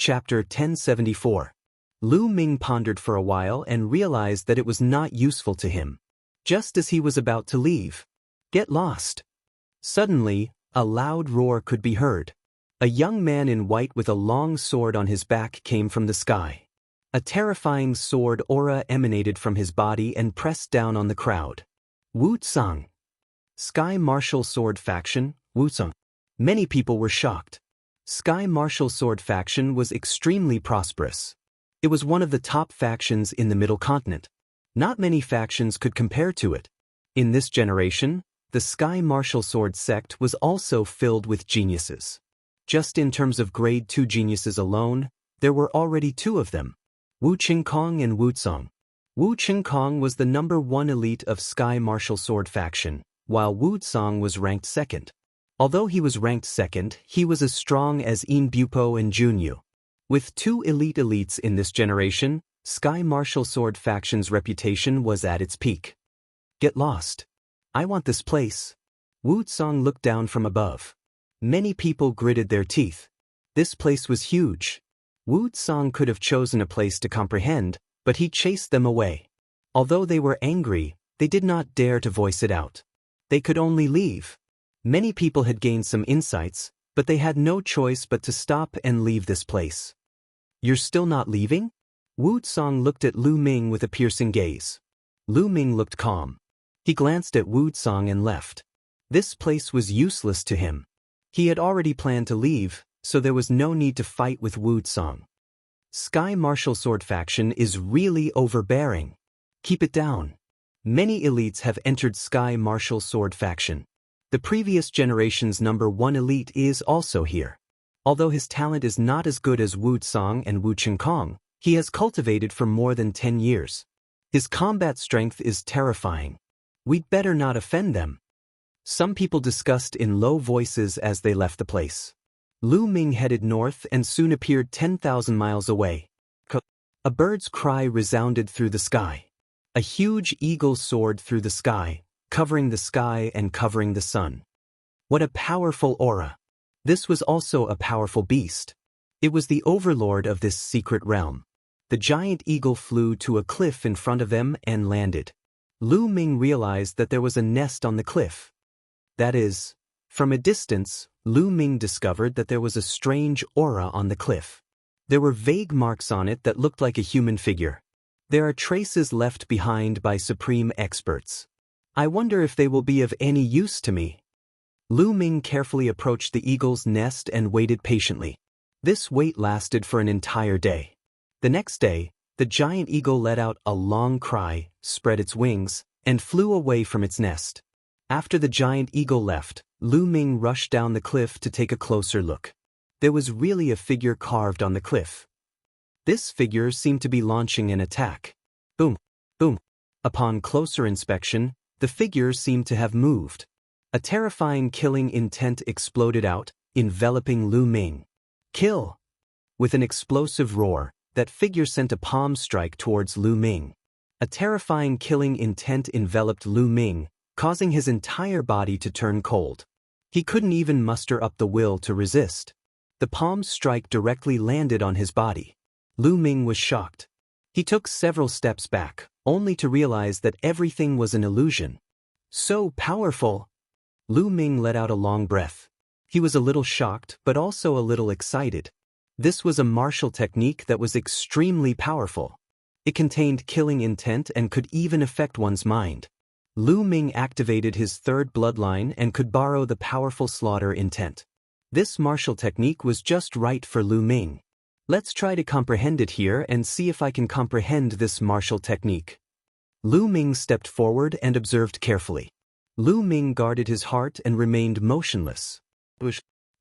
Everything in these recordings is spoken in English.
Chapter 1074. Lu Ming pondered for a while and realized that it was not useful to him. Just as he was about to leave. Get lost. Suddenly, a loud roar could be heard. A young man in white with a long sword on his back came from the sky. A terrifying sword aura emanated from his body and pressed down on the crowd. Wuxia. Sky Martial Sword Faction, Wuxia. Many people were shocked. Sky Martial Sword Faction was extremely prosperous. It was one of the top factions in the Middle Continent. Not many factions could compare to it. In this generation, the Sky Martial Sword sect was also filled with geniuses. Just in terms of grade 2 geniuses alone, there were already 2 of them. Wu Qingkong and Wu Cong. Wu Qingkong was the number 1 elite of Sky Martial Sword faction, while Wu Cong was ranked 2nd. Although he was ranked 2nd, he was as strong as In Bupo and Junyu. With 2 elite elites in this generation, Sky Martial Sword faction's reputation was at its peak. Get lost. I want this place. Wu Cong looked down from above. Many people gritted their teeth. This place was huge. Wu Cong could have chosen a place to comprehend, but he chased them away. Although they were angry, they did not dare to voice it out. They could only leave. Many people had gained some insights, but they had no choice but to stop and leave this place. You're still not leaving? Wu Cong looked at Lu Ming with a piercing gaze. Lu Ming looked calm. He glanced at Wu Cong and left. This place was useless to him. He had already planned to leave, so there was no need to fight with Wu Cong. Sky Martial Sword faction is really overbearing. Keep it down. Many elites have entered Sky Martial Sword faction. The previous generation's number 1 elite is also here. Although his talent is not as good as Wu Cong and Wu Qingkong, he has cultivated for more than 10 years. His combat strength is terrifying. We'd better not offend them. Some people discussed in low voices as they left the place. Lu Ming headed north and soon appeared 10,000 miles away. A bird's cry resounded through the sky. A huge eagle soared through the sky, covering the sky and covering the sun. What a powerful aura! This was also a powerful beast. It was the overlord of this secret realm. The giant eagle flew to a cliff in front of them and landed. Lu Ming realized that there was a nest on the cliff. That is, from a distance, Lu Ming discovered that there was a strange aura on the cliff. There were vague marks on it that looked like a human figure. There are traces left behind by supreme experts. I wonder if they will be of any use to me. Lu Ming carefully approached the eagle's nest and waited patiently. This wait lasted for an entire day. The next day, the giant eagle let out a long cry, spread its wings, and flew away from its nest. After the giant eagle left, Lu Ming rushed down the cliff to take a closer look. There was really a figure carved on the cliff. This figure seemed to be launching an attack. Boom, boom. Upon closer inspection, the figure seemed to have moved. A terrifying killing intent exploded out, enveloping Lu Ming. Kill! With an explosive roar, that figure sent a palm strike towards Lu Ming. A terrifying killing intent enveloped Lu Ming, causing his entire body to turn cold. He couldn't even muster up the will to resist. The palm strike directly landed on his body. Lu Ming was shocked. He took several steps back, only to realize that everything was an illusion. So powerful! Lu Ming let out a long breath. He was a little shocked, but also a little excited. This was a martial technique that was extremely powerful. It contained killing intent and could even affect one's mind. Lu Ming activated his 3rd bloodline and could borrow the powerful slaughter intent. This martial technique was just right for Lu Ming. Let's try to comprehend it here and see if I can comprehend this martial technique. Lu Ming stepped forward and observed carefully. Lu Ming guarded his heart and remained motionless.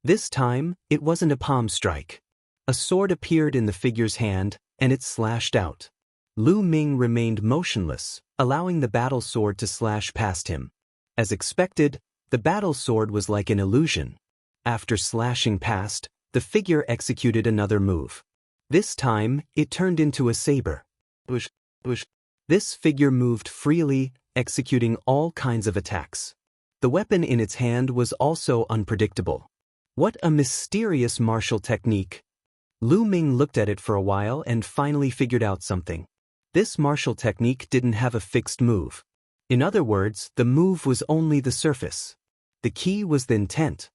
This time, it wasn't a palm strike. A sword appeared in the figure's hand, and it slashed out. Lu Ming remained motionless, allowing the battle sword to slash past him. As expected, the battle sword was like an illusion. After slashing past, the figure executed another move. This time, it turned into a saber. This figure moved freely, executing all kinds of attacks. The weapon in its hand was also unpredictable. What a mysterious martial technique! Lu Ming looked at it for a while and finally figured out something. This martial technique didn't have a fixed move. In other words, the move was only the surface. The key was the intent.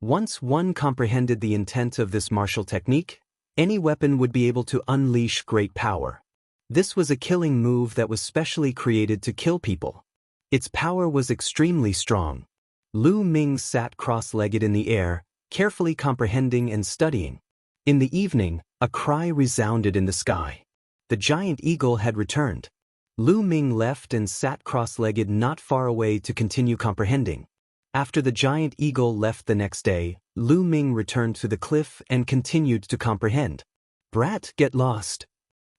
Once one comprehended the intent of this martial technique, any weapon would be able to unleash great power. This was a killing move that was specially created to kill people. Its power was extremely strong. Lu Ming sat cross-legged in the air, carefully comprehending and studying. In the evening, a cry resounded in the sky. The giant eagle had returned. Lu Ming left and sat cross-legged not far away to continue comprehending. After the giant eagle left the next day, Lu Ming returned to the cliff and continued to comprehend. Brat, get lost.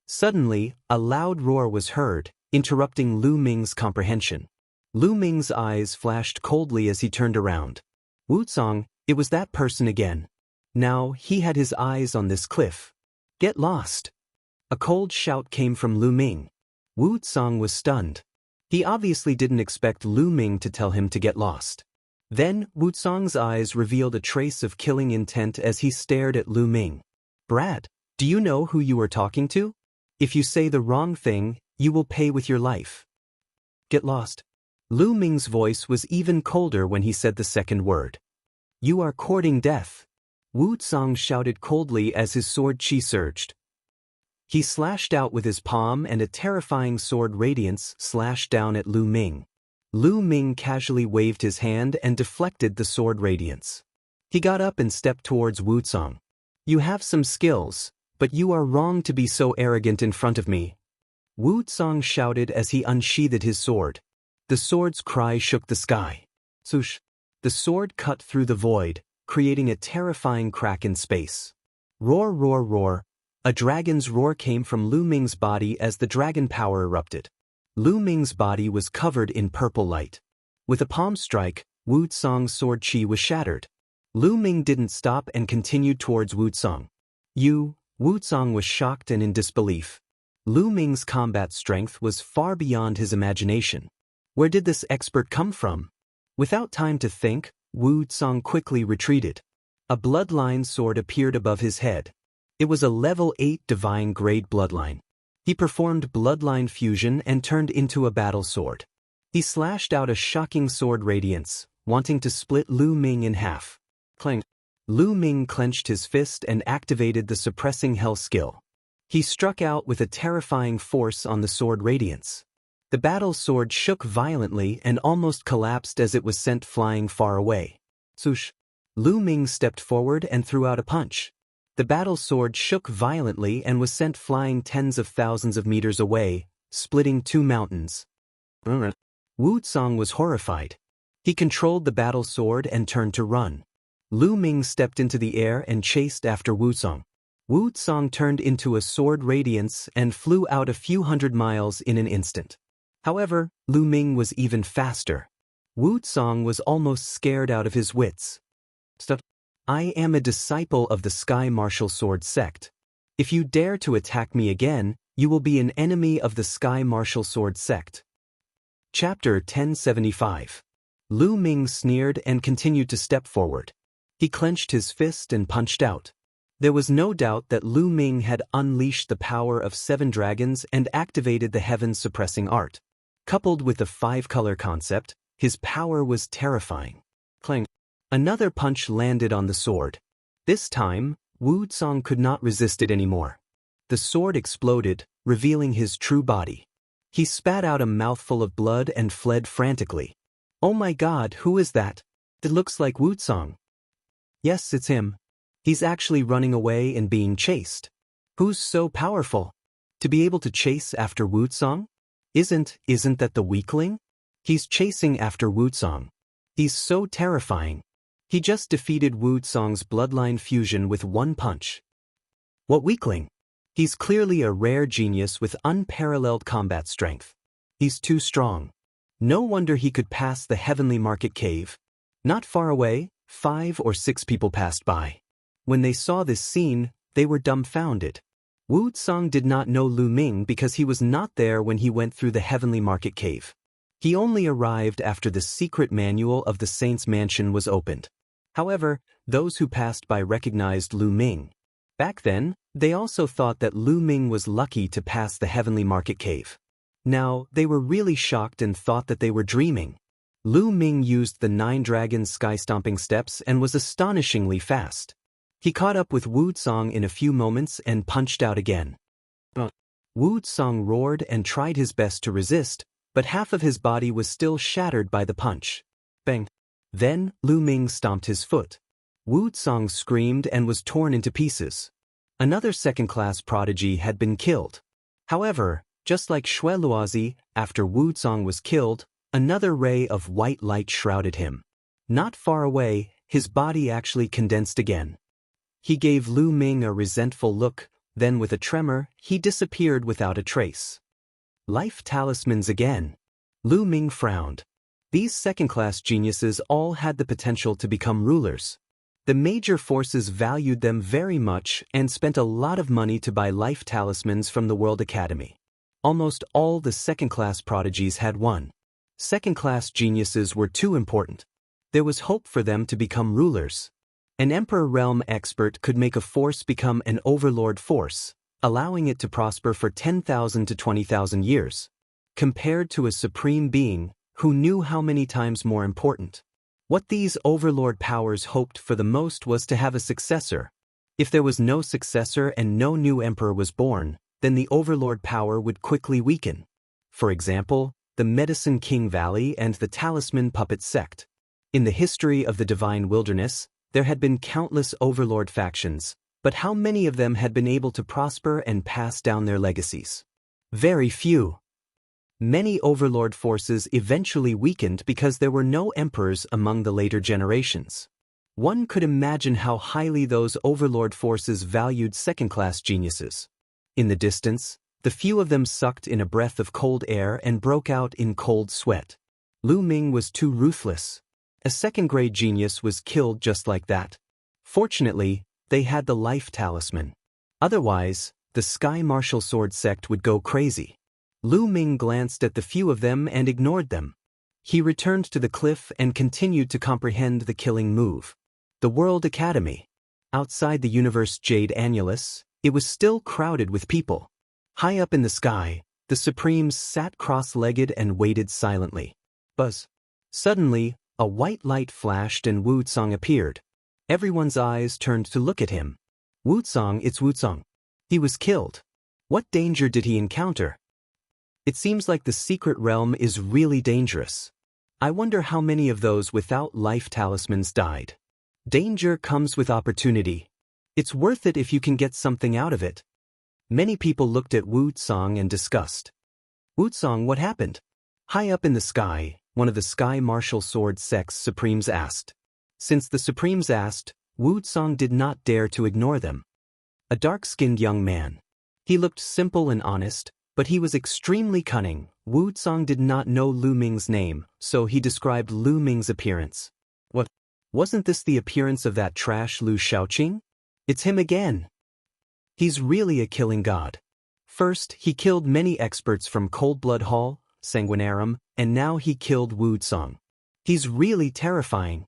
Suddenly, a loud roar was heard, interrupting Lu Ming's comprehension. Lu Ming's eyes flashed coldly as he turned around. Wucang, it was that person again. Now, he had his eyes on this cliff. Get lost. A cold shout came from Lu Ming. Wucang was stunned. He obviously didn't expect Lu Ming to tell him to get lost. Then, Wucang's eyes revealed a trace of killing intent as he stared at Lu Ming. Brat, do you know who you are talking to? If you say the wrong thing, you will pay with your life. Get lost. Lu Ming's voice was even colder when he said the second word. You are courting death. Wucang shouted coldly as his sword chi surged. He slashed out with his palm and a terrifying sword radiance slashed down at Lu Ming. Lu Ming casually waved his hand and deflected the sword radiance. He got up and stepped towards Wucang. You have some skills, but you are wrong to be so arrogant in front of me. Wucang shouted as he unsheathed his sword. The sword's cry shook the sky. Swoosh! The sword cut through the void, creating a terrifying crack in space. Roar, roar, roar. A dragon's roar came from Lu Ming's body as the dragon power erupted. Lu Ming's body was covered in purple light. With a palm strike, Wucang's sword chi was shattered. Lu Ming didn't stop and continued towards Wucang. Wucang was shocked and in disbelief. Lu Ming's combat strength was far beyond his imagination. Where did this expert come from? Without time to think, Wucang quickly retreated. A bloodline sword appeared above his head. It was a level 8 divine grade bloodline. He performed bloodline fusion and turned into a battle sword. He slashed out a shocking sword radiance, wanting to split Lu Ming in half. Clang. Lu Ming clenched his fist and activated the suppressing hell skill. He struck out with a terrifying force on the sword radiance. The battle sword shook violently and almost collapsed as it was sent flying far away. Swoosh! Lu Ming stepped forward and threw out a punch. The battle sword shook violently and was sent flying tens of thousands of meters away, splitting 2 mountains. Wucang was horrified. He controlled the battle sword and turned to run. Lu Ming stepped into the air and chased after Wucang. Wucang turned into a sword radiance and flew out a few hundred miles in an instant. However, Lu Ming was even faster. Wucang was almost scared out of his wits. Stop. I am a disciple of the Sky Martial Sword sect. If you dare to attack me again, you will be an enemy of the Sky Martial Sword sect. Chapter 1075. Lu Ming sneered and continued to step forward. He clenched his fist and punched out. There was no doubt that Lu Ming had unleashed the power of 7 dragons and activated the heavens suppressing art. Coupled with the 5-color concept, his power was terrifying. Clang. Another punch landed on the sword. This time, Wucang could not resist it anymore. The sword exploded, revealing his true body. He spat out a mouthful of blood and fled frantically. Oh my god, who is that? It looks like Wucang. Yes, it's him. He's actually running away and being chased. Who's so powerful? To be able to chase after Wucang? Isn't that the weakling? He's chasing after Wucang. He's so terrifying. He just defeated Wucang's bloodline fusion with 1 punch. What weakling? He's clearly a rare genius with unparalleled combat strength. He's too strong. No wonder he could pass the Heavenly Market Cave. Not far away, 5 or 6 people passed by. When they saw this scene, they were dumbfounded. Wucang did not know Lu Ming because he was not there when he went through the Heavenly Market Cave. He only arrived after the secret manual of the Saint's Mansion was opened. However, those who passed by recognized Lu Ming. Back then, they also thought that Lu Ming was lucky to pass the heavenly market cave. Now, they were really shocked and thought that they were dreaming. Lu Ming used the 9 dragons sky-stomping steps and was astonishingly fast. He caught up with Wu Zong in a few moments and punched out again. Wu Zong roared and tried his best to resist, but half of his body was still shattered by the punch. Bang! Then, Lu Ming stomped his foot. Wu Zong screamed and was torn into pieces. Another second-class prodigy had been killed. However, just like Shui Luozi, after Wu Zong was killed, another ray of white light shrouded him. Not far away, his body actually condensed again. He gave Lu Ming a resentful look, then with a tremor, he disappeared without a trace. Life talismans again. Lu Ming frowned. These second-class geniuses all had the potential to become rulers. The major forces valued them very much and spent a lot of money to buy life talismans from the World Academy. Almost all the second-class prodigies had one. Second-class geniuses were too important. There was hope for them to become rulers. An Emperor Realm expert could make a force become an Overlord force, allowing it to prosper for 10,000 to 20,000 years. Compared to a supreme being, who knew how many times more important. What these Overlord powers hoped for the most was to have a successor. If there was no successor and no new emperor was born, then the Overlord power would quickly weaken. For example, the Medicine King Valley and the Talisman Puppet Sect. In the history of the Divine Wilderness, there had been countless Overlord factions, but how many of them had been able to prosper and pass down their legacies? Very few. Many Overlord forces eventually weakened because there were no emperors among the later generations. One could imagine how highly those Overlord forces valued second-class geniuses. In the distance, the few of them sucked in a breath of cold air and broke out in cold sweat. Lu Ming was too ruthless. A second-grade genius was killed just like that. Fortunately, they had the life talisman. Otherwise, the Sky Martial Sword sect would go crazy. Lu Ming glanced at the few of them and ignored them. He returned to the cliff and continued to comprehend the killing move. The World Academy. Outside the Universe Jade Annulus, it was still crowded with people. High up in the sky, the Supremes sat cross-legged and waited silently. Buzz. Suddenly, a white light flashed and Wu Zong appeared. Everyone's eyes turned to look at him. Wu Zong, it's Wu Zong. He was killed. What danger did he encounter? It seems like the secret realm is really dangerous. I wonder how many of those without life talismans died. Danger comes with opportunity. It's worth it if you can get something out of it. Many people looked at Wu Zong and discussed. Wu Zong, what happened? High up in the sky, one of the Sky Martial Sword sect's Supremes asked. Since the Supremes asked, Wu Zong did not dare to ignore them. A dark-skinned young man. He looked simple and honest, but he was extremely cunning. Wu Zong did not know Lu Ming's name, so he described Lu Ming's appearance. What? Wasn't this the appearance of that trash Lu Shaoqing? It's him again. He's really a killing god. First, he killed many experts from Cold Blood Hall, Sanguinarum, and now he killed Wu Zong. He's really terrifying.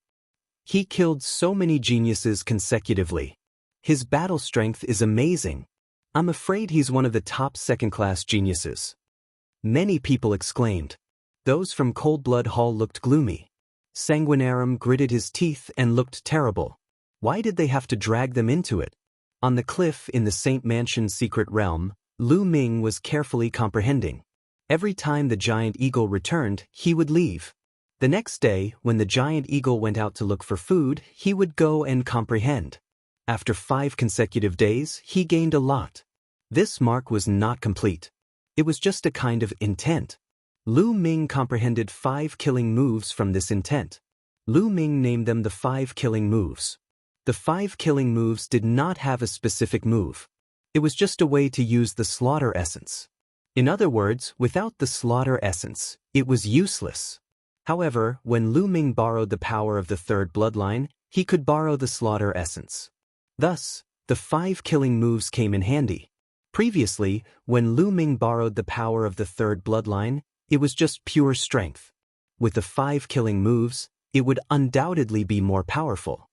He killed so many geniuses consecutively. His battle strength is amazing. I'm afraid he's one of the top second-class geniuses. Many people exclaimed. Those from Cold Blood Hall looked gloomy. Sanguinarum gritted his teeth and looked terrible. Why did they have to drag them into it? On the cliff in the Saint Mansion secret realm, Lu Ming was carefully comprehending. Every time the giant eagle returned, he would leave. The next day, when the giant eagle went out to look for food, he would go and comprehend. After 5 consecutive days, he gained a lot. This mark was not complete. It was just a kind of intent. Lu Ming comprehended 5 killing moves from this intent. Lu Ming named them the 5 killing moves. The 5 killing moves did not have a specific move. It was just a way to use the slaughter essence. In other words, without the slaughter essence, it was useless. However, when Lu Ming borrowed the power of the 3rd bloodline, he could borrow the slaughter essence. Thus, the 5 killing moves came in handy. Previously, when Lu Ming borrowed the power of the 3rd bloodline, it was just pure strength. With the 5 killing moves, it would undoubtedly be more powerful.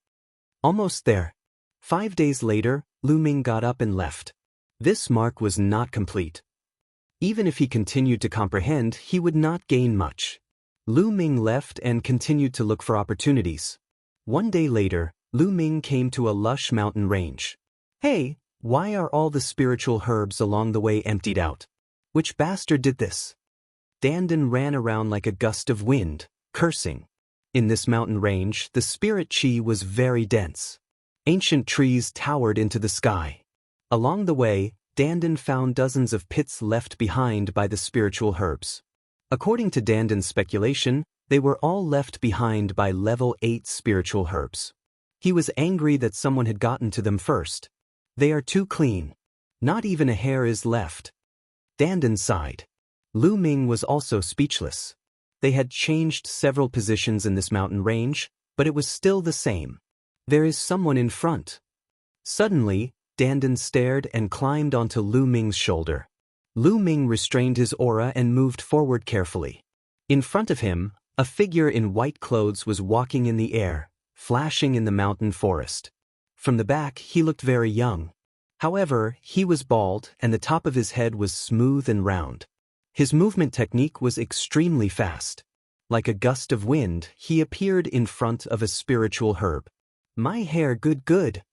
Almost there. 5 days later, Lu Ming got up and left. This mark was not complete. Even if he continued to comprehend, he would not gain much. Lu Ming left and continued to look for opportunities. 1 day later, Lu Ming came to a lush mountain range. Hey, why are all the spiritual herbs along the way emptied out? Which bastard did this? Dandan ran around like a gust of wind, cursing. In this mountain range, the spirit chi was very dense. Ancient trees towered into the sky. Along the way, Dandan found dozens of pits left behind by the spiritual herbs. According to Dandan's speculation, they were all left behind by level 8 spiritual herbs. He was angry that someone had gotten to them first. They are too clean. Not even a hair is left. Dandan sighed. Lu Ming was also speechless. They had changed several positions in this mountain range, but it was still the same. There is someone in front. Suddenly, Dandan stared and climbed onto Lu Ming's shoulder. Lu Ming restrained his aura and moved forward carefully. In front of him, a figure in white clothes was walking in the air, flashing in the mountain forest. From the back, he looked very young. However, he was bald and the top of his head was smooth and round. His movement technique was extremely fast. Like a gust of wind, he appeared in front of a spiritual herb. "My hair good."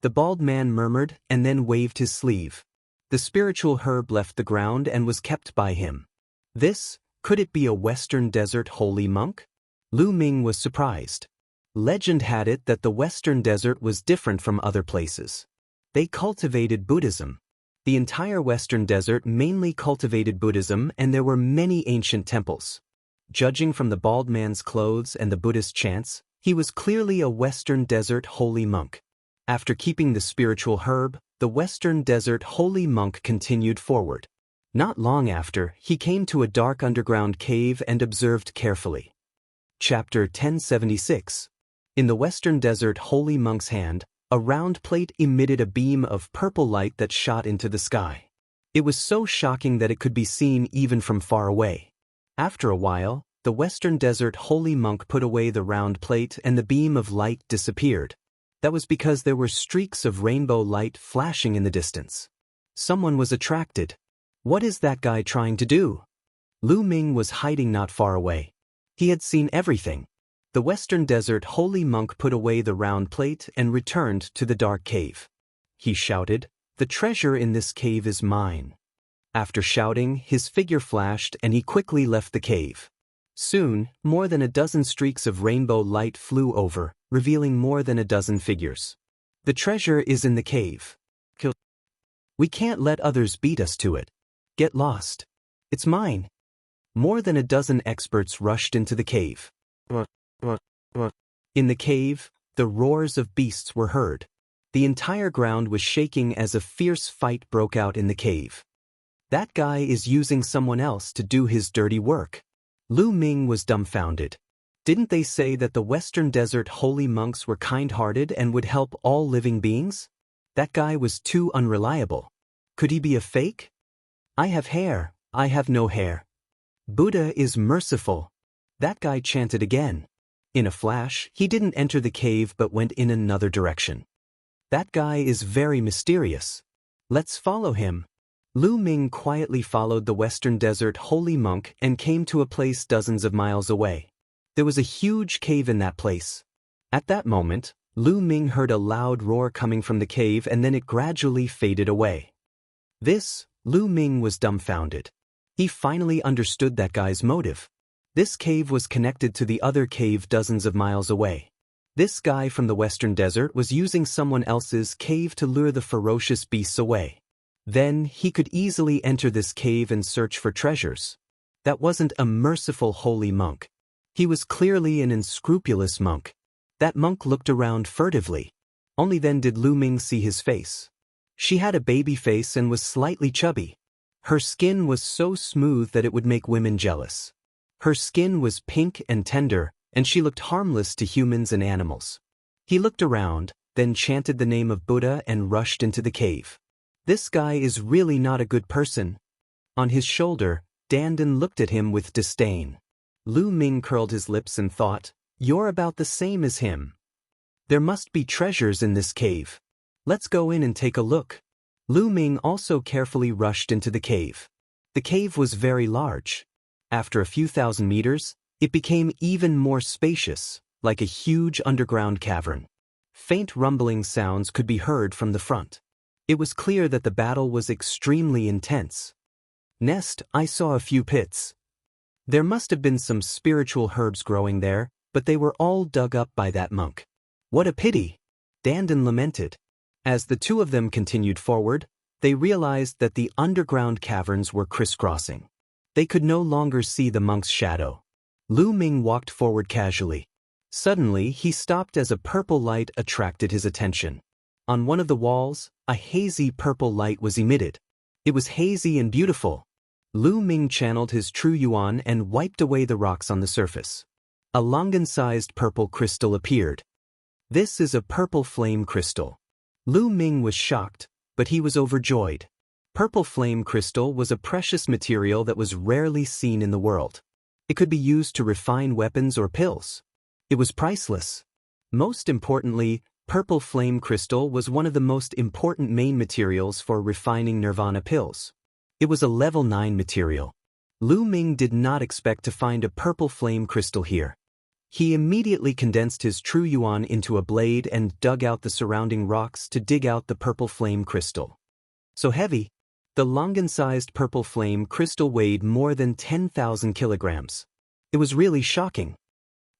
The bald man murmured and then waved his sleeve. The spiritual herb left the ground and was kept by him. Could it be a Western Desert holy monk? Lu Ming was surprised. Legend had it that the Western Desert was different from other places. They cultivated Buddhism. The entire Western Desert mainly cultivated Buddhism, and there were many ancient temples. Judging from the bald man's clothes and the Buddhist chants, he was clearly a Western Desert holy monk. After keeping the spiritual herb, the Western Desert holy monk continued forward. Not long after, he came to a dark underground cave and observed carefully. Chapter 1076. In the Western Desert holy monk's hand, a round plate emitted a beam of purple light that shot into the sky. It was so shocking that it could be seen even from far away. After a while, the Western Desert holy monk put away the round plate and the beam of light disappeared. That was because there were streaks of rainbow light flashing in the distance. Someone was attracted. What is that guy trying to do? Lu Ming was hiding not far away. He had seen everything. The Western Desert holy monk put away the round plate and returned to the dark cave. He shouted, "The treasure in this cave is mine." After shouting, his figure flashed and he quickly left the cave. Soon, more than a dozen streaks of rainbow light flew over, revealing more than a dozen figures. "The treasure is in the cave. We can't let others beat us to it. Get lost. It's mine." More than a dozen experts rushed into the cave. In the cave, the roars of beasts were heard. The entire ground was shaking as a fierce fight broke out in the cave. That guy is using someone else to do his dirty work. Lu Ming was dumbfounded. Didn't they say that the Western Desert holy monks were kind-hearted and would help all living beings? That guy was too unreliable. Could he be a fake? "I have hair, I have no hair. Buddha is merciful." That guy chanted again. In a flash, he didn't enter the cave but went in another direction. That guy is very mysterious. Let's follow him. Lu Ming quietly followed the Western Desert holy monk and came to a place dozens of miles away. There was a huge cave in that place. At that moment, Lu Ming heard a loud roar coming from the cave and then it gradually faded away. Lu Ming was dumbfounded. He finally understood that guy's motive. This cave was connected to the other cave dozens of miles away. This guy from the Western Desert was using someone else's cave to lure the ferocious beasts away. Then he could easily enter this cave and search for treasures. That wasn't a merciful holy monk. He was clearly an unscrupulous monk. That monk looked around furtively. Only then did Lu Ming see his face. She had a baby face and was slightly chubby. Her skin was so smooth that it would make women jealous. Her skin was pink and tender, and she looked harmless to humans and animals. He looked around, then chanted the name of Buddha and rushed into the cave. This guy is really not a good person. On his shoulder, Dandan looked at him with disdain. Lu Ming curled his lips and thought, "You're about the same as him. There must be treasures in this cave." Let's go in and take a look. Lu Ming also carefully rushed into the cave. The cave was very large. After a few thousand meters, it became even more spacious, like a huge underground cavern. Faint rumbling sounds could be heard from the front. It was clear that the battle was extremely intense. Next, I saw a few pits. There must have been some spiritual herbs growing there, but they were all dug up by that monk. What a pity! Dandan lamented. As the two of them continued forward, they realized that the underground caverns were crisscrossing. They could no longer see the monk's shadow. Lu Ming walked forward casually. Suddenly, he stopped as a purple light attracted his attention. On one of the walls, a hazy purple light was emitted. It was hazy and beautiful. Lu Ming channeled his true yuan and wiped away the rocks on the surface. A longan-sized purple crystal appeared. This is a purple flame crystal. Lu Ming was shocked, but he was overjoyed. Purple flame crystal was a precious material that was rarely seen in the world. It could be used to refine weapons or pills. It was priceless. Most importantly, purple flame crystal was one of the most important main materials for refining nirvana pills. It was a level 9 material. Lu Ming did not expect to find a purple flame crystal here. He immediately condensed his true yuan into a blade and dug out the surrounding rocks to dig out the purple flame crystal. So heavy, the longan-sized purple flame crystal weighed more than 10,000 kilograms. It was really shocking.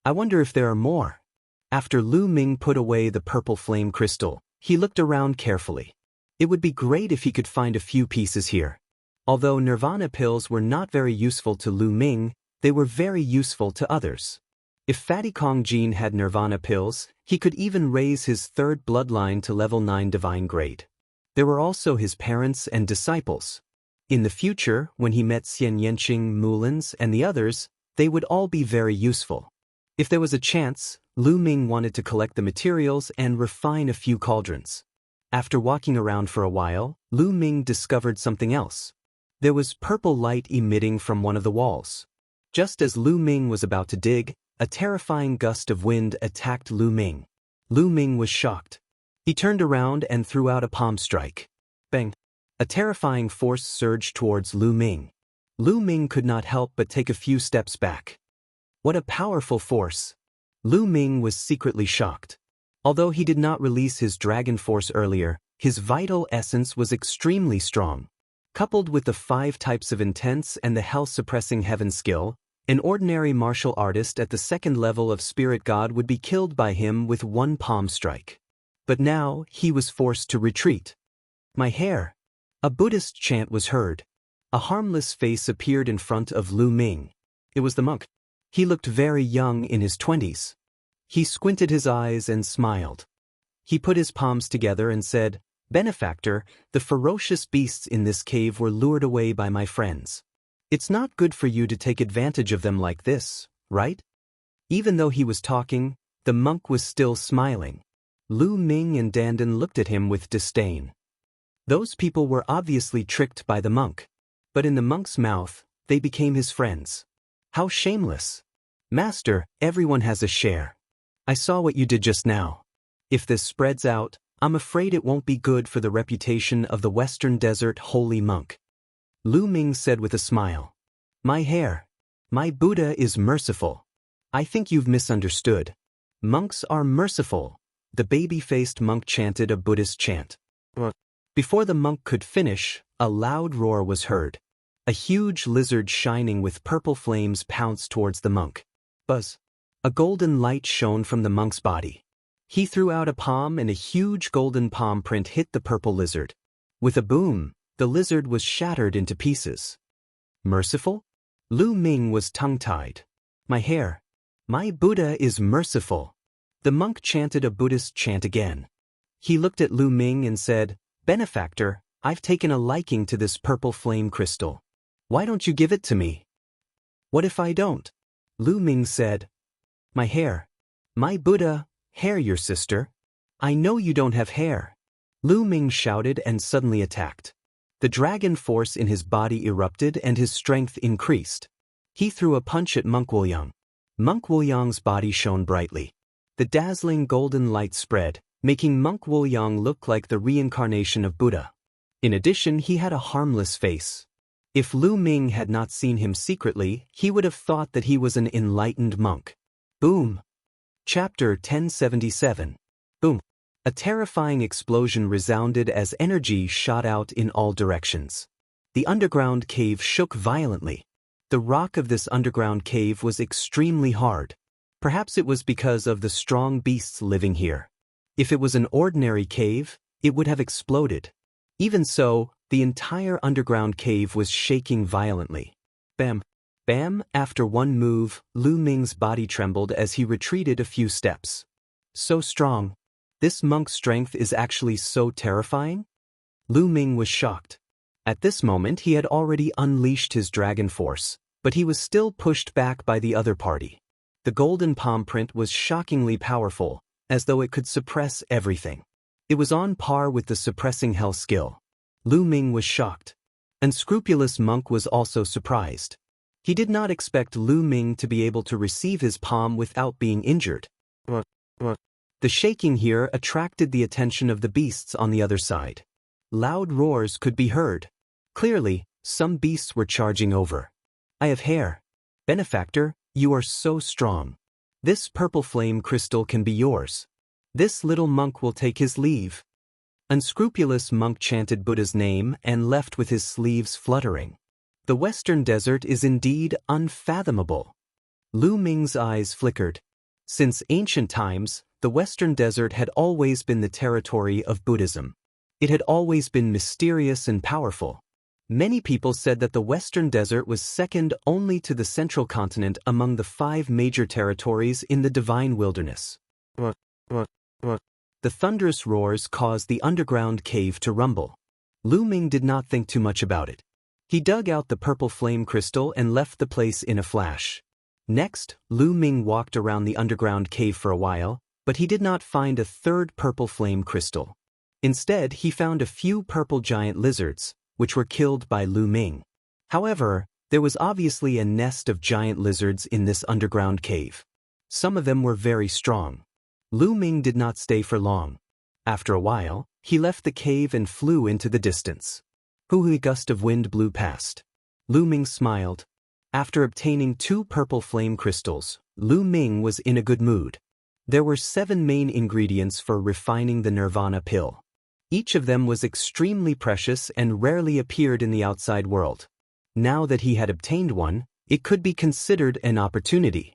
I wonder if there are more. After Lu Ming put away the purple flame crystal, he looked around carefully. It would be great if he could find a few pieces here. Although nirvana pills were not very useful to Lu Ming, they were very useful to others. If Fatty Kong Jin had nirvana pills, he could even raise his third bloodline to level 9 divine grade. There were also his parents and disciples. In the future, when he met Xianxia, Mulins, and the others, they would all be very useful. If there was a chance, Lu Ming wanted to collect the materials and refine a few cauldrons. After walking around for a while, Lu Ming discovered something else. There was purple light emitting from one of the walls. Just as Lu Ming was about to dig, a terrifying gust of wind attacked Lu Ming. Lu Ming was shocked. He turned around and threw out a palm strike. Bang! A terrifying force surged towards Lu Ming. Lu Ming could not help but take a few steps back. What a powerful force! Lu Ming was secretly shocked. Although he did not release his dragon force earlier, his vital essence was extremely strong. Coupled with the 5 types of intense and the hell-suppressing heaven skill, an ordinary martial artist at the 2nd level of spirit god would be killed by him with one palm strike. But now, he was forced to retreat. My hair! A Buddhist chant was heard. A harmless face appeared in front of Lu Ming. It was the monk. He looked very young in his 20s. He squinted his eyes and smiled. He put his palms together and said, "Benefactor, the ferocious beasts in this cave were lured away by my friends. It's not good for you to take advantage of them like this, right?" Even though he was talking, the monk was still smiling. Lu Ming and Dandan looked at him with disdain. Those people were obviously tricked by the monk. But in the monk's mouth, they became his friends. How shameless! Master, everyone has a share. I saw what you did just now. If this spreads out, I'm afraid it won't be good for the reputation of the Western Desert holy monk. Lu Ming said with a smile. My hair. My Buddha is merciful. I think you've misunderstood. Monks are merciful. The baby-faced monk chanted a Buddhist chant. Before the monk could finish, a loud roar was heard. A huge lizard shining with purple flames pounced towards the monk. Buzz. A golden light shone from the monk's body. He threw out a palm and a huge golden palm print hit the purple lizard. With a boom, the lizard was shattered into pieces. Merciful? Lu Ming was tongue-tied. My hair. My Buddha is merciful. The monk chanted a Buddhist chant again. He looked at Lu Ming and said, Benefactor, I've taken a liking to this purple flame crystal. Why don't you give it to me? What if I don't? Lu Ming said. My hair. My Buddha, hair your sister. I know you don't have hair. Lu Ming shouted and suddenly attacked. The dragon force in his body erupted and his strength increased. He threw a punch at Monk Wuliang. Monk Wuliang's body shone brightly. The dazzling golden light spread, making Monk Wuliang look like the reincarnation of Buddha. In addition, he had a harmless face. If Lu Ming had not seen him secretly, he would have thought that he was an enlightened monk. Boom! Chapter 1077. Boom! A terrifying explosion resounded as energy shot out in all directions. The underground cave shook violently. The rock of this underground cave was extremely hard. Perhaps it was because of the strong beasts living here. If it was an ordinary cave, it would have exploded. Even so, the entire underground cave was shaking violently. Bam! Bam! After one move, Lu Ming's body trembled as he retreated a few steps. So strong. This monk's strength is actually so terrifying? Lu Ming was shocked. At this moment he had already unleashed his dragon force, but he was still pushed back by the other party. The golden palm print was shockingly powerful, as though it could suppress everything. It was on par with the suppressing hell skill. Lu Ming was shocked. Unscrupulous monk was also surprised. He did not expect Lu Ming to be able to receive his palm without being injured. The shaking here attracted the attention of the beasts on the other side. Loud roars could be heard. Clearly, some beasts were charging over. I have hair. Benefactor, you are so strong. This purple flame crystal can be yours. This little monk will take his leave. Unscrupulous monk chanted Buddha's name and left with his sleeves fluttering. The Western Desert is indeed unfathomable. Lu Ming's eyes flickered. Since ancient times, the Western Desert had always been the territory of Buddhism. It had always been mysterious and powerful. Many people said that the Western Desert was second only to the Central Continent among the 5 major territories in the Divine Wilderness. The thunderous roars caused the underground cave to rumble. Lu Ming did not think too much about it. He dug out the purple flame crystal and left the place in a flash. Next, Lu Ming walked around the underground cave for a while, but he did not find a third purple flame crystal. Instead, he found a few purple giant lizards, which were killed by Lu Ming. However, there was obviously a nest of giant lizards in this underground cave. Some of them were very strong. Lu Ming did not stay for long. After a while, he left the cave and flew into the distance. A gust of wind blew past. Lu Ming smiled. After obtaining 2 purple flame crystals, Lu Ming was in a good mood. There were 7 main ingredients for refining the nirvana pill. Each of them was extremely precious and rarely appeared in the outside world. Now that he had obtained one, it could be considered an opportunity.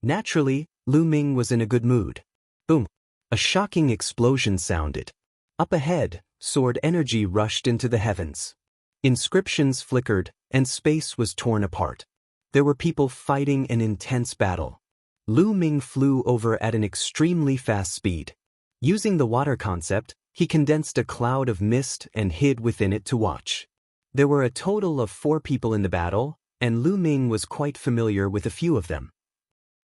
Naturally, Lu Ming was in a good mood. Boom! A shocking explosion sounded. Up ahead, sword energy rushed into the heavens. Inscriptions flickered, and space was torn apart. There were people fighting an intense battle. Lu Ming flew over at an extremely fast speed. Using the water concept, he condensed a cloud of mist and hid within it to watch. There were a total of 4 people in the battle, and Lu Ming was quite familiar with a few of them.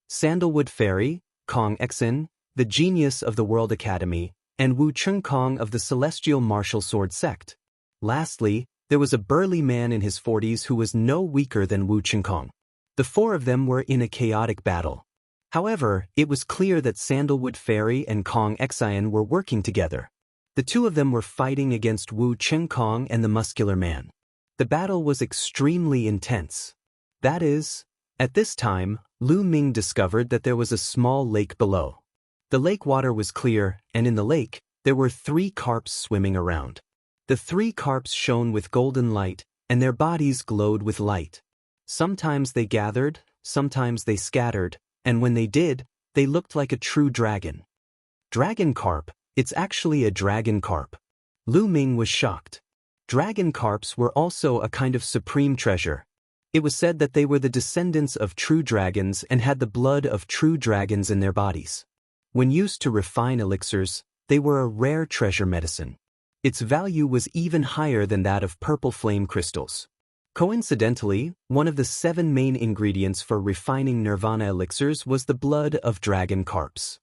Sandalwood Fairy, Kong Exin, the genius of the World Academy, and Wu Chengkong of the Celestial Martial Sword Sect. Lastly, there was a burly man in his 40s who was no weaker than Wu Chengkong. The 4 of them were in a chaotic battle. However, it was clear that Sandalwood Fairy and Kong Exin were working together. The 2 of them were fighting against Wu Chengkong and the muscular man. The battle was extremely intense. That is, at this time, Lu Ming discovered that there was a small lake below. The lake water was clear, and in the lake, there were 3 carps swimming around. The 3 carps shone with golden light, and their bodies glowed with light. Sometimes they gathered, sometimes they scattered, and when they did, they looked like a true dragon. Dragon carp, it's actually a dragon carp. Lu Ming was shocked. Dragon carps were also a kind of supreme treasure. It was said that they were the descendants of true dragons and had the blood of true dragons in their bodies. When used to refine elixirs, they were a rare treasure medicine. Its value was even higher than that of purple flame crystals. Coincidentally, one of the 7 main ingredients for refining nirvana elixirs was the blood of dragon carps.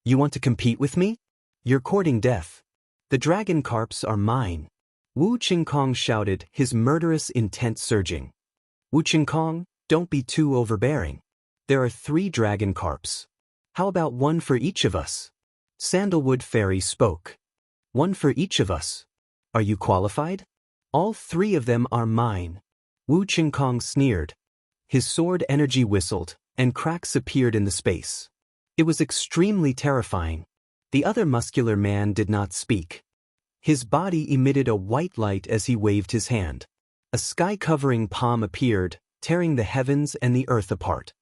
You want to compete with me? You're courting death. The dragon carps are mine. Wu Chengkong shouted, his murderous intent surging. Wu Chengkong, don't be too overbearing. There are 3 dragon carps. How about one for each of us? Sandalwood Fairy spoke. One for each of us. Are you qualified? All three of them are mine. Wu Qingkong sneered. His sword energy whistled, and cracks appeared in the space. It was extremely terrifying. The other muscular man did not speak. His body emitted a white light as he waved his hand. A sky-covering palm appeared, tearing the heavens and the earth apart.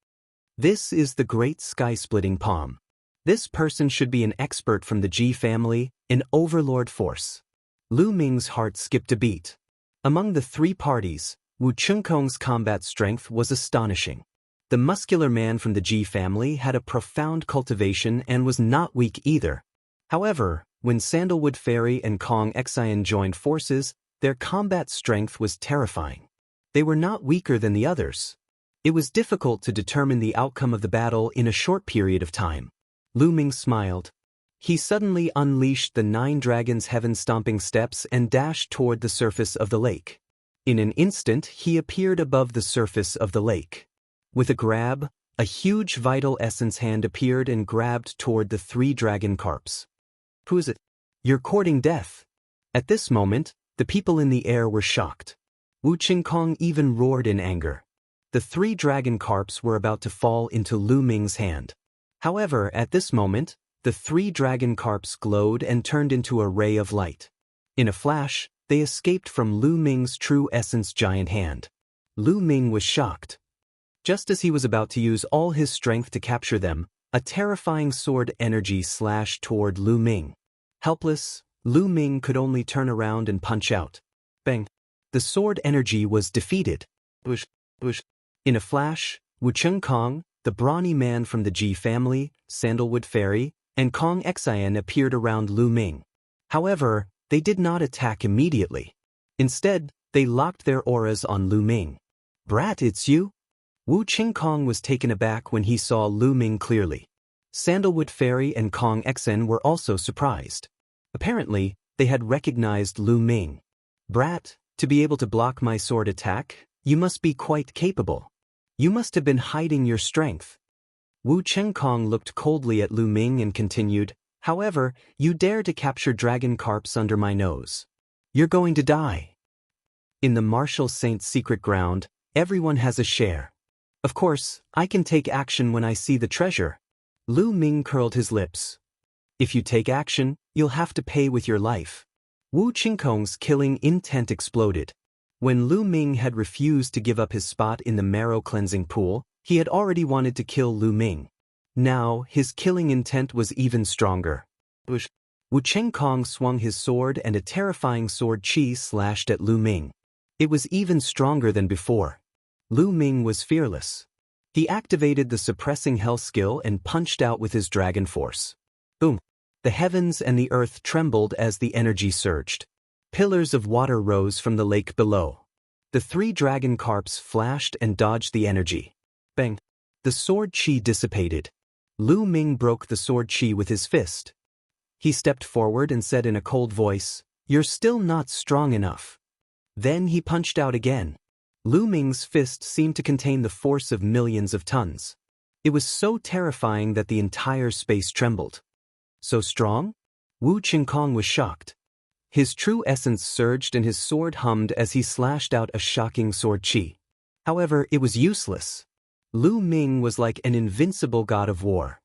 This is the great sky-splitting palm. This person should be an expert from the Ji family, an overlord force. Lu Ming's heart skipped a beat. Among the three parties, Wu Qingkong's combat strength was astonishing. The muscular man from the Ji family had a profound cultivation and was not weak either. However, when Sandalwood Fairy and Kong Xian joined forces, their combat strength was terrifying. They were not weaker than the others. It was difficult to determine the outcome of the battle in a short period of time. Lu Ming smiled. He suddenly unleashed the 9 dragons' heaven-stomping steps and dashed toward the surface of the lake. In an instant, he appeared above the surface of the lake. With a grab, a huge vital essence hand appeared and grabbed toward the 3 dragon carps. Who is it? You're courting death. At this moment, the people in the air were shocked. Wu Qingkong even roared in anger. The 3 dragon carps were about to fall into Lu Ming's hand. However, at this moment, the 3 dragon carps glowed and turned into a ray of light. In a flash, they escaped from Lu Ming's true essence giant hand. Lu Ming was shocked. Just as he was about to use all his strength to capture them, a terrifying sword energy slashed toward Lu Ming. Helpless, Lu Ming could only turn around and punch out. Bang! The sword energy was defeated. Whoosh, whoosh. In a flash, Wu Qingkong, the brawny man from the Ji family, Sandalwood Fairy, and Kong Xian appeared around Lu Ming. However, they did not attack immediately. Instead, they locked their auras on Lu Ming. Brat, it's you? Wu Qingkong was taken aback when he saw Lu Ming clearly. Sandalwood Fairy and Kong Xian were also surprised. Apparently, they had recognized Lu Ming. Brat, to be able to block my sword attack, you must be quite capable. You must have been hiding your strength. Wu Qingkong looked coldly at Lu Ming and continued, however, you dare to capture dragon carps under my nose. You're going to die. In the Martial Saint's secret ground, everyone has a share. Of course, I can take action when I see the treasure. Lu Ming curled his lips. If you take action, you'll have to pay with your life. Wu Qingkong's killing intent exploded. When Lu Ming had refused to give up his spot in the marrow-cleansing pool, he had already wanted to kill Lu Ming. Now, his killing intent was even stronger. Wu Qingkong swung his sword and a terrifying sword chi slashed at Lu Ming. It was even stronger than before. Lu Ming was fearless. He activated the suppressing hell skill and punched out with his dragon force. Boom! The heavens and the earth trembled as the energy surged. Pillars of water rose from the lake below. The 3 dragon carps flashed and dodged the energy. Bang! The sword chi dissipated. Lu Ming broke the sword chi with his fist. He stepped forward and said in a cold voice, "You're still not strong enough." Then he punched out again. Lu Ming's fist seemed to contain the force of millions of tons. It was so terrifying that the entire space trembled. So strong? Wu Qingkong was shocked. His true essence surged and his sword hummed as he slashed out a shocking sword chi. However, it was useless. Lu Ming was like an invincible god of war.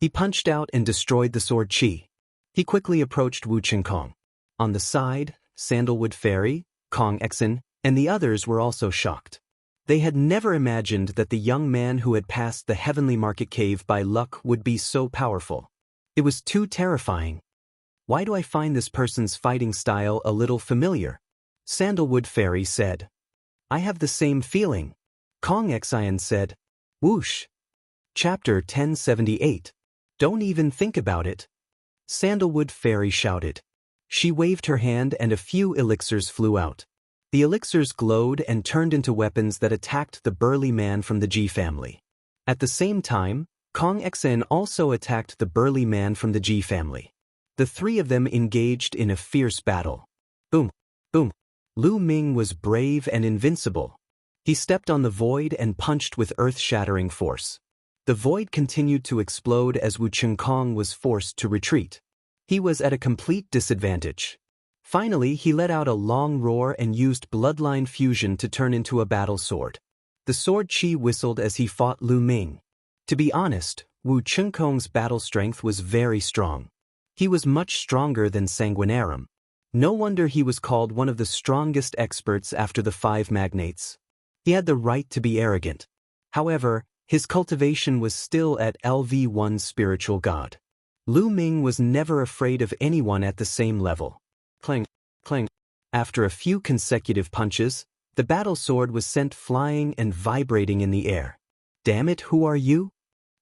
He punched out and destroyed the sword chi. He quickly approached Wu Qingkong. On the side, Sandalwood Fairy, Kong Xian, and the others were also shocked. They had never imagined that the young man who had passed the heavenly market cave by luck would be so powerful. It was too terrifying. Why do I find this person's fighting style a little familiar? Sandalwood Fairy said. I have the same feeling. Kong Xian said. Whoosh. Chapter 1078. Don't even think about it. Sandalwood Fairy shouted. She waved her hand and a few elixirs flew out. The elixirs glowed and turned into weapons that attacked the burly man from the Ji family. At the same time, Kong Xian also attacked the burly man from the Ji family. The 3 of them engaged in a fierce battle. Boom, boom. Lu Ming was brave and invincible. He stepped on the void and punched with earth-shattering force. The void continued to explode as Wu Chengkong was forced to retreat. He was at a complete disadvantage. Finally, he let out a long roar and used bloodline fusion to turn into a battle sword. The sword chi whistled as he fought Lu Ming. To be honest, Wu Chengkong's battle strength was very strong. He was much stronger than Sanguinarum. No wonder he was called one of the strongest experts after the 5 magnates. He had the right to be arrogant. However, his cultivation was still at LV1 spiritual god. Lu Ming was never afraid of anyone at the same level. Clang, clang. After a few consecutive punches, the battle sword was sent flying and vibrating in the air. Damn it, who are you?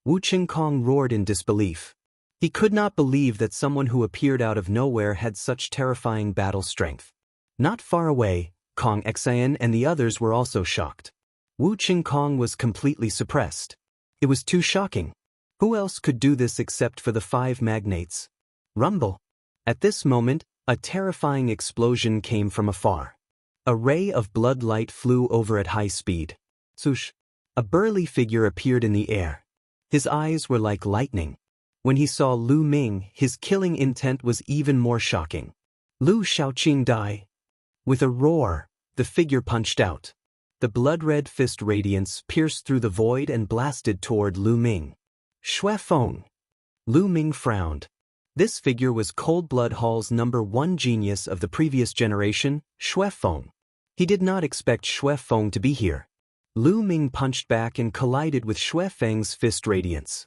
Wu Chengkong roared in disbelief. He could not believe that someone who appeared out of nowhere had such terrifying battle strength. Not far away, Kong Xian and the others were also shocked. Wu Chengkong was completely suppressed. It was too shocking. Who else could do this except for the 5 magnates? Rumble. At this moment, a terrifying explosion came from afar. A ray of blood light flew over at high speed. Swoosh! A burly figure appeared in the air. His eyes were like lightning. When he saw Lu Ming, his killing intent was even more shocking. Lu Shaoqing die. With a roar, the figure punched out. The blood-red fist radiance pierced through the void and blasted toward Lu Ming. Xue Feng. Lu Ming frowned. This figure was Cold Blood Hall's #1 genius of the previous generation, Xue Feng. He did not expect Xue Feng to be here. Lu Ming punched back and collided with Xue Feng's fist radiance.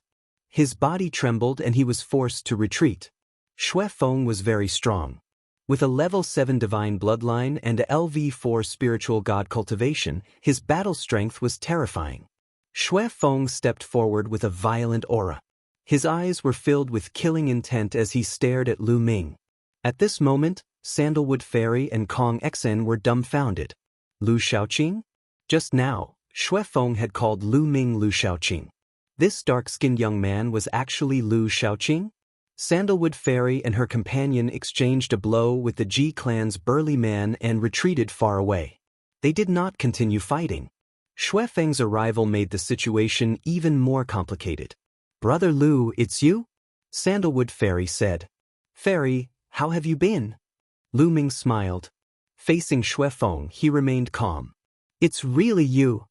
His body trembled and he was forced to retreat. Xue Feng was very strong. With a level 7 divine bloodline and a LV4 spiritual god cultivation, his battle strength was terrifying. Xue Feng stepped forward with a violent aura. His eyes were filled with killing intent as he stared at Lu Ming. At this moment, Sandalwood Fairy and Kong Xian were dumbfounded. Lu Shaoqing? Just now, Xue Feng had called Lu Ming Lu Shaoqing. This dark-skinned young man was actually Lu Shaoqing? Sandalwood Fairy and her companion exchanged a blow with the Ji clan's burly man and retreated far away. They did not continue fighting. Xue Feng's arrival made the situation even more complicated. "Brother Lu, it's you?" Sandalwood Fairy said. "Fairy, how have you been?" Lu Ming smiled. Facing Xue Feng, he remained calm. "It's really you."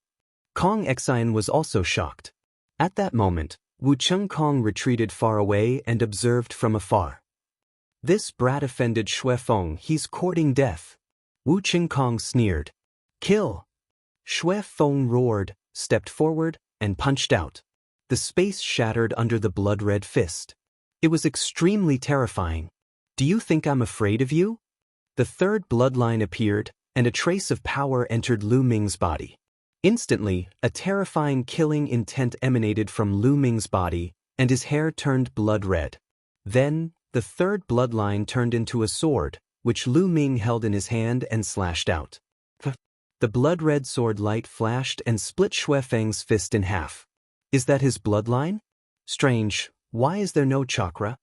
Kong Xian was also shocked. At that moment, Wu Chengkong retreated far away and observed from afar. "This brat offended Xue Feng, he's courting death." Wu Chengkong sneered. "Kill!" Xue Feng roared, stepped forward, and punched out. The space shattered under the blood-red fist. It was extremely terrifying. "Do you think I'm afraid of you?" The 3rd bloodline appeared, and a trace of power entered Lu Ming's body. Instantly, a terrifying killing intent emanated from Lu Ming's body, and his hair turned blood red. Then, the 3rd bloodline turned into a sword, which Lu Ming held in his hand and slashed out. The blood-red sword light flashed and split Xue Feng's fist in half. Is that his bloodline? Strange, why is there no chakra?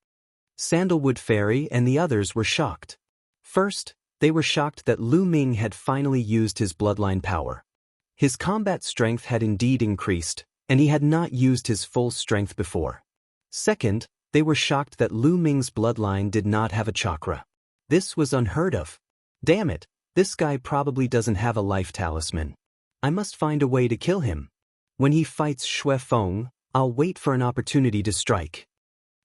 Sandalwood Fairy and the others were shocked. First, they were shocked that Lu Ming had finally used his bloodline power. His combat strength had indeed increased, and he had not used his full strength before. Second, they were shocked that Lu Ming's bloodline did not have a chakra. This was unheard of. Damn it, this guy probably doesn't have a life talisman. I must find a way to kill him. When he fights Xue Feng, I'll wait for an opportunity to strike.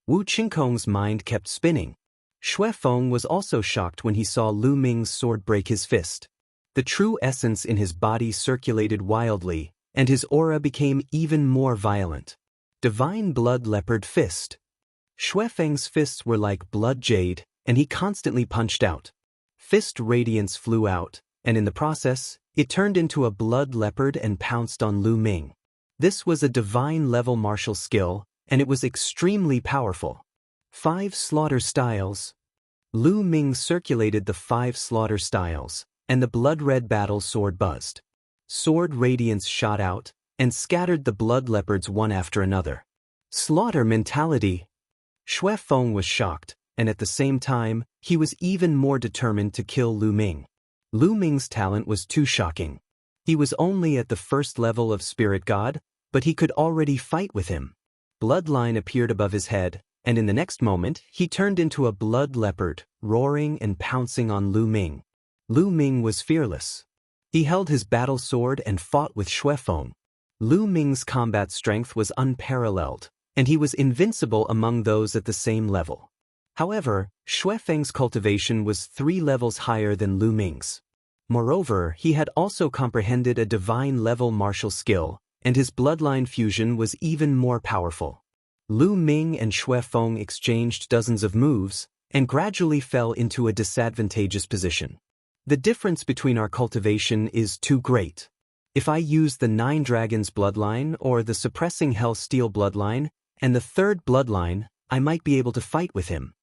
Wu Chengkong's mind kept spinning. Xue Feng was also shocked when he saw Lu Ming's sword break his fist. The true essence in his body circulated wildly, and his aura became even more violent. Divine Blood Leopard Fist. Xue Feng's fists were like blood jade, and he constantly punched out. Fist radiance flew out, and in the process, it turned into a blood leopard and pounced on Lu Ming. This was a divine-level martial skill, and it was extremely powerful. 5 slaughter styles. Lu Ming circulated the 5 slaughter styles, and the blood-red battle sword buzzed. Sword radiance shot out, and scattered the blood leopards one after another. Slaughter mentality. Xue Feng was shocked, and at the same time, he was even more determined to kill Lu Ming. Lu Ming's talent was too shocking. He was only at the 1st level of Spirit God, but he could already fight with him. Bloodline appeared above his head, and in the next moment, he turned into a blood leopard, roaring and pouncing on Lu Ming. Lu Ming was fearless. He held his battle sword and fought with Xuefeng. Lu Ming's combat strength was unparalleled, and he was invincible among those at the same level. However, Xuefeng's cultivation was 3 levels higher than Lu Ming's. Moreover, he had also comprehended a divine-level martial skill, and his bloodline fusion was even more powerful. Lu Ming and Xuefeng exchanged dozens of moves, and gradually fell into a disadvantageous position. The difference between our cultivation is too great. If I use the 9 Dragons bloodline or the Suppressing Hell Steel bloodline, and the 3rd bloodline, I might be able to fight with him.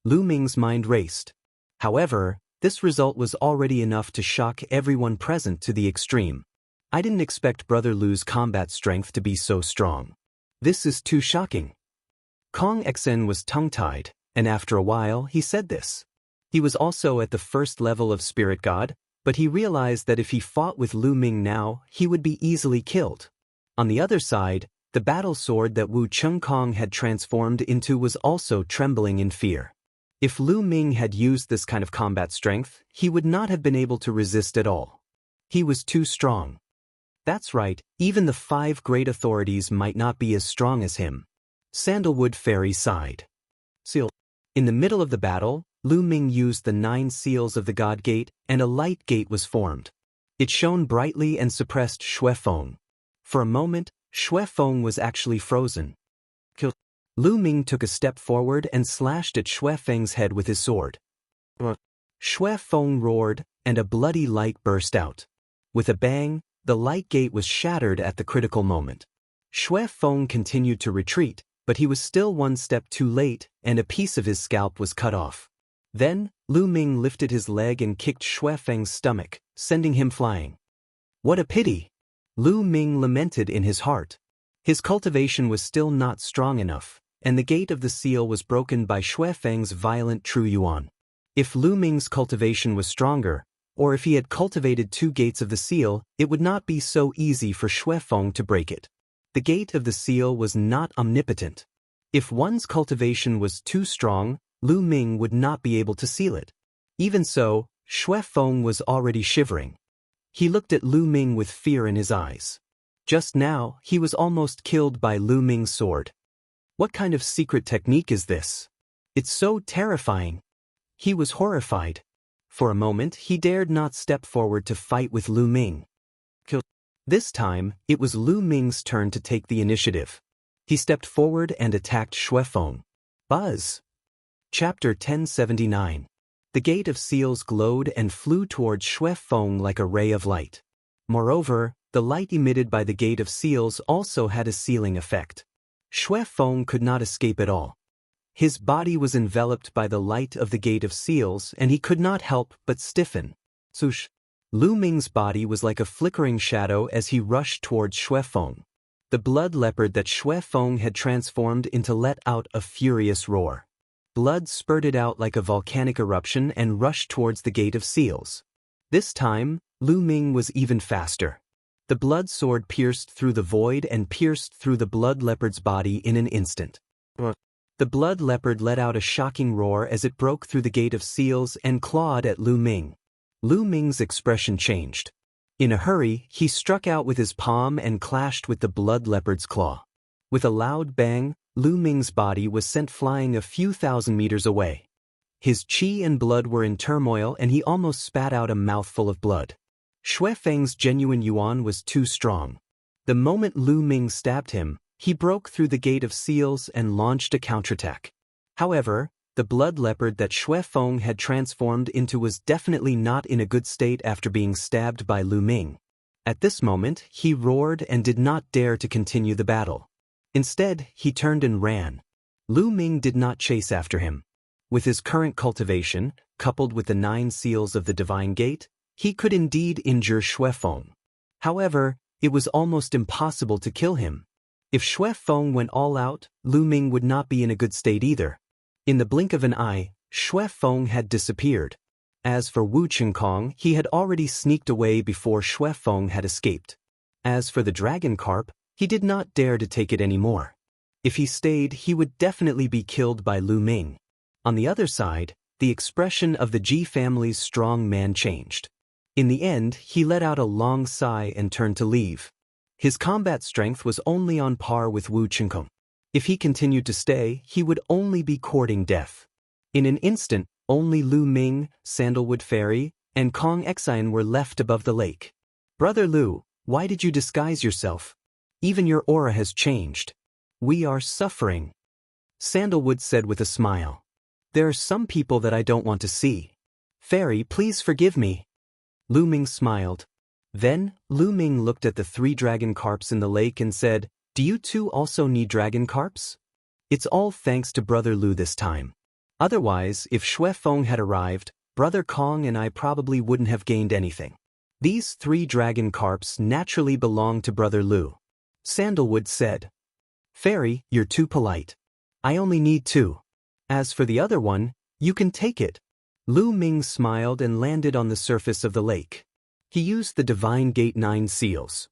Lu Ming's mind raced. However, this result was already enough to shock everyone present to the extreme. I didn't expect Brother Lu's combat strength to be so strong. This is too shocking. Kong Xen was tongue-tied, and after a while he said this. He was also at the 1st level of Spirit God, but he realized that if he fought with Lu Ming now, he would be easily killed. On the other side, the battle sword that Wu Chengkong had transformed into was also trembling in fear. If Lu Ming had used this kind of combat strength, he would not have been able to resist at all. He was too strong. That's right, even the 5 great authorities might not be as strong as him. Sandalwood Fairy sighed. Seal. In the middle of the battle, Lu Ming used the 9 seals of the God Gate, and a light gate was formed. It shone brightly and suppressed Xuefeng. For a moment, Xuefeng was actually frozen. Lu Ming took a step forward and slashed at Xuefeng's head with his sword. Xuefeng roared, and a bloody light burst out. With a bang, the light gate was shattered at the critical moment. Xuefeng continued to retreat, but he was still 1 step too late, and a piece of his scalp was cut off. Then, Lu Ming lifted his leg and kicked Xuefeng's stomach, sending him flying. What a pity! Lu Ming lamented in his heart. His cultivation was still not strong enough, and the gate of the seal was broken by Xuefeng's violent True Yuan. If Lu Ming's cultivation was stronger, or if he had cultivated 2 gates of the seal, it would not be so easy for Xuefeng to break it. The gate of the seal was not omnipotent. If one's cultivation was too strong, Lu Ming would not be able to seal it. Even so, Xuefeng was already shivering. He looked at Lu Ming with fear in his eyes. Just now, he was almost killed by Lu Ming's sword. What kind of secret technique is this? It's so terrifying. He was horrified. For a moment, he dared not step forward to fight with Lu Ming. This time, it was Lu Ming's turn to take the initiative. He stepped forward and attacked Xuefeng. Buzz! Chapter 1079. The Gate of Seals glowed and flew towards Xuefeng like a ray of light. Moreover, the light emitted by the Gate of Seals also had a sealing effect. Xuefeng could not escape at all. His body was enveloped by the light of the Gate of Seals, and he could not help but stiffen. Swoosh! Lu Ming's body was like a flickering shadow as he rushed towards Xuefeng. The blood leopard that Xuefeng had transformed into let out a furious roar. Blood spurted out like a volcanic eruption and rushed towards the Gate of Seals. This time, Lu Ming was even faster. The blood sword pierced through the void and pierced through the blood leopard's body in an instant. The blood leopard let out a shocking roar as it broke through the Gate of Seals and clawed at Lu Ming. Lu Ming's expression changed. In a hurry, he struck out with his palm and clashed with the blood leopard's claw. With a loud bang, Lu Ming's body was sent flying a few thousand meters away. His qi and blood were in turmoil and he almost spat out a mouthful of blood. Xuefeng's genuine yuan was too strong. The moment Lu Ming stabbed him, he broke through the Gate of Seals and launched a counterattack. However, the blood leopard that Xuefeng had transformed into was definitely not in a good state after being stabbed by Lu Ming. At this moment, he roared and did not dare to continue the battle. Instead, he turned and ran. Lu Ming did not chase after him. With his current cultivation, coupled with the 9 seals of the Divine Gate, he could indeed injure Xuefeng. However, it was almost impossible to kill him. If Xuefeng went all out, Lu Ming would not be in a good state either. In the blink of an eye, Xuefeng had disappeared. As for Wu Chengkong, he had already sneaked away before Xuefeng had escaped. As for the dragon carp, He did not dare to take it anymore. If he stayed, he would definitely be killed by Lu Ming. On the other side, the expression of the Ji family's strong man changed. In the end, he let out a long sigh and turned to leave. His combat strength was only on par with Wu Chengkong. If he continued to stay, he would only be courting death. In an instant, only Lu Ming, Sandalwood Fairy, and Kong Xian were left above the lake. "Brother Lu, why did you disguise yourself? Even your aura has changed. We are suffering," Sandalwood said with a smile. "There are some people that I don't want to see. Fairy, please forgive me." Lu Ming smiled. Then, Lu Ming looked at the 3 dragon carps in the lake and said, "Do you two also need dragon carps? It's all thanks to Brother Lu this time. Otherwise, if Xue Feng had arrived, Brother Kong and I probably wouldn't have gained anything. These 3 dragon carps naturally belong to Brother Lu," Sandalwood said. "Fairy, you're too polite. I only need 2. As for the other one, you can take it." Lu Ming smiled and landed on the surface of the lake. He used the Divine Gate 9 seals.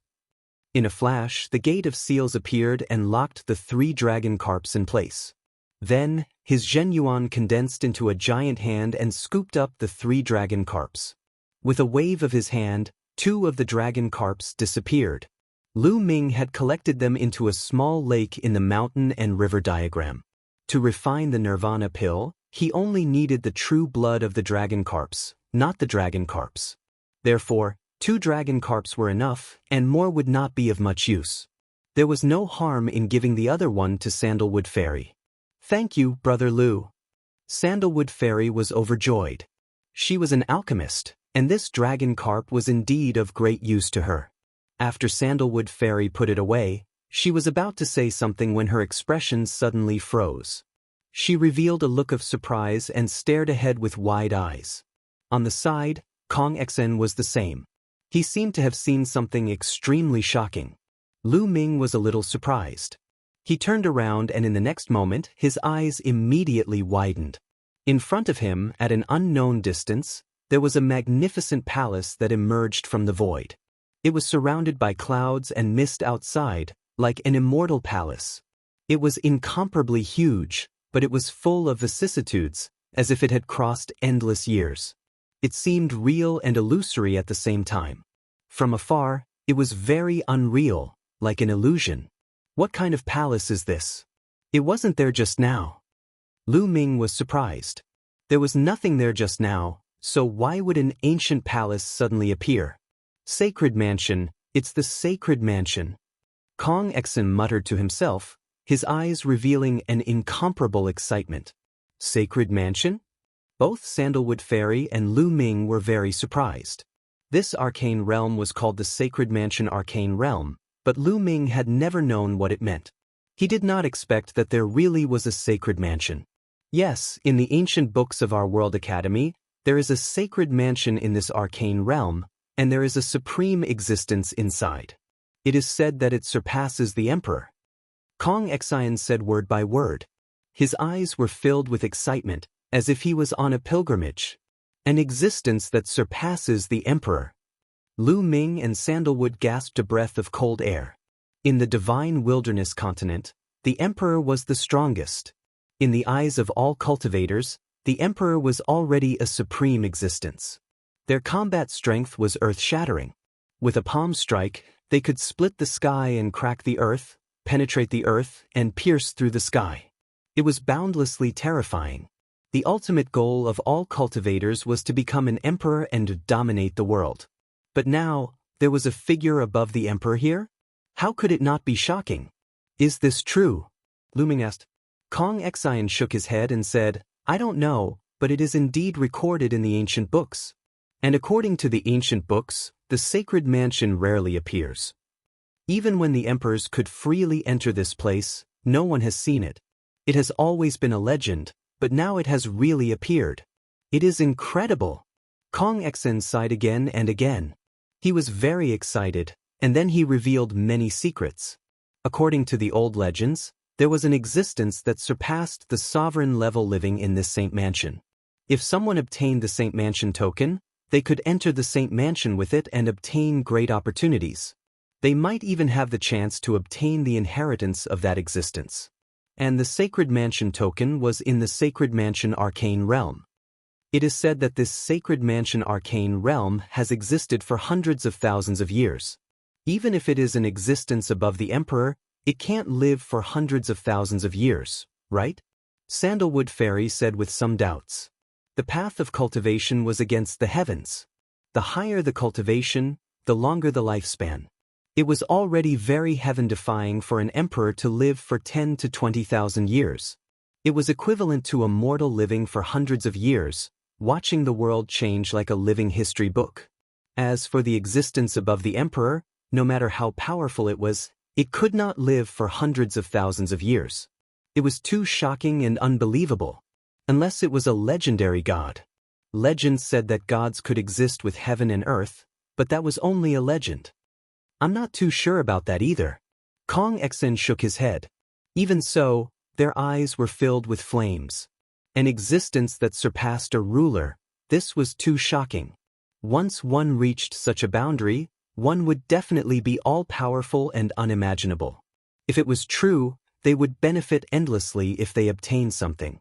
In a flash, the Gate of Seals appeared and locked the 3 dragon carps in place. Then, his Zhenyuan condensed into a giant hand and scooped up the 3 dragon carps. With a wave of his hand, 2 of the dragon carps disappeared. Lu Ming had collected them into a small lake in the mountain and river diagram. To refine the Nirvana pill, he only needed the true blood of the dragon carps, not the dragon carps. Therefore, 2 dragon carps were enough, and more would not be of much use. There was no harm in giving the other one to Sandalwood Fairy. "Thank you, Brother Lu." Sandalwood Fairy was overjoyed. She was an alchemist, and this dragon carp was indeed of great use to her. After Sandalwood Fairy put it away, she was about to say something when her expression suddenly froze. She revealed a look of surprise and stared ahead with wide eyes. On the side, Kong Xian was the same. He seemed to have seen something extremely shocking. Lu Ming was a little surprised. He turned around and in the next moment, his eyes immediately widened. In front of him, at an unknown distance, there was a magnificent palace that emerged from the void. It was surrounded by clouds and mist outside, like an immortal palace. It was incomparably huge, but it was full of vicissitudes, as if it had crossed endless years. It seemed real and illusory at the same time. From afar, it was very unreal, like an illusion. What kind of palace is this? It wasn't there just now. Lu Ming was surprised. There was nothing there just now, so why would an ancient palace suddenly appear? Sacred mansion, it's the sacred mansion. Kong Xian muttered to himself, his eyes revealing an incomparable excitement. Sacred mansion? Both Sandalwood Fairy and Lu Ming were very surprised. This arcane realm was called the Sacred Mansion Arcane Realm, but Lu Ming had never known what it meant. He did not expect that there really was a sacred mansion. Yes, in the ancient books of our World Academy, there is a sacred mansion in this arcane realm, and there is a supreme existence inside. It is said that it surpasses the Emperor. Kong Xian said word by word. His eyes were filled with excitement, as if he was on a pilgrimage. An existence that surpasses the Emperor. Lu Ming and Sandalwood gasped a breath of cold air. In the divine wilderness continent, the Emperor was the strongest. In the eyes of all cultivators, the Emperor was already a supreme existence. Their combat strength was earth-shattering. With a palm strike, they could split the sky and crack the earth, penetrate the earth, and pierce through the sky. It was boundlessly terrifying. The ultimate goal of all cultivators was to become an emperor and dominate the world. But now, there was a figure above the Emperor here? How could it not be shocking? Is this true? Lu Ming asked. Kong Xian shook his head and said, I don't know, but it is indeed recorded in the ancient books. And according to the ancient books, the sacred mansion rarely appears. Even when the emperors could freely enter this place, no one has seen it. It has always been a legend, but now it has really appeared. It is incredible. Kong Xian sighed again and again. He was very excited, and then he revealed many secrets. According to the old legends, there was an existence that surpassed the sovereign level living in this Saint Mansion. If someone obtained the Saint Mansion token, they could enter the Saint Mansion with it and obtain great opportunities. They might even have the chance to obtain the inheritance of that existence. And the Sacred Mansion token was in the Sacred Mansion Arcane Realm. It is said that this Sacred Mansion Arcane Realm has existed for hundreds of thousands of years. Even if it is an existence above the Emperor, it can't live for hundreds of thousands of years, right? Sandalwood Fairy said with some doubts. The path of cultivation was against the heavens. The higher the cultivation, the longer the lifespan. It was already very heaven-defying for an emperor to live for 10 to 20,000 years. It was equivalent to a mortal living for hundreds of years, watching the world change like a living history book. As for the existence above the emperor, no matter how powerful it was, it could not live for hundreds of thousands of years. It was too shocking and unbelievable. Unless it was a legendary god. Legends said that gods could exist with heaven and earth, but that was only a legend. I'm not too sure about that either. Kong Xen shook his head. Even so, their eyes were filled with flames. An existence that surpassed a ruler, this was too shocking. Once one reached such a boundary, one would definitely be all-powerful and unimaginable. If it was true, they would benefit endlessly if they obtained something.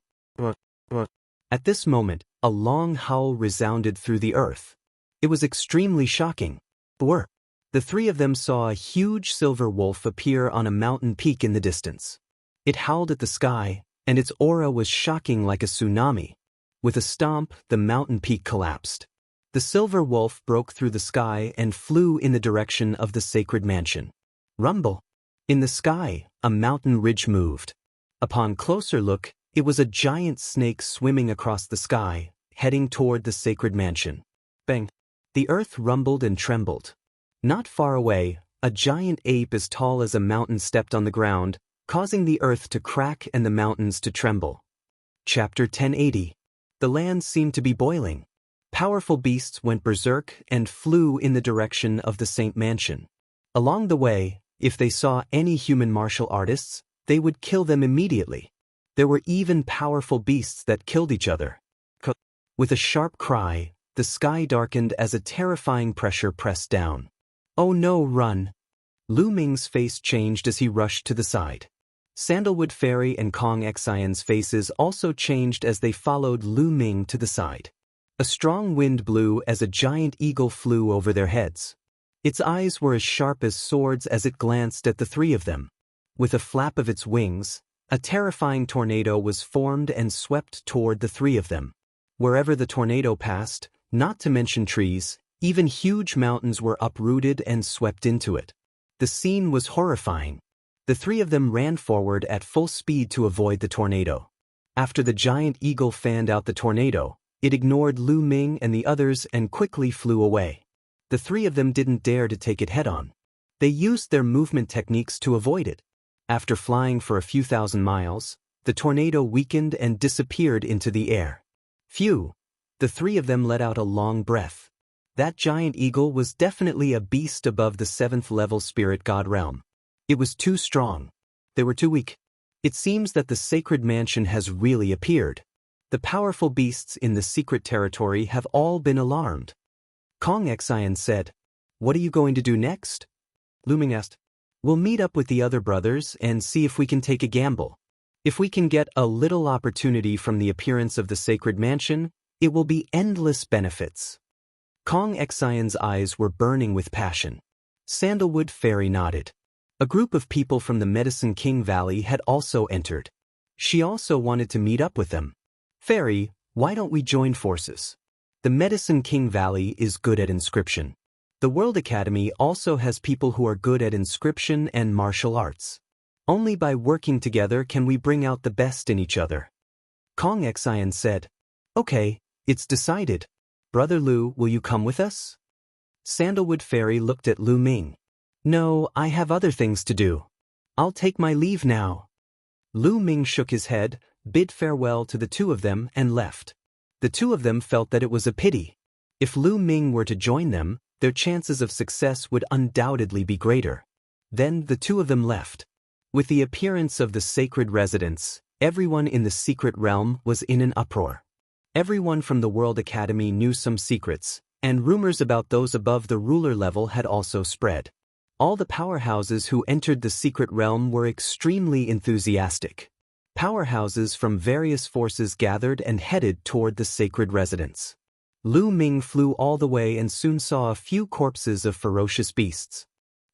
At this moment, a long howl resounded through the earth. It was extremely shocking. The three of them saw a huge silver wolf appear on a mountain peak in the distance. It howled at the sky, and its aura was shocking like a tsunami. With a stomp, the mountain peak collapsed. The silver wolf broke through the sky and flew in the direction of the Sacred Mansion. Rumble. In the sky, a mountain ridge moved. Upon closer look, it was a giant snake swimming across the sky, heading toward the Sacred Mansion. Bang! The earth rumbled and trembled. Not far away, a giant ape as tall as a mountain stepped on the ground, causing the earth to crack and the mountains to tremble. Chapter 1080. The land seemed to be boiling. Powerful beasts went berserk and flew in the direction of the Saint Mansion. Along the way, if they saw any human martial artists, they would kill them immediately. There were even powerful beasts that killed each other. With a sharp cry, the sky darkened as a terrifying pressure pressed down. Oh no, run! Lu Ming's face changed as he rushed to the side. Sandalwood Fairy and Kong Xian's faces also changed as they followed Lu Ming to the side. A strong wind blew as a giant eagle flew over their heads. Its eyes were as sharp as swords as it glanced at the three of them. With a flap of its wings, a terrifying tornado was formed and swept toward the three of them. Wherever the tornado passed, not to mention trees, even huge mountains were uprooted and swept into it. The scene was horrifying. The three of them ran forward at full speed to avoid the tornado. After the giant eagle fanned out the tornado, it ignored Lu Ming and the others and quickly flew away. The three of them didn't dare to take it head-on. They used their movement techniques to avoid it. After flying for a few thousand miles, the tornado weakened and disappeared into the air. Phew! The three of them let out a long breath. That giant eagle was definitely a beast above the 7th-level spirit god realm. It was too strong. They were too weak. It seems that the Sacred Mansion has really appeared. The powerful beasts in the secret territory have all been alarmed. Kong Xian said, "What are you going to do next?" Lu Ming asked. "We'll meet up with the other brothers and see if we can take a gamble. If we can get a little opportunity from the appearance of the Sacred Mansion, it will be endless benefits." Kong Xian's eyes were burning with passion. Sandalwood Fairy nodded. A group of people from the Medicine King Valley had also entered. She also wanted to meet up with them. "Fairy, why don't we join forces? The Medicine King Valley is good at inscription. The World Academy also has people who are good at inscription and martial arts. Only by working together can we bring out the best in each other." Kong Xian said, "Okay, it's decided. Brother Lu, will you come with us?" Sandalwood Fairy looked at Lu Ming. "No, I have other things to do. I'll take my leave now." Lu Ming shook his head, bid farewell to the two of them and left. The two of them felt that it was a pity. If Lu Ming were to join them, their chances of success would undoubtedly be greater. Then the two of them left. With the appearance of the sacred residence, everyone in the secret realm was in an uproar. Everyone from the World Academy knew some secrets, and rumors about those above the ruler level had also spread. All the powerhouses who entered the secret realm were extremely enthusiastic. Powerhouses from various forces gathered and headed toward the sacred residence. Lu Ming flew all the way and soon saw a few corpses of ferocious beasts.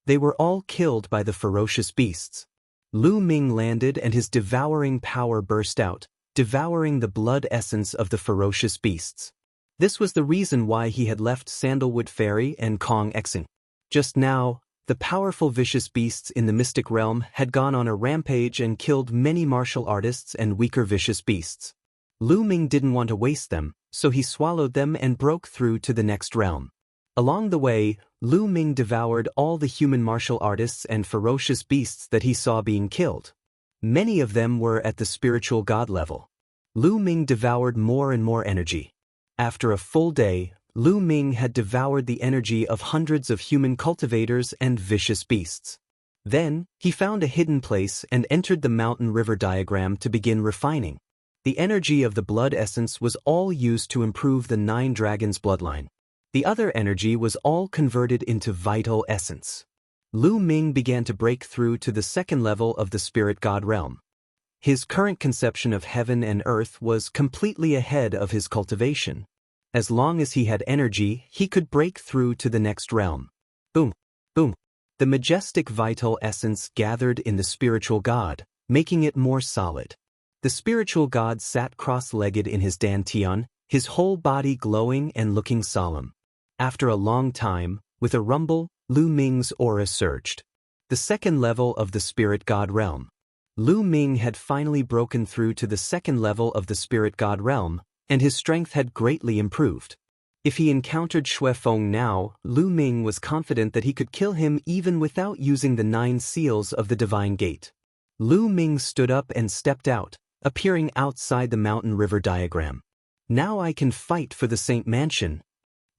They were all killed by the ferocious beasts. Lu Ming landed and his devouring power burst out, devouring the blood essence of the ferocious beasts. This was the reason why he had left Sandalwood Fairy and Kong Exing. Just now, the powerful vicious beasts in the mystic realm had gone on a rampage and killed many martial artists and weaker vicious beasts. Lu Ming didn't want to waste them, so he swallowed them and broke through to the next realm. Along the way, Lu Ming devoured all the human martial artists and ferocious beasts that he saw being killed. Many of them were at the spiritual god level. Lu Ming devoured more and more energy. After a full day, Lu Ming had devoured the energy of hundreds of human cultivators and vicious beasts. Then, he found a hidden place and entered the mountain river diagram to begin refining. The energy of the blood essence was all used to improve the 9 dragons' bloodline. The other energy was all converted into vital essence. Lu Ming began to break through to the second level of the spirit god realm. His current conception of heaven and earth was completely ahead of his cultivation. As long as he had energy, he could break through to the next realm. Boom, boom. The majestic vital essence gathered in the spiritual god, making it more solid. The spiritual god sat cross-legged in his dantian, his whole body glowing and looking solemn. After a long time, with a rumble, Lu Ming's aura surged. The second level of the spirit god realm. Lu Ming had finally broken through to the second level of the spirit god realm, and his strength had greatly improved. If he encountered Xue Feng now, Lu Ming was confident that he could kill him even without using the 9 seals of the divine gate. Lu Ming stood up and stepped out, appearing outside the mountain river diagram. Now I can fight for the Saint Mansion.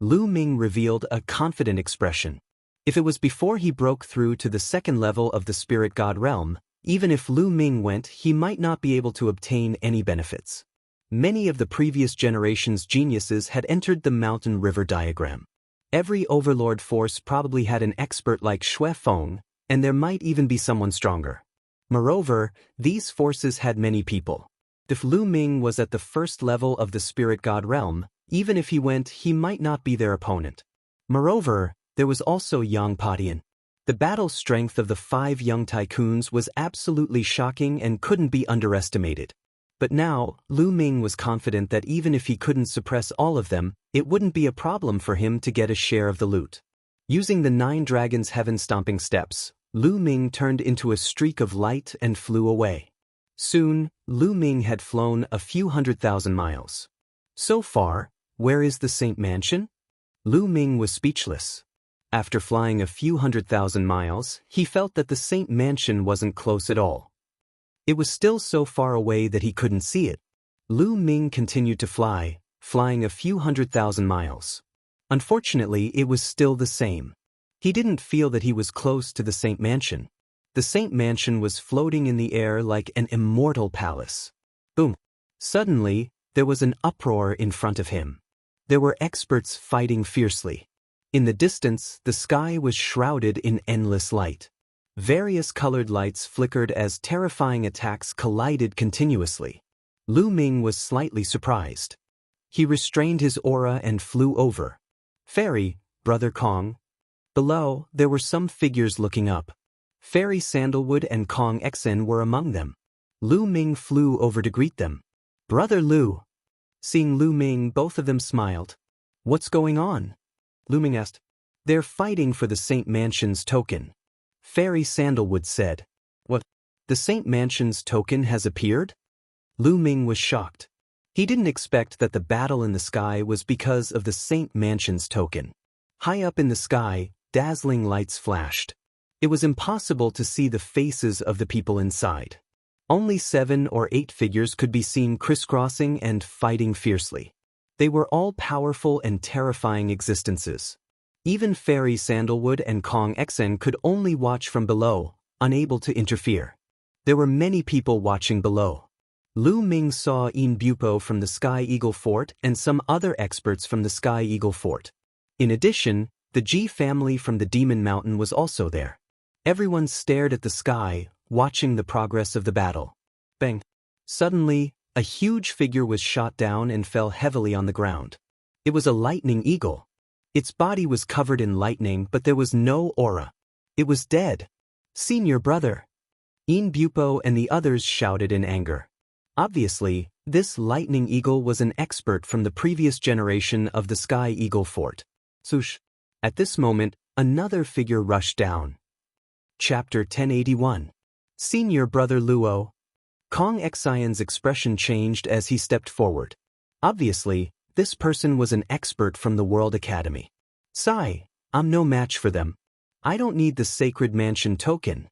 Lu Ming revealed a confident expression. If it was before he broke through to the second level of the spirit god realm, even if Lu Ming went, he might not be able to obtain any benefits. Many of the previous generation's geniuses had entered the mountain river diagram. Every overlord force probably had an expert like Xue Feng, and there might even be someone stronger. Moreover, these forces had many people. If Lu Ming was at the first level of the spirit god realm, even if he went, he might not be their opponent. Moreover, there was also Yang Padian. The battle strength of the 5 young tycoons was absolutely shocking and couldn't be underestimated. But now, Lu Ming was confident that even if he couldn't suppress all of them, it wouldn't be a problem for him to get a share of the loot. Using the 9 dragons' heaven-stomping steps, Lu Ming turned into a streak of light and flew away. Soon, Lu Ming had flown a few 100,000 miles. So far, where is the Saint Mansion? Lu Ming was speechless. After flying a few 100,000 miles, he felt that the Saint Mansion wasn't close at all. It was still so far away that he couldn't see it. Lu Ming continued to fly, flying a few 100,000 miles. Unfortunately, it was still the same. He didn't feel that he was close to the Saint Mansion. The Saint Mansion was floating in the air like an immortal palace. Boom! Suddenly, there was an uproar in front of him. There were experts fighting fiercely. In the distance, the sky was shrouded in endless light. Various colored lights flickered as terrifying attacks collided continuously. Lu Ming was slightly surprised. He restrained his aura and flew over. Fairy, Brother Kong. Below, there were some figures looking up. Fairy Sandalwood and Kong Exen were among them. Lu Ming flew over to greet them. Brother Lu. Seeing Lu Ming, both of them smiled. What's going on? Lu Ming asked. They're fighting for the Saint Mansion's token. Fairy Sandalwood said. What? The Saint Mansion's token has appeared? Lu Ming was shocked. He didn't expect that the battle in the sky was because of the Saint Mansion's token. High up in the sky, dazzling lights flashed. It was impossible to see the faces of the people inside. Only 7 or 8 figures could be seen crisscrossing and fighting fiercely. They were all powerful and terrifying existences. Even Fairy Sandalwood and Kong Exen could only watch from below, unable to interfere. There were many people watching below. Lu Ming saw Yin Bupo from the Sky Eagle Fort and some other experts from the Sky Eagle Fort. In addition, The Ji family from the Demon Mountain was also there. Everyone stared at the sky, watching the progress of the battle. Bang! Suddenly, a huge figure was shot down and fell heavily on the ground. It was a lightning eagle. Its body was covered in lightning, but there was no aura. It was dead. Senior brother! In Bupo and the others shouted in anger. Obviously, this lightning eagle was an expert from the previous generation of the Sky Eagle Fort. Swoosh! At this moment, another figure rushed down. Chapter 1081. Senior Brother Luo. Kong Xian's expression changed as he stepped forward. Obviously, this person was an expert from the World Academy. Sigh, I'm no match for them. I don't need the Sacred Mansion token.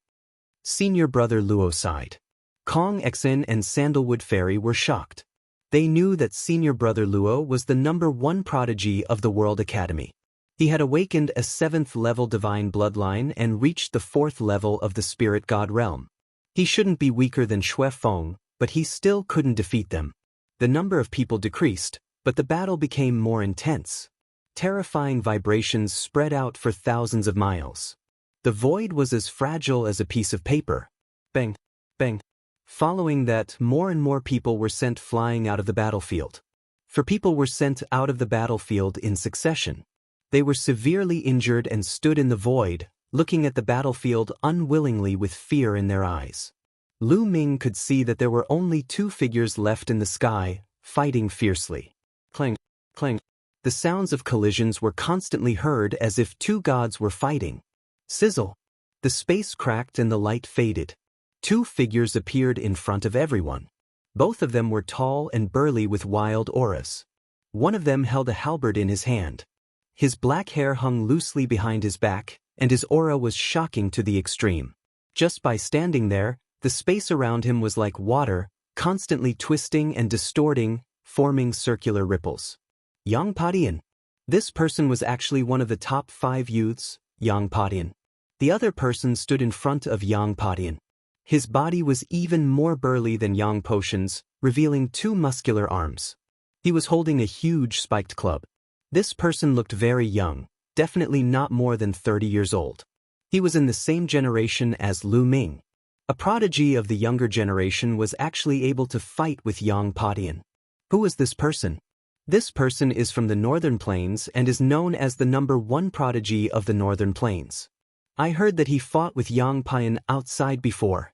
Senior Brother Luo sighed. Kong Xian and Sandalwood Fairy were shocked. They knew that Senior Brother Luo was the #1 prodigy of the World Academy. He had awakened a 7th-level divine bloodline and reached the 4th level of the Spirit God realm. He shouldn't be weaker than Xue Feng, but he still couldn't defeat them. The number of people decreased, but the battle became more intense. Terrifying vibrations spread out for thousands of miles. The void was as fragile as a piece of paper. Bang! Bang! Following that, more and more people were sent flying out of the battlefield. People were sent out of the battlefield in succession. They were severely injured and stood in the void, looking at the battlefield unwillingly with fear in their eyes. Lu Ming could see that there were only 2 figures left in the sky, fighting fiercely. Clang! Clang! The sounds of collisions were constantly heard as if 2 gods were fighting. Sizzle! The space cracked and the light faded. 2 figures appeared in front of everyone. Both of them were tall and burly with wild auras. One of them held a halberd in his hand. His black hair hung loosely behind his back, and his aura was shocking to the extreme. Just by standing there, the space around him was like water, constantly twisting and distorting, forming circular ripples. Yang Padian. This person was actually one of the top 5 youths, Yang Padian. The other person stood in front of Yang Padian. His body was even more burly than Yang Potion's, revealing 2 muscular arms. He was holding a huge spiked club. This person looked very young, definitely not more than 30 years old. He was in the same generation as Lu Ming. A prodigy of the younger generation was actually able to fight with Yang Padian. Who is this person? This person is from the Northern Plains and is known as the #1 prodigy of the Northern Plains. I heard that he fought with Yang Padian outside before.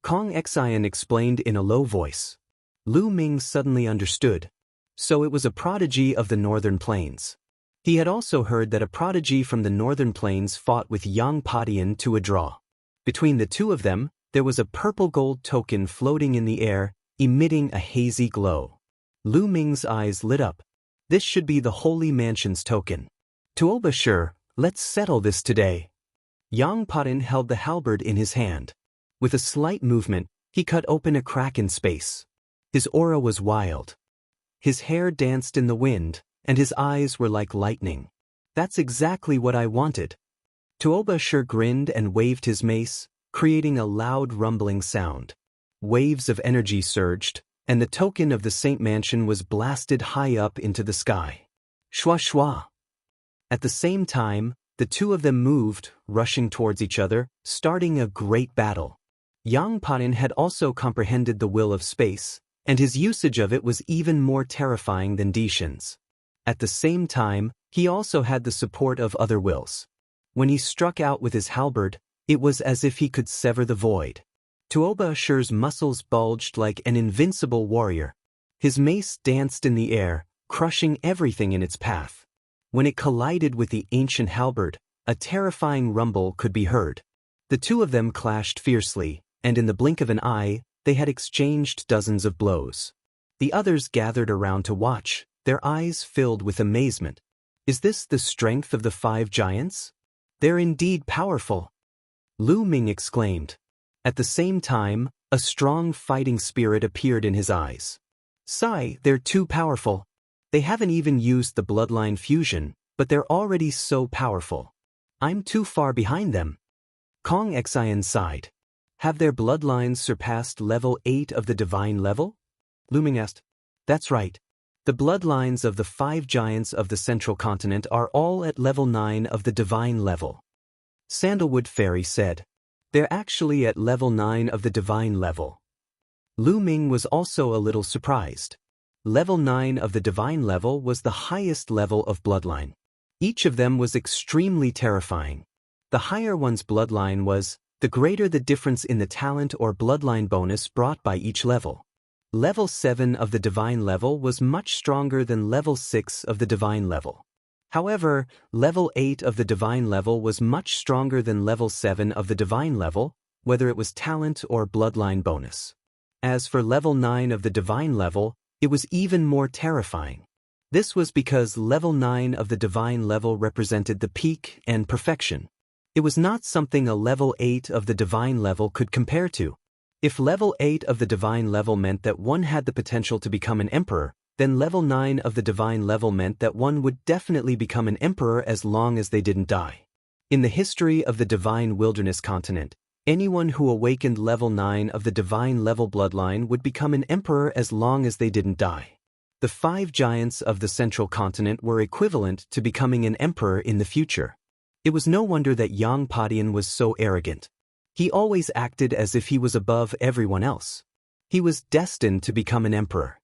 Kong Xian explained in a low voice. Lu Ming suddenly understood. So it was a prodigy of the Northern Plains. He had also heard that a prodigy from the Northern Plains fought with Yang Padian to a draw. Between the 2 of them, there was a purple gold token floating in the air, emitting a hazy glow. Lu Ming's eyes lit up. This should be the Holy Mansion's token. Tuoba sure, let's settle this today. Yang Padian held the halberd in his hand. With a slight movement, he cut open a crack in space. His aura was wild. His hair danced in the wind, and his eyes were like lightning. That's exactly what I wanted. Tuoba sure grinned and waved his mace, creating a loud rumbling sound. Waves of energy surged, and the token of the Saint Mansion was blasted high up into the sky. Shwa shwa. At the same time, the 2 of them moved, rushing towards each other, starting a great battle. Yang Padian had also comprehended the will of space, and his usage of it was even more terrifying than Dishan's. At the same time, he also had the support of other wills. When he struck out with his halberd, it was as if he could sever the void. Tuoba Asher's muscles bulged like an invincible warrior. His mace danced in the air, crushing everything in its path. When it collided with the ancient halberd, a terrifying rumble could be heard. The 2 of them clashed fiercely, and in the blink of an eye, they had exchanged dozens of blows. The others gathered around to watch, their eyes filled with amazement. Is this the strength of the 5 giants? They're indeed powerful. Lu Ming exclaimed. At the same time, a strong fighting spirit appeared in his eyes. Sigh, they're too powerful. They haven't even used the bloodline fusion, but they're already so powerful. I'm too far behind them. Kong Xian sighed. Have their bloodlines surpassed level 8 of the divine level? Lu Ming asked. That's right. The bloodlines of the 5 giants of the central continent are all at level 9 of the divine level. Sandalwood Fairy said. They're actually at level 9 of the divine level. Lu Ming was also a little surprised. Level 9 of the divine level was the highest level of bloodline. Each of them was extremely terrifying. The higher one's bloodline was, the greater the difference in the talent or bloodline bonus brought by each level. Level 7 of the divine level was much stronger than level 6 of the divine level. However, level 8 of the divine level was much stronger than level 7 of the divine level, whether it was talent or bloodline bonus. As for level 9 of the divine level, it was even more terrifying. This was because level 9 of the divine level represented the peak and perfection. It was not something a level 8 of the divine level could compare to. If level 8 of the divine level meant that one had the potential to become an emperor, then level 9 of the divine level meant that one would definitely become an emperor as long as they didn't die. In the history of the divine wilderness continent, anyone who awakened level 9 of the divine level bloodline would become an emperor as long as they didn't die. The 5 giants of the central continent were equivalent to becoming an emperor in the future. It was no wonder that Yang Padian was so arrogant. He always acted as if he was above everyone else. He was destined to become an emperor.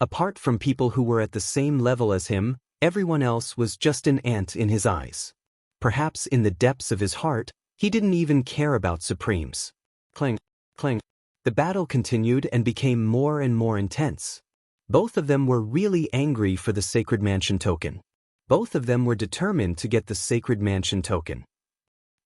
Apart from people who were at the same level as him, everyone else was just an ant in his eyes. Perhaps in the depths of his heart, he didn't even care about supremes. Clang, clang. The battle continued and became more and more intense. Both of them were really angry for the Sacred Mansion token. Both of them were determined to get the Sacred Mansion token.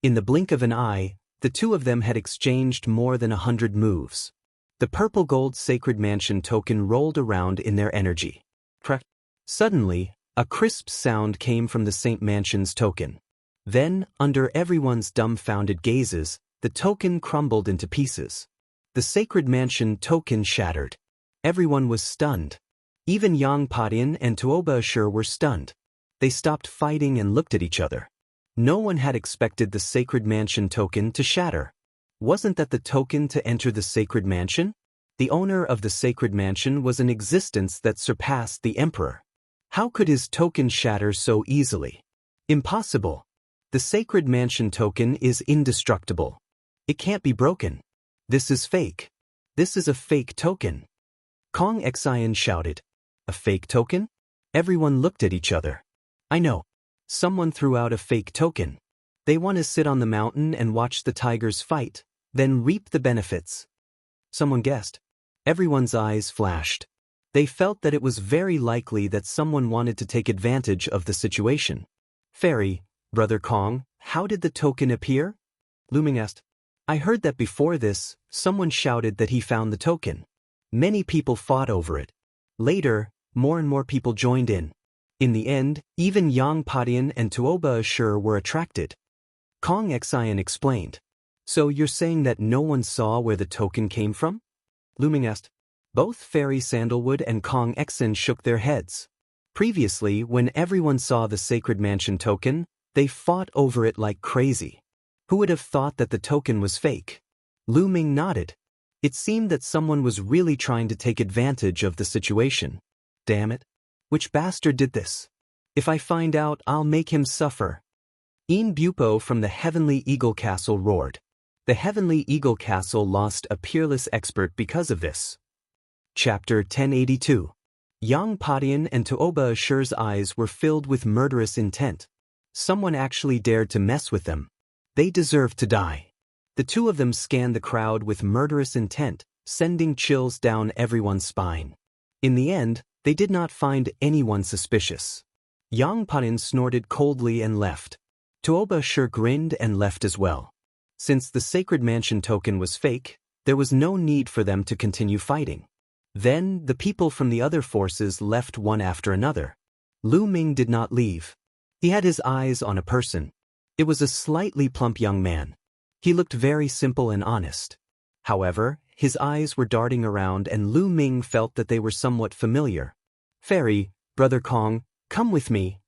In the blink of an eye, the two of them had exchanged more than 100 moves. The purple gold Sacred Mansion token rolled around in their energy. Crack. Suddenly, a crisp sound came from the Saint Mansion's token. Then, under everyone's dumbfounded gazes, the token crumbled into pieces. The Sacred Mansion token shattered. Everyone was stunned. Even Yang Padian and Tuoba Ashur were stunned. They stopped fighting and looked at each other. No one had expected the Sacred Mansion token to shatter. Wasn't that the token to enter the Sacred Mansion? The owner of the Sacred Mansion was an existence that surpassed the Emperor. How could his token shatter so easily? Impossible. The Sacred Mansion token is indestructible. It can't be broken. This is fake. This is a fake token. Kong Xian shouted. A fake token? Everyone looked at each other. I know. Someone threw out a fake token. They want to sit on the mountain and watch the tigers fight, then reap the benefits. Someone guessed. Everyone's eyes flashed. They felt that it was very likely that someone wanted to take advantage of the situation. Fairy, Brother Kong, how did the token appear? Lu Ming asked. I heard that before this, someone shouted that he found the token. Many people fought over it. Later, more and more people joined in. In the end, even Yang Padian and Tuoba Ashur were attracted. Kong Xian explained. So you're saying that no one saw where the token came from? Lu Ming asked. Both Fairy Sandalwood and Kong Xian shook their heads. Previously, when everyone saw the Sacred Mansion token, they fought over it like crazy. Who would have thought that the token was fake? Lu Ming nodded. It seemed that someone was really trying to take advantage of the situation. Damn it. Which bastard did this? If I find out, I'll make him suffer. Een Bupo from the Heavenly Eagle Castle roared. The Heavenly Eagle Castle lost a peerless expert because of this. Chapter 1082. Yang Padian and Tuoba Ashur's eyes were filled with murderous intent. Someone actually dared to mess with them. They deserved to die. The two of them scanned the crowd with murderous intent, sending chills down everyone's spine. In the end, they did not find anyone suspicious. Yang Padian snorted coldly and left. Tuoba Ashur grinned and left as well. Since the Sacred Mansion token was fake, there was no need for them to continue fighting. Then, the people from the other forces left one after another. Lu Ming did not leave. He had his eyes on a person. It was a slightly plump young man. He looked very simple and honest. However, his eyes were darting around and Lu Ming felt that they were somewhat familiar. Fairy, Brother Kong, come with me.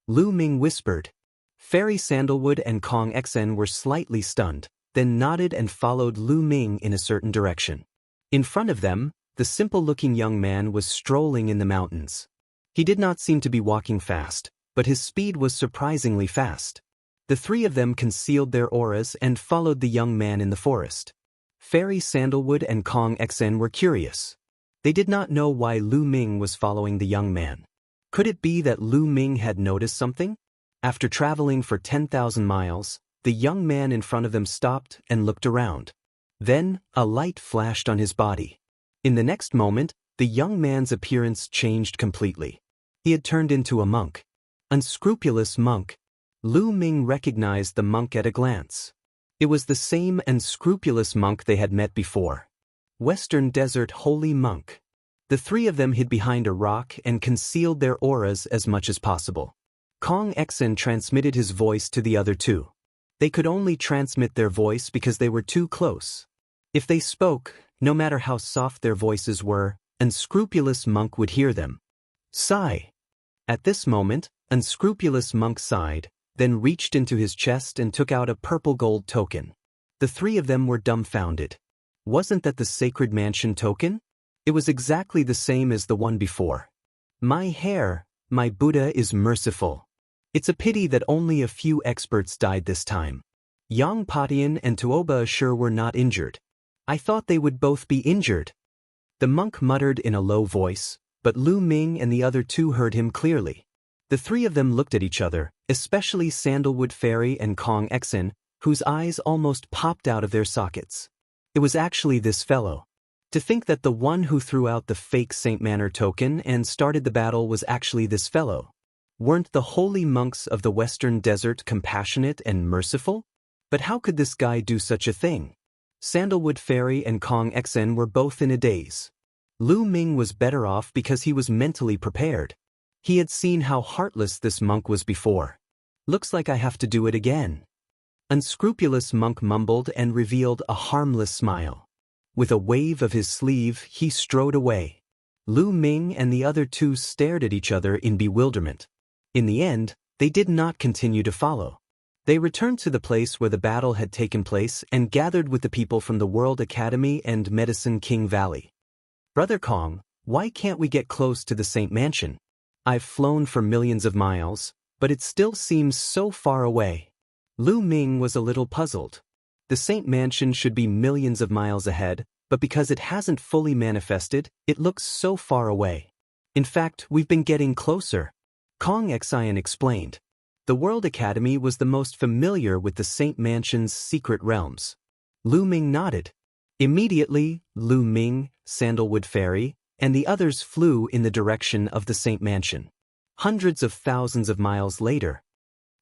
Lu Ming whispered. Fairy Sandalwood and Kong Xian were slightly stunned, then nodded and followed Lu Ming in a certain direction. In front of them, the simple-looking young man was strolling in the mountains. He did not seem to be walking fast, but his speed was surprisingly fast. The three of them concealed their auras and followed the young man in the forest. Fairy Sandalwood and Kong Xen were curious. They did not know why Lu Ming was following the young man. Could it be that Lu Ming had noticed something? After traveling for 10,000 miles, the young man in front of them stopped and looked around. Then, a light flashed on his body. In the next moment, the young man's appearance changed completely. He had turned into a monk. Unscrupulous monk. Lu Ming recognized the monk at a glance. It was the same unscrupulous monk they had met before. Western Desert Holy Monk. The three of them hid behind a rock and concealed their auras as much as possible. Kong Xen transmitted his voice to the other two. They could only transmit their voice because they were too close. If they spoke, no matter how soft their voices were, unscrupulous monk would hear them. Sigh. At this moment, unscrupulous monk sighed, then reached into his chest and took out a purple gold token. The three of them were dumbfounded. Wasn't that the sacred mansion token? It was exactly the same as the one before. My hair, my Buddha is merciful. It's a pity that only a few experts died this time. Yang Patian and Tuoba sure were not injured. I thought they would both be injured. The monk muttered in a low voice, but Lu Ming and the other two heard him clearly. The three of them looked at each other, especially Sandalwood Fairy and Kong Xen, whose eyes almost popped out of their sockets. It was actually this fellow. To think that the one who threw out the fake Saint Manor token and started the battle was actually this fellow. Weren't the holy monks of the Western Desert compassionate and merciful? But how could this guy do such a thing? Sandalwood Fairy and Kong Xen were both in a daze. Lu Ming was better off because he was mentally prepared. He had seen how heartless this monk was before. Looks like I have to do it again. Unscrupulous monk mumbled and revealed a harmless smile. With a wave of his sleeve, he strode away. Lu Ming and the other two stared at each other in bewilderment. In the end, they did not continue to follow. They returned to the place where the battle had taken place and gathered with the people from the World Academy and Medicine King Valley. Brother Kong, why can't we get close to the Saint Mansion? I've flown for millions of miles, but it still seems so far away. Lu Ming was a little puzzled. The Saint Mansion should be millions of miles ahead, but because it hasn't fully manifested, it looks so far away. In fact, we've been getting closer. Kong Xian explained. The World Academy was the most familiar with the Saint Mansion's secret realms. Lu Ming nodded. Immediately, Lu Ming, Sandalwood Fairy, and the others flew in the direction of the Saint Mansion. Hundreds of thousands of miles later,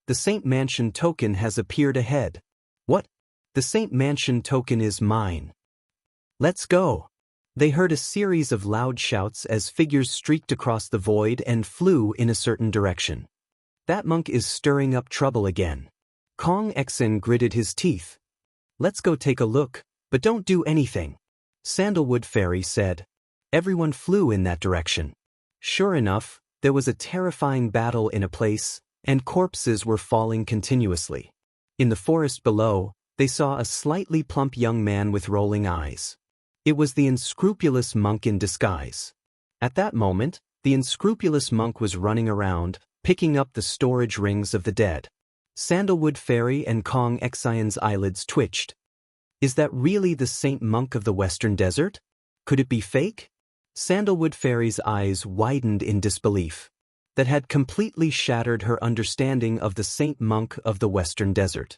the Saint Mansion token has appeared ahead. What? The Saint Mansion token is mine. Let's go. They heard a series of loud shouts as figures streaked across the void and flew in a certain direction. That monk is stirring up trouble again. Kong Xen gritted his teeth. Let's go take a look, but don't do anything. Sandalwood Fairy said. Everyone flew in that direction. Sure enough, there was a terrifying battle in a place, and corpses were falling continuously. In the forest below, they saw a slightly plump young man with rolling eyes. It was the unscrupulous monk in disguise. At that moment, the unscrupulous monk was running around, picking up the storage rings of the dead. Sandalwood Fairy and Kong Xian's eyelids twitched. Is that really the saint monk of the Western Desert? Could it be fake? Sandalwood Fairy's eyes widened in disbelief. That had completely shattered her understanding of the saint monk of the Western Desert.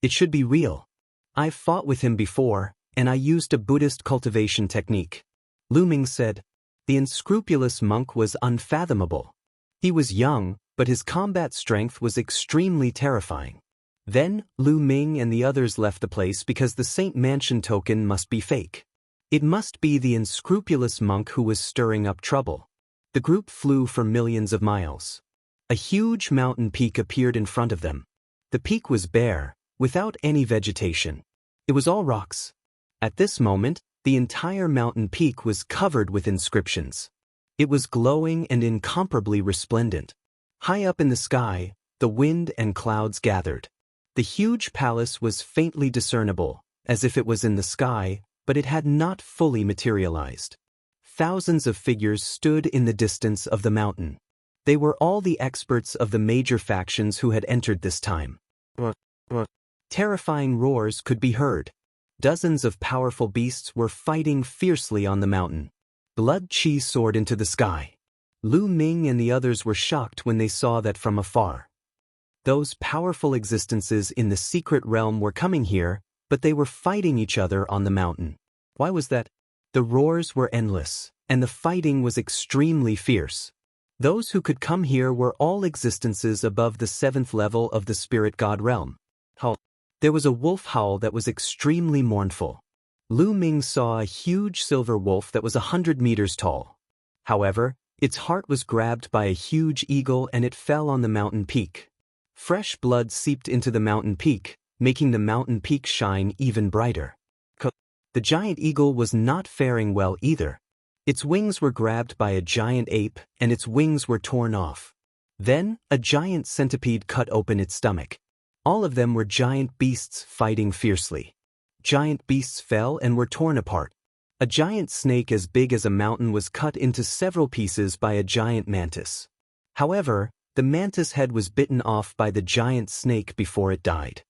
It should be real. I've fought with him before, and I used a Buddhist cultivation technique. Lu Ming said. The unscrupulous monk was unfathomable. He was young, but his combat strength was extremely terrifying. Then, Lu Ming and the others left the place because the Saint Mansion token must be fake. It must be the unscrupulous monk who was stirring up trouble. The group flew for millions of miles. A huge mountain peak appeared in front of them. The peak was bare, without any vegetation. It was all rocks. At this moment, the entire mountain peak was covered with inscriptions. It was glowing and incomparably resplendent. High up in the sky, the wind and clouds gathered. The huge palace was faintly discernible, as if it was in the sky, but it had not fully materialized. Thousands of figures stood in the distance of the mountain. They were all the experts of the major factions who had entered this time. Terrifying roars could be heard. Dozens of powerful beasts were fighting fiercely on the mountain. Blood chi soared into the sky. Lu Ming and the others were shocked when they saw that from afar. Those powerful existences in the secret realm were coming here, but they were fighting each other on the mountain. Why was that? The roars were endless, and the fighting was extremely fierce. Those who could come here were all existences above the 7th level of the spirit god realm. There was a wolf howl that was extremely mournful. Lu Ming saw a huge silver wolf that was 100 meters tall. However, its heart was grabbed by a huge eagle and it fell on the mountain peak. Fresh blood seeped into the mountain peak, making the mountain peak shine even brighter. The giant eagle was not faring well either. Its wings were grabbed by a giant ape and its wings were torn off. Then, a giant centipede cut open its stomach. All of them were giant beasts fighting fiercely. Giant beasts fell and were torn apart. A giant snake as big as a mountain was cut into several pieces by a giant mantis. However, the mantis head was bitten off by the giant snake before it died.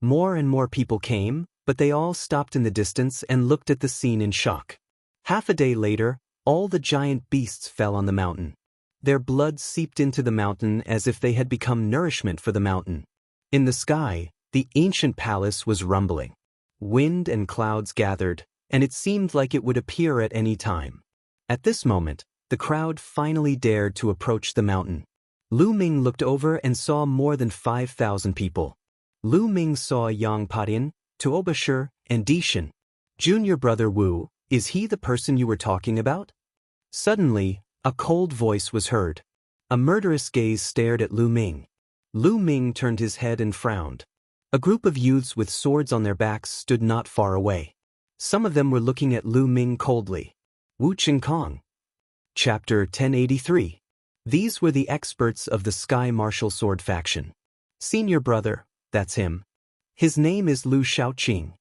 More and more people came, but they all stopped in the distance and looked at the scene in shock. Half a day later, all the giant beasts fell on the mountain. Their blood seeped into the mountain as if they had become nourishment for the mountain. In the sky, the ancient palace was rumbling. Wind and clouds gathered, and it seemed like it would appear at any time. At this moment, the crowd finally dared to approach the mountain. Lu Ming looked over and saw more than 5,000 people. Lu Ming saw Yang Padian, Tuobashir, and Dishan. Junior brother Wu, is he the person you were talking about? Suddenly, a cold voice was heard. A murderous gaze stared at Lu Ming. Lu Ming turned his head and frowned. A group of youths with swords on their backs stood not far away. Some of them were looking at Lu Ming coldly. Wu Qingkong. Chapter 1083. These were the experts of the Sky Martial Sword faction. Senior brother, that's him. His name is Lu Shaoqing.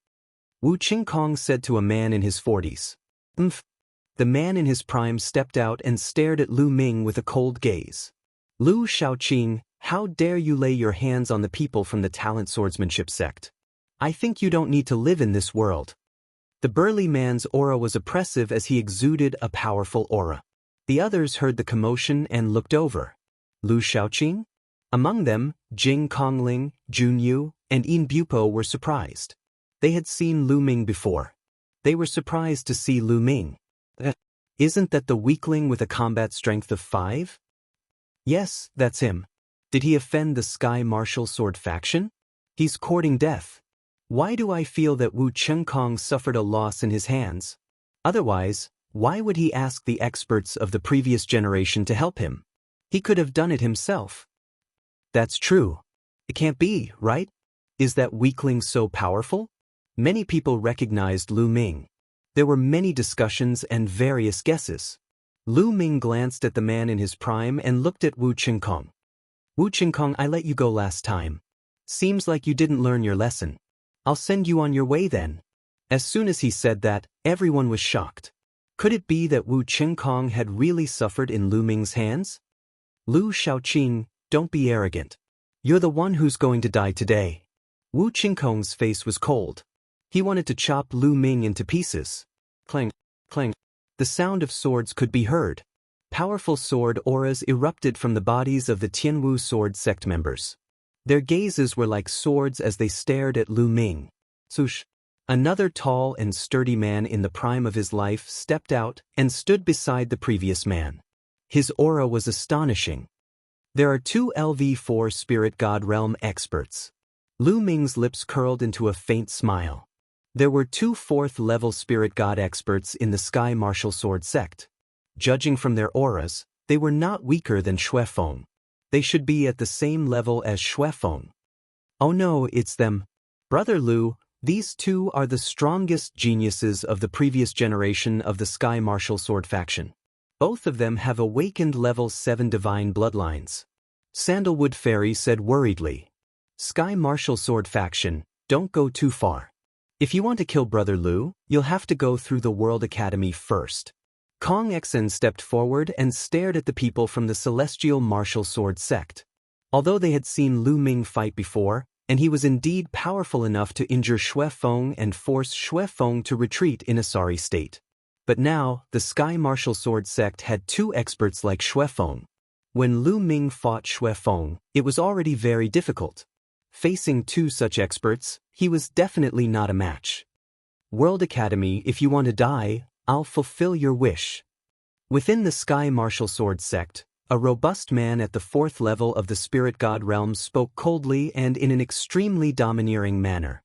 Wu Qingkong said to a man in his 40s. The man in his prime stepped out and stared at Lu Ming with a cold gaze. Lu Shaoqing, how dare you lay your hands on the people from the talent swordsmanship sect? I think you don't need to live in this world. The burly man's aura was oppressive as he exuded a powerful aura. The others heard the commotion and looked over. Lu Shaoqing? Among them, Jing Kongling, Jun Yu, and Yin Bupo were surprised. They had seen Lu Ming before. They were surprised to see Lu Ming. Isn't that the weakling with a combat strength of 5? Yes, that's him. Did he offend the Sky Martial Sword faction? He's courting death. Why do I feel that Wu Qingkong suffered a loss in his hands? Otherwise, why would he ask the experts of the previous generation to help him? He could have done it himself. That's true. It can't be, right? Is that weakling so powerful? Many people recognized Lu Ming. There were many discussions and various guesses. Lu Ming glanced at the man in his prime and looked at Wu Qingkong. Wu Qingkong, I let you go last time. Seems like you didn't learn your lesson. I'll send you on your way then. As soon as he said that, everyone was shocked. Could it be that Wu Qingkong had really suffered in Lu Ming's hands? Lu Shaoqing, don't be arrogant. You're the one who's going to die today. Wu Qingkong's face was cold. He wanted to chop Lu Ming into pieces. Clang, clang. The sound of swords could be heard. Powerful sword auras erupted from the bodies of the Tianwu sword sect members. Their gazes were like swords as they stared at Lu Ming. Sush. Another tall and sturdy man in the prime of his life stepped out and stood beside the previous man. His aura was astonishing. There are 2 LV4 Spirit God Realm experts. Lu Ming's lips curled into a faint smile. There were 2 4th-level Spirit God experts in the Sky Martial Sword sect. Judging from their auras, they were not weaker than Xuefeng. They should be at the same level as Xuefeng. Oh no, it's them. Brother Lu, these 2 are the strongest geniuses of the previous generation of the Sky Martial Sword faction. Both of them have awakened level 7 divine bloodlines. Sandalwood Fairy said worriedly. Sky Martial Sword faction, don't go too far. If you want to kill Brother Lu, you'll have to go through the World Academy first. Kong Xen stepped forward and stared at the people from the Celestial Martial Sword sect. Although they had seen Lu Ming fight before, and he was indeed powerful enough to injure Xue Feng and force Xue Feng to retreat in a sorry state. But now, the Sky Martial Sword sect had two experts like Xue Feng. When Lu Ming fought Xue Feng, it was already very difficult. Facing two such experts, he was definitely not a match. World Academy, if you want to die, I'll fulfill your wish. Within the Sky Martial Sword sect, a robust man at the 4th level of the Spirit God realm spoke coldly and in an extremely domineering manner.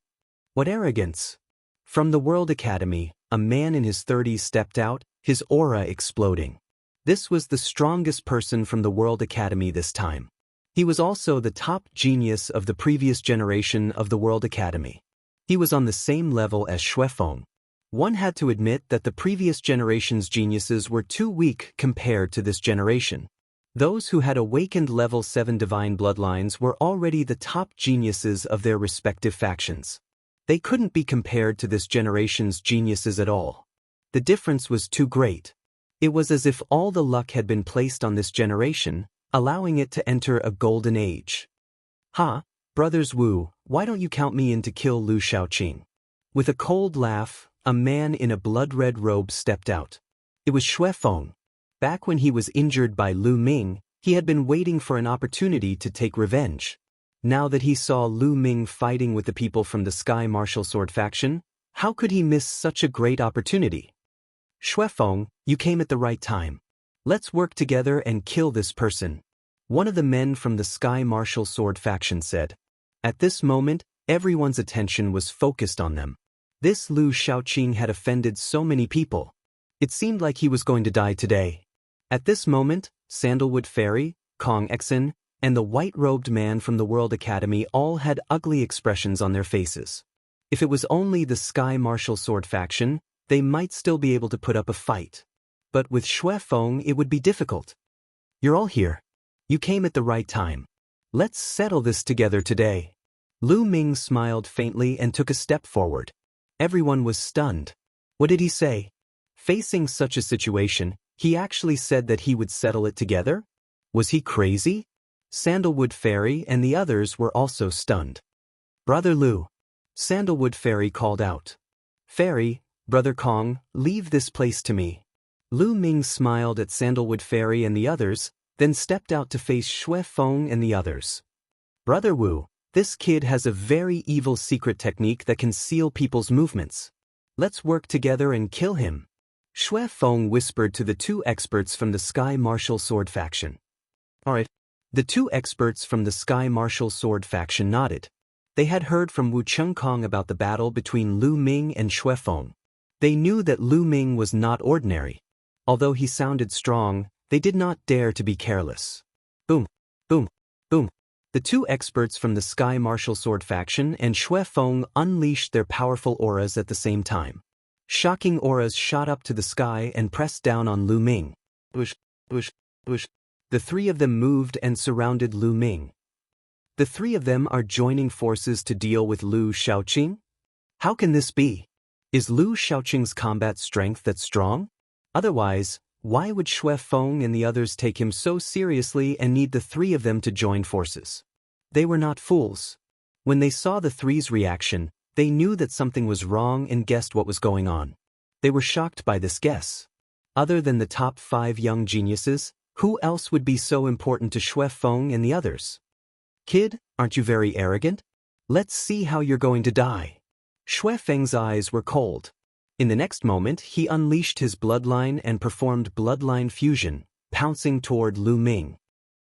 What arrogance! From the World Academy, a man in his 30s stepped out, his aura exploding. This was the strongest person from the World Academy this time. He was also the top genius of the previous generation of the World Academy. He was on the same level as Xue Feng. One had to admit that the previous generation's geniuses were too weak compared to this generation. Those who had awakened level 7 divine bloodlines were already the top geniuses of their respective factions. They couldn't be compared to this generation's geniuses at all. The difference was too great. It was as if all the luck had been placed on this generation, allowing it to enter a golden age. Ha, brothers Wu, why don't you count me in to kill Lu Shaoqing? With a cold laugh, a man in a blood-red robe stepped out. It was Xue Feng. Back when he was injured by Lu Ming, he had been waiting for an opportunity to take revenge. Now that he saw Lu Ming fighting with the people from the Sky Martial Sword faction, how could he miss such a great opportunity? Xue Feng, you came at the right time. Let's work together and kill this person. One of the men from the Sky Martial Sword faction said. At this moment, everyone's attention was focused on them. This Lu Shaoqing had offended so many people. It seemed like he was going to die today. At this moment, Sandalwood Fairy, Kong Xen, and the white-robed man from the World Academy all had ugly expressions on their faces. If it was only the Sky Martial Sword faction, they might still be able to put up a fight. But with Xue Feng it would be difficult. You're all here. You came at the right time. Let's settle this together today. Lu Ming smiled faintly and took a step forward. Everyone was stunned. What did he say? Facing such a situation, he actually said that he would settle it together? Was he crazy? Sandalwood Fairy and the others were also stunned. Brother Lu. Sandalwood Fairy called out. Fairy, Brother Kong, leave this place to me. Lu Ming smiled at Sandalwood Fairy and the others, then stepped out to face Xue Feng and the others. Brother Wu, this kid has a very evil secret technique that can seal people's movements. Let's work together and kill him. Xue Feng whispered to the two experts from the Sky Martial Sword faction. Alright. The two experts from the Sky Martial Sword faction nodded. They had heard from Wu Chengkong about the battle between Lu Ming and Xue Feng. They knew that Lu Ming was not ordinary. Although he sounded strong, they did not dare to be careless. Boom, boom, boom. The two experts from the Sky Martial Sword faction and Xue Feng unleashed their powerful auras at the same time. Shocking auras shot up to the sky and pressed down on Lu Ming. Bush, bush, bush. The three of them moved and surrounded Lu Ming. The three of them are joining forces to deal with Lu Shaoqing? How can this be? Is Lu Shaoqing's combat strength that strong? Otherwise, why would Xue Feng and the others take him so seriously and need the three of them to join forces? They were not fools. When they saw the three's reaction, they knew that something was wrong and guessed what was going on. They were shocked by this guess. Other than the top 5 young geniuses, who else would be so important to Xue Feng and the others? Kid, aren't you very arrogant? Let's see how you're going to die. Xue Feng's eyes were cold. In the next moment, he unleashed his bloodline and performed bloodline fusion, pouncing toward Lu Ming.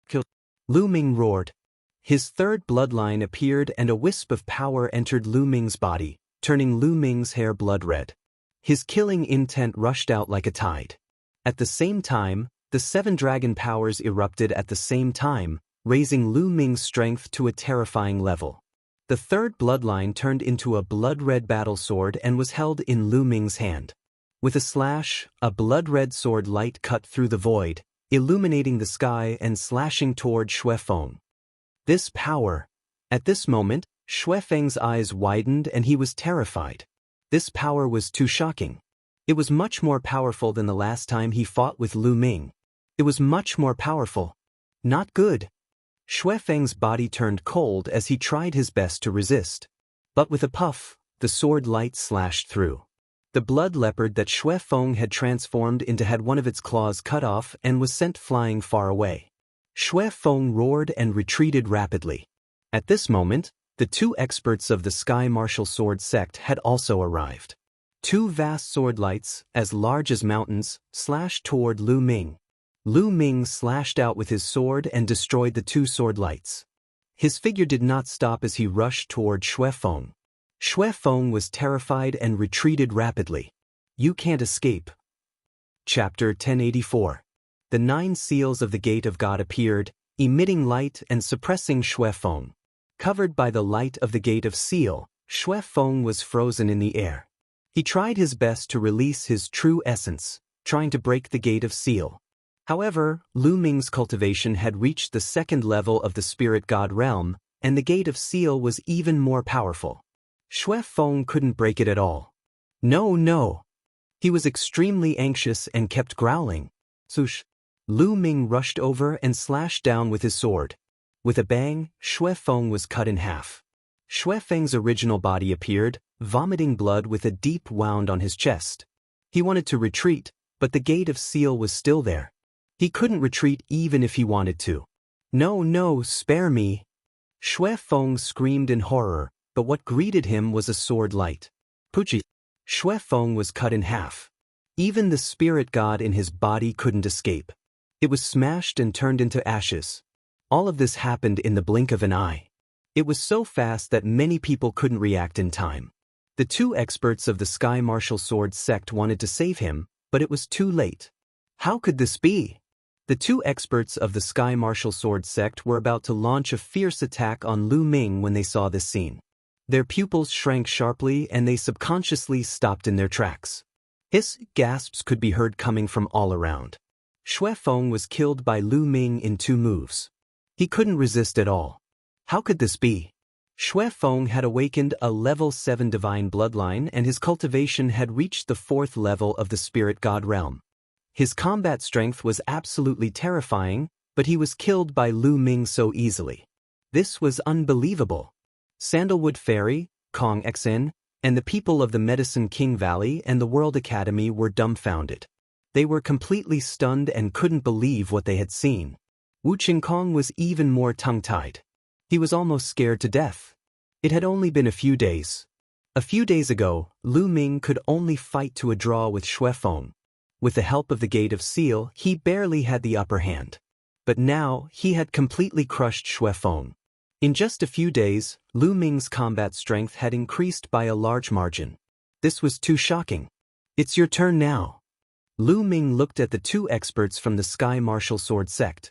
Kill. Lu Ming roared. His third bloodline appeared and a wisp of power entered Lu Ming's body, turning Lu Ming's hair blood red. His killing intent rushed out like a tide. At the same time, the 7 dragon powers erupted at the same time, raising Lu Ming's strength to a terrifying level. The third bloodline turned into a blood-red battle sword and was held in Lu Ming's hand. With a slash, a blood-red sword light cut through the void, illuminating the sky and slashing toward Xue Feng. This power. At this moment, Xue Feng's eyes widened and he was terrified. This power was too shocking. It was much more powerful than the last time he fought with Lu Ming. It was much more powerful. Not good. Xue Feng's body turned cold as he tried his best to resist. But with a puff, the sword light slashed through. The blood leopard that Xue Feng had transformed into had one of its claws cut off and was sent flying far away. Xue Feng roared and retreated rapidly. At this moment, the two experts of the Sky Martial Sword sect had also arrived. Two vast sword lights, as large as mountains, slashed toward Lu Ming. Lu Ming slashed out with his sword and destroyed the two sword lights. His figure did not stop as he rushed toward Xue Feng. Xue Feng was terrified and retreated rapidly. You can't escape. Chapter 1084. The 9 seals of the Gate of God appeared, emitting light and suppressing Xue Feng. Covered by the light of the Gate of Seal, Xue Feng was frozen in the air. He tried his best to release his true essence, trying to break the Gate of Seal. However, Lu Ming's cultivation had reached the 2nd level of the Spirit God realm, and the Gate of Seal was even more powerful. Xue Feng couldn't break it at all. No. He was extremely anxious and kept growling. Swoosh. Lu Ming rushed over and slashed down with his sword. With a bang, Xue Feng was cut in half. Xue Feng's original body appeared, vomiting blood with a deep wound on his chest. He wanted to retreat, but the Gate of Seal was still there. He couldn't retreat even if he wanted to. No, spare me. Xue Feng screamed in horror, but what greeted him was a sword light. Puchi. Xue Feng was cut in half. Even the spirit god in his body couldn't escape. It was smashed and turned into ashes. All of this happened in the blink of an eye. It was so fast that many people couldn't react in time. The two experts of the Sky Martial Sword sect wanted to save him, but it was too late. How could this be? The two experts of the Sky Martial Sword sect were about to launch a fierce attack on Lu Ming when they saw this scene. Their pupils shrank sharply and they subconsciously stopped in their tracks. Hiss, gasps could be heard coming from all around. Xue Feng was killed by Lu Ming in 2 moves. He couldn't resist at all. How could this be? Xue Feng had awakened a level 7 divine bloodline and his cultivation had reached the 4th level of the spirit god realm. His combat strength was absolutely terrifying, but he was killed by Lu Ming so easily. This was unbelievable. Sandalwood Fairy, Kong Xen, and the people of the Medicine King Valley and the World Academy were dumbfounded. They were completely stunned and couldn't believe what they had seen. Wu Qingkong was even more tongue-tied. He was almost scared to death. It had only been a few days. A few days ago, Lu Ming could only fight to a draw with Xue Feng. With the help of the Gate of Seal, he barely had the upper hand. But now, he had completely crushed Xue Feng. In just a few days, Lu Ming's combat strength had increased by a large margin. This was too shocking. It's your turn now. Lu Ming looked at the two experts from the Sky Martial Sword sect.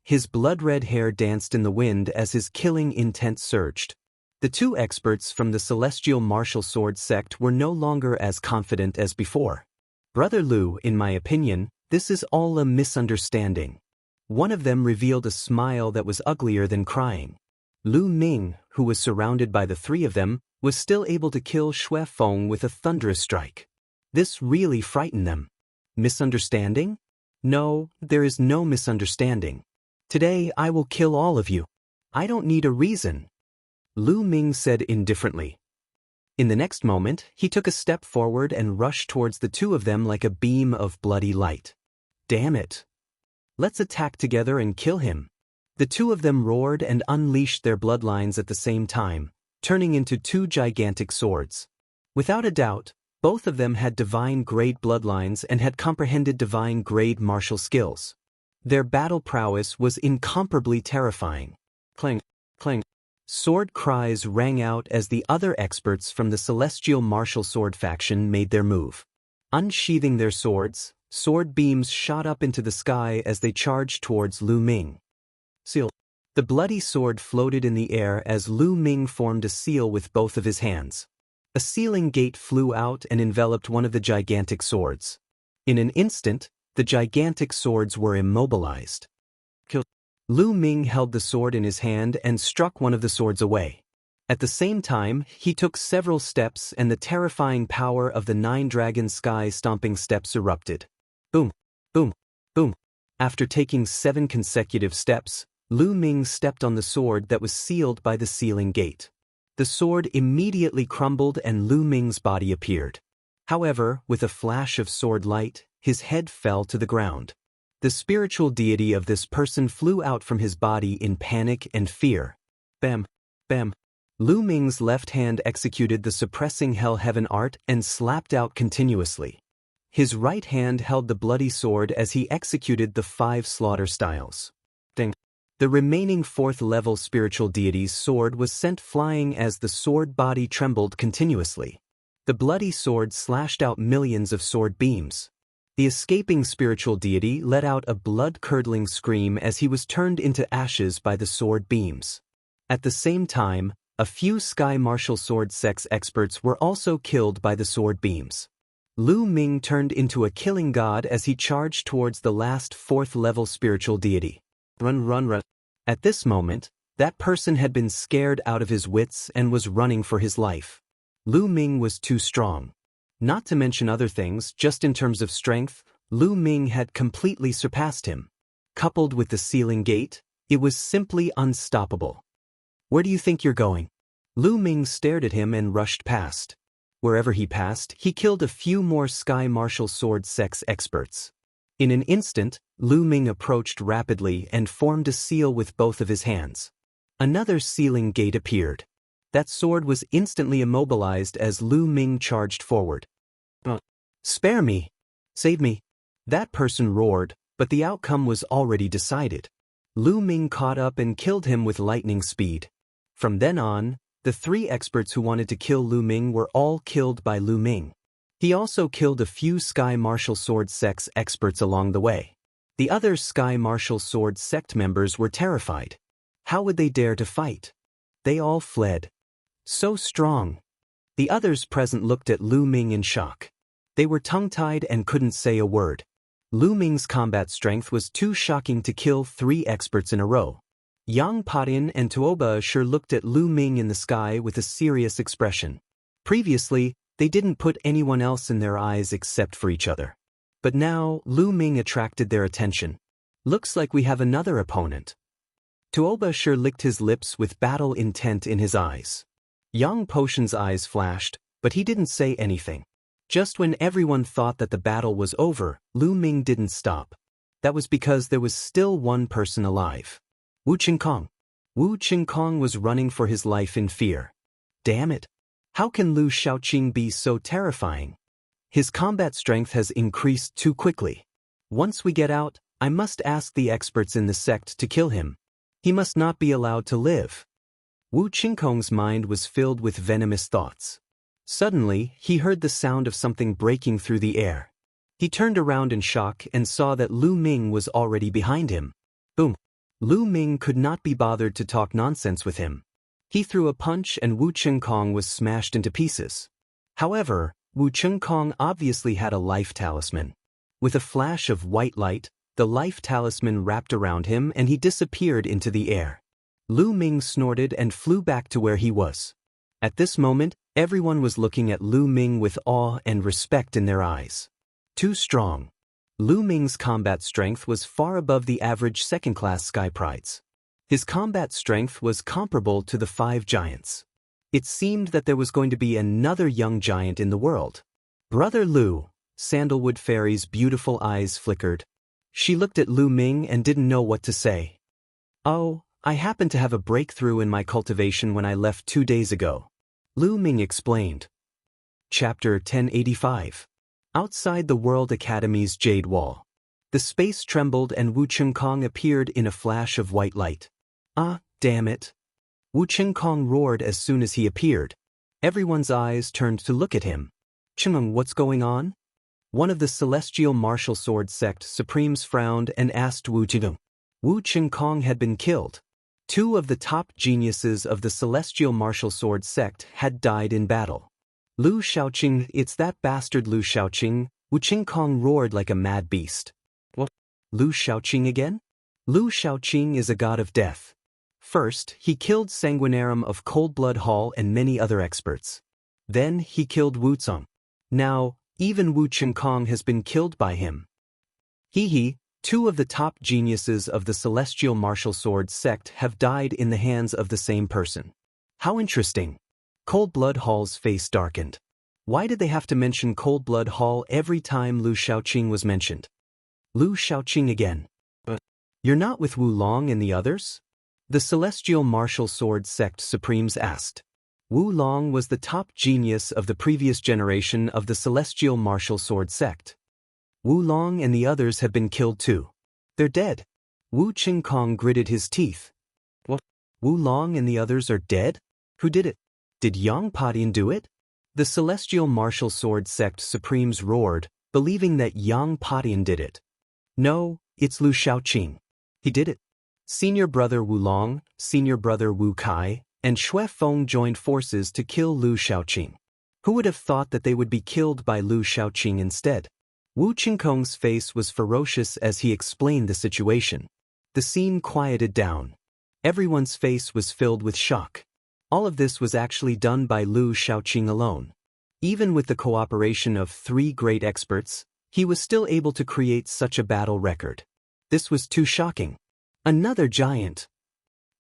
His blood-red hair danced in the wind as his killing intent surged. The two experts from the Celestial Martial Sword sect were no longer as confident as before. Brother Lu, in my opinion, this is all a misunderstanding. One of them revealed a smile that was uglier than crying. Lu Ming, who was surrounded by the 3 of them, was still able to kill Xue Feng with a thunderous strike. This really frightened them. Misunderstanding? No, there is no misunderstanding. Today I will kill all of you. I don't need a reason. Lu Ming said indifferently. In the next moment, he took a step forward and rushed towards the 2 of them like a beam of bloody light. Damn it. Let's attack together and kill him. The 2 of them roared and unleashed their bloodlines at the same time, turning into 2 gigantic swords. Without a doubt, both of them had divine-grade bloodlines and had comprehended divine-grade martial skills. Their battle prowess was incomparably terrifying. Clang, clang. Sword cries rang out as the other experts from the Celestial Martial Sword faction made their move. Unsheathing their swords, sword beams shot up into the sky as they charged towards Lu Ming. Seal. The bloody sword floated in the air as Lu Ming formed a seal with both of his hands. A sealing gate flew out and enveloped one of the gigantic swords. In an instant, the gigantic swords were immobilized. Kill. Lu Ming held the sword in his hand and struck one of the swords away. At the same time, he took several steps and the terrifying power of the 9-dragon sky-stomping steps erupted. Boom, boom, boom. After taking 7 consecutive steps, Lu Ming stepped on the sword that was sealed by the sealing gate. The sword immediately crumbled and Lu Ming's body appeared. However, with a flash of sword light, his head fell to the ground. The spiritual deity of this person flew out from his body in panic and fear. Bam, bam. Lu Ming's left hand executed the suppressing hell heaven art and slapped out continuously. His right hand held the bloody sword as he executed the 5 slaughter styles. Ding. The remaining 4th level spiritual deity's sword was sent flying as the sword body trembled continuously. The bloody sword slashed out millions of sword beams. The escaping spiritual deity let out a blood-curdling scream as he was turned into ashes by the sword beams. At the same time, a few sky martial sword sex experts were also killed by the sword beams. Lu Ming turned into a killing god as he charged towards the last 4th level spiritual deity. Run, run, run. At this moment, that person had been scared out of his wits and was running for his life. Lu Ming was too strong. Not to mention other things, just in terms of strength, Lu Ming had completely surpassed him. Coupled with the sealing gate, it was simply unstoppable. Where do you think you're going? Lu Ming stared at him and rushed past. Wherever he passed, he killed a few more sky martial sword sex experts. In an instant, Lu Ming approached rapidly and formed a seal with both of his hands. Another sealing gate appeared. That sword was instantly immobilized as Lu Ming charged forward. Spare me! Save me! That person roared, but the outcome was already decided. Lu Ming caught up and killed him with lightning speed. From then on, the 3 experts who wanted to kill Lu Ming were all killed by Lu Ming. He also killed a few sky martial sword sex experts along the way. The other sky martial sword sect members were terrified. How would they dare to fight? They all fled. So strong. The others present looked at Lu Ming in shock. They were tongue-tied and couldn't say a word. Lu Ming's combat strength was too shocking to kill 3 experts in a row. Yang Patin and Tuoba sure looked at Lu Ming in the sky with a serious expression. Previously, they didn't put anyone else in their eyes except for each other. But now, Lu Ming attracted their attention. Looks like we have another opponent. Tuoba sure licked his lips with battle intent in his eyes. Yang Potion's eyes flashed, but he didn't say anything. Just when everyone thought that the battle was over, Lu Ming didn't stop. That was because there was still one person alive. Wu Qingkong. Wu Qingkong was running for his life in fear. Damn it! How can Lu Shaoqing be so terrifying? His combat strength has increased too quickly. Once we get out, I must ask the experts in the sect to kill him. He must not be allowed to live. Wu Qingkong's mind was filled with venomous thoughts. Suddenly, he heard the sound of something breaking through the air. He turned around in shock and saw that Lu Ming was already behind him. Boom! Lu Ming could not be bothered to talk nonsense with him. He threw a punch and Wu Qingkong was smashed into pieces. However, Wu Qingkong obviously had a life talisman. With a flash of white light, the life talisman wrapped around him and he disappeared into the air. Lu Ming snorted and flew back to where he was. At this moment, everyone was looking at Lu Ming with awe and respect in their eyes. Too strong. Lu Ming's combat strength was far above the average second-class sky prides. His combat strength was comparable to the 5 giants. It seemed that there was going to be another young giant in the world. Brother Lu, Sandalwood Fairy's beautiful eyes flickered. She looked at Lu Ming and didn't know what to say. Oh, I happened to have a breakthrough in my cultivation when I left 2 days ago. Lu Ming explained. Chapter 1085. Outside the World Academy's Jade Wall. The space trembled and Wu Qingkong appeared in a flash of white light. Ah, damn it! Wu Qingkong roared as soon as he appeared. Everyone's eyes turned to look at him. Qingkong, what's going on? One of the celestial martial sword sect supremes frowned and asked Wu Qingkong. Wu Qingkong had been killed. 2 of the top geniuses of the celestial martial sword sect had died in battle. Lu Shaoqing, it's that bastard Lu Shaoqing, Wu Qingkong roared like a mad beast. What? Lu Shaoqing again? Lu Shaoqing is a god of death. First, he killed Sanguinarum of Coldblood Hall and many other experts. Then, he killed Wu Cong. Now, even Wu Qinkong has been killed by him. Two of the top geniuses of the Celestial Martial Sword sect have died in the hands of the same person. How interesting. Coldblood Hall's face darkened. Why did they have to mention Coldblood Hall every time Lu Shaoqing was mentioned? Lu Shaoqing again. But you're not with Wu Long and the others? The Celestial Martial Sword sect supremes asked. Wu Long was the top genius of the previous generation of the Celestial Martial Sword sect. Wu Long and the others have been killed too. They're dead. Wu Qinkong gritted his teeth. What? Wu Long and the others are dead? Who did it? Did Yang Padian do it? The Celestial Martial Sword sect supremes roared, believing that Yang Padian did it. No, it's Lu Shaoqing. He did it. Senior brother Wu Long, senior brother Wu Kai, and Xue Feng joined forces to kill Lu Shaoqing. Who would have thought that they would be killed by Lu Shaoqing instead? Wu Qinkong's face was ferocious as he explained the situation. The scene quieted down. Everyone's face was filled with shock. All of this was actually done by Lu Shaoqing alone. Even with the cooperation of 3 great experts, he was still able to create such a battle record. This was too shocking. Another giant!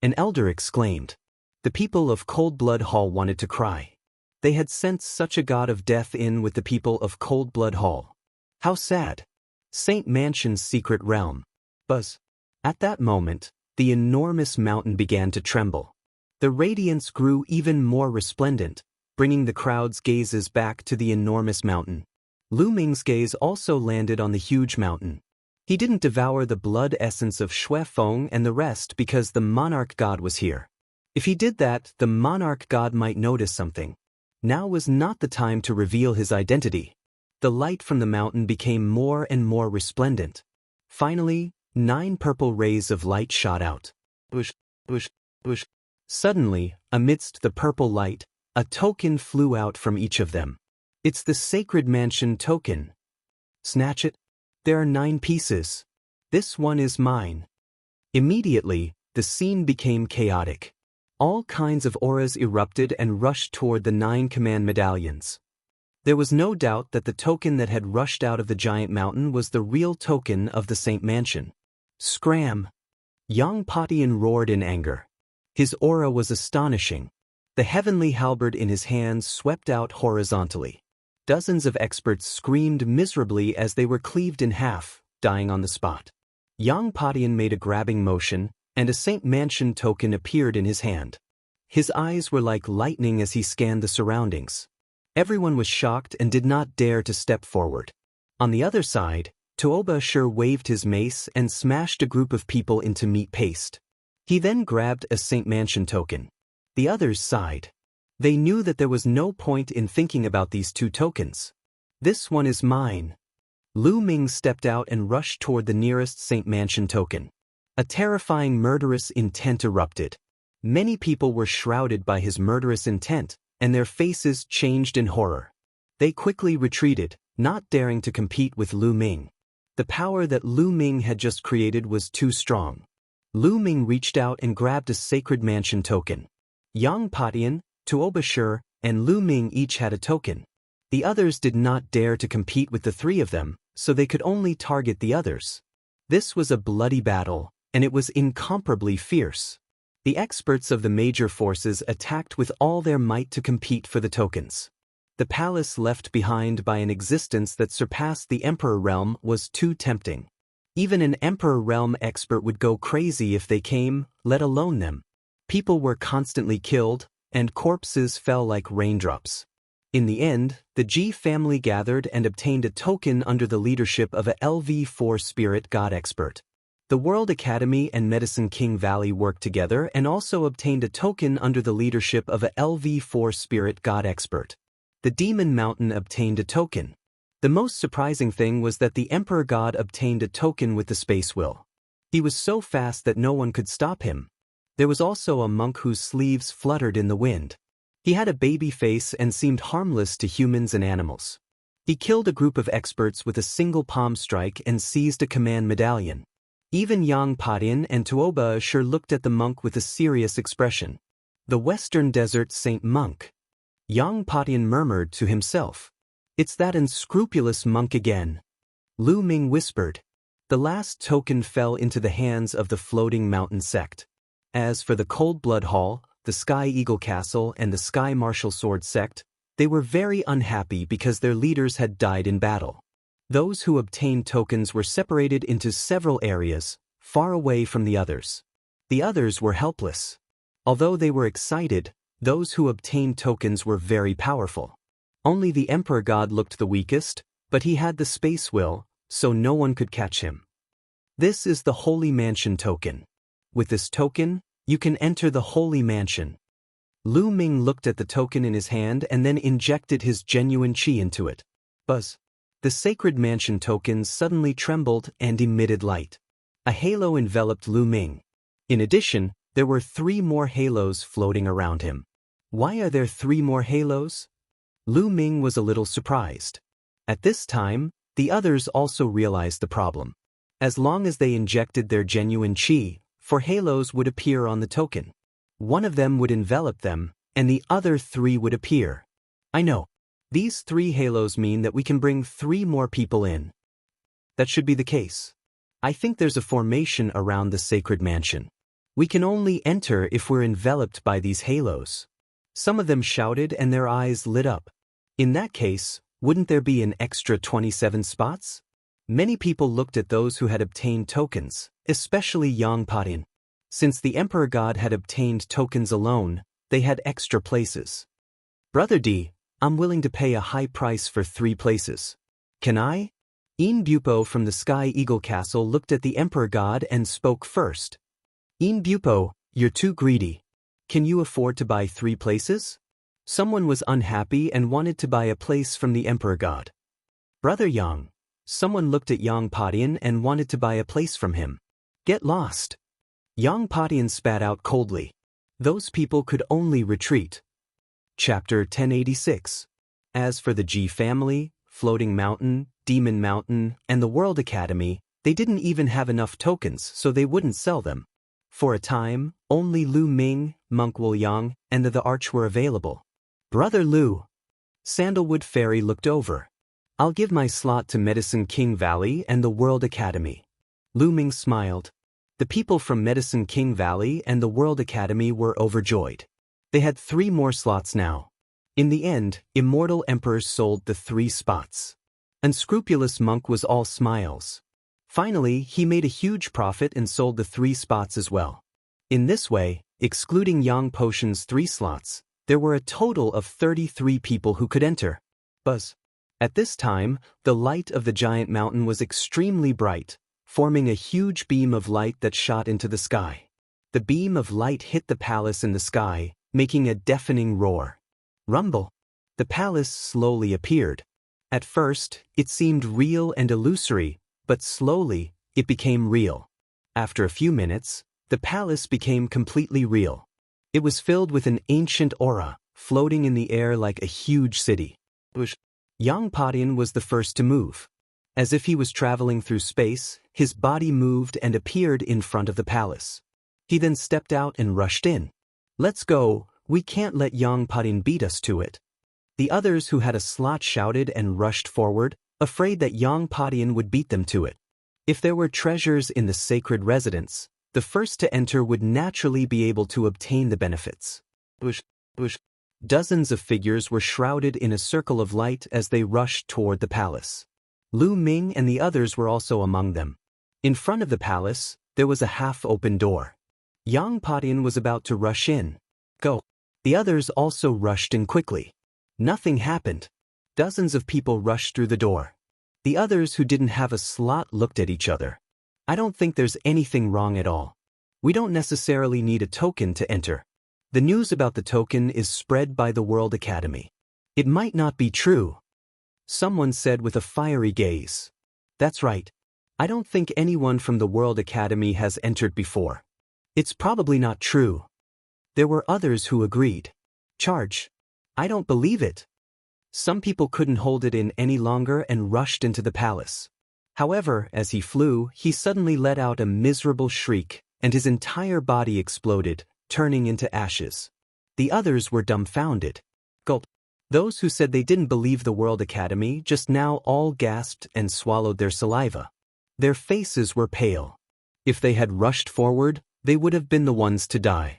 An elder exclaimed. The people of Coldblood Hall wanted to cry. They had sent such a god of death in with the people of Coldblood Hall. How sad. Saint Mansion's secret realm. Buzz. At that moment, the enormous mountain began to tremble. The radiance grew even more resplendent, bringing the crowd's gazes back to the enormous mountain. Lu Ming's gaze also landed on the huge mountain. He didn't devour the blood essence of Xue Feng and the rest because the monarch god was here. If he did that, the monarch god might notice something. Now was not the time to reveal his identity. The light from the mountain became more and more resplendent. Finally, 9 purple rays of light shot out. Bush, bush, bush. Suddenly, amidst the purple light, a token flew out from each of them. It's the Sacred Mansion token. Snatch it. There are 9 pieces. This one is mine. Immediately, the scene became chaotic. All kinds of auras erupted and rushed toward the 9 command medallions. There was no doubt that the token that had rushed out of the giant mountain was the real token of the Saint Mansion. Scram! Yang Padian roared in anger. His aura was astonishing. The heavenly halberd in his hands swept out horizontally. Dozens of experts screamed miserably as they were cleaved in half, dying on the spot. Yang Padian made a grabbing motion, and a Saint Mansion token appeared in his hand. His eyes were like lightning as he scanned the surroundings. Everyone was shocked and did not dare to step forward. On the other side, Tuoba Shur waved his mace and smashed a group of people into meat paste. He then grabbed a Saint Mansion token. The others sighed. They knew that there was no point in thinking about these 2 tokens. This one is mine. Lu Ming stepped out and rushed toward the nearest Saint Mansion token. A terrifying murderous intent erupted. Many people were shrouded by his murderous intent, and their faces changed in horror. They quickly retreated, not daring to compete with Lu Ming. The power that Lu Ming had just created was too strong. Lu Ming reached out and grabbed a Sacred Mansion token. Yang Padian, Tuoba Shur, and Lu Ming each had a token. The others did not dare to compete with the 3 of them, so they could only target the others. This was a bloody battle, and it was incomparably fierce. The experts of the major forces attacked with all their might to compete for the tokens. The palace left behind by an existence that surpassed the Emperor Realm was too tempting. Even an Emperor Realm expert would go crazy if they came, let alone them. People were constantly killed, and corpses fell like raindrops. In the end, the Ji family gathered and obtained a token under the leadership of a LV4 spirit god expert. The World Academy and Medicine King Valley worked together and also obtained a token under the leadership of a LV4 spirit god expert. The Demon Mountain obtained a token. The most surprising thing was that the Emperor God obtained a token with the Space Will. He was so fast that no one could stop him. There was also a monk whose sleeves fluttered in the wind. He had a baby face and seemed harmless to humans and animals. He killed a group of experts with a single palm strike and seized a command medallion. Even Yang Padian and Tuoba sure looked at the monk with a serious expression. The Western Desert Saint Monk. Yang Padian murmured to himself. It's that unscrupulous monk again. Lu Ming whispered. The last token fell into the hands of the Floating Mountain sect. As for the Cold Blood Hall, the Sky Eagle Castle and the Sky Martial Sword sect, they were very unhappy because their leaders had died in battle. Those who obtained tokens were separated into several areas, far away from the others. The others were helpless. Although they were excited, those who obtained tokens were very powerful. Only the Emperor God looked the weakest, but he had the space will, so no one could catch him. This is the Holy Mansion token. With this token, you can enter the Holy Mansion. Lu Ming looked at the token in his hand and then injected his genuine qi into it. Buzz. The Sacred Mansion token suddenly trembled and emitted light. A halo enveloped Lu Ming. In addition, there were 3 more halos floating around him. Why are there 3 more halos? Lu Ming was a little surprised. At this time, the others also realized the problem. As long as they injected their genuine qi, 4 halos would appear on the token. One of them would envelop them, and the other 3 would appear. I know. These 3 halos mean that we can bring 3 more people in. That should be the case. I think there's a formation around the Sacred Mansion. We can only enter if we're enveloped by these halos. Some of them shouted and their eyes lit up. In that case, wouldn't there be an extra 27 spots? Many people looked at those who had obtained tokens, especially Yang Padian. Since the Emperor God had obtained tokens alone, they had extra places. Brother D, I'm willing to pay a high price for 3 places. Can I? In Bupo from the Sky Eagle Castle looked at the Emperor God and spoke first. In Bupo, you're too greedy. Can you afford to buy 3 places? Someone was unhappy and wanted to buy a place from the Emperor God. Brother Yang. Someone looked at Yang Padian and wanted to buy a place from him. Get lost. Yang Padian spat out coldly. Those people could only retreat. Chapter 1086. As for the G family, Floating Mountain, Demon Mountain, and the World Academy, they didn't even have enough tokens, so they wouldn't sell them. For a time, only Lu Ming, Monk Wu Yang, and the Arch were available. Brother Lu. Sandalwood Fairy looked over. I'll give my slot to Medicine King Valley and the World Academy. Lu Ming smiled. The people from Medicine King Valley and the World Academy were overjoyed. They had 3 more slots now. In the end, Immortal Emperors sold the 3 spots. Unscrupulous Monk was all smiles. Finally, he made a huge profit and sold the 3 spots as well. In this way, excluding Yang Potion's 3 slots, there were a total of 33 people who could enter. Buzz. At this time, the light of the giant mountain was extremely bright, forming a huge beam of light that shot into the sky. The beam of light hit the palace in the sky, making a deafening roar. Rumble. The palace slowly appeared. At first, it seemed real and illusory, but slowly, it became real. After a few minutes, the palace became completely real. It was filled with an ancient aura, floating in the air like a huge city. Yang Padian was the first to move. As if he was traveling through space, his body moved and appeared in front of the palace. He then stepped out and rushed in. Let's go, we can't let Yang Padian beat us to it. The others who had a slot shouted and rushed forward, afraid that Yang Padian would beat them to it. If there were treasures in the sacred residence, the first to enter would naturally be able to obtain the benefits. Dozens of figures were shrouded in a circle of light as they rushed toward the palace. Lu Ming and the others were also among them. In front of the palace, there was a half-open door. Yang Padian was about to rush in. Go. The others also rushed in quickly. Nothing happened. Dozens of people rushed through the door. The others who didn't have a slot looked at each other. I don't think there's anything wrong at all. We don't necessarily need a token to enter. The news about the token is spread by the World Academy. It might not be true. Someone said with a fiery gaze. That's right. I don't think anyone from the World Academy has entered before. It's probably not true. There were others who agreed. Charge. I don't believe it. Some people couldn't hold it in any longer and rushed into the palace. However, as he flew, he suddenly let out a miserable shriek, and his entire body exploded, turning into ashes. The others were dumbfounded. Gulp. Those who said they didn't believe the World Academy just now all gasped and swallowed their saliva. Their faces were pale. If they had rushed forward, they would have been the ones to die.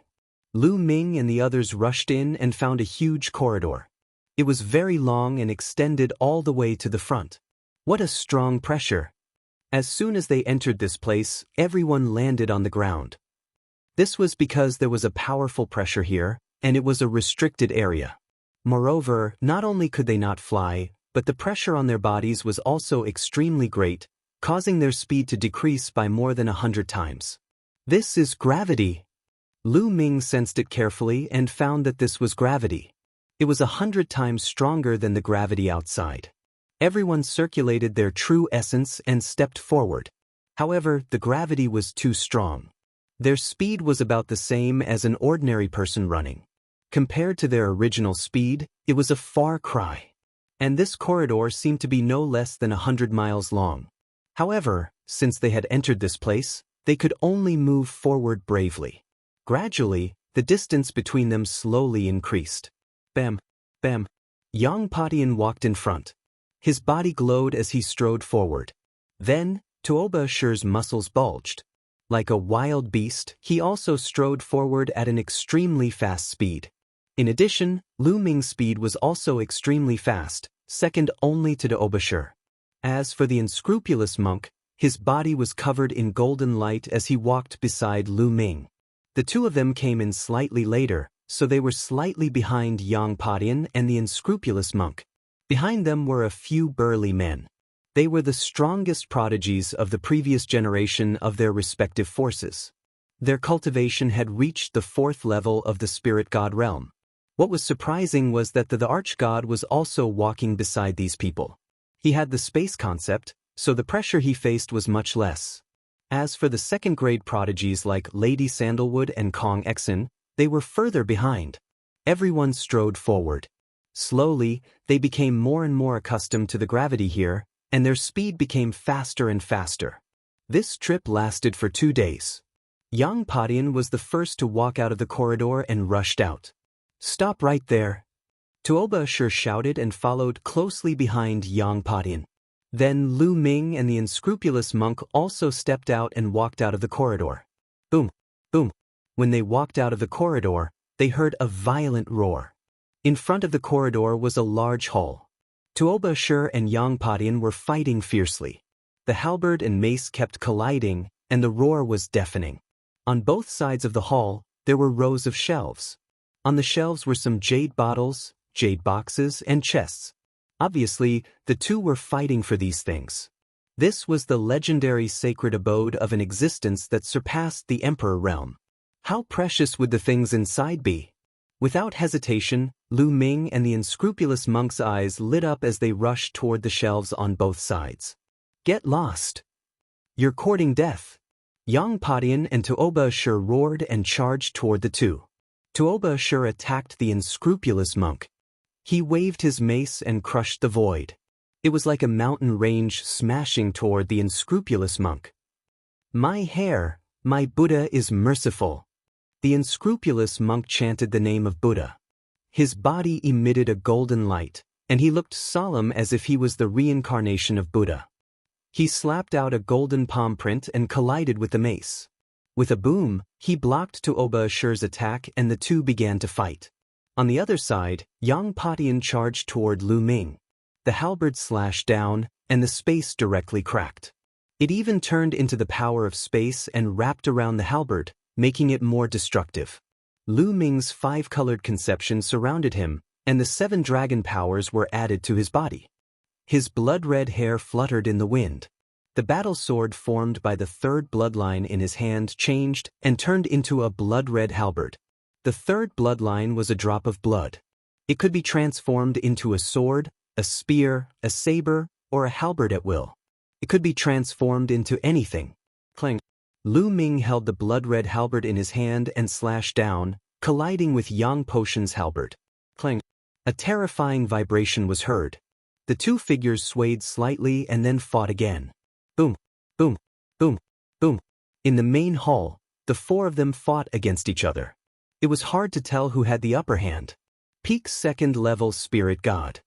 Lu Ming and the others rushed in and found a huge corridor. It was very long and extended all the way to the front. What a strong pressure! As soon as they entered this place, everyone landed on the ground. This was because there was a powerful pressure here, and it was a restricted area. Moreover, not only could they not fly, but the pressure on their bodies was also extremely great, causing their speed to decrease by more than 100 times. This is gravity. Lu Ming sensed it carefully and found that this was gravity. It was 100 times stronger than the gravity outside. Everyone circulated their true essence and stepped forward. However, the gravity was too strong. Their speed was about the same as an ordinary person running. Compared to their original speed, it was a far cry. And this corridor seemed to be no less than 100 miles long. However, since they had entered this place, they could only move forward bravely. Gradually, the distance between them slowly increased. Bam, bam. Yang Patian walked in front. His body glowed as he strode forward. Then, Tuoba Shi's muscles bulged. Like a wild beast, he also strode forward at an extremely fast speed. In addition, Lu Ming's speed was also extremely fast, second only to Tuoba Shi. As for the unscrupulous monk, his body was covered in golden light as he walked beside Lu Ming. The two of them came in slightly later, so they were slightly behind Yang Patian and the unscrupulous monk. Behind them were a few burly men. They were the strongest prodigies of the previous generation of their respective forces. Their cultivation had reached the 4th level of the spirit god realm. What was surprising was that the arch-god was also walking beside these people. He had the space concept, so the pressure he faced was much less. As for the second-grade prodigies like Lady Sandalwood and Kong Exon, they were further behind. Everyone strode forward. Slowly, they became more and more accustomed to the gravity here, and their speed became faster and faster. This trip lasted for 2 days. Yang Patian was the first to walk out of the corridor and rushed out. "Stop right there!" Tuoba Shi shouted and followed closely behind Yang Patian. Then Lu Ming and the unscrupulous monk also stepped out and walked out of the corridor. Boom, boom. When they walked out of the corridor, they heard a violent roar. In front of the corridor was a large hall. Tuoba Shi and Yang Patian were fighting fiercely. The halberd and mace kept colliding, and the roar was deafening. On both sides of the hall, there were rows of shelves. On the shelves were some jade bottles, jade boxes, and chests. Obviously, the two were fighting for these things. This was the legendary sacred abode of an existence that surpassed the Emperor realm. How precious would the things inside be? Without hesitation, Lu Ming and the unscrupulous monk's eyes lit up as they rushed toward the shelves on both sides. "Get lost! You're courting death!" Yang Patian and Tuoba Shi roared and charged toward the two. Tuoba Shi attacked the unscrupulous monk. He waved his mace and crushed the void. It was like a mountain range smashing toward the unscrupulous monk. "My hair, my Buddha is merciful." The unscrupulous monk chanted the name of Buddha. His body emitted a golden light, and he looked solemn as if he was the reincarnation of Buddha. He slapped out a golden palm print and collided with the mace. With a boom, he blocked Tuoba Shi's attack and the two began to fight. On the other side, Yang Patian charged toward Lu Ming. The halberd slashed down, and the space directly cracked. It even turned into the power of space and wrapped around the halberd, making it more destructive. Lu Ming's 5-colored conception surrounded him, and the 7 dragon powers were added to his body. His blood-red hair fluttered in the wind. The battle sword formed by the 3rd bloodline in his hand changed and turned into a blood-red halberd. The 3rd bloodline was a drop of blood. It could be transformed into a sword, a spear, a saber, or a halberd at will. It could be transformed into anything. Clang. Lu Ming held the blood-red halberd in his hand and slashed down, colliding with Yang Potion's halberd. Clang. A terrifying vibration was heard. The two figures swayed slightly and then fought again. Boom. Boom. In the main hall, the four of them fought against each other. It was hard to tell who had the upper hand. Peak second-level spirit god.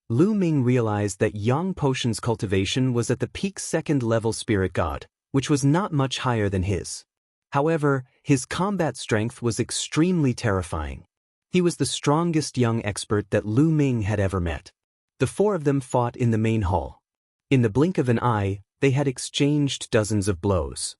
Lu Ming realized that Yang Potion's cultivation was at the peak second-level spirit god, which was not much higher than his. However, his combat strength was extremely terrifying. He was the strongest young expert that Lu Ming had ever met. The four of them fought in the main hall. In the blink of an eye, they had exchanged dozens of blows.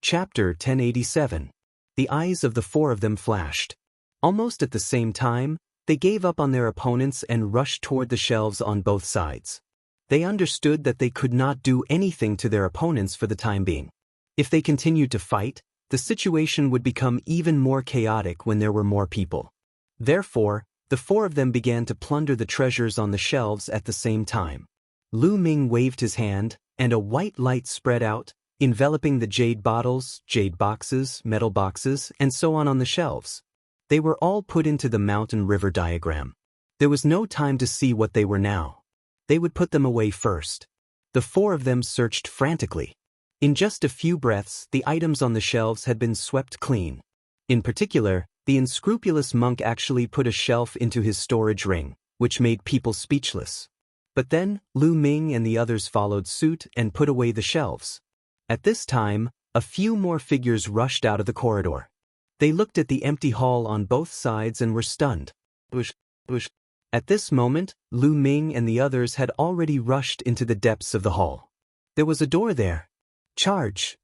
Chapter 1087. The eyes of the four of them flashed. Almost at the same time, they gave up on their opponents and rushed toward the shelves on both sides. They understood that they could not do anything to their opponents for the time being. If they continued to fight, the situation would become even more chaotic when there were more people. Therefore, the four of them began to plunder the treasures on the shelves at the same time. Lu Ming waved his hand, and a white light spread out, enveloping the jade bottles, jade boxes, metal boxes, and so on the shelves. They were all put into the mountain river diagram. There was no time to see what they were now. They would put them away first. The four of them searched frantically. In just a few breaths, the items on the shelves had been swept clean. In particular, the unscrupulous monk actually put a shelf into his storage ring, which made people speechless. But then, Lu Ming and the others followed suit and put away the shelves. At this time, a few more figures rushed out of the corridor. They looked at the empty hall on both sides and were stunned. Bush, bush. At this moment, Lu Ming and the others had already rushed into the depths of the hall. There was a door there. Charge!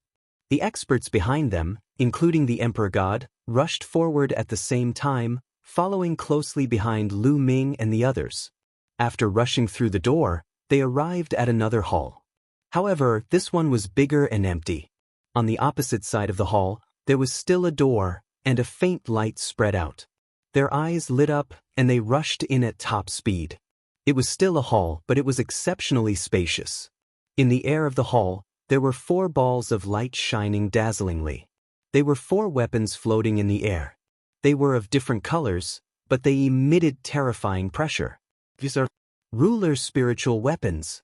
The experts behind them, including the Emperor God, rushed forward at the same time, following closely behind Lu Ming and the others. After rushing through the door, they arrived at another hall. However, this one was bigger and empty. On the opposite side of the hall, there was still a door, and a faint light spread out. Their eyes lit up, and they rushed in at top speed. It was still a hall, but it was exceptionally spacious. In the air of the hall, there were 4 balls of light shining dazzlingly. They were 4 weapons floating in the air. They were of different colors, but they emitted terrifying pressure. These are ruler spiritual weapons.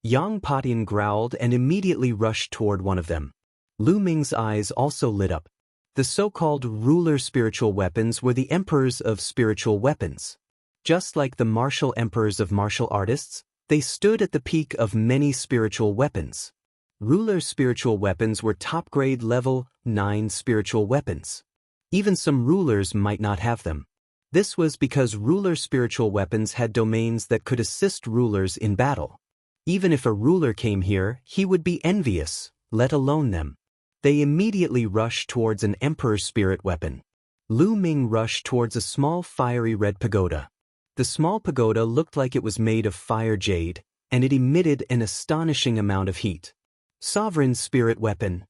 Yang Patian growled and immediately rushed toward one of them. Lu Ming's eyes also lit up. The so-called ruler spiritual weapons were the emperors of spiritual weapons. Just like the martial emperors of martial artists, they stood at the peak of many spiritual weapons. Ruler spiritual weapons were top-grade level 9 spiritual weapons. Even some rulers might not have them. This was because ruler spiritual weapons had domains that could assist rulers in battle. Even if a ruler came here, he would be envious, let alone them. They immediately rushed towards an emperor spirit weapon. Lu Ming rushed towards a small fiery red pagoda. The small pagoda looked like it was made of fire jade, and it emitted an astonishing amount of heat. Sovereign spirit weapon.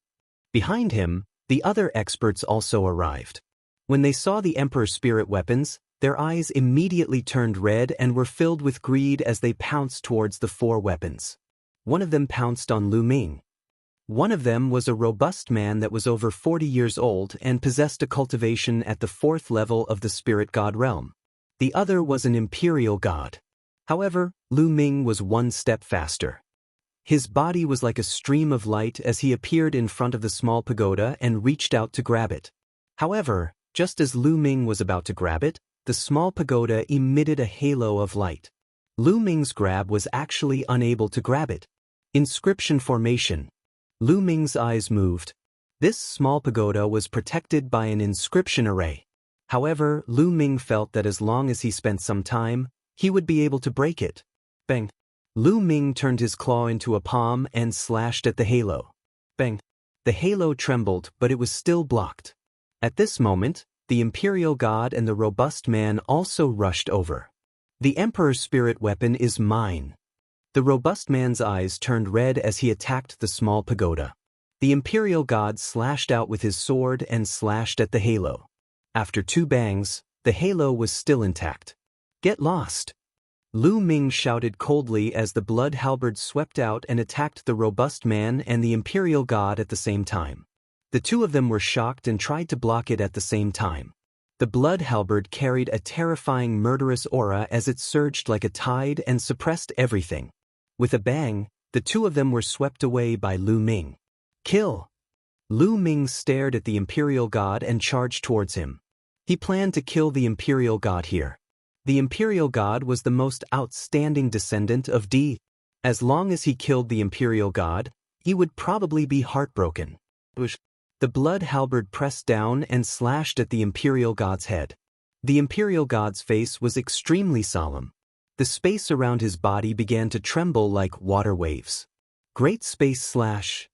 Behind him, the other experts also arrived. When they saw the emperor spirit weapons, their eyes immediately turned red and were filled with greed as they pounced towards the 4 weapons. One of them pounced on Lu Ming. One of them was a robust man that was over 40 years old and possessed a cultivation at the 4th level of the spirit god realm. The other was an imperial god. However, Lu Ming was 1 step faster. His body was like a stream of light as he appeared in front of the small pagoda and reached out to grab it. However, just as Lu Ming was about to grab it, the small pagoda emitted a halo of light. Lu Ming's grab was actually unable to grab it. Inscription formation. Lu Ming's eyes moved. This small pagoda was protected by an inscription array. However, Lu Ming felt that as long as he spent some time, he would be able to break it. Bang! Lu Ming turned his claw into a palm and slashed at the halo. Bang! The halo trembled, but it was still blocked. At this moment, the imperial god and the robust man also rushed over. The emperor's spirit weapon is mine. The robust man's eyes turned red as he attacked the small pagoda. The imperial god slashed out with his sword and slashed at the halo. After 2 bangs, the halo was still intact. Get lost! Lu Ming shouted coldly as the blood halberd swept out and attacked the robust man and the imperial god at the same time. The 2 of them were shocked and tried to block it at the same time. The blood halberd carried a terrifying murderous aura as it surged like a tide and suppressed everything. With a bang, the 2 of them were swept away by Lu Ming. Kill! Lu Ming stared at the Imperial God and charged towards him. He planned to kill the Imperial God here. The Imperial God was the most outstanding descendant of D. As long as he killed the Imperial God, he would probably be heartbroken. The blood halberd pressed down and slashed at the Imperial God's head. The Imperial God's face was extremely solemn. The space around his body began to tremble like water waves. Great space slash.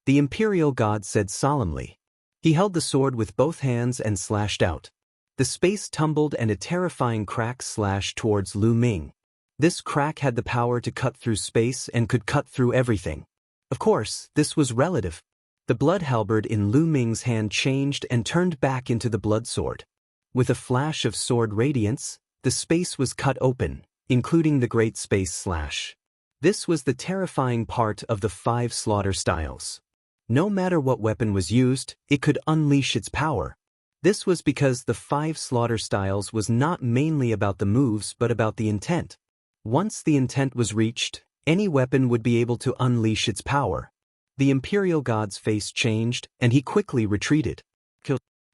The Imperial God said solemnly. He held the sword with both hands and slashed out. The space tumbled and a terrifying crack slashed towards Lu Ming. This crack had the power to cut through space and could cut through everything. Of course, this was relative. The blood halberd in Lu Ming's hand changed and turned back into the blood sword. With a flash of sword radiance, the space was cut open, including the great space slash. This was the terrifying part of the 5 slaughter styles. No matter what weapon was used, it could unleash its power. This was because the 5 slaughter styles was not mainly about the moves but about the intent. Once the intent was reached, any weapon would be able to unleash its power. The Imperial God's face changed, and he quickly retreated.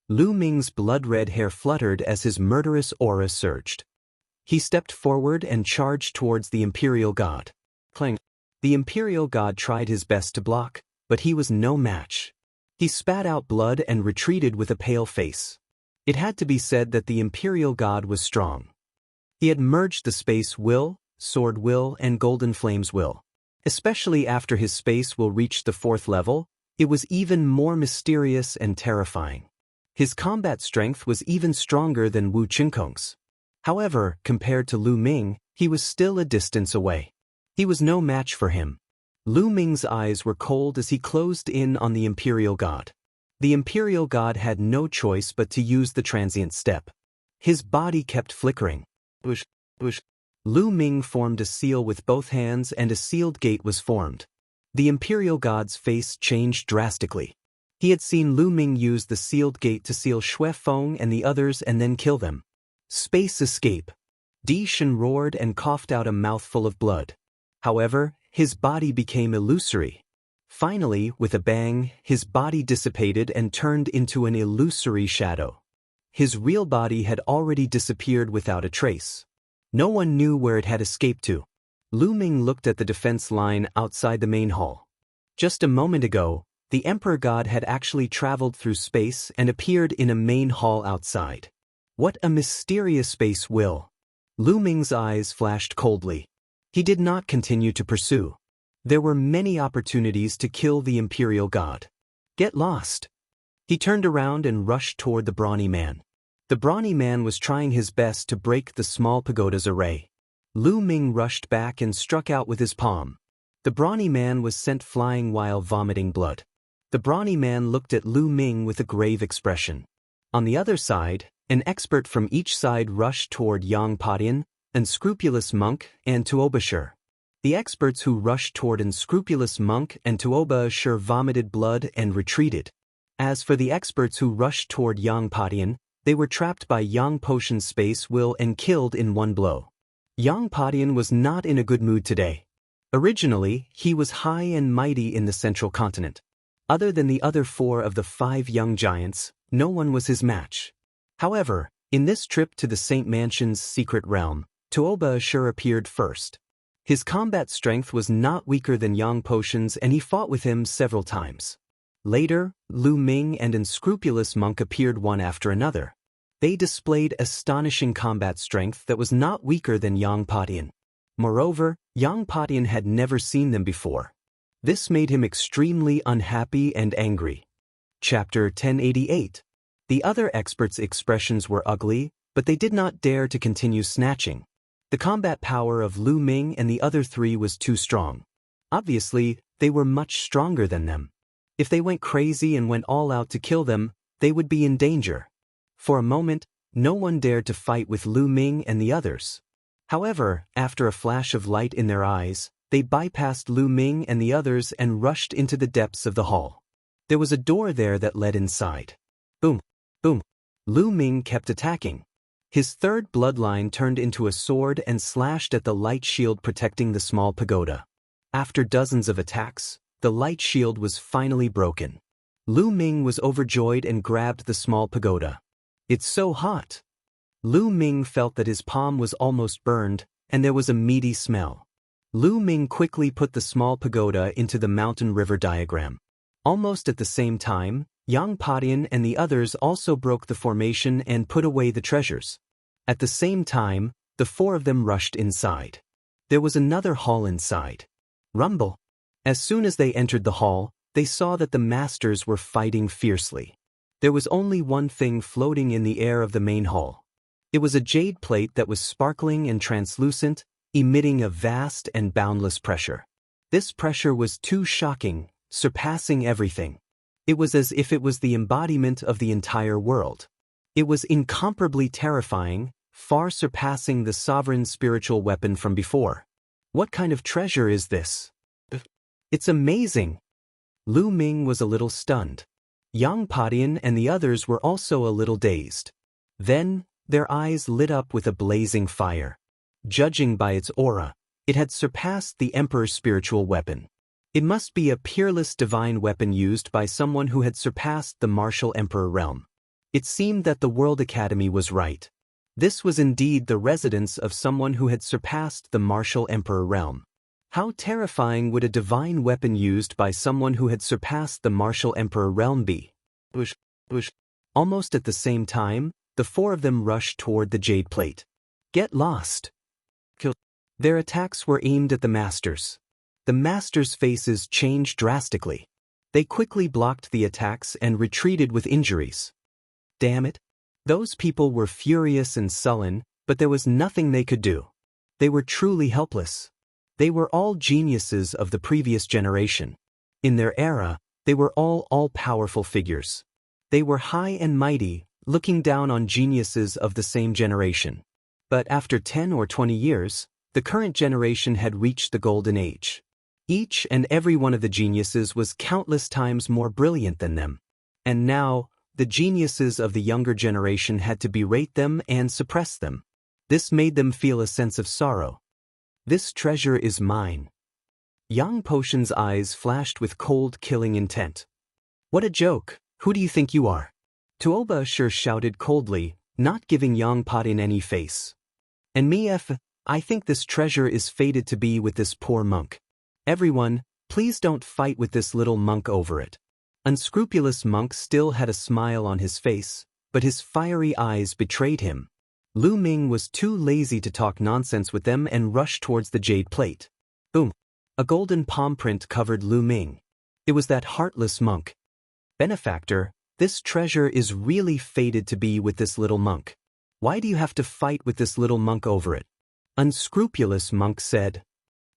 Lu Ming's blood-red hair fluttered as his murderous aura surged. He stepped forward and charged towards the Imperial God. Clang. The Imperial God tried his best to block, but he was no match. He spat out blood and retreated with a pale face. It had to be said that the Imperial God was strong. He had merged the space will, sword will, and golden flames will. Especially after his space will reached the 4th level, it was even more mysterious and terrifying. His combat strength was even stronger than Wu Qingkong's. However, compared to Lu Ming, he was still a distance away. He was no match for him. Lu Ming's eyes were cold as he closed in on the Imperial God. The Imperial God had no choice but to use the transient step. His body kept flickering. Lu Ming formed a seal with both hands and a sealed gate was formed. The Imperial God's face changed drastically. He had seen Lu Ming use the sealed gate to seal Xue Feng and the others and then kill them. Space escape. Di Shen roared and coughed out a mouthful of blood. However, his body became illusory. Finally, with a bang, his body dissipated and turned into an illusory shadow. His real body had already disappeared without a trace. No one knew where it had escaped to. Lu Ming looked at the defense line outside the main hall. Just a moment ago, the Emperor God had actually traveled through space and appeared in a main hall outside. What a mysterious space will. Lu Ming's eyes flashed coldly. He did not continue to pursue. There were many opportunities to kill the Imperial God. Get lost. He turned around and rushed toward the brawny man. The brawny man was trying his best to break the small pagoda's array. Lu Ming rushed back and struck out with his palm. The brawny man was sent flying while vomiting blood. The brawny man looked at Lu Ming with a grave expression. On the other side, an expert from each side rushed toward Yang Padian, Unscrupulous Monk, and Tuoba. The experts who rushed toward Unscrupulous Monk and Tuoba vomited blood and retreated. As for the experts who rushed toward Yang Padian, they were trapped by Yang Potion's space will and killed in one blow. Yang Padian was not in a good mood today. Originally, he was high and mighty in the central continent. Other than the other 4 of the 5 young giants, no one was his match. However, in this trip to the Saint Mansion's secret realm, Tuoba appeared first. His combat strength was not weaker than Yang Potion's and he fought with him several times. Later, Lu Ming and Unscrupulous Monk appeared one after another. They displayed astonishing combat strength that was not weaker than Yang Padian. Moreover, Yang Padian had never seen them before. This made him extremely unhappy and angry. Chapter 1088. The other experts' expressions were ugly, but they did not dare to continue snatching. The combat power of Lu Ming and the other 3 was too strong. Obviously, they were much stronger than them. If they went crazy and went all out to kill them, they would be in danger. For a moment, no one dared to fight with Lu Ming and the others. However, after a flash of light in their eyes, they bypassed Lu Ming and the others and rushed into the depths of the hall. There was a door there that led inside. Boom, boom. Lu Ming kept attacking. His 3rd bloodline turned into a sword and slashed at the light shield protecting the small pagoda. After dozens of attacks, The light shield was finally broken. Lu Ming was overjoyed and grabbed the small pagoda. It's so hot. Lu Ming felt that his palm was almost burned, and there was a meaty smell. Lu Ming quickly put the small pagoda into the mountain river diagram. Almost at the same time, Yang Padian and the others also broke the formation and put away the treasures. At the same time, the four of them rushed inside. There was another hall inside. Rumble. As soon as they entered the hall, they saw that the masters were fighting fiercely. There was only one thing floating in the air of the main hall. It was a jade plate that was sparkling and translucent, emitting a vast and boundless pressure. This pressure was too shocking, surpassing everything. It was as if it was the embodiment of the entire world. It was incomparably terrifying, far surpassing the sovereign spiritual weapon from before. What kind of treasure is this? It's amazing. Lu Ming was a little stunned. Yang Padian and the others were also a little dazed. Then, their eyes lit up with a blazing fire. Judging by its aura, it had surpassed the Emperor's spiritual weapon. It must be a peerless divine weapon used by someone who had surpassed the martial Emperor realm. It seemed that the World Academy was right. This was indeed the residence of someone who had surpassed the martial Emperor realm. How terrifying would a divine weapon used by someone who had surpassed the martial Emperor realm be? Bush. Almost at the same time, the four of them rushed toward the jade plate. Get lost. Kill. Their attacks were aimed at the masters. The masters' faces changed drastically. They quickly blocked the attacks and retreated with injuries. Damn it. Those people were furious and sullen, but there was nothing they could do. They were truly helpless. They were all geniuses of the previous generation. In their era, they were all all-powerful figures. They were high and mighty, looking down on geniuses of the same generation. But after 10 or 20 years, the current generation had reached the golden age. Each and every one of the geniuses was countless times more brilliant than them. And now, the geniuses of the younger generation had to berate them and suppress them. This made them feel a sense of sorrow. This treasure is mine. Yang Potion's eyes flashed with cold, killing intent. What a joke! Who do you think you are? Tuoba Shur shouted coldly, not giving Yang Padian any face. And me I think this treasure is fated to be with this poor monk. Everyone, please don't fight with this little monk over it. Unscrupulous monk still had a smile on his face, but his fiery eyes betrayed him. Lu Ming was too lazy to talk nonsense with them and rushed towards the jade plate. Boom! A golden palm print covered Lu Ming. It was that heartless monk. Benefactor, this treasure is really fated to be with this little monk. Why do you have to fight with this little monk over it? Unscrupulous monk said.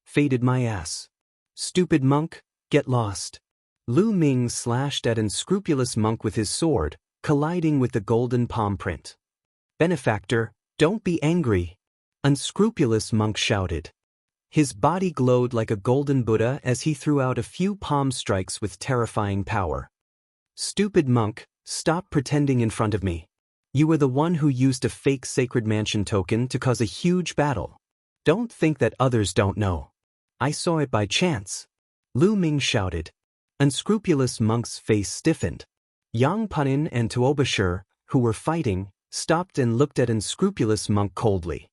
Fated my ass. Stupid monk, get lost. Lu Ming slashed at unscrupulous monk with his sword, colliding with the golden palm print. Benefactor, don't be angry. Unscrupulous monk shouted. His body glowed like a golden Buddha as he threw out a few palm strikes with terrifying power. Stupid monk, stop pretending in front of me. You were the one who used a fake Sacred Mansion token to cause a huge battle. Don't think that others don't know. I saw it by chance. Lu Ming shouted. Unscrupulous monk's face stiffened. Yang Padian and Tuoba Shur, who were fighting, stopped and looked at unscrupulous monk coldly.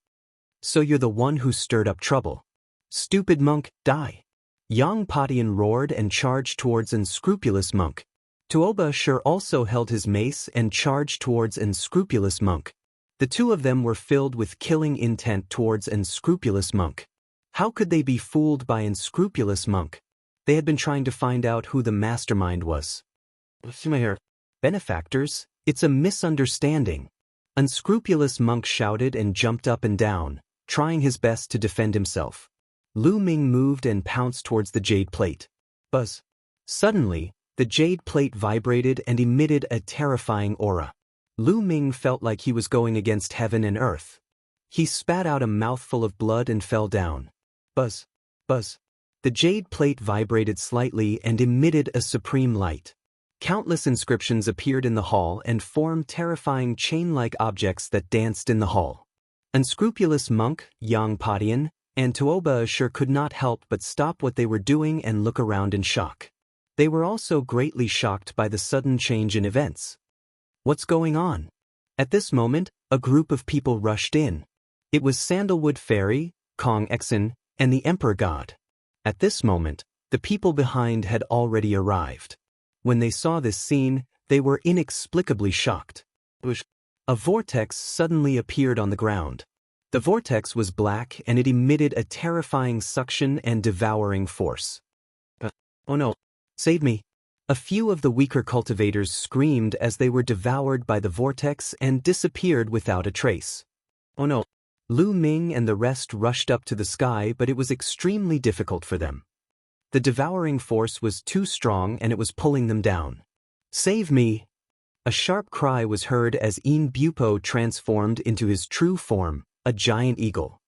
So you're the one who stirred up trouble. Stupid monk, die. Yang Padian roared and charged towards unscrupulous monk. Tuoba Shur also held his mace and charged towards unscrupulous monk. The two of them were filled with killing intent towards unscrupulous monk. How could they be fooled by unscrupulous monk? They had been trying to find out who the mastermind was. Benefactors, it's a misunderstanding. Unscrupulous monk shouted and jumped up and down, trying his best to defend himself. Lu Ming moved and pounced towards the jade plate. Buzz. Suddenly, the jade plate vibrated and emitted a terrifying aura. Lu Ming felt like he was going against heaven and earth. He spat out a mouthful of blood and fell down. Buzz. Buzz. The jade plate vibrated slightly and emitted a supreme light. Countless inscriptions appeared in the hall and formed terrifying chain-like objects that danced in the hall. Unscrupulous monk, Yang Padian, and Tuoba sure could not help but stop what they were doing and look around in shock. They were also greatly shocked by the sudden change in events. What's going on? At this moment, a group of people rushed in. It was Sandalwood Fairy, Kong Exen, and the Emperor God. At this moment, the people behind had already arrived. When they saw this scene, they were inexplicably shocked. A vortex suddenly appeared on the ground. The vortex was black and it emitted a terrifying suction and devouring force. Oh no! Save me! A few of the weaker cultivators screamed as they were devoured by the vortex and disappeared without a trace. Oh no! Lu Ming and the rest rushed up to the sky, but it was extremely difficult for them. The devouring force was too strong and it was pulling them down. Save me! A sharp cry was heard as Yin Bupo transformed into his true form, a giant eagle.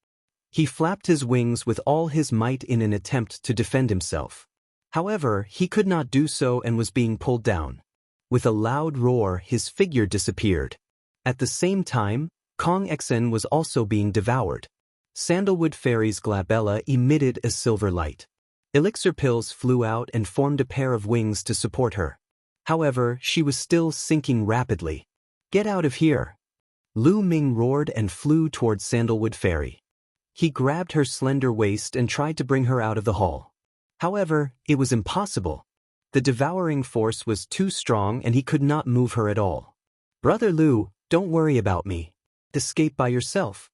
He flapped his wings with all his might in an attempt to defend himself. However, he could not do so and was being pulled down. With a loud roar, his figure disappeared. At the same time, Kong Exen was also being devoured. Sandalwood Fairy's glabella emitted a silver light. Elixir pills flew out and formed a pair of wings to support her. However, she was still sinking rapidly. Get out of here! Lu Ming roared and flew towards Sandalwood Fairy. He grabbed her slender waist and tried to bring her out of the hall. However, it was impossible. The devouring force was too strong and he could not move her at all. Brother Lu, don't worry about me. Escape by yourself.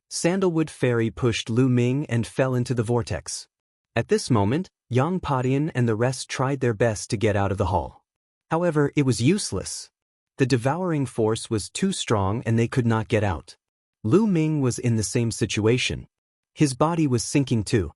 Sandalwood Fairy pushed Lu Ming and fell into the vortex. At this moment, Yang Padian and the rest tried their best to get out of the hall. However, it was useless. The devouring force was too strong and they could not get out. Lu Ming was in the same situation. His body was sinking too.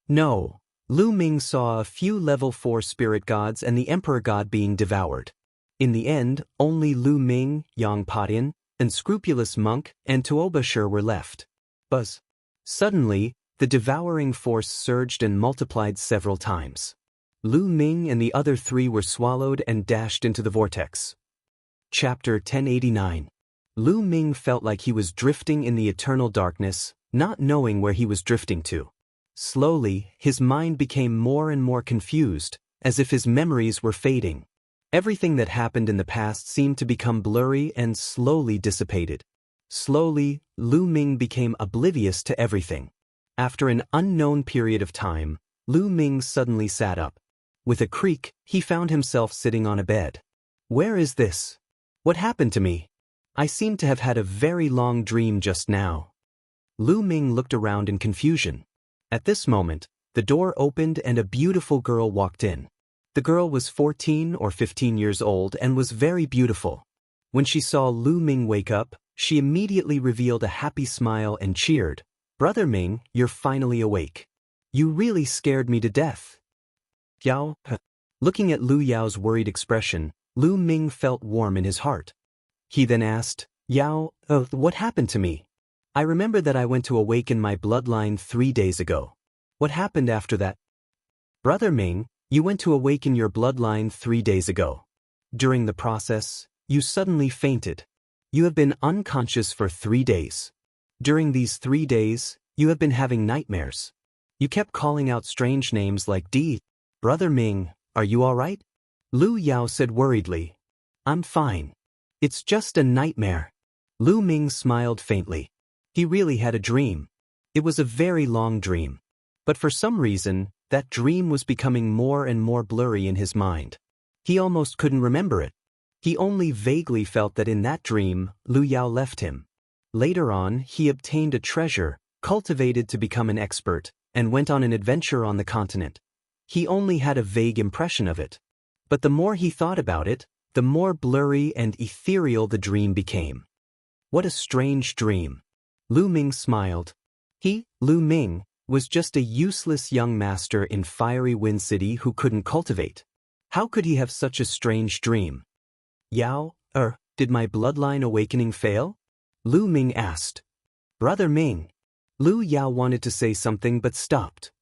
No. Lu Ming saw a few level 4 spirit gods and the Emperor God being devoured. In the end, only Lu Ming, Yang Padian, Unscrupulous Monk, and Tuobashir were left. Buzz. Suddenly, the devouring force surged and multiplied several times. Lu Ming and the other 3 were swallowed and dashed into the vortex. Chapter 1089. Lu Ming felt like he was drifting in the eternal darkness, not knowing where he was drifting to. Slowly, his mind became more and more confused, as if his memories were fading. Everything that happened in the past seemed to become blurry and slowly dissipated. Slowly, Lu Ming became oblivious to everything. After an unknown period of time, Lu Ming suddenly sat up. With a creak, he found himself sitting on a bed. Where is this? What happened to me? I seem to have had a very long dream just now. Lu Ming looked around in confusion. At this moment, the door opened and a beautiful girl walked in. The girl was 14 or 15 years old and was very beautiful. When she saw Lu Ming wake up, she immediately revealed a happy smile and cheered. Brother Ming, you're finally awake. You really scared me to death. Yao. Looking at Lu Yao's worried expression, Lu Ming felt warm in his heart. He then asked, Yao, what happened to me? I remember that I went to awaken my bloodline 3 days ago. What happened after that? Brother Ming, you went to awaken your bloodline 3 days ago. During the process, you suddenly fainted. You have been unconscious for 3 days. During these 3 days, you have been having nightmares. You kept calling out strange names like D. Brother Ming, are you all right? Lu Yao said worriedly. I'm fine. It's just a nightmare. Lu Ming smiled faintly. He really had a dream. It was a very long dream. But for some reason, that dream was becoming more and more blurry in his mind. He almost couldn't remember it. He only vaguely felt that in that dream, Lu Yao left him. Later on, he obtained a treasure, cultivated to become an expert, and went on an adventure on the continent. He only had a vague impression of it. But the more he thought about it, the more blurry and ethereal the dream became. What a strange dream. Lu Ming smiled. He, Lu Ming, was just a useless young master in Fiery Wind City who couldn't cultivate. How could he have such a strange dream? Yao, did my bloodline awakening fail? Lu Ming asked. Brother Ming. Lu Yao wanted to say something but stopped.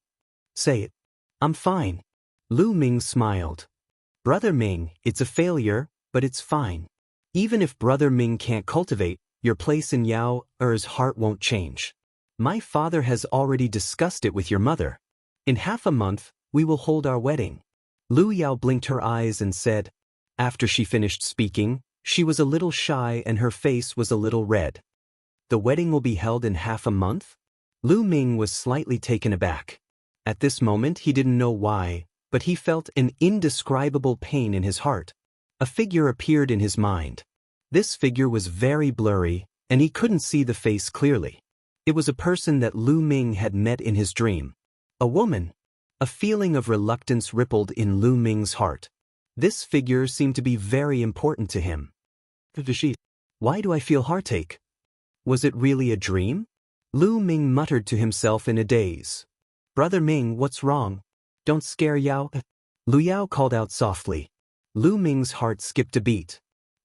Say it. I'm fine. Lu Ming smiled. Brother Ming, it's a failure, but it's fine. Even if Brother Ming can't cultivate, your place in Yao Er's heart won't change. My father has already discussed it with your mother. In half a month, we will hold our wedding. Lu Yao blinked her eyes and said. After she finished speaking, she was a little shy and her face was a little red. The wedding will be held in half a month? Lu Ming was slightly taken aback. At this moment he didn't know why, but he felt an indescribable pain in his heart. A figure appeared in his mind. This figure was very blurry, and he couldn't see the face clearly. It was a person that Lu Ming had met in his dream. A woman. A feeling of reluctance rippled in Lu Ming's heart. This figure seemed to be very important to him. Why do I feel heartache? Was it really a dream? Lu Ming muttered to himself in a daze. Brother Ming, what's wrong? Don't scare Yao. Lu Yao called out softly. Lu Ming's heart skipped a beat.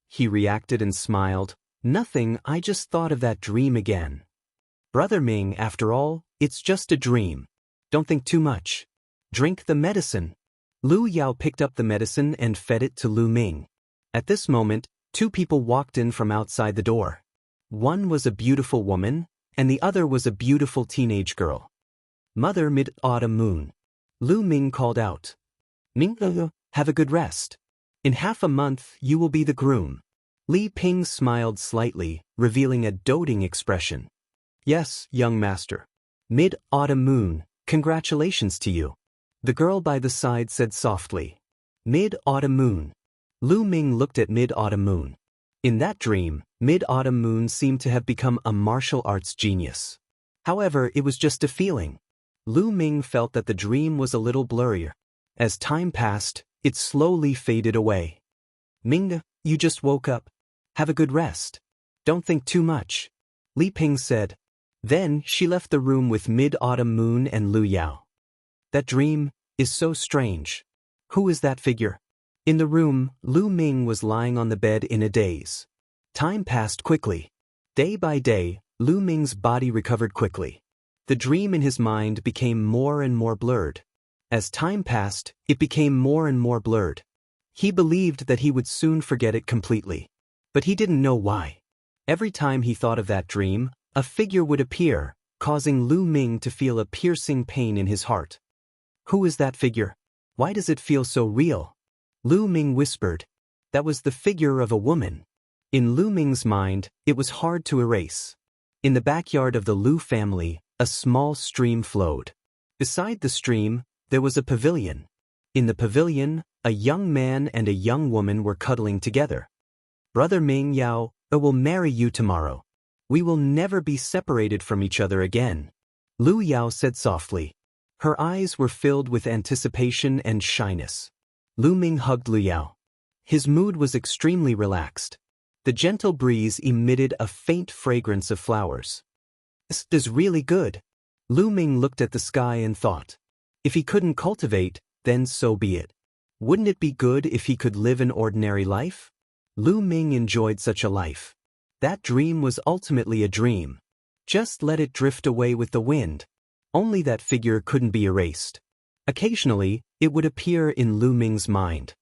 He reacted and smiled. Nothing, I just thought of that dream again. Brother Ming, after all, it's just a dream. Don't think too much. Drink the medicine. Lu Yao picked up the medicine and fed it to Lu Ming. At this moment, two people walked in from outside the door. One was a beautiful woman, and the other was a beautiful teenage girl. Mother Mid-Autumn Moon. Lu Ming called out. Ming, have a good rest. In half a month, you will be the groom. Li Ping smiled slightly, revealing a doting expression. Yes, young master. Mid-Autumn Moon, congratulations to you. The girl by the side said softly. Mid-Autumn Moon. Lu Ming looked at Mid-Autumn Moon. In that dream, Mid-Autumn Moon seemed to have become a martial arts genius. However, it was just a feeling. Lu Ming felt that the dream was a little blurrier. As time passed, it slowly faded away. Ming, you just woke up. Have a good rest. Don't think too much. Li Ping said. Then she left the room with Mid-Autumn Moon and Lu Yao. That dream is so strange. Who is that figure? In the room, Lu Ming was lying on the bed in a daze. Time passed quickly. Day by day, Lu Ming's body recovered quickly. The dream in his mind became more and more blurred. As time passed, it became more and more blurred. He believed that he would soon forget it completely. But he didn't know why. Every time he thought of that dream, a figure would appear, causing Lu Ming to feel a piercing pain in his heart. Who is that figure? Why does it feel so real? Lu Ming whispered. That was the figure of a woman. In Lu Ming's mind, it was hard to erase. In the backyard of the Lu family, a small stream flowed. Beside the stream, there was a pavilion. In the pavilion, a young man and a young woman were cuddling together. Brother Ming Yao, I will marry you tomorrow. We will never be separated from each other again. Lu Yao said softly. Her eyes were filled with anticipation and shyness. Lu Ming hugged Lu Yao. His mood was extremely relaxed. The gentle breeze emitted a faint fragrance of flowers. This is really good. Lu Ming looked at the sky and thought. If he couldn't cultivate, then so be it. Wouldn't it be good if he could live an ordinary life? Lu Ming enjoyed such a life. That dream was ultimately a dream. Just let it drift away with the wind. Only that figure couldn't be erased. Occasionally, it would appear in Lu Ming's mind.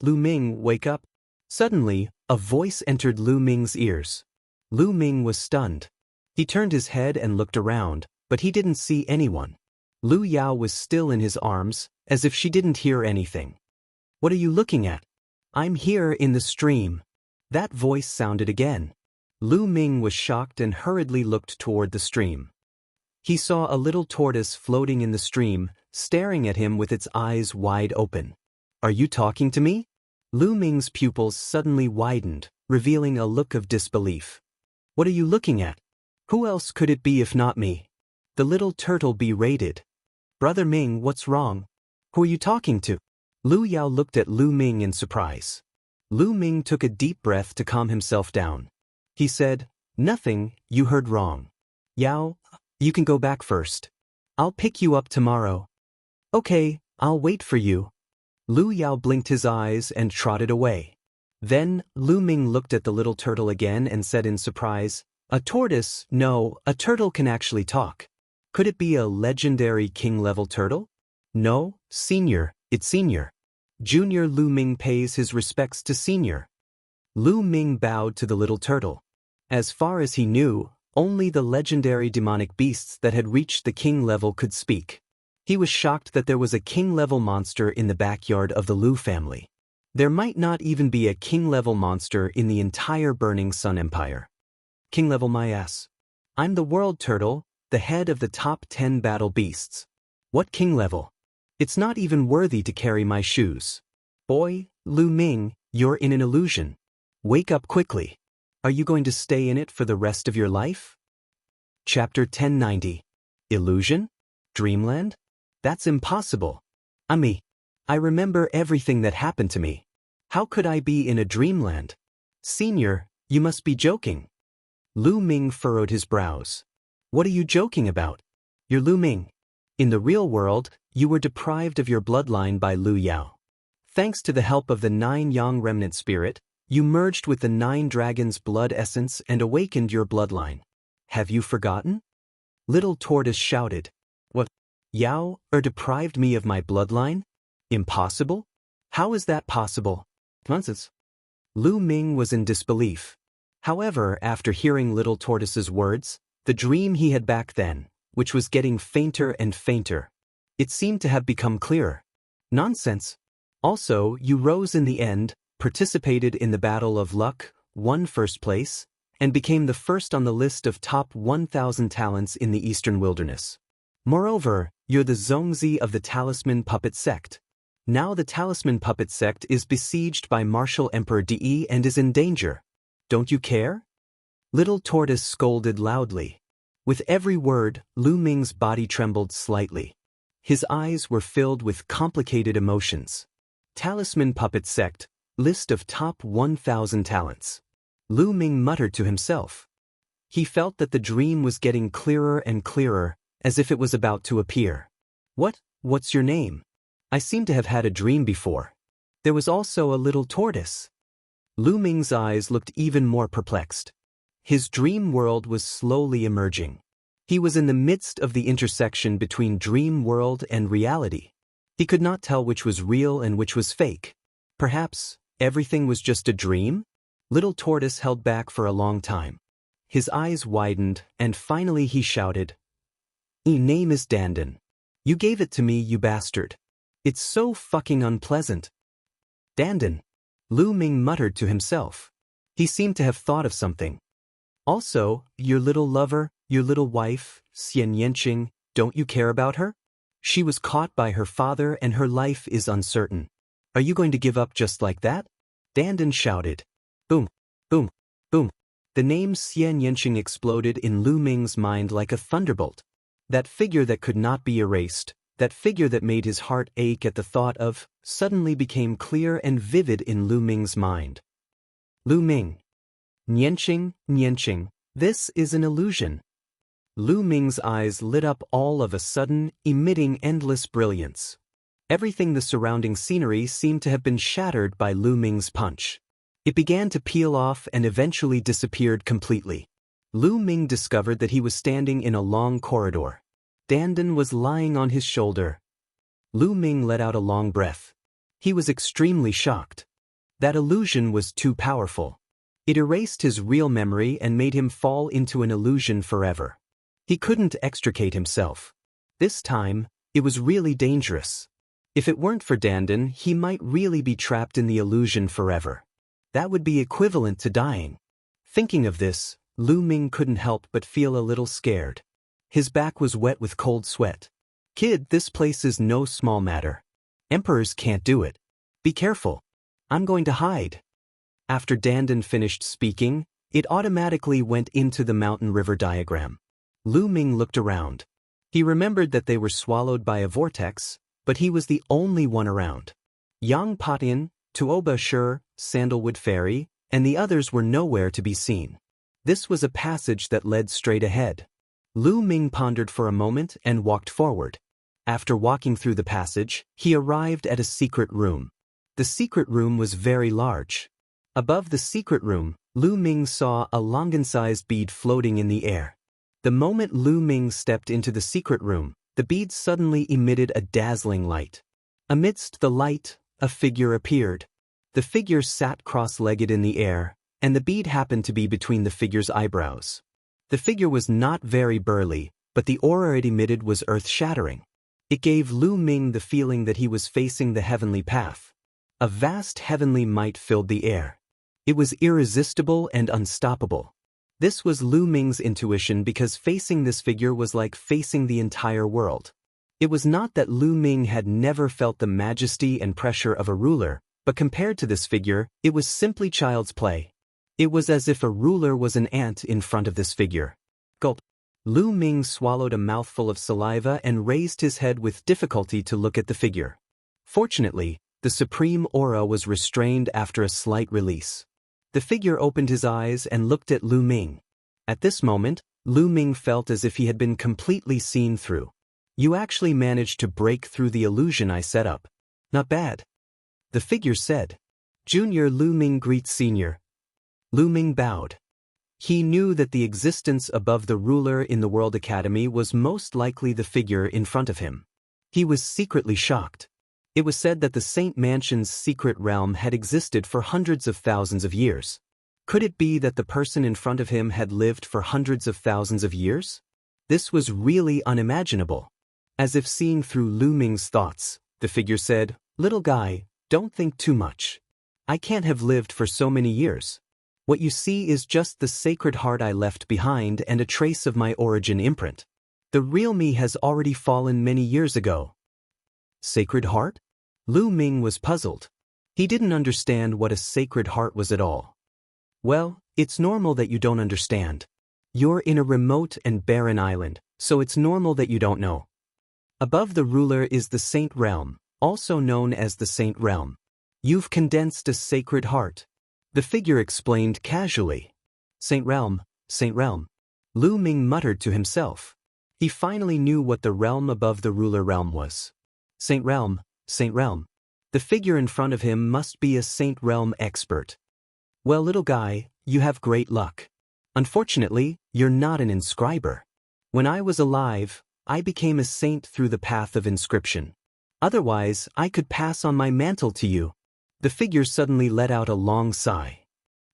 Lu Ming, wake up. Suddenly, a voice entered Lu Ming's ears. Lu Ming was stunned. He turned his head and looked around, but he didn't see anyone. Lu Yao was still in his arms, as if she didn't hear anything. What are you looking at? I'm here in the stream. That voice sounded again. Lu Ming was shocked and hurriedly looked toward the stream. He saw a little tortoise floating in the stream, staring at him with its eyes wide open. Are you talking to me? Lu Ming's pupils suddenly widened, revealing a look of disbelief. What are you looking at? Who else could it be if not me? The little turtle berated. Brother Ming, what's wrong? Who are you talking to? Lu Yao looked at Lu Ming in surprise. Lu Ming took a deep breath to calm himself down. He said, Nothing, you heard wrong. Yao, you can go back first. I'll pick you up tomorrow. Okay, I'll wait for you. Lu Yao blinked his eyes and trotted away. Then, Lu Ming looked at the little turtle again and said in surprise, A tortoise? No, a turtle can actually talk. Could it be a legendary king-level turtle? No, senior, it's senior. Junior Lu Ming pays his respects to senior. Lu Ming bowed to the little turtle. As far as he knew, Only the legendary demonic beasts that had reached the king level could speak. He was shocked that there was a king-level monster in the backyard of the Lu family. There might not even be a king-level monster in the entire Burning Sun Empire. King-level my ass. I'm the world turtle, the head of the top 10 battle beasts. What king-level? It's not even worthy to carry my shoes. Boy, Lu Ming, you're in an illusion. Wake up quickly. Are you going to stay in it for the rest of your life? Chapter 1090. Illusion? Dreamland? That's impossible. I remember everything that happened to me. How could I be in a dreamland? Senior, you must be joking. Lu Ming furrowed his brows. What are you joking about? You're Lu Ming. In the real world, you were deprived of your bloodline by Lu Yao. Thanks to the help of the 9 Yang remnant spirit, you merged with the 9 dragons' blood essence and awakened your bloodline. Have you forgotten? Little Tortoise shouted. What? Yao deprived me of my bloodline? Impossible? How is that possible? Nonsense. Lu Ming was in disbelief. However, after hearing Little Tortoise's words, the dream he had back then, which was getting fainter and fainter, it seemed to have become clearer. Nonsense. Also, you rose in the end, participated in the Battle of Luck, won first place, and became the first on the list of top 1,000 talents in the Eastern Wilderness. Moreover, you're the Zongzi of the Talisman Puppet Sect. Now the Talisman Puppet Sect is besieged by Martial Emperor Di and is in danger. Don't you care? Little Tortoise scolded loudly. With every word, Lu Ming's body trembled slightly. His eyes were filled with complicated emotions. Talisman Puppet Sect, list of top 1,000 talents. Lu Ming muttered to himself. He felt that the dream was getting clearer and clearer, as if it was about to appear. What's your name? I seem to have had a dream before. There was also a little tortoise. Lu Ming's eyes looked even more perplexed. His dream world was slowly emerging. He was in the midst of the intersection between dream world and reality. He could not tell which was real and which was fake. Perhaps everything was just a dream? Little Tortoise held back for a long time. His eyes widened, and finally he shouted, "My name is Dandan. You gave it to me, you bastard. It's so fucking unpleasant." Dandan. Lu Ming muttered to himself. He seemed to have thought of something. Also, your little lover, your little wife, Xianxia, don't you care about her? She was caught by her father and her life is uncertain. Are you going to give up just like that? Dandan shouted. Boom, boom, boom. The name Xianxia exploded in Lu Ming's mind like a thunderbolt. That figure that could not be erased, that figure that made his heart ache at the thought of, suddenly became clear and vivid in Lu Ming's mind. Lu Ming. Nianqing, this is an illusion. Lu Ming's eyes lit up all of a sudden, emitting endless brilliance. Everything the surrounding scenery seemed to have been shattered by Lu Ming's punch. It began to peel off and eventually disappeared completely. Lu Ming discovered that he was standing in a long corridor. Dandan was lying on his shoulder. Lu Ming let out a long breath. He was extremely shocked. That illusion was too powerful. It erased his real memory and made him fall into an illusion forever. He couldn't extricate himself. This time, it was really dangerous. If it weren't for Dandan, he might really be trapped in the illusion forever. That would be equivalent to dying. Thinking of this, Lu Ming couldn't help but feel a little scared. His back was wet with cold sweat. Kid, this place is no small matter. Emperors can't do it. Be careful. I'm going to hide. After Dandan finished speaking, it automatically went into the mountain river diagram. Lu Ming looked around. He remembered that they were swallowed by a vortex, but he was the only one around. Yang Patian, Tuoba Shur, Sandalwood Fairy, and the others were nowhere to be seen. This was a passage that led straight ahead. Lu Ming pondered for a moment and walked forward. After walking through the passage, he arrived at a secret room. The secret room was very large. Above the secret room, Lu Ming saw a longan-sized bead floating in the air. The moment Lu Ming stepped into the secret room, the bead suddenly emitted a dazzling light. Amidst the light, a figure appeared. The figure sat cross-legged in the air, and the bead happened to be between the figure's eyebrows. The figure was not very burly, but the aura it emitted was earth-shattering. It gave Lu Ming the feeling that he was facing the heavenly path. A vast heavenly might filled the air. It was irresistible and unstoppable. This was Lu Ming's intuition because facing this figure was like facing the entire world. It was not that Lu Ming had never felt the majesty and pressure of a ruler, but compared to this figure, it was simply child's play. It was as if a ruler was an ant in front of this figure. Gulp. Lu Ming swallowed a mouthful of saliva and raised his head with difficulty to look at the figure. Fortunately, the supreme aura was restrained after a slight release. The figure opened his eyes and looked at Lu Ming. At this moment, Lu Ming felt as if he had been completely seen through. You actually managed to break through the illusion I set up. Not bad. The figure said. Junior Lu Ming greets Senior. Lu Ming bowed. He knew that the existence above the ruler in the World Academy was most likely the figure in front of him. He was secretly shocked. It was said that the Saint Mansion's secret realm had existed for hundreds of thousands of years. Could it be that the person in front of him had lived for hundreds of thousands of years? This was really unimaginable. As if seeing through Lu Ming's thoughts, the figure said, Little guy, don't think too much. I can't have lived for so many years. What you see is just the sacred heart I left behind and a trace of my origin imprint. The real me has already fallen many years ago. Sacred heart? Lu Ming was puzzled. He didn't understand what a sacred heart was at all. Well, it's normal that you don't understand. You're in a remote and barren island, so it's normal that you don't know. Above the ruler is the Saint Realm, also known as the Saint Realm. You've condensed a sacred heart. The figure explained casually. Saint Realm, Saint Realm. Lu Ming muttered to himself. He finally knew what the realm above the ruler realm was. Saint Realm, Saint Realm. The figure in front of him must be a Saint Realm expert. Well, little guy, you have great luck. Unfortunately, you're not an inscriber. When I was alive, I became a saint through the path of inscription. Otherwise, I could pass on my mantle to you. The figure suddenly let out a long sigh.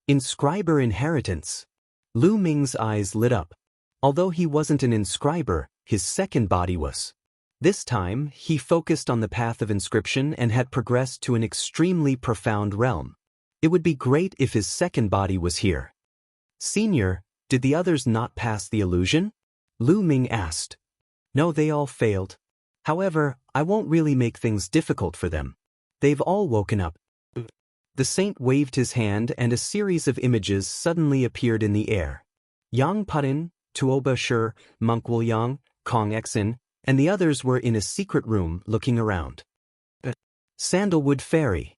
Inscriber inheritance. Lu Ming's eyes lit up. Although he wasn't an inscriber, his second body was. This time, he focused on the path of inscription and had progressed to an extremely profound realm. It would be great if his second body was here. Senior, did the others not pass the illusion? Lu Ming asked. No, they all failed. However, I won't really make things difficult for them. They've all woken up. The saint waved his hand and a series of images suddenly appeared in the air. Yang Putin, Tuoba Shi, Monk Wuliang, Kong Exin, and the others were in a secret room looking around. Sandalwood Fairy.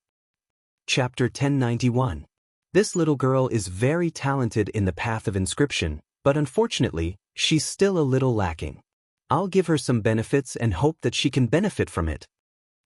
Chapter 1091. This little girl is very talented in the path of inscription, but unfortunately, she's still a little lacking. I'll give her some benefits and hope that she can benefit from it.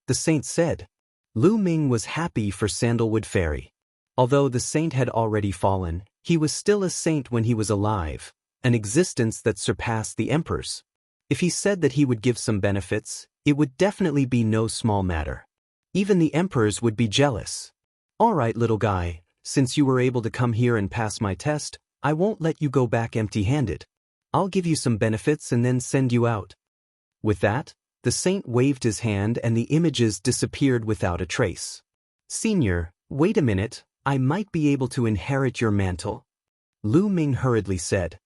The saint said. Lu Ming was happy for Sandalwood Fairy. Although the saint had already fallen, he was still a saint when he was alive, an existence that surpassed the emperor's. If he said that he would give some benefits, it would definitely be no small matter. Even the emperors would be jealous. All right, little guy, since you were able to come here and pass my test, I won't let you go back empty-handed. I'll give you some benefits and then send you out. With that, the saint waved his hand and the images disappeared without a trace. Senior, wait a minute, I might be able to inherit your mantle. Lu Ming hurriedly said.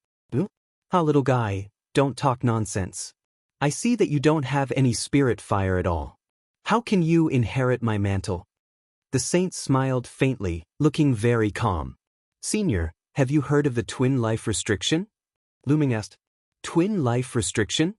Little guy, don't talk nonsense. I see that you don't have any spirit fire at all. How can you inherit my mantle? The saint smiled faintly, looking very calm. Senior, have you heard of the twin life restriction? Lu Ming asked. Twin life restriction?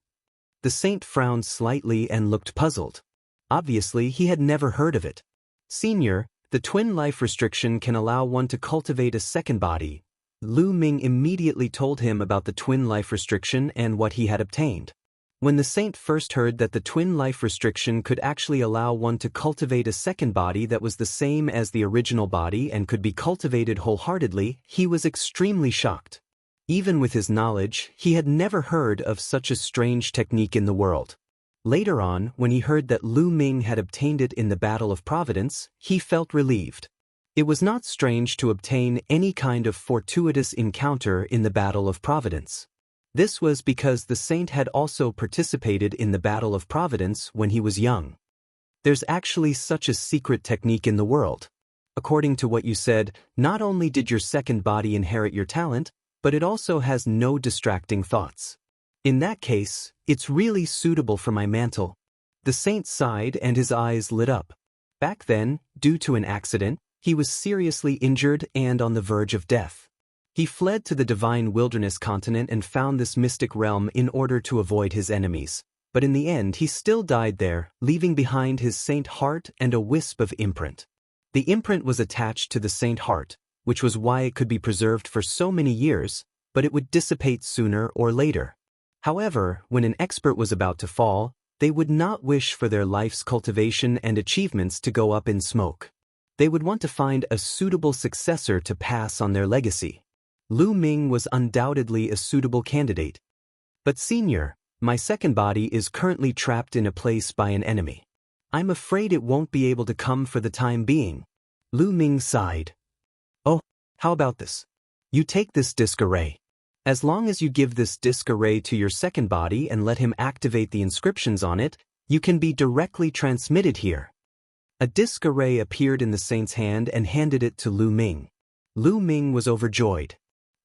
The saint frowned slightly and looked puzzled. Obviously, he had never heard of it. Senior, the twin life restriction can allow one to cultivate a second body. Lu Ming immediately told him about the twin life restriction and what he had obtained. When the saint first heard that the twin life restriction could actually allow one to cultivate a second body that was the same as the original body and could be cultivated wholeheartedly, he was extremely shocked. Even with his knowledge, he had never heard of such a strange technique in the world. Later on, when he heard that Lu Ming had obtained it in the Battle of Providence, he felt relieved. It was not strange to obtain any kind of fortuitous encounter in the Battle of Providence. This was because the saint had also participated in the Battle of Providence when he was young. There's actually such a secret technique in the world. According to what you said, not only did your second body inherit your talent, but it also has no distracting thoughts. In that case, it's really suitable for my mantle. The saint sighed and his eyes lit up. Back then, due to an accident, he was seriously injured and on the verge of death. He fled to the divine wilderness continent and found this mystic realm in order to avoid his enemies. But in the end he still died there, leaving behind his saint heart and a wisp of imprint. The imprint was attached to the saint heart, which was why it could be preserved for so many years, but it would dissipate sooner or later. However, when an expert was about to fall, they would not wish for their life's cultivation and achievements to go up in smoke. They would want to find a suitable successor to pass on their legacy. Lu Ming was undoubtedly a suitable candidate. But Senior, my second body is currently trapped in a place by an enemy. I'm afraid it won't be able to come for the time being. Lu Ming sighed. Oh, how about this? You take this disc array. As long as you give this disc array to your second body and let him activate the inscriptions on it, you can be directly transmitted here. A disc array appeared in the saint's hand and handed it to Lu Ming. Lu Ming was overjoyed.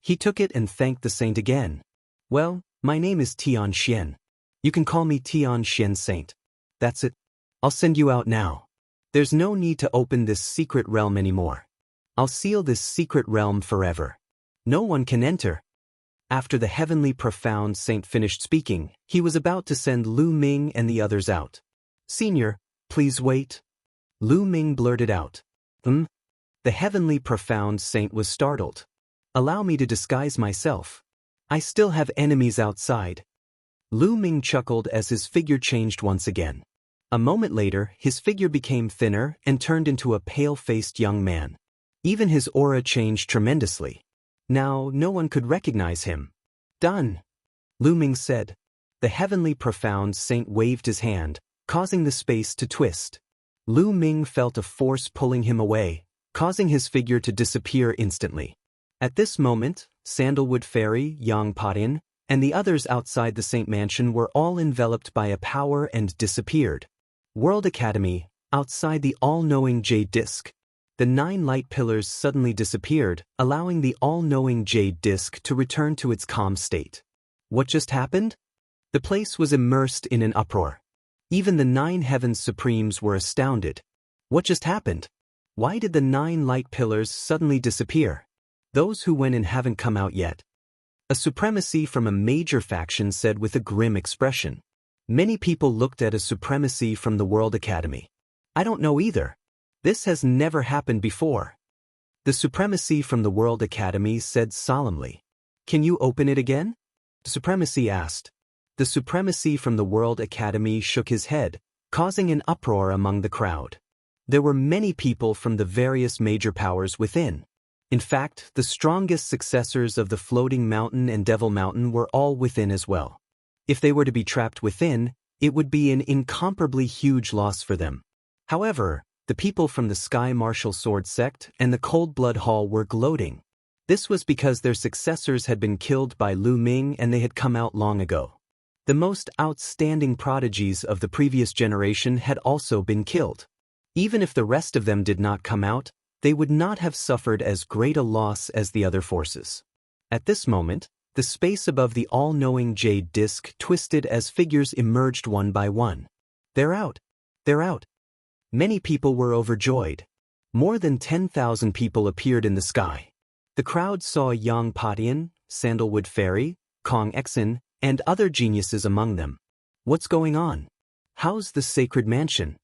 He took it and thanked the saint again. Well, my name is Tian Xian. You can call me Tian Xian Saint. That's it. I'll send you out now. There's no need to open this secret realm anymore. I'll seal this secret realm forever. No one can enter. After the heavenly profound saint finished speaking, he was about to send Lu Ming and the others out. Senior, please wait. Lu Ming blurted out. The heavenly profound saint was startled. Allow me to disguise myself. I still have enemies outside. Lu Ming chuckled as his figure changed once again. A moment later, his figure became thinner and turned into a pale-faced young man. Even his aura changed tremendously. Now, no one could recognize him. Done, Lu Ming said. The heavenly profound saint waved his hand, causing the space to twist. Lu Ming felt a force pulling him away, causing his figure to disappear instantly. At this moment, Sandalwood Fairy, Yang Padian, and the others outside the Saint Mansion were all enveloped by a power and disappeared. World Academy, outside the all-knowing Jade Disc. The 9 light pillars suddenly disappeared, allowing the all-knowing Jade Disc to return to its calm state. What just happened? The place was immersed in an uproar. Even the 9 Heavens Supremes were astounded. What just happened? Why did the 9 light pillars suddenly disappear? Those who went in haven't come out yet. A supremacy from a major faction said with a grim expression. Many people looked at a supremacy from the World Academy. I don't know either. This has never happened before. The supremacy from the World Academy said solemnly. Can you open it again? The supremacy asked. The supremacy from the World Academy shook his head, causing an uproar among the crowd. There were many people from the various major powers within. In fact, the strongest successors of the Floating Mountain and Devil Mountain were all within as well. If they were to be trapped within, it would be an incomparably huge loss for them. However, the people from the Sky Martial Sword Sect and the Cold Blood Hall were gloating. This was because their successors had been killed by Lu Ming and they had come out long ago. The most outstanding prodigies of the previous generation had also been killed. Even if the rest of them did not come out, they would not have suffered as great a loss as the other forces. At this moment, the space above the all-knowing Jade Disc twisted as figures emerged one by one. They're out! They're out! Many people were overjoyed. More than 10,000 people appeared in the sky. The crowd saw Yang Padian, Sandalwood Fairy, Kong Exin, and other geniuses among them. What's going on? How's the sacred mansion?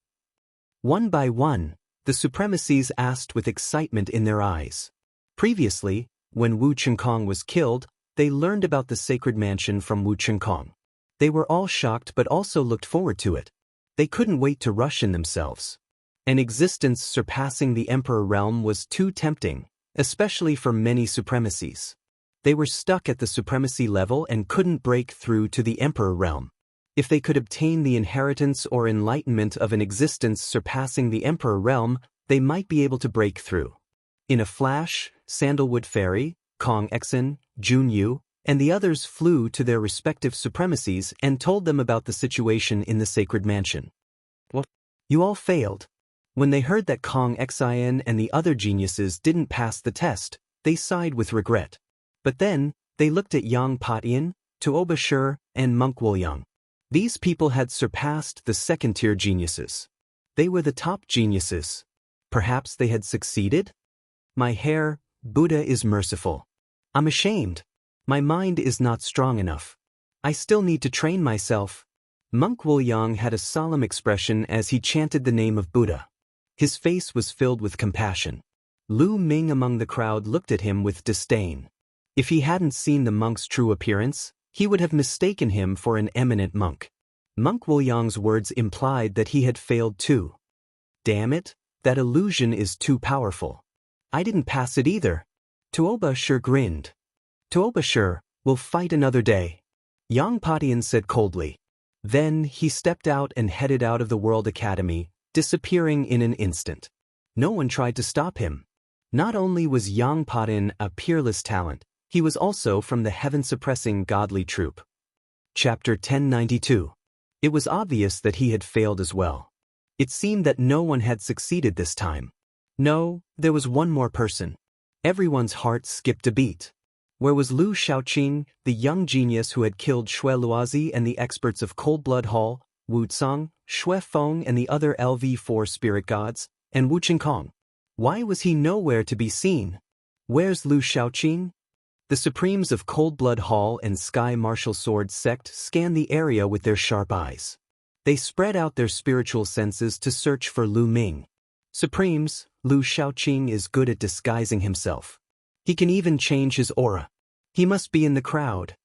One by one, the supremacies asked with excitement in their eyes. Previously, when Wu Chengkong was killed, they learned about the sacred mansion from Wu Chengkong. They were all shocked but also looked forward to it. They couldn't wait to rush in themselves. An existence surpassing the Emperor realm was too tempting, especially for many supremacies. They were stuck at the supremacy level and couldn't break through to the Emperor realm. If they could obtain the inheritance or enlightenment of an existence surpassing the Emperor realm, they might be able to break through. In a flash, Sandalwood Fairy, Kong Exen, Junyu, and the others flew to their respective supremacies and told them about the situation in the sacred mansion. What? You all failed. When they heard that Kong Xian and the other geniuses didn't pass the test, they sighed with regret. But then, they looked at Yang Patian, Tuoba Shi, and Monk Wuliang. These people had surpassed the second-tier geniuses. They were the top geniuses. Perhaps they had succeeded? My hair, Buddha is merciful. I'm ashamed. My mind is not strong enough. I still need to train myself. Monk Wuliang had a solemn expression as he chanted the name of Buddha. His face was filled with compassion. Lu Ming among the crowd looked at him with disdain. If he hadn't seen the monk's true appearance, he would have mistaken him for an eminent monk. Monk Wuliang's words implied that he had failed too. Damn it, that illusion is too powerful. I didn't pass it either. Tuoba Shi grinned. Tuoba Shi, we'll fight another day. Yang Patian said coldly. Then he stepped out and headed out of the World Academy, disappearing in an instant. No one tried to stop him. Not only was Yang Patian a peerless talent, he was also from the heaven-suppressing godly troop. Chapter 1092. It was obvious that he had failed as well. It seemed that no one had succeeded this time. No, there was one more person. Everyone's heart skipped a beat. Where was Lu Shaoqing, the young genius who had killed Xue Luozi and the experts of Cold Blood Hall, Wu Cang, Xue Feng and the other LV4 spirit gods, and Wu Qingkong? Why was he nowhere to be seen? Where's Lu Shaoqing? The Supremes of Cold Blood Hall and Sky Martial Sword Sect scanned the area with their sharp eyes. They spread out their spiritual senses to search for Lu Ming. Supremes, Lu Shaoqing is good at disguising himself. He can even change his aura. He must be in the crowd.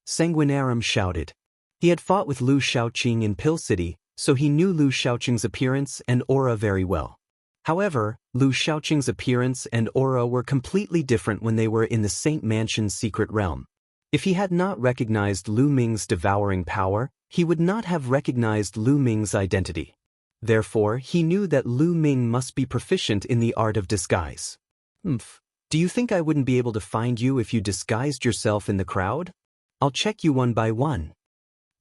Sanguinarum shouted. He had fought with Lu Shaoqing in Pill City, so he knew Lu Shaoqing's appearance and aura very well. However, Lu Shaoqing's appearance and aura were completely different when they were in the Saint Mansion's secret realm. If he had not recognized Lu Ming's devouring power, he would not have recognized Lu Ming's identity. Therefore, he knew that Lu Ming must be proficient in the art of disguise. Do you think I wouldn't be able to find you if you disguised yourself in the crowd? I'll check you one by one.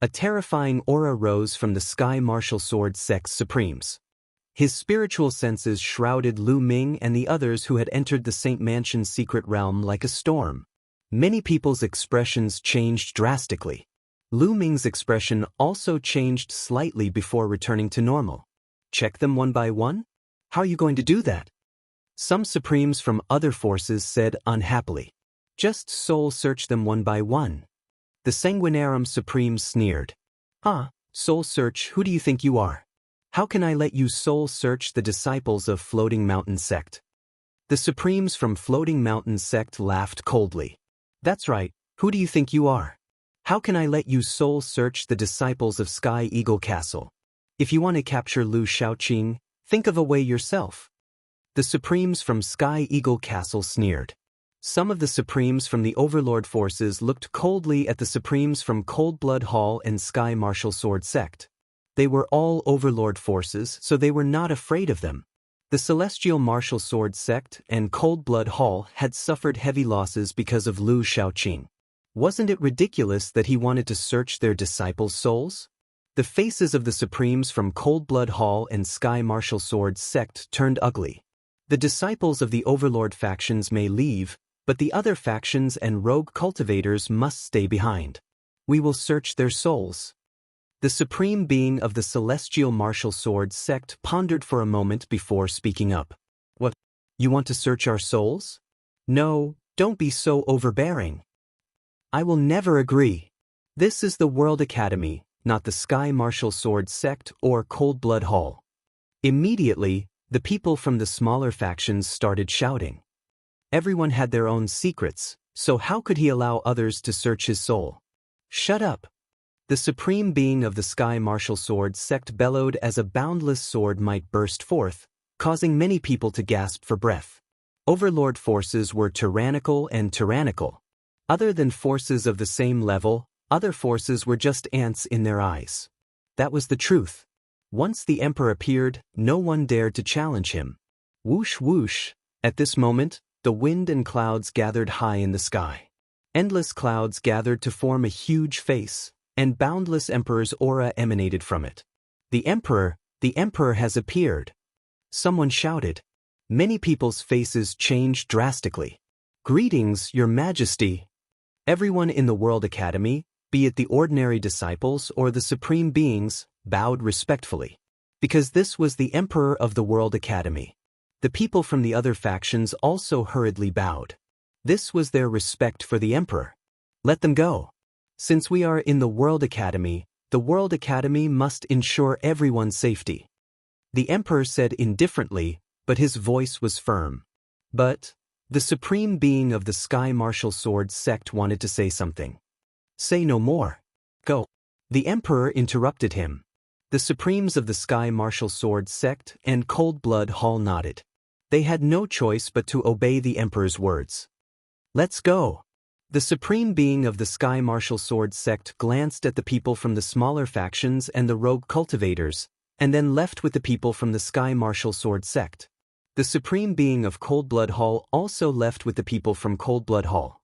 A terrifying aura rose from the Sky Martial Sword Sect's Supremes. His spiritual senses shrouded Lu Ming and the others who had entered the Saint Mansion's secret realm like a storm. Many people's expressions changed drastically. Lu Ming's expression also changed slightly before returning to normal. Check them one by one? How are you going to do that? Some Supremes from other forces said unhappily. Just soul search them one by one. The Sanguinarum Supreme sneered. Soul search, who do you think you are? How can I let you soul search the disciples of Floating Mountain Sect? The Supremes from Floating Mountain Sect laughed coldly. That's right, who do you think you are? How can I let you soul search the disciples of Sky Eagle Castle? If you want to capture Lu Shaoqing, think of a way yourself. The Supremes from Sky Eagle Castle sneered. Some of the Supremes from the Overlord forces looked coldly at the Supremes from Cold Blood Hall and Sky Martial Sword Sect. They were all Overlord forces, so they were not afraid of them. The Celestial Martial Sword Sect and Cold Blood Hall had suffered heavy losses because of Lu Shaoqing. Wasn't it ridiculous that he wanted to search their disciples' souls? The faces of the Supremes from Cold Blood Hall and Sky Martial Sword Sect turned ugly. The disciples of the Overlord factions may leave, but the other factions and rogue cultivators must stay behind. We will search their souls. The Supreme Being of the Celestial Martial Sword Sect pondered for a moment before speaking up. What? You want to search our souls? No, don't be so overbearing. I will never agree. This is the World Academy, not the Sky Martial Sword Sect or Cold Blood Hall. Immediately, the people from the smaller factions started shouting. Everyone had their own secrets, so how could he allow others to search his soul? Shut up! The Supreme Being of the Sky Martial Sword Sect bellowed as a boundless sword might burst forth, causing many people to gasp for breath. Overlord forces were tyrannical and tyrannical. Other than forces of the same level, other forces were just ants in their eyes. That was the truth. Once the Emperor appeared, no one dared to challenge him. Whoosh whoosh, At this moment, the wind and clouds gathered high in the sky. Endless clouds gathered to form a huge face, and boundless emperor's aura emanated from it. The emperor has appeared. Someone shouted. Many people's faces changed drastically. Greetings, your majesty. Everyone in the World Academy, be it the ordinary disciples or the supreme beings, bowed respectfully. Because this was the emperor of the World Academy. The people from the other factions also hurriedly bowed. This was their respect for the emperor. Let them go. Since we are in the World Academy must ensure everyone's safety. The emperor said indifferently, but his voice was firm. But the supreme being of the Sky Martial Sword sect wanted to say something. Say no more. Go. The emperor interrupted him. The supremes of the Sky Martial Sword sect and Cold Blood Hall nodded. They had no choice but to obey the emperor's words. Let's go. The supreme being of the Sky Martial Sword sect glanced at the people from the smaller factions and the rogue cultivators, and then left with the people from the Sky Martial Sword sect. The supreme being of Cold Blood Hall also left with the people from Cold Blood Hall.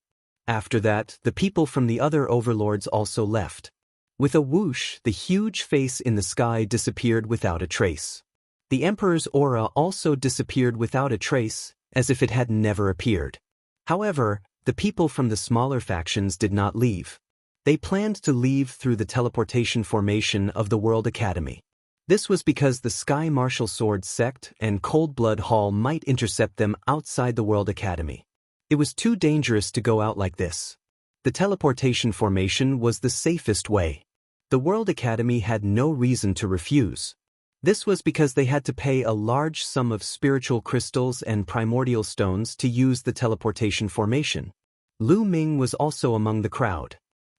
After that, the people from the other overlords also left. With a whoosh, the huge face in the sky disappeared without a trace. The emperor's aura also disappeared without a trace, as if it had never appeared. However, the people from the smaller factions did not leave. They planned to leave through the teleportation formation of the World Academy. This was because the Sky Martial Sword sect and Cold Blood Hall might intercept them outside the World Academy. It was too dangerous to go out like this. The teleportation formation was the safest way. The World Academy had no reason to refuse. This was because they had to pay a large sum of spiritual crystals and primordial stones to use the teleportation formation. Lu Ming was also among the crowd.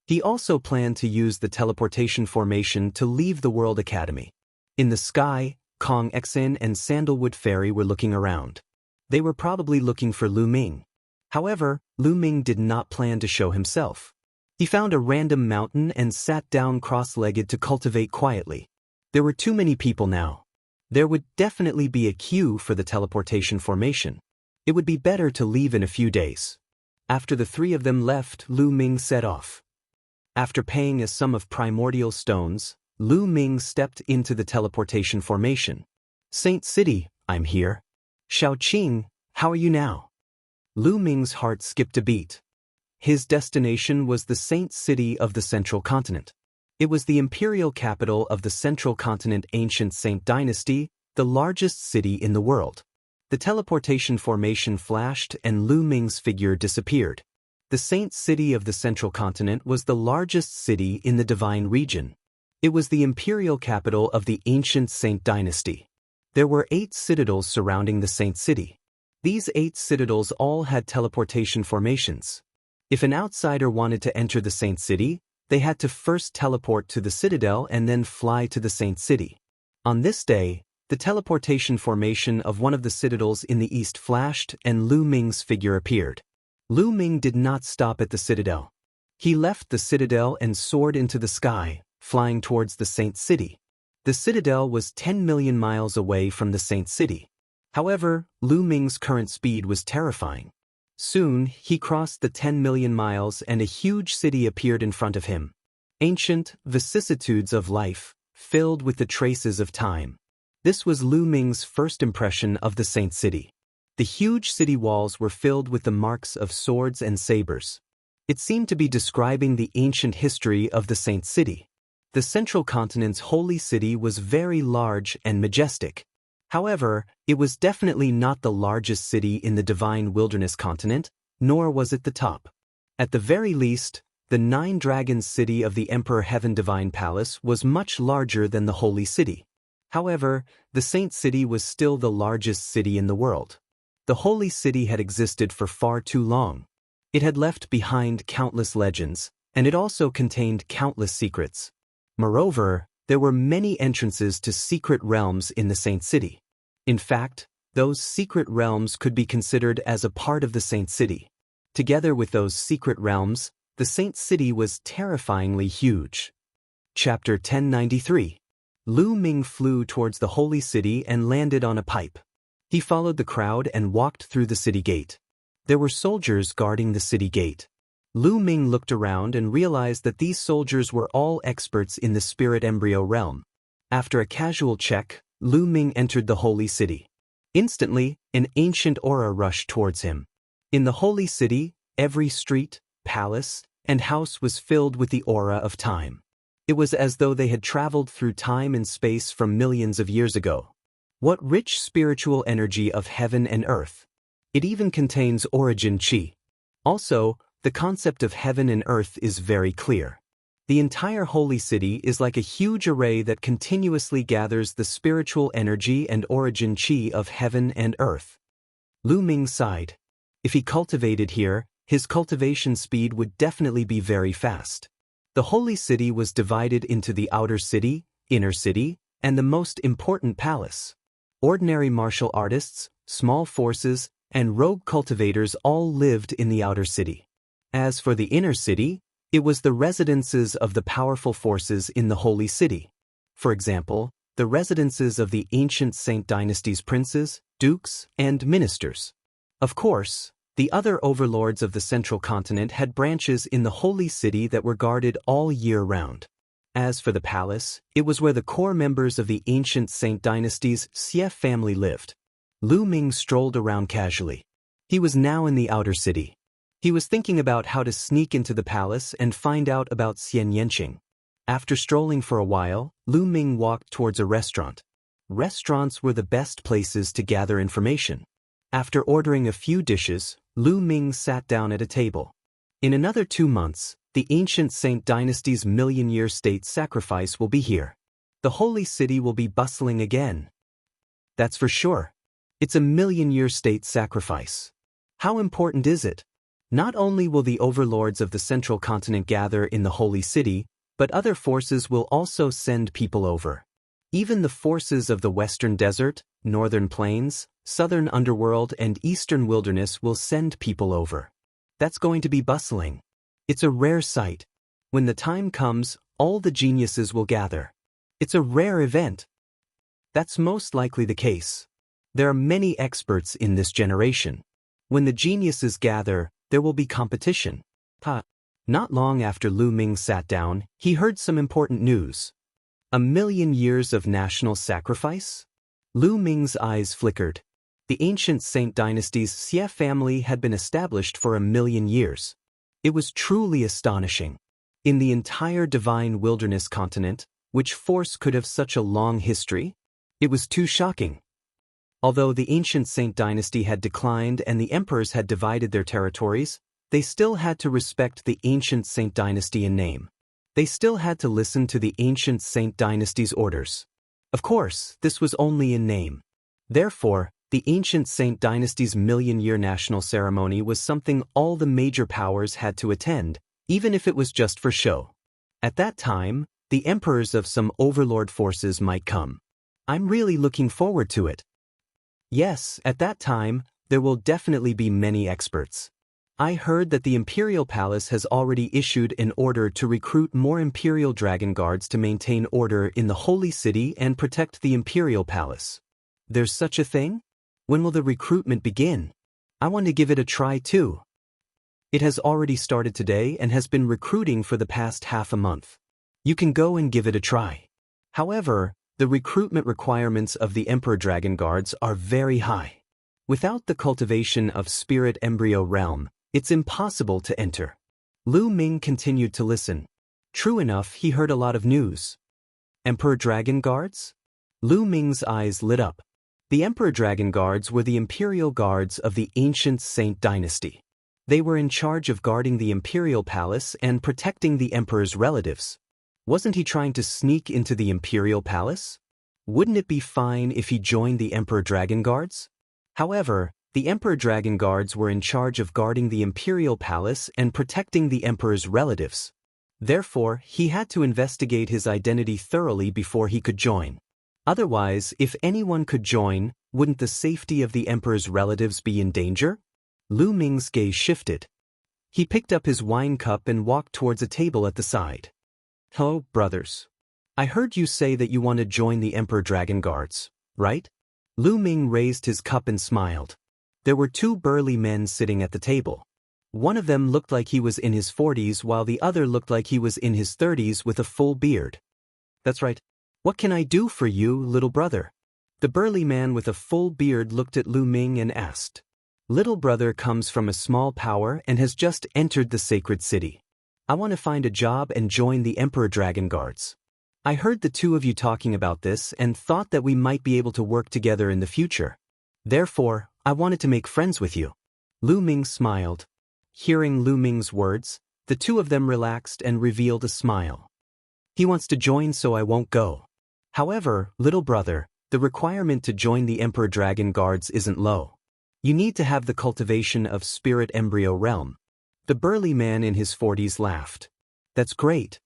He also planned to use the teleportation formation to leave the World Academy. In the sky, Kong Xen and Sandalwood Fairy were looking around. They were probably looking for Lu Ming. However, Lu Ming did not plan to show himself. He found a random mountain and sat down cross-legged to cultivate quietly. There were too many people now. There would definitely be a queue for the teleportation formation. It would be better to leave in a few days. After the three of them left, Lu Ming set off. After paying a sum of primordial stones, Lu Ming stepped into the teleportation formation. Saint City, I'm here. Xiao Qing, how are you now? Lu Ming's heart skipped a beat. His destination was the Saint City of the Central Continent. It was the imperial capital of the Central Continent ancient Saint Dynasty, the largest city in the world. The teleportation formation flashed and Lu Ming's figure disappeared. The Saint City of the Central Continent was the largest city in the Divine region. It was the imperial capital of the ancient Saint Dynasty. There were 8 citadels surrounding the Saint City. These 8 citadels all had teleportation formations. If an outsider wanted to enter the Saint City, they had to first teleport to the citadel and then fly to the Saint City. On this day, the teleportation formation of one of the citadels in the east flashed and Lu Ming's figure appeared. Lu Ming did not stop at the citadel. He left the citadel and soared into the sky, flying towards the Saint City. The citadel was 10 million miles away from the Saint City. However, Lu Ming's current speed was terrifying. Soon, he crossed the 10 million miles and a huge city appeared in front of him. Ancient vicissitudes of life, filled with the traces of time. This was Lu Ming's first impression of the Saint City. The huge city walls were filled with the marks of swords and sabers. It seemed to be describing the ancient history of the Saint City. The Central Continent's holy city was very large and majestic. However, it was definitely not the largest city in the Divine Wilderness continent, nor was it the top. At the very least, the 9 Dragons city of the Emperor Heaven Divine Palace was much larger than the Holy City. However, the Saint City was still the largest city in the world. The Holy City had existed for far too long. It had left behind countless legends, and it also contained countless secrets. Moreover, there were many entrances to secret realms in the Saint City. In fact, those secret realms could be considered as a part of the Saint City. Together with those secret realms, the Saint City was terrifyingly huge. Chapter 1093. Lu Ming flew towards the Holy City and landed on a pipe. He followed the crowd and walked through the city gate. There were soldiers guarding the city gate. Lu Ming looked around and realized that these soldiers were all experts in the spirit embryo realm. After a casual check, Lu Ming entered the holy city. Instantly, an ancient aura rushed towards him. In the holy city, every street, palace, and house was filled with the aura of time. It was as though they had traveled through time and space from millions of years ago. What rich spiritual energy of heaven and earth! It even contains origin chi. Also, the concept of heaven and earth is very clear. The entire holy city is like a huge array that continuously gathers the spiritual energy and origin chi of heaven and earth. Lu Ming sighed. If he cultivated here, his cultivation speed would definitely be very fast. The holy city was divided into the outer city, inner city, and the most important palace. Ordinary martial artists, small forces, and rogue cultivators all lived in the outer city. As for the inner city, it was the residences of the powerful forces in the holy city. For example, the residences of the ancient Saint Dynasty's princes, dukes, and ministers. Of course, the other overlords of the central continent had branches in the holy city that were guarded all year round. As for the palace, it was where the core members of the ancient Saint Dynasty's Xie family lived. Lu Ming strolled around casually. He was now in the outer city. He was thinking about how to sneak into the palace and find out about Xianxia. After strolling for a while, Lu Ming walked towards a restaurant. Restaurants were the best places to gather information. After ordering a few dishes, Lu Ming sat down at a table. In another 2 months, the ancient Saint Dynasty's million-year state sacrifice will be here. The holy city will be bustling again. That's for sure. It's a million-year state sacrifice. How important is it? Not only will the overlords of the central continent gather in the holy city, but other forces will also send people over. Even the forces of the western desert, northern plains, southern underworld, and eastern wilderness will send people over. That's going to be bustling. It's a rare sight. When the time comes, all the geniuses will gather. It's a rare event. That's most likely the case. There are many experts in this generation. When the geniuses gather, there will be competition. Not long after Lu Ming sat down, he heard some important news. 1,000,000 years of national sacrifice? Lu Ming's eyes flickered. The ancient Saint Dynasty's Xie family had been established for 1,000,000 years. It was truly astonishing. In the entire divine wilderness continent, which force could have such a long history? It was too shocking. Although the ancient Saint Dynasty had declined and the emperors had divided their territories, they still had to respect the ancient Saint Dynasty in name. They still had to listen to the ancient Saint Dynasty's orders. Of course, this was only in name. Therefore, the ancient Saint Dynasty's million-year national ceremony was something all the major powers had to attend, even if it was just for show. At that time, the emperors of some overlord forces might come. I'm really looking forward to it. Yes, at that time, there will definitely be many experts. I heard that the Imperial Palace has already issued an order to recruit more Imperial Dragon Guards to maintain order in the Holy City and protect the Imperial Palace. There's such a thing? When will the recruitment begin? I want to give it a try too. It has already started today and has been recruiting for the past half a month. You can go and give it a try. However, the recruitment requirements of the Emperor Dragon Guards are very high. Without the cultivation of Spirit Embryo Realm, it's impossible to enter. Lu Ming continued to listen. True enough, he heard a lot of news. Emperor Dragon Guards? Lu Ming's eyes lit up. The Emperor Dragon Guards were the Imperial Guards of the ancient Saint Dynasty. They were in charge of guarding the Imperial Palace and protecting the Emperor's relatives. Wasn't he trying to sneak into the Imperial Palace? Wouldn't it be fine if he joined the Emperor Dragon Guards? However, the Emperor Dragon Guards were in charge of guarding the Imperial Palace and protecting the Emperor's relatives. Therefore, he had to investigate his identity thoroughly before he could join. Otherwise, if anyone could join, wouldn't the safety of the Emperor's relatives be in danger? Lu Ming's gaze shifted. He picked up his wine cup and walked towards a table at the side. Hello, brothers. I heard you say that you want to join the Emperor Dragon Guards, right? Lu Ming raised his cup and smiled. There were two burly men sitting at the table. One of them looked like he was in his 40s while the other looked like he was in his 30s with a full beard. That's right. What can I do for you, little brother? The burly man with a full beard looked at Lu Ming and asked. Little brother comes from a small power and has just entered the sacred city. I want to find a job and join the Emperor Dragon Guards. I heard the two of you talking about this and thought that we might be able to work together in the future. Therefore, I wanted to make friends with you. Lu Ming smiled. Hearing Lu Ming's words, the two of them relaxed and revealed a smile. He wants to join, so I won't go. However, little brother, the requirement to join the Emperor Dragon Guards isn't low. You need to have the cultivation of Spirit Embryo Realm. The burly man in his 40s laughed. That's great.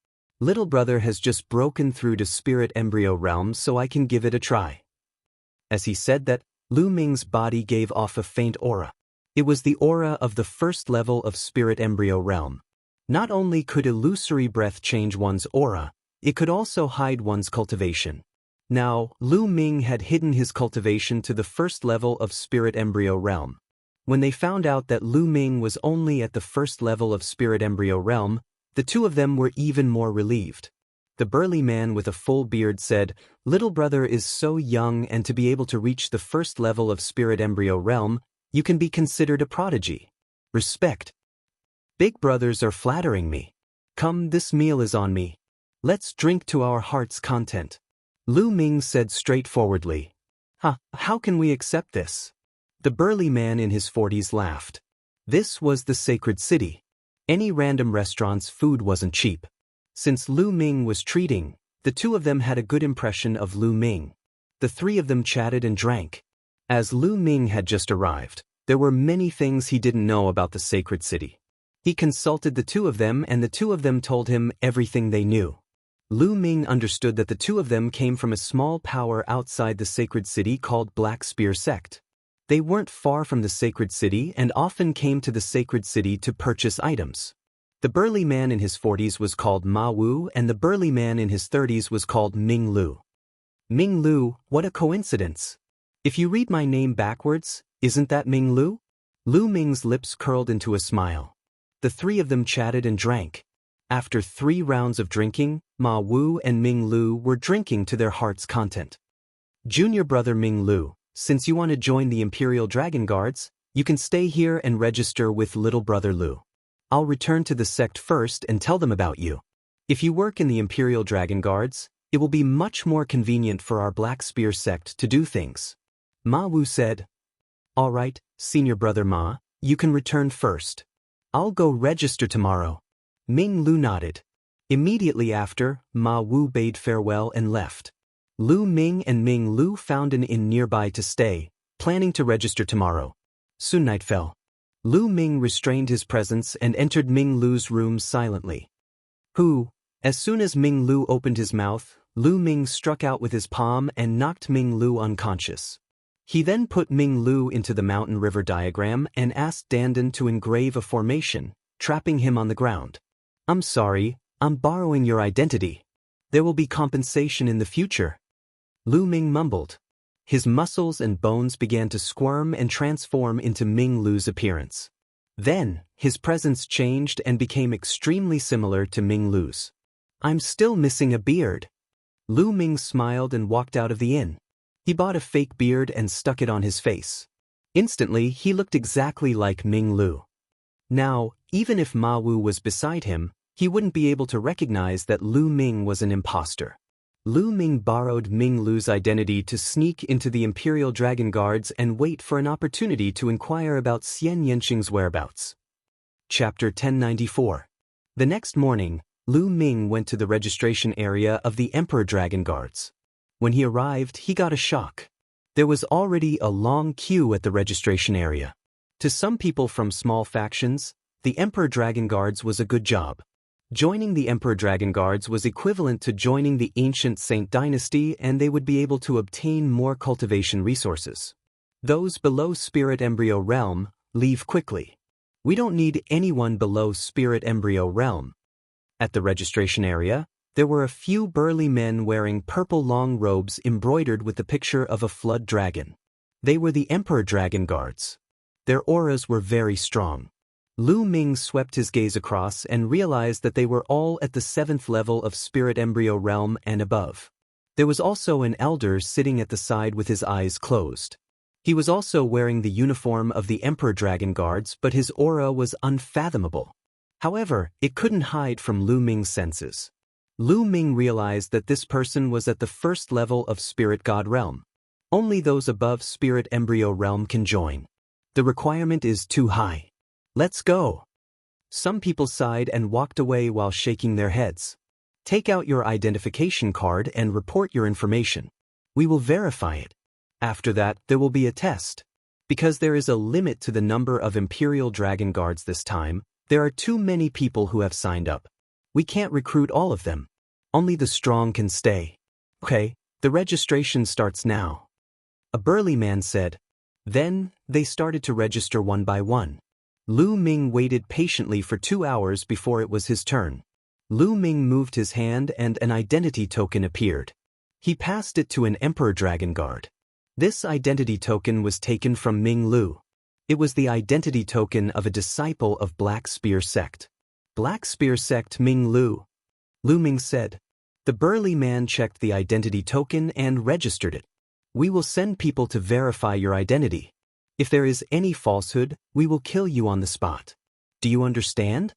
Little brother has just broken through to Spirit Embryo Realm, so I can give it a try. As he said that, Lu Ming's body gave off a faint aura. It was the aura of the first level of Spirit Embryo Realm. Not only could illusory breath change one's aura, it could also hide one's cultivation. Now, Lu Ming had hidden his cultivation to the first level of Spirit Embryo Realm. When they found out that Lu Ming was only at the first level of Spirit Embryo Realm, the two of them were even more relieved. The burly man with a full beard said, Little brother is so young, and to be able to reach the first level of Spirit Embryo Realm, you can be considered a prodigy. Respect. Big brothers are flattering me. Come, this meal is on me. Let's drink to our heart's content. Lu Ming said straightforwardly. How can we accept this? The burly man in his 40s laughed. This was the sacred city. Any random restaurant's food wasn't cheap. Since Lu Ming was treating, the two of them had a good impression of Lu Ming. The three of them chatted and drank. As Lu Ming had just arrived, there were many things he didn't know about the sacred city. He consulted the two of them, and the two of them told him everything they knew. Lu Ming understood that the two of them came from a small power outside the sacred city called Black Spear Sect. They weren't far from the sacred city and often came to the sacred city to purchase items. The burly man in his 40s was called Ma Wu, and the burly man in his 30s was called Ming Lu. Ming Lu, what a coincidence! If you read my name backwards, isn't that Ming Lu? Lu Ming's lips curled into a smile. The three of them chatted and drank. After 3 rounds of drinking, Ma Wu and Ming Lu were drinking to their heart's content. Junior brother Ming Lu, since you want to join the Imperial Dragon Guards, you can stay here and register with little brother Lu. I'll return to the sect first and tell them about you. If you work in the Imperial Dragon Guards, it will be much more convenient for our Black Spear sect to do things. Ma Wu said. All right, senior brother Ma, you can return first. I'll go register tomorrow. Ming Lu nodded. Immediately after, Ma Wu bade farewell and left. Lu Ming and Ming Lu found an inn nearby to stay, planning to register tomorrow. Soon night fell. Lu Ming restrained his presence and entered Ming Lu's room silently. As soon as Ming Lu opened his mouth, Lu Ming struck out with his palm and knocked Ming Lu unconscious. He then put Ming Lu into the mountain river diagram and asked Dandan to engrave a formation, trapping him on the ground. I'm sorry, I'm borrowing your identity. There will be compensation in the future. Lu Ming mumbled. His muscles and bones began to squirm and transform into Ming Lu's appearance. Then, his presence changed and became extremely similar to Ming Lu's. I'm still missing a beard. Lu Ming smiled and walked out of the inn. He bought a fake beard and stuck it on his face. Instantly, he looked exactly like Ming Lu. Now, even if Ma Wu was beside him, he wouldn't be able to recognize that Lu Ming was an imposter. Lu Ming borrowed Ming Lu's identity to sneak into the Imperial Dragon Guards and wait for an opportunity to inquire about Xianxia's whereabouts. Chapter 1094. The next morning, Lu Ming went to the registration area of the Emperor Dragon Guards. When he arrived, he got a shock. There was already a long queue at the registration area. To some people from small factions, the Emperor Dragon Guards was a good job. Joining the Emperor Dragon Guards was equivalent to joining the ancient Saint Dynasty, and they would be able to obtain more cultivation resources. Those below Spirit Embryo Realm, leave quickly. We don't need anyone below Spirit Embryo Realm. At the registration area, there were a few burly men wearing purple long robes embroidered with the picture of a flood dragon. They were the Emperor Dragon Guards. Their auras were very strong. Lu Ming swept his gaze across and realized that they were all at the 7th level of Spirit Embryo Realm and above. There was also an elder sitting at the side with his eyes closed. He was also wearing the uniform of the Emperor Dragon Guards, but his aura was unfathomable. However, it couldn't hide from Lu Ming's senses. Lu Ming realized that this person was at the 1st level of Spirit God Realm. Only those above Spirit Embryo Realm can join. The requirement is too high. Let's go. Some people sighed and walked away while shaking their heads. Take out your identification card and report your information. We will verify it. After that, there will be a test. Because there is a limit to the number of Imperial Dragon Guards this time, there are too many people who have signed up. We can't recruit all of them. Only the strong can stay. Okay, the registration starts now. A burly man said. Then, they started to register one by one. Lu Ming waited patiently for 2 hours before it was his turn. Lu Ming moved his hand and an identity token appeared. He passed it to an Emperor Dragon Guard. This identity token was taken from Ming Lu. It was the identity token of a disciple of Black Spear Sect. Black Spear Sect Ming Lu. Lu Ming said. The burly man checked the identity token and registered it. We will send people to verify your identity. If there is any falsehood, we will kill you on the spot. Do you understand?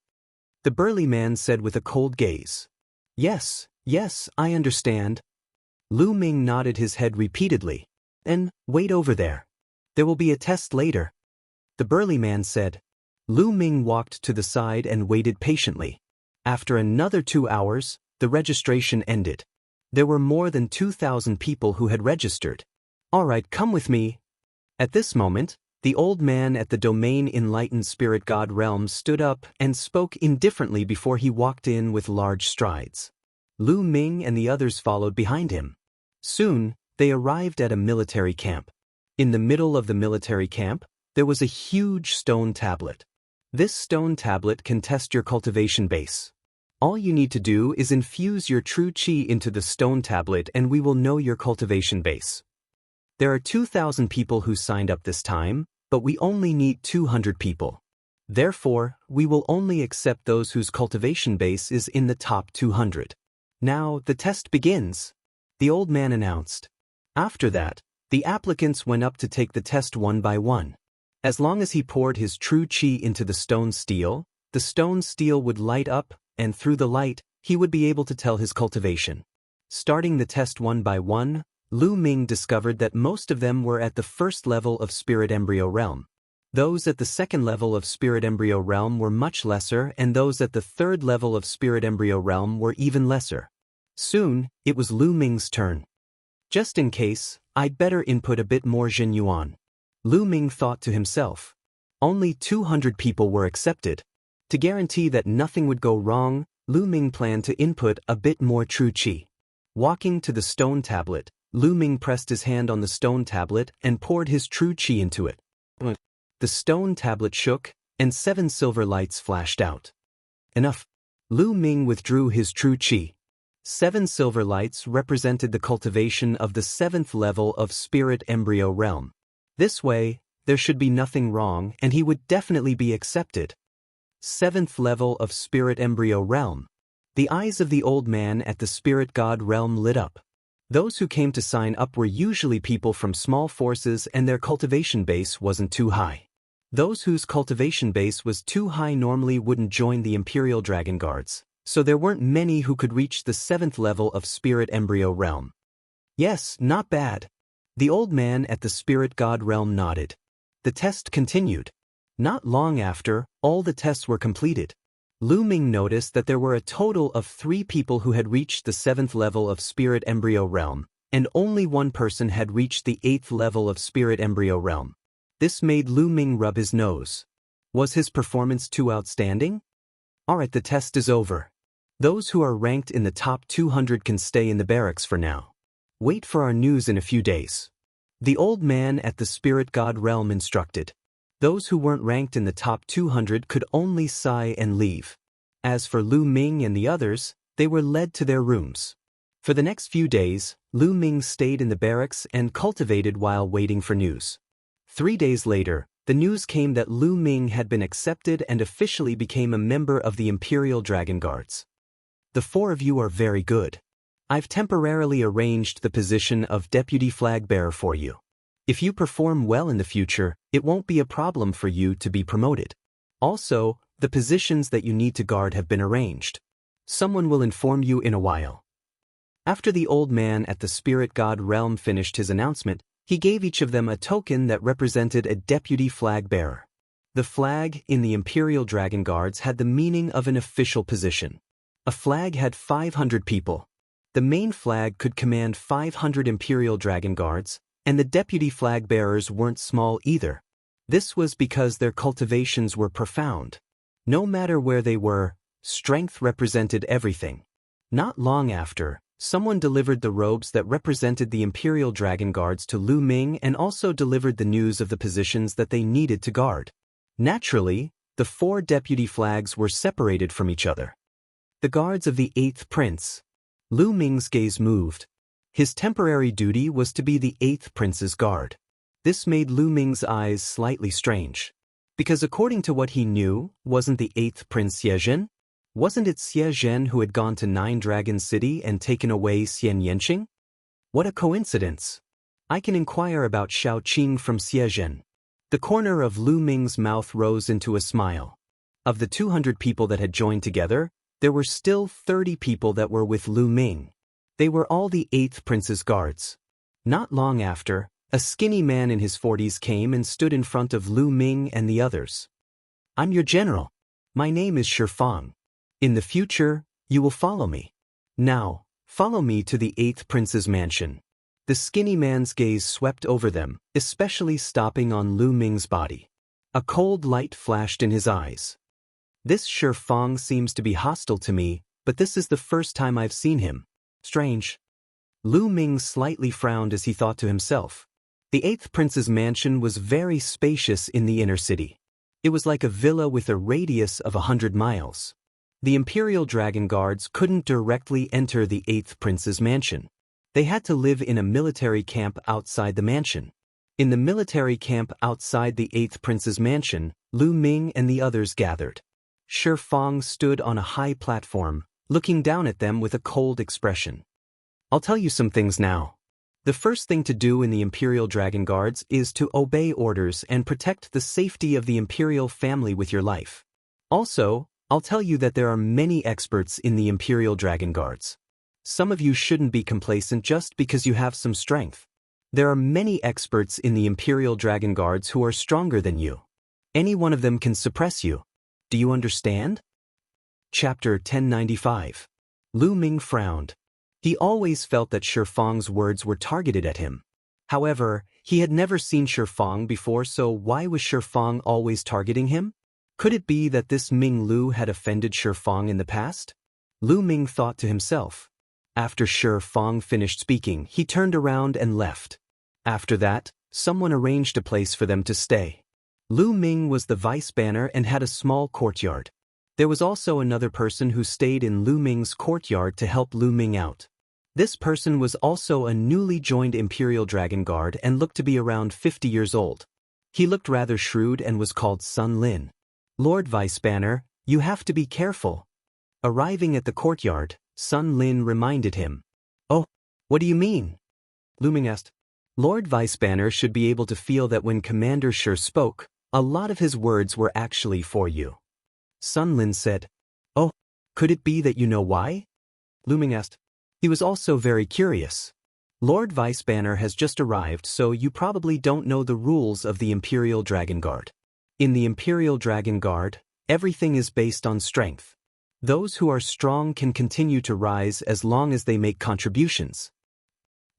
The burly man said with a cold gaze. Yes, I understand. Lu Ming nodded his head repeatedly. Then, wait over there. There will be a test later. The burly man said. Lu Ming walked to the side and waited patiently. After another 2 hours, the registration ended. There were more than 2,000 people who had registered. All right, come with me. At this moment, the old man at the domain Enlightened Spirit God Realm stood up and spoke indifferently before he walked in with large strides. Lu Ming and the others followed behind him. Soon, they arrived at a military camp. In the middle of the military camp, there was a huge stone tablet. This stone tablet can test your cultivation base. All you need to do is infuse your true qi into the stone tablet and we will know your cultivation base. There are 2,000 people who signed up this time, but we only need 200 people. Therefore, we will only accept those whose cultivation base is in the top 200. Now, the test begins, the old man announced. After that, the applicants went up to take the test one by one. As long as he poured his true qi into the stone steel would light up, and through the light, he would be able to tell his cultivation. Starting the test one by one, Lu Ming discovered that most of them were at the 1st level of Spirit Embryo Realm. Those at the 2nd level of Spirit Embryo Realm were much lesser, and those at the 3rd level of Spirit Embryo Realm were even lesser. Soon, it was Lu Ming's turn. Just in case, I'd better input a bit more Jin Yuan. Lu Ming thought to himself. Only 200 people were accepted. To guarantee that nothing would go wrong, Lu Ming planned to input a bit more true qi. Walking to the stone tablet, Lu Ming pressed his hand on the stone tablet and poured his true qi into it. The stone tablet shook, and 7 silver lights flashed out. Enough. Lu Ming withdrew his true qi. 7 silver lights represented the cultivation of the 7th level of Spirit Embryo Realm. This way, there should be nothing wrong and he would definitely be accepted. 7th level of Spirit Embryo Realm. The eyes of the old man at the Spirit God Realm lit up. Those who came to sign up were usually people from small forces and their cultivation base wasn't too high. Those whose cultivation base was too high normally wouldn't join the Imperial Dragon Guards, so there weren't many who could reach the 7th level of Spirit Embryo Realm. Yes, not bad. The old man at the Spirit God Realm nodded. The test continued. Not long after, all the tests were completed. Lu Ming noticed that there were a total of 3 people who had reached the 7th level of Spirit Embryo Realm, and only 1 person had reached the 8th level of Spirit Embryo Realm. This made Lu Ming rub his nose. Was his performance too outstanding? Alright, the test is over. Those who are ranked in the top 200 can stay in the barracks for now. Wait for our news in a few days. The old man at the Spirit God Realm instructed. Those who weren't ranked in the top 200 could only sigh and leave. As for Lu Ming and the others, they were led to their rooms. For the next few days, Lu Ming stayed in the barracks and cultivated while waiting for news. 3 days later, the news came that Lu Ming had been accepted and officially became a member of the Imperial Dragon Guards. The 4 of you are very good. I've temporarily arranged the position of deputy flag bearer for you. If you perform well in the future, it won't be a problem for you to be promoted. Also, the positions that you need to guard have been arranged. Someone will inform you in a while. After the old man at the Spirit God realm finished his announcement, he gave each of them a token that represented a deputy flag bearer. The flag in the Imperial Dragon Guards had the meaning of an official position. A flag had 500 people. The main flag could command 500 Imperial Dragon Guards, and the deputy flag bearers weren't small either. This was because their cultivations were profound. No matter where they were, strength represented everything. Not long after, someone delivered the robes that represented the Imperial Dragon Guards to Lu Ming and also delivered the news of the positions that they needed to guard. Naturally, the 4 deputy flags were separated from each other. The guards of the 8th Prince. Lu Ming's gaze moved. His temporary duty was to be the 8th Prince's guard. This made Lu Ming's eyes slightly strange. Because according to what he knew, wasn't the 8th Prince Xie? Wasn't it Xie who had gone to 9 Dragon City and taken away Xianxia? What a coincidence! I can inquire about Xiao Qing from Xie. The corner of Lu Ming's mouth rose into a smile. Of the 200 people that had joined together, there were still 30 people that were with Lu Ming. They were all the 8th Prince's guards. Not long after, a skinny man in his 40s came and stood in front of Lu Ming and the others. I'm your general. My name is Shifang. In the future, you will follow me. Now, follow me to the 8th Prince's mansion. The skinny man's gaze swept over them, especially stopping on Lu Ming's body. A cold light flashed in his eyes. This Shifang seems to be hostile to me, but this is the first time I've seen him. Strange. Lu Ming slightly frowned as he thought to himself. The 8th Prince's mansion was very spacious in the inner city. It was like a villa with a radius of 100 miles. The Imperial Dragon Guards couldn't directly enter the 8th Prince's mansion. They had to live in a military camp outside the mansion. In the military camp outside the 8th Prince's mansion, Lu Ming and the others gathered. Shifang stood on a high platform, looking down at them with a cold expression. I'll tell you some things now. The first thing to do in the Imperial Dragon Guards is to obey orders and protect the safety of the Imperial family with your life. Also, I'll tell you that there are many experts in the Imperial Dragon Guards. Some of you shouldn't be complacent just because you have some strength. There are many experts in the Imperial Dragon Guards who are stronger than you. Any one of them can suppress you. Do you understand? Chapter 1095. Lu Ming frowned. He always felt that Shifang's words were targeted at him. However, he had never seen Shifang before, so why was Shifang always targeting him? Could it be that this Ming Lu had offended Shifang in the past? Lu Ming thought to himself. After Shifang finished speaking, he turned around and left. After that, someone arranged a place for them to stay. Lu Ming was the vice banner and had a small courtyard. There was also another person who stayed in Lu Ming's courtyard to help Lu Ming out. This person was also a newly joined Imperial Dragon Guard and looked to be around 50 years old. He looked rather shrewd and was called Sun Lin. Lord Vice Banner, you have to be careful. Arriving at the courtyard, Sun Lin reminded him. Oh, what do you mean? Lu Ming asked. Lord Vice Banner should be able to feel that when Commander Shi spoke, a lot of his words were actually for you. Sun Lin said. Oh, could it be that you know why? Lu Ming asked. He was also very curious. Lord Vice Banner has just arrived, so you probably don't know the rules of the Imperial Dragon Guard. In the Imperial Dragon Guard, everything is based on strength. Those who are strong can continue to rise as long as they make contributions.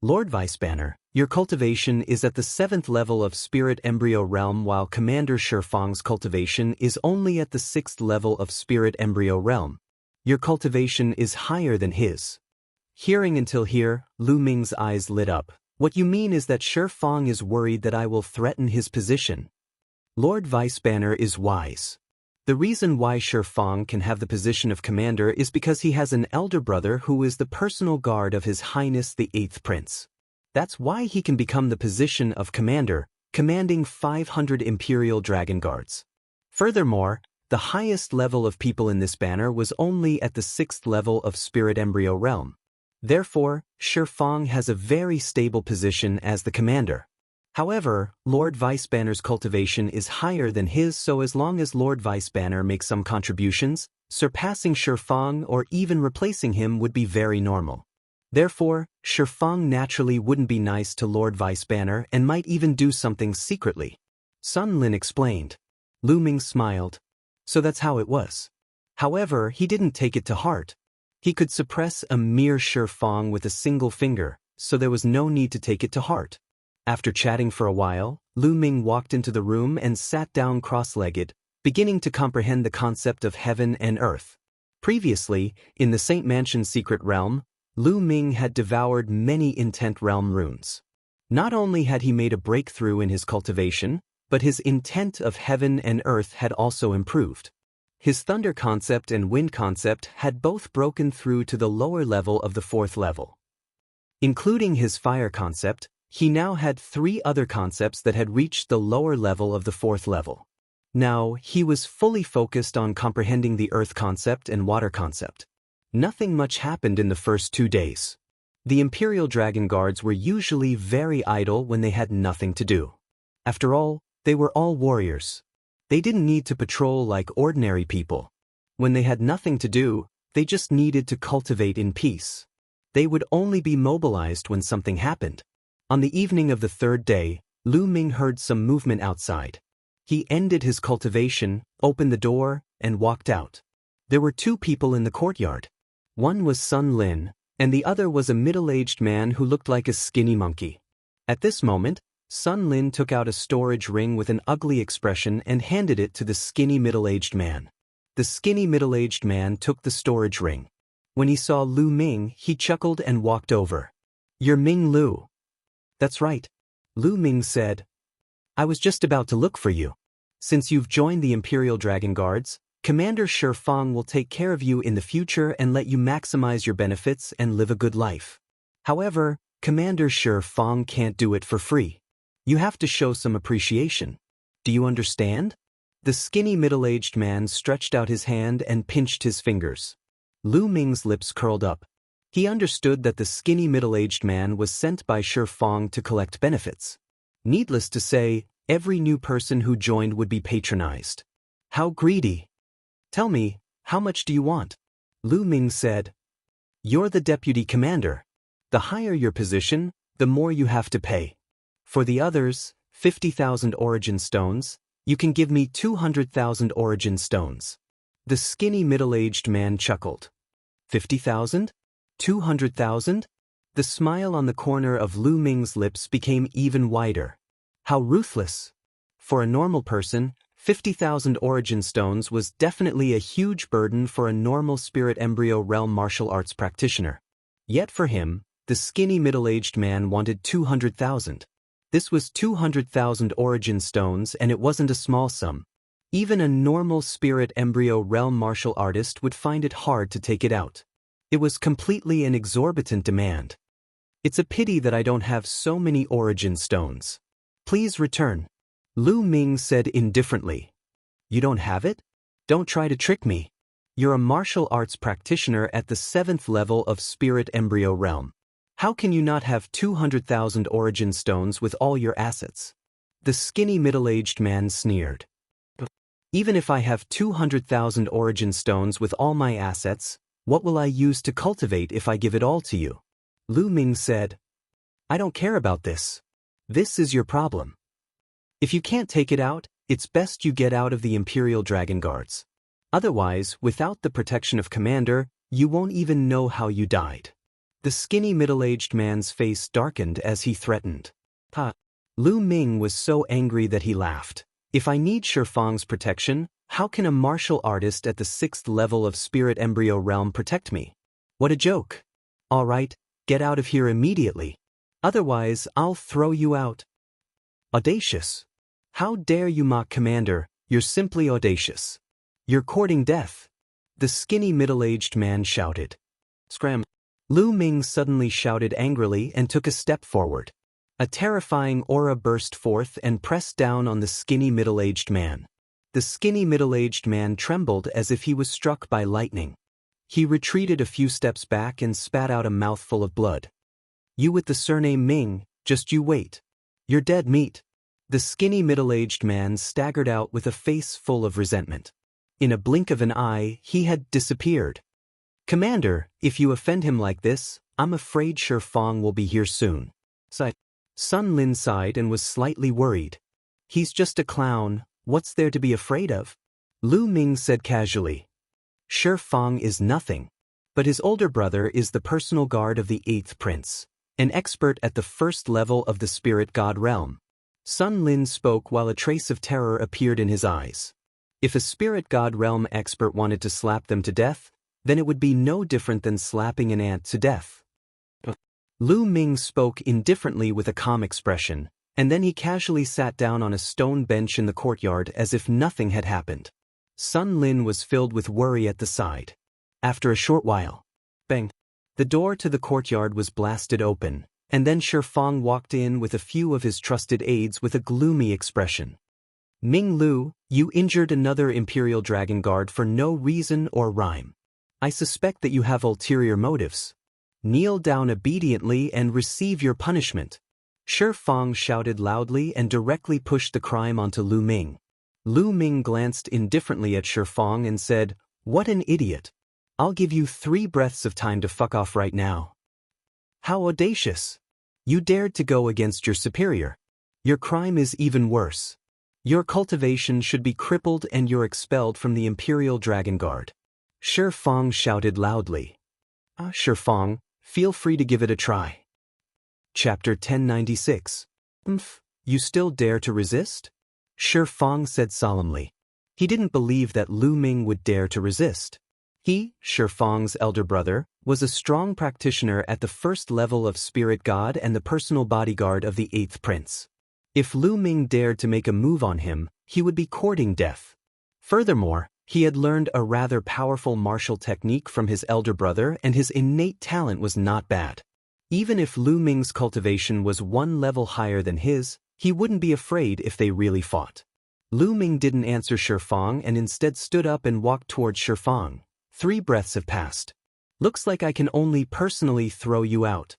Lord Vice Banner, your cultivation is at the 7th level of Spirit Embryo Realm, while Commander Shifang's cultivation is only at the 6th level of Spirit Embryo Realm. Your cultivation is higher than his. Hearing until here, Lu Ming's eyes lit up. What you mean is that Shifang is worried that I will threaten his position. Lord Vice Banner is wise. The reason why Shi Fang can have the position of commander is because he has an elder brother who is the personal guard of His Highness the 8th Prince. That's why he can become the position of commander, commanding 500 Imperial Dragon Guards. Furthermore, the highest level of people in this banner was only at the 6th level of Spirit Embryo Realm. Therefore, Shi Fang has a very stable position as the commander. However, Lord Vice Banner's cultivation is higher than his, so as long as Lord Vice Banner makes some contributions, surpassing Shi Fang or even replacing him would be very normal. Therefore, Shi Fang naturally wouldn't be nice to Lord Vice Banner and might even do something secretly. Sun Lin explained. Lu Ming smiled. So that's how it was. However, he didn't take it to heart. He could suppress a mere Shi Fang with a single finger, so there was no need to take it to heart. After chatting for a while, Lu Ming walked into the room and sat down cross-legged, beginning to comprehend the concept of heaven and earth. Previously, in the Saint Mansion Secret Realm, Lu Ming had devoured many Intent Realm runes. Not only had he made a breakthrough in his cultivation, but his intent of heaven and earth had also improved. His thunder concept and wind concept had both broken through to the lower level of the 4th level. Including his fire concept, he now had 3 other concepts that had reached the lower level of the 4th level. Now, he was fully focused on comprehending the earth concept and water concept. Nothing much happened in the first 2 days. The Imperial Dragon Guards were usually very idle when they had nothing to do. After all, they were all warriors. They didn't need to patrol like ordinary people. When they had nothing to do, they just needed to cultivate in peace. They would only be mobilized when something happened. On the evening of the 3rd day, Lu Ming heard some movement outside. He ended his cultivation, opened the door, and walked out. There were 2 people in the courtyard. One was Sun Lin, and the other was a middle-aged man who looked like a skinny monkey. At this moment, Sun Lin took out a storage ring with an ugly expression and handed it to the skinny middle-aged man. The skinny middle-aged man took the storage ring. When he saw Lu Ming, he chuckled and walked over. "You're Ming Lu." "That's right," Lu Ming said. "I was just about to look for you. Since you've joined the Imperial Dragon Guards, Commander Shi Fang will take care of you in the future and let you maximize your benefits and live a good life. However, Commander Shi Fang can't do it for free. You have to show some appreciation. Do you understand?" The skinny middle-aged man stretched out his hand and pinched his fingers. Lu Ming's lips curled up. He understood that the skinny middle-aged man was sent by Shi Fang to collect benefits. Needless to say, every new person who joined would be patronized. How greedy! "Tell me, how much do you want?" Lu Ming said. "You're the deputy commander. The higher your position, the more you have to pay. For the others, 50,000 origin stones, you can give me 200,000 origin stones." The skinny middle-aged man chuckled. 50,000? 200,000? The smile on the corner of Lu Ming's lips became even wider. How ruthless! For a normal person, 50,000 origin stones was definitely a huge burden for a normal Spirit Embryo Realm martial arts practitioner. Yet for him, the skinny middle-aged man wanted 200,000. This was 200,000 origin stones, and it wasn't a small sum. Even a normal Spirit Embryo Realm martial artist would find it hard to take it out. It was completely an exorbitant demand. "It's a pity that I don't have so many origin stones. Please return," Lu Ming said indifferently. "You don't have it? Don't try to trick me. You're a martial arts practitioner at the 7th level of Spirit Embryo Realm. How can you not have 200,000 origin stones with all your assets?" The skinny middle-aged man sneered. "Even if I have 200,000 origin stones with all my assets, what will I use to cultivate if I give it all to you?" Lu Ming said. "I don't care about this. This is your problem. If you can't take it out, it's best you get out of the Imperial Dragon Guards. Otherwise, without the protection of Commander, you won't even know how you died." The skinny middle-aged man's face darkened as he threatened. Lu Ming was so angry that he laughed. "If I need Shi Fang's protection, how can a martial artist at the 6th level of Spirit Embryo Realm protect me? What a joke. All right, get out of here immediately. Otherwise, I'll throw you out." "Audacious. How dare you mock Commander, you're simply audacious." You're courting death. The skinny middle-aged man shouted. Scram. Lu Ming suddenly shouted angrily and took a step forward. A terrifying aura burst forth and pressed down on the skinny middle-aged man. The skinny middle-aged man trembled as if he was struck by lightning. He retreated a few steps back and spat out a mouthful of blood. You with the surname Ming, just you wait. You're dead meat. The skinny middle-aged man staggered out with a face full of resentment. In a blink of an eye, he had disappeared. Commander, if you offend him like this, I'm afraid Shi Fang will be here soon. Sun Lin sighed and was slightly worried. He's just a clown, what's there to be afraid of? Lu Ming said casually. Shi Fang is nothing. But his older brother is the personal guard of the 8th prince, an expert at the 1st level of the spirit god realm. Sun Lin spoke while a trace of terror appeared in his eyes. If a spirit god realm expert wanted to slap them to death, then it would be no different than slapping an ant to death. Lu Ming spoke indifferently with a calm expression, and then he casually sat down on a stone bench in the courtyard as if nothing had happened. Sun Lin was filled with worry at the side. After a short while, bang, the door to the courtyard was blasted open, and then Shi Fang walked in with a few of his trusted aides with a gloomy expression. Ming Lu, you injured another Imperial Dragon Guard for no reason or rhyme. I suspect that you have ulterior motives. Kneel down obediently and receive your punishment. Shi Fang shouted loudly and directly pushed the crime onto Lu Ming. Lu Ming glanced indifferently at Shi Fang and said, "What an idiot. I'll give you 3 breaths of time to fuck off right now." How audacious. You dared to go against your superior. Your crime is even worse. Your cultivation should be crippled and you're expelled from the Imperial Dragon Guard. Shi Fang shouted loudly. Shi Fang, feel free to give it a try. Chapter 1096. You still dare to resist? Shi Fang said solemnly. He didn't believe that Lu Ming would dare to resist. He, Shi Fang's elder brother, was a strong practitioner at the 1st level of Spirit God and the personal bodyguard of the 8th prince. If Lu Ming dared to make a move on him, he would be courting death. Furthermore, he had learned a rather powerful martial technique from his elder brother and his innate talent was not bad. Even if Lu Ming's cultivation was 1 level higher than his, he wouldn't be afraid if they really fought. Lu Ming didn't answer Shi Fang and instead stood up and walked towards Shi Fang. 3 breaths have passed. Looks like I can only personally throw you out.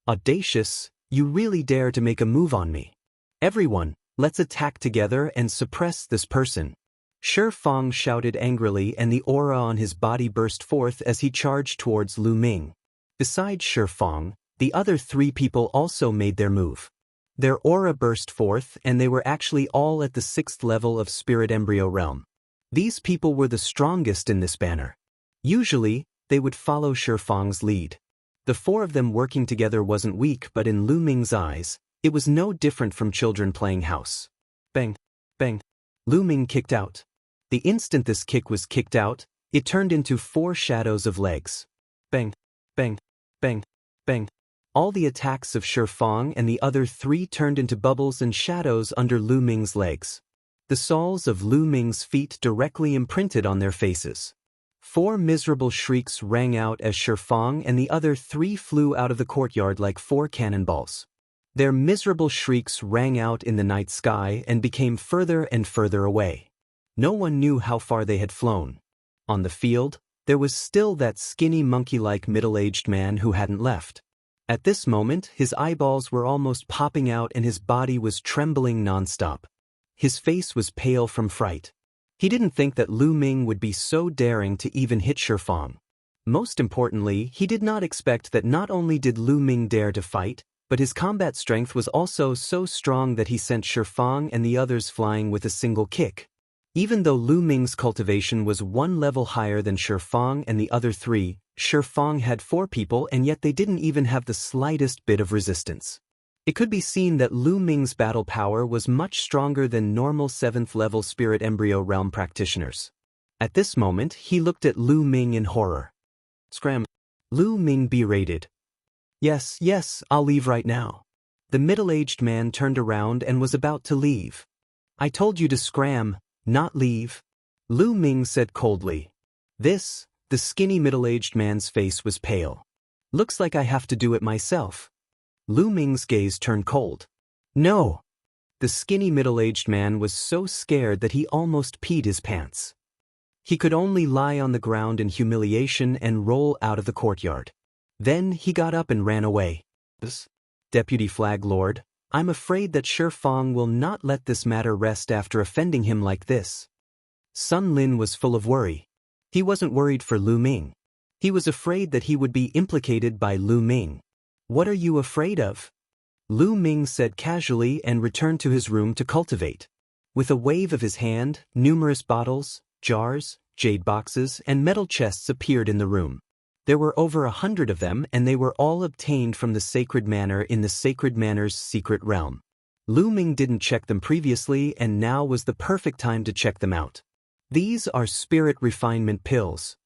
Audacious, you really dare to make a move on me. Everyone, let's attack together and suppress this person. Shi Fang shouted angrily and the aura on his body burst forth as he charged towards Lu Ming. Besides Shi Fang, the other 3 people also made their move. Their aura burst forth and they were actually all at the 6th level of Spirit Embryo Realm. These people were the strongest in this banner. Usually, they would follow Shi Fang's lead. The 4 of them working together wasn't weak, but in Lu Ming's eyes, it was no different from children playing house. Bang, bang. Lu Ming kicked out. The instant this kick was kicked out, it turned into 4 shadows of legs. Bang, bang, bang, bang. All the attacks of Shi Fang and the other 3 turned into bubbles and shadows under Lu Ming's legs. The soles of Lu Ming's feet directly imprinted on their faces. 4 miserable shrieks rang out as Shi Fang and the other 3 flew out of the courtyard like 4 cannonballs. Their miserable shrieks rang out in the night sky and became further and further away. No one knew how far they had flown. On the field, there was still that skinny monkey-like middle-aged man who hadn't left. At this moment, his eyeballs were almost popping out and his body was trembling non-stop. His face was pale from fright. He didn't think that Lu Ming would be so daring to even hit Shi Fang. Most importantly, he did not expect that not only did Lu Ming dare to fight, but his combat strength was also so strong that he sent Shi Fang and the others flying with a single kick. Even though Lu Ming's cultivation was 1 level higher than Shi Fang and the other 3, Shi Fang had 4 people and yet they didn't even have the slightest bit of resistance. It could be seen that Lu Ming's battle power was much stronger than normal 7th level Spirit Embryo Realm practitioners. At this moment, he looked at Lu Ming in horror. Scram. Lu Ming berated. Yes, I'll leave right now. The middle-aged man turned around and was about to leave. I told you to scram, not leave. Lu Ming said coldly. The skinny middle-aged man's face was pale. Looks like I have to do it myself. Lu Ming's gaze turned cold. No. The skinny middle-aged man was so scared that he almost peed his pants. He could only lie on the ground in humiliation and roll out of the courtyard. Then he got up and ran away. Deputy Flag Lord, I'm afraid that Shi Fang will not let this matter rest after offending him like this. Sun Lin was full of worry. He wasn't worried for Lu Ming. He was afraid that he would be implicated by Lu Ming. What are you afraid of? Lu Ming said casually and returned to his room to cultivate. With a wave of his hand, numerous bottles, jars, jade boxes, and metal chests appeared in the room. There were over 100 of them, and they were all obtained from the sacred manor in the sacred manor's secret realm. Lu Ming didn't check them previously, and now was the perfect time to check them out. These are spirit refinement pills.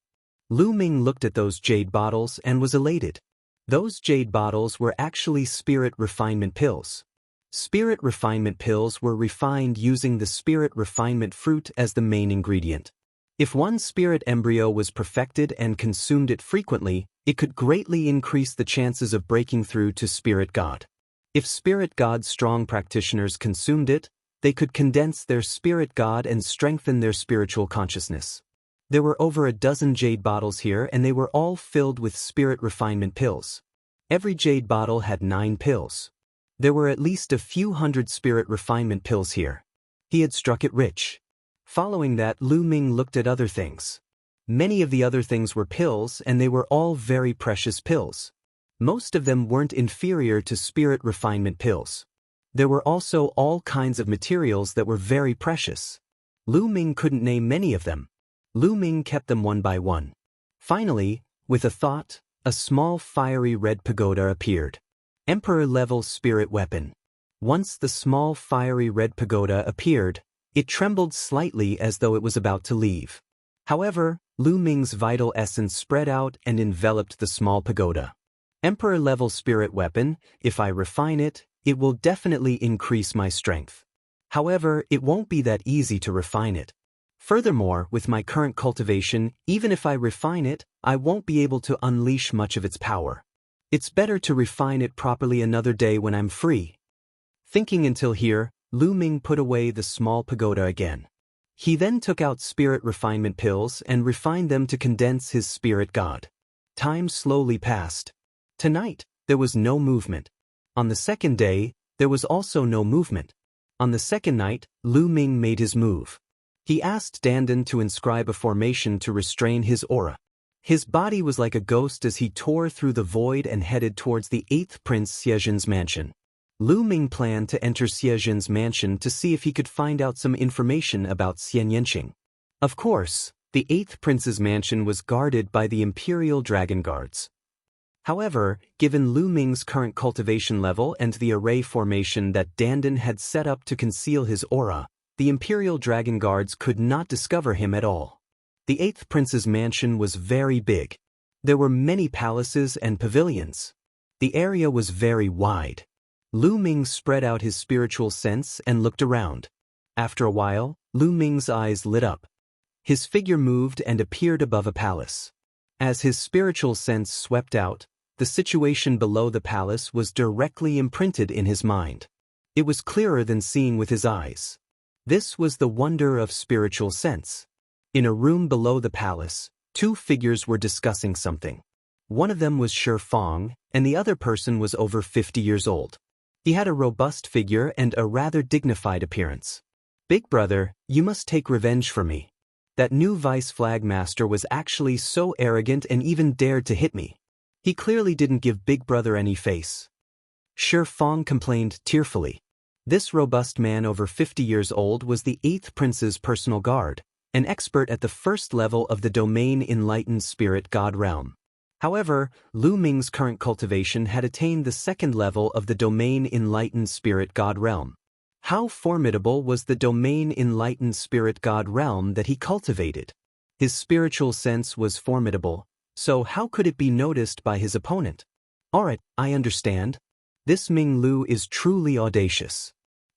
Lu Ming looked at those jade bottles and was elated. Those jade bottles were actually spirit refinement pills. Spirit refinement pills were refined using the spirit refinement fruit as the main ingredient. If one spirit embryo was perfected and consumed it frequently, it could greatly increase the chances of breaking through to spirit god. If spirit god's strong practitioners consumed it, they could condense their spirit god and strengthen their spiritual consciousness. There were over a dozen jade bottles here, and they were all filled with spirit refinement pills. Every jade bottle had 9 pills. There were at least a few hundred spirit refinement pills here. He had struck it rich. Following that, Lu Ming looked at other things. Many of the other things were pills, and they were all very precious pills. Most of them weren't inferior to spirit refinement pills. There were also all kinds of materials that were very precious. Lu Ming couldn't name many of them. Lu Ming kept them one by one. Finally, with a thought, a small fiery red pagoda appeared. Emperor-level spirit weapon. Once the small fiery red pagoda appeared, it trembled slightly as though it was about to leave. However, Lu Ming's vital essence spread out and enveloped the small pagoda. Emperor-level spirit weapon, if I refine it, it will definitely increase my strength. However, it won't be that easy to refine it. Furthermore, with my current cultivation, even if I refine it, I won't be able to unleash much of its power. It's better to refine it properly another day when I'm free. Thinking until here, Lu Ming put away the small pagoda again. He then took out spirit refinement pills and refined them to condense his spirit god. Time slowly passed. Tonight, there was no movement. On the second day, there was also no movement. On the second night, Lu Ming made his move. He asked Dandan to inscribe a formation to restrain his aura. His body was like a ghost as he tore through the void and headed towards the 8th Prince Xiejin's mansion. Lu Ming planned to enter Xiejin's mansion to see if he could find out some information about Xianxia. Of course, the 8th Prince's mansion was guarded by the Imperial Dragon Guards. However, given Lu Ming's current cultivation level and the array formation that Dandan had set up to conceal his aura, the Imperial Dragon Guards could not discover him at all. The 8th Prince's mansion was very big. There were many palaces and pavilions. The area was very wide. Lu Ming spread out his spiritual sense and looked around. After a while, Lu Ming's eyes lit up. His figure moved and appeared above a palace. As his spiritual sense swept out, the situation below the palace was directly imprinted in his mind. It was clearer than seeing with his eyes. This was the wonder of spiritual sense. In a room below the palace, 2 figures were discussing something. One of them was Shi Fang, and the other person was over 50 years old. He had a robust figure and a rather dignified appearance. Big brother, you must take revenge for me. That new vice flag master was actually so arrogant and even dared to hit me. He clearly didn't give Big Brother any face. Shi Fang complained tearfully. This robust man over 50 years old was the 8th Prince's personal guard, an expert at the first level of the domain enlightened spirit god realm. However, Lu Ming's current cultivation had attained the 2nd level of the domain enlightened spirit god realm. How formidable was the domain enlightened spirit god realm that he cultivated? His spiritual sense was formidable, so how could it be noticed by his opponent? Alright, I understand. This Ming Lu is truly audacious.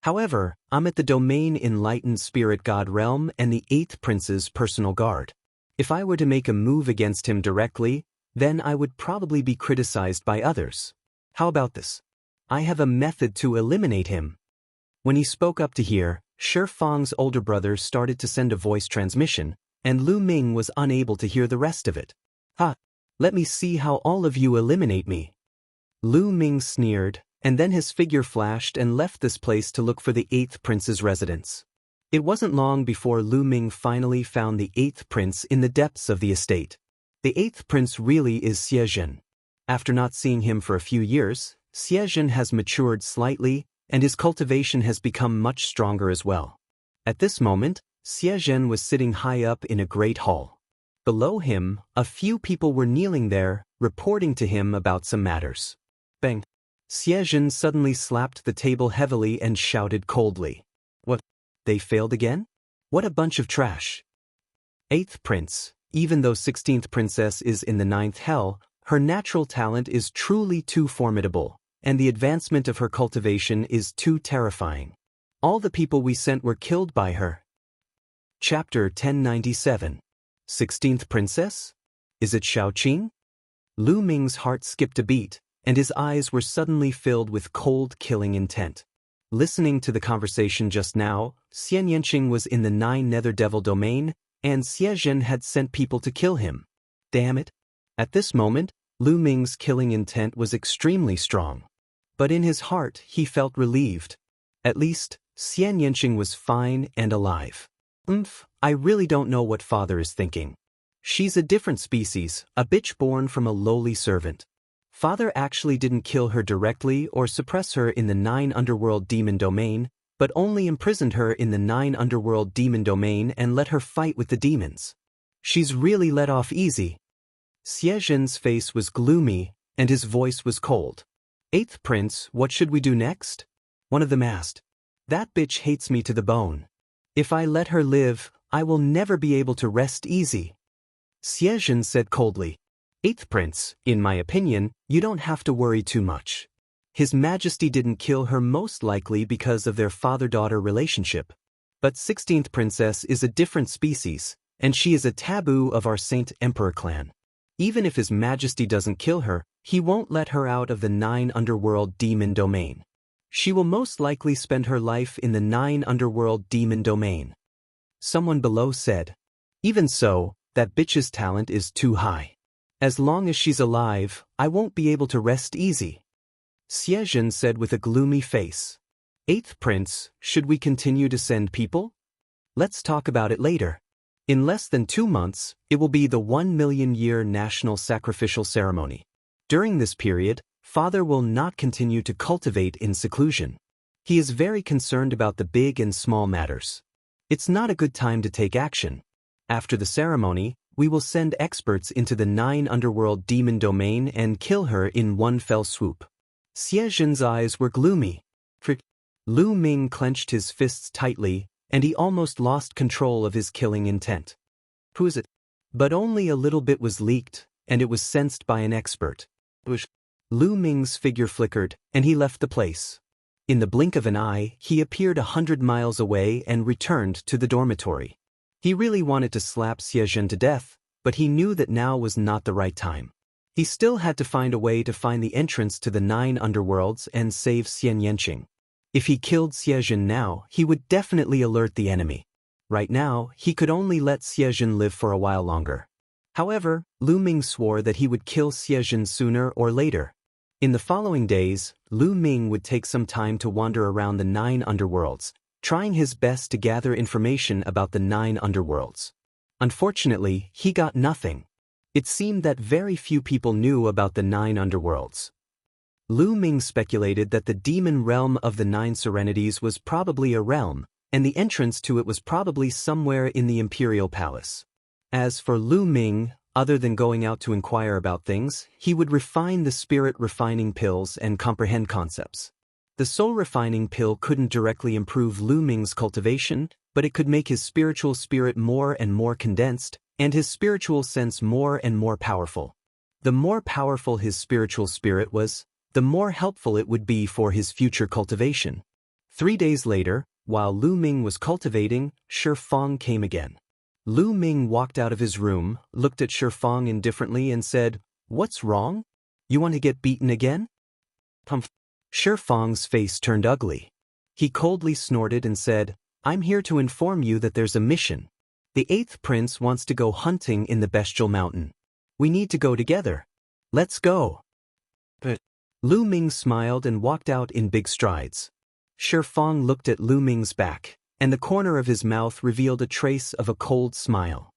However, I'm at the domain enlightened spirit god realm and the 8th prince's personal guard. If I were to make a move against him directly, then I would probably be criticized by others. How about this? I have a method to eliminate him. When he spoke up to here, Shi Fang's older brother started to send a voice transmission, and Lu Ming was unable to hear the rest of it. Ha! Let me see how all of you eliminate me. Lu Ming sneered, and then his figure flashed and left this place to look for the 8th prince's residence. It wasn't long before Lu Ming finally found the 8th prince in the depths of the estate. The 8th prince really is Xiezhen. After not seeing him for a few years, Xiezhen has matured slightly, and his cultivation has become much stronger as well. At this moment, Xiezhen was sitting high up in a great hall. Below him, a few people were kneeling there, reporting to him about some matters. Bang! Xiezhen suddenly slapped the table heavily and shouted coldly. What? They failed again? What a bunch of trash. 8th prince, even though 16th princess is in the 9th hell, her natural talent is truly too formidable, and the advancement of her cultivation is too terrifying. All the people we sent were killed by her. Chapter 1097. 16th princess? Is it Shaoqing? Lu Ming's heart skipped a beat, and his eyes were suddenly filled with cold, killing intent. Listening to the conversation just now, Xianxia was in the 9 Nether Devil domain, and Xiezhen had sent people to kill him. Damn it! At this moment, Lu Ming's killing intent was extremely strong. But in his heart, he felt relieved. At least, Xianxia was fine and alive. I really don't know what father is thinking. She's a different species, a bitch born from a lowly servant. Father actually didn't kill her directly or suppress her in the 9 Underworld demon domain, but only imprisoned her in the 9 Underworld demon domain and let her fight with the demons. She's really let off easy. Xiezhen's face was gloomy, and his voice was cold. 8th prince, what should we do next? One of them asked. That bitch hates me to the bone. If I let her live, I will never be able to rest easy. Xiezhen said coldly. 8th prince, in my opinion, you don't have to worry too much. His Majesty didn't kill her most likely because of their father-daughter relationship. But 16th princess is a different species, and she is a taboo of our Saint Emperor clan. Even if His Majesty doesn't kill her, he won't let her out of the 9 Underworld demon domain. She will most likely spend her life in the 9 Underworld demon domain. Someone below said. Even so, that bitch's talent is too high. As long as she's alive, I won't be able to rest easy. Xiezhen said with a gloomy face. 8th prince, should we continue to send people? Let's talk about it later. In less than 2 months, it will be the 1,000,000-year national sacrificial ceremony. During this period, father will not continue to cultivate in seclusion. He is very concerned about the big and small matters. It's not a good time to take action. After the ceremony, we will send experts into the 9 Underworld demon domain and kill her in one fell swoop. Xiezhen's eyes were gloomy. Lu Ming clenched his fists tightly, and he almost lost control of his killing intent. Who is it? But only a little bit was leaked, and it was sensed by an expert. Lu Ming's figure flickered, and he left the place. In the blink of an eye, he appeared 100 miles away and returned to the dormitory. He really wanted to slap Xiezhen to death, but he knew that now was not the right time. He still had to find a way to find the entrance to the 9 Underworlds and save Xianxia. If he killed Xiezhen now, he would definitely alert the enemy. Right now, he could only let Xiezhen live for a while longer. However, Lu Ming swore that he would kill Xiezhen sooner or later. In the following days, Lu Ming would take some time to wander around the 9 Underworlds, trying his best to gather information about the 9 Underworlds. Unfortunately, he got nothing. It seemed that very few people knew about the 9 Underworlds. Lu Ming speculated that the demon realm of the 9 Serenities was probably a realm, and the entrance to it was probably somewhere in the Imperial Palace. As for Lu Ming, other than going out to inquire about things, he would refine the spirit refining pills and comprehend concepts. The soul refining pill couldn't directly improve Lu Ming's cultivation, but it could make his spiritual spirit more and more condensed, and his spiritual sense more and more powerful. The more powerful his spiritual spirit was, the more helpful it would be for his future cultivation. 3 days later, while Lu Ming was cultivating, Shi Fang came again. Lu Ming walked out of his room, looked at Shi Fang indifferently and said, "What's wrong? You want to get beaten again?" Shi Fang's face turned ugly. He coldly snorted and said, "I'm here to inform you that there's a mission. The 8th prince wants to go hunting in the Bestial Mountain. We need to go together. Let's go." But Lu Ming smiled and walked out in big strides. Shi Fang looked at Lu Ming's back, and the corner of his mouth revealed a trace of a cold smile.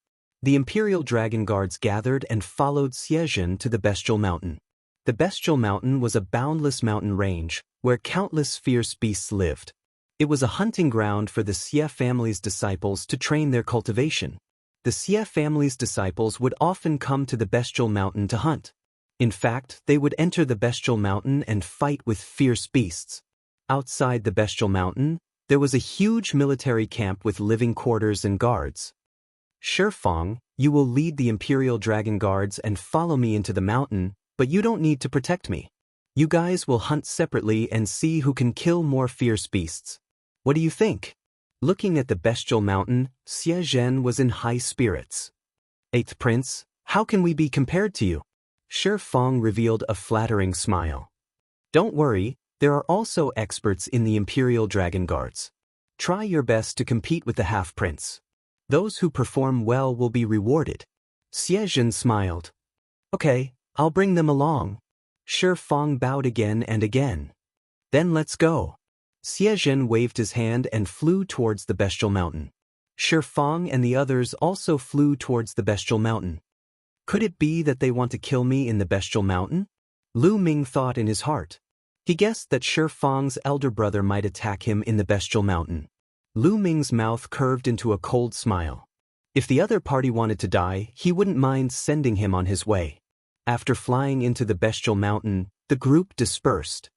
The Imperial Dragon Guards gathered and followed Xiezhen to the Bestial Mountain. The Bestial Mountain was a boundless mountain range, where countless fierce beasts lived. It was a hunting ground for the Xie family's disciples to train their cultivation. The Xie family's disciples would often come to the Bestial Mountain to hunt. In fact, they would enter the Bestial Mountain and fight with fierce beasts. Outside the Bestial Mountain, there was a huge military camp with living quarters and guards. "Shi Fang, you will lead the Imperial Dragon Guards and follow me into the mountain, but you don't need to protect me. You guys will hunt separately and see who can kill more fierce beasts. What do you think?" Looking at the Bestial Mountain, Xiezhen was in high spirits. "8th Prince, how can we be compared to you?" Shi Fang revealed a flattering smile. "Don't worry, there are also experts in the Imperial Dragon Guards. Try your best to compete with the half-prince. Those who perform well will be rewarded." Xiezhen smiled. "Okay, I'll bring them along." Shi Fang bowed again and again. "Then let's go." Xiezhen waved his hand and flew towards the Bestial Mountain. Shi Fang and the others also flew towards the Bestial Mountain. Could it be that they want to kill me in the Bestial Mountain? Lu Ming thought in his heart. He guessed that Shi Fang's elder brother might attack him in the Bestial Mountain. Lu Ming's mouth curved into a cold smile. If the other party wanted to die, he wouldn't mind sending him on his way. After flying into the Bestial Mountain, the group dispersed.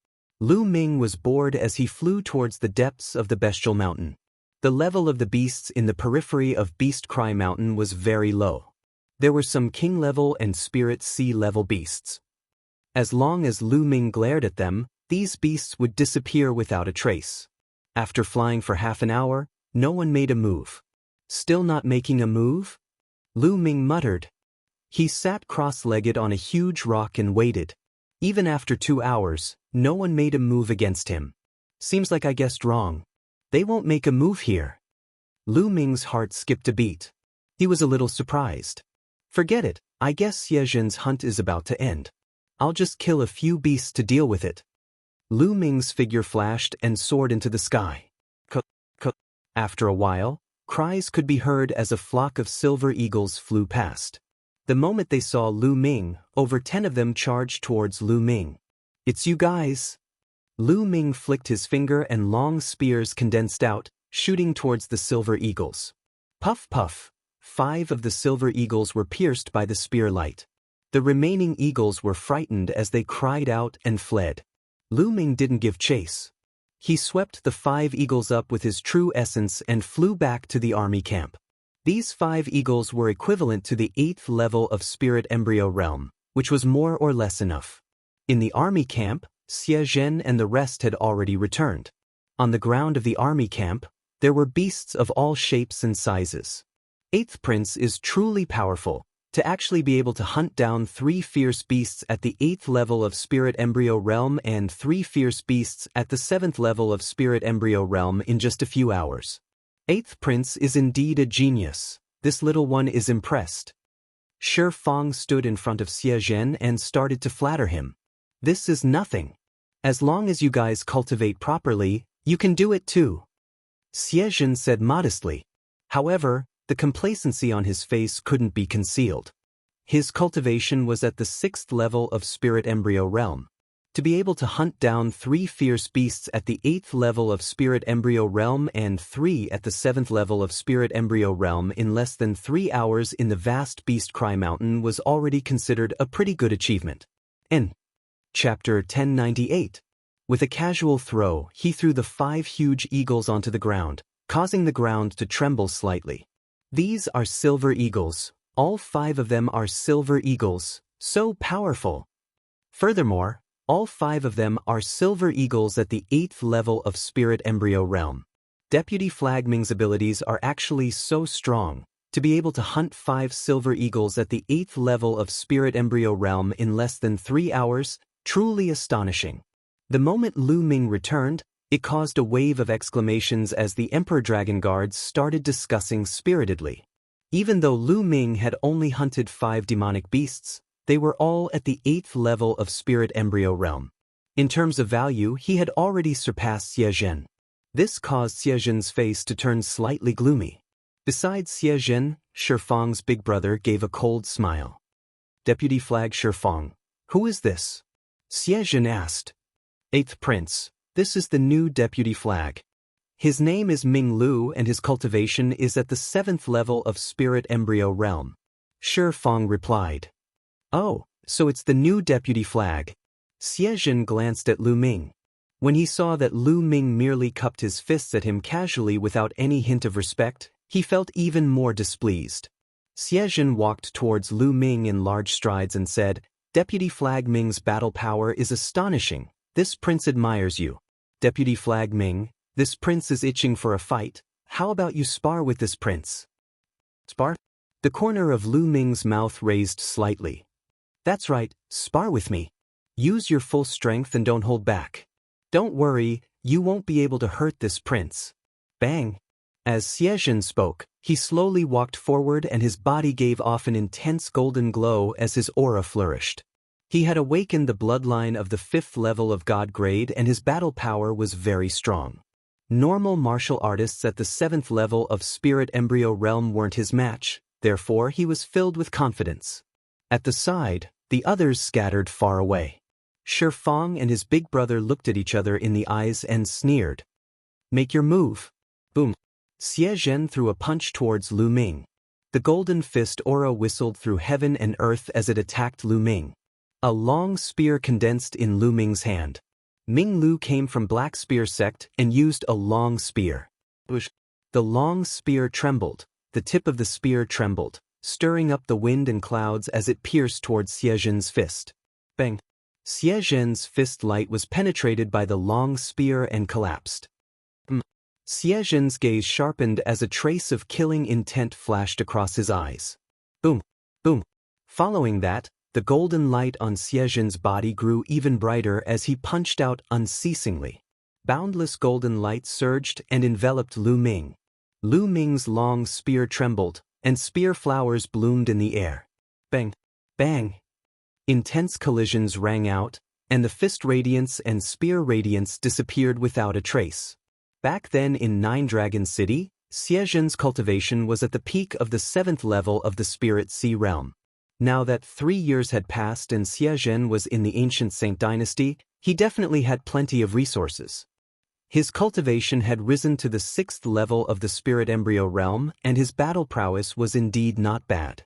Lu Ming was bored as he flew towards the depths of the Bestial Mountain. The level of the beasts in the periphery of Beast Cry Mountain was very low. There were some king-level and spirit sea-level beasts. As long as Lu Ming glared at them, these beasts would disappear without a trace. After flying for half an hour, no one made a move. "Still not making a move?" Lu Ming muttered. He sat cross-legged on a huge rock and waited. Even after 2 hours, no one made a move against him. "Seems like I guessed wrong. They won't make a move here." Lu Ming's heart skipped a beat. He was a little surprised. "Forget it, I guess Xiezhen's hunt is about to end. I'll just kill a few beasts to deal with it." Lu Ming's figure flashed and soared into the sky. After a while, cries could be heard as a flock of silver eagles flew past. The moment they saw Lu Ming, over 10 of them charged towards Lu Ming. "It's you guys." Lu Ming flicked his finger and long spears condensed out, shooting towards the silver eagles. Puff puff. 5 of the silver eagles were pierced by the spear light. The remaining eagles were frightened as they cried out and fled. Lu Ming didn't give chase. He swept the 5 eagles up with his true essence and flew back to the army camp. These 5 eagles were equivalent to the 8th level of Spirit Embryo Realm, which was more or less enough. In the army camp, Xiezhen and the rest had already returned. On the ground of the army camp, there were beasts of all shapes and sizes. 8th Prince is truly powerful. To actually be able to hunt down 3 fierce beasts at the 8th level of Spirit Embryo Realm and 3 fierce beasts at the 7th level of Spirit Embryo Realm in just a few hours. 8th Prince is indeed a genius. This little one is impressed. Shi Fang stood in front of Xiezhen and started to flatter him. "This is nothing. As long as you guys cultivate properly, you can do it too." Xiezhen said modestly. However, the complacency on his face couldn't be concealed. His cultivation was at the 6th level of Spirit Embryo Realm. To be able to hunt down 3 fierce beasts at the 8th level of Spirit Embryo Realm and 3 at the 7th level of Spirit Embryo Realm in less than 3 hours in the vast Beast Cry Mountain was already considered a pretty good achievement. In Chapter 1098. With a casual throw, he threw the 5 huge eagles onto the ground, causing the ground to tremble slightly. These are silver eagles. All 5 of them are silver eagles, so powerful. Furthermore, All 5 of them are silver eagles at the 8th level of Spirit Embryo Realm. Deputy Flag Ming's abilities are actually so strong. To be able to hunt 5 silver eagles at the 8th level of Spirit Embryo Realm in less than 3 hours, truly astonishing. The moment Lu Ming returned, it caused a wave of exclamations as the Emperor Dragon Guards started discussing spiritedly. Even though Lu Ming had only hunted 5 demonic beasts, they were all at the 8th level of Spirit Embryo Realm. In terms of value, he had already surpassed Xie Zhen. This caused Xie Zhen's face to turn slightly gloomy. Besides Xie Zhen, Shifang's big brother gave a cold smile. Deputy Flag Shifang, who is this? Xie Zhen asked. 8th Prince, this is the new Deputy Flag. His name is Ming Lu and his cultivation is at the 7th level of Spirit Embryo Realm. Shifang replied. Oh, so it's the new Deputy Flag. Xie Zhen glanced at Lu Ming. When he saw that Lu Ming merely cupped his fists at him casually without any hint of respect, he felt even more displeased. Xie Zhen walked towards Lu Ming in large strides and said, Deputy Flag Ming's battle power is astonishing. This prince admires you. Deputy Flag Ming, this prince is itching for a fight. How about you spar with this prince? Spar? The corner of Lu Ming's mouth raised slightly. That's right, spar with me. Use your full strength and don't hold back. Don't worry, you won't be able to hurt this prince. Bang! As Xie Zhen spoke, he slowly walked forward and his body gave off an intense golden glow as his aura flourished. He had awakened the bloodline of the 5th level of God grade and his battle power was very strong. Normal martial artists at the 7th level of Spirit Embryo Realm weren't his match, therefore he was filled with confidence. At the side, the others scattered far away. Shifang and his big brother looked at each other in the eyes and sneered. Make your move. Boom. Xie Zhen threw a punch towards Lu Ming. The golden fist aura whistled through heaven and earth as it attacked Lu Ming. A long spear condensed in Lu Ming's hand. Ming Lu came from Black Spear sect and used a long spear. The long spear trembled, the tip of the spear trembled, stirring up the wind and clouds as it pierced towards Xie Zhen's fist. Bang! Xie Zhen's fist light was penetrated by the long spear and collapsed. Xie Zhen's gaze sharpened as a trace of killing intent flashed across his eyes. Boom! Boom! Following that, the golden light on Xie Zhen's body grew even brighter as he punched out unceasingly. Boundless golden light surged and enveloped Lu Ming. Lu Ming's long spear trembled, and spear flowers bloomed in the air. Bang! Bang! Intense collisions rang out, and the fist radiance and spear radiance disappeared without a trace. Back then in Nine Dragon City, Xie Zhen's cultivation was at the peak of the 7th level of the Spirit Sea Realm. Now that 3 years had passed and Xie Zhen was in the ancient Saint Dynasty, he definitely had plenty of resources. His cultivation had risen to the 6th level of the Spirit Embryo Realm and his battle prowess was indeed not bad.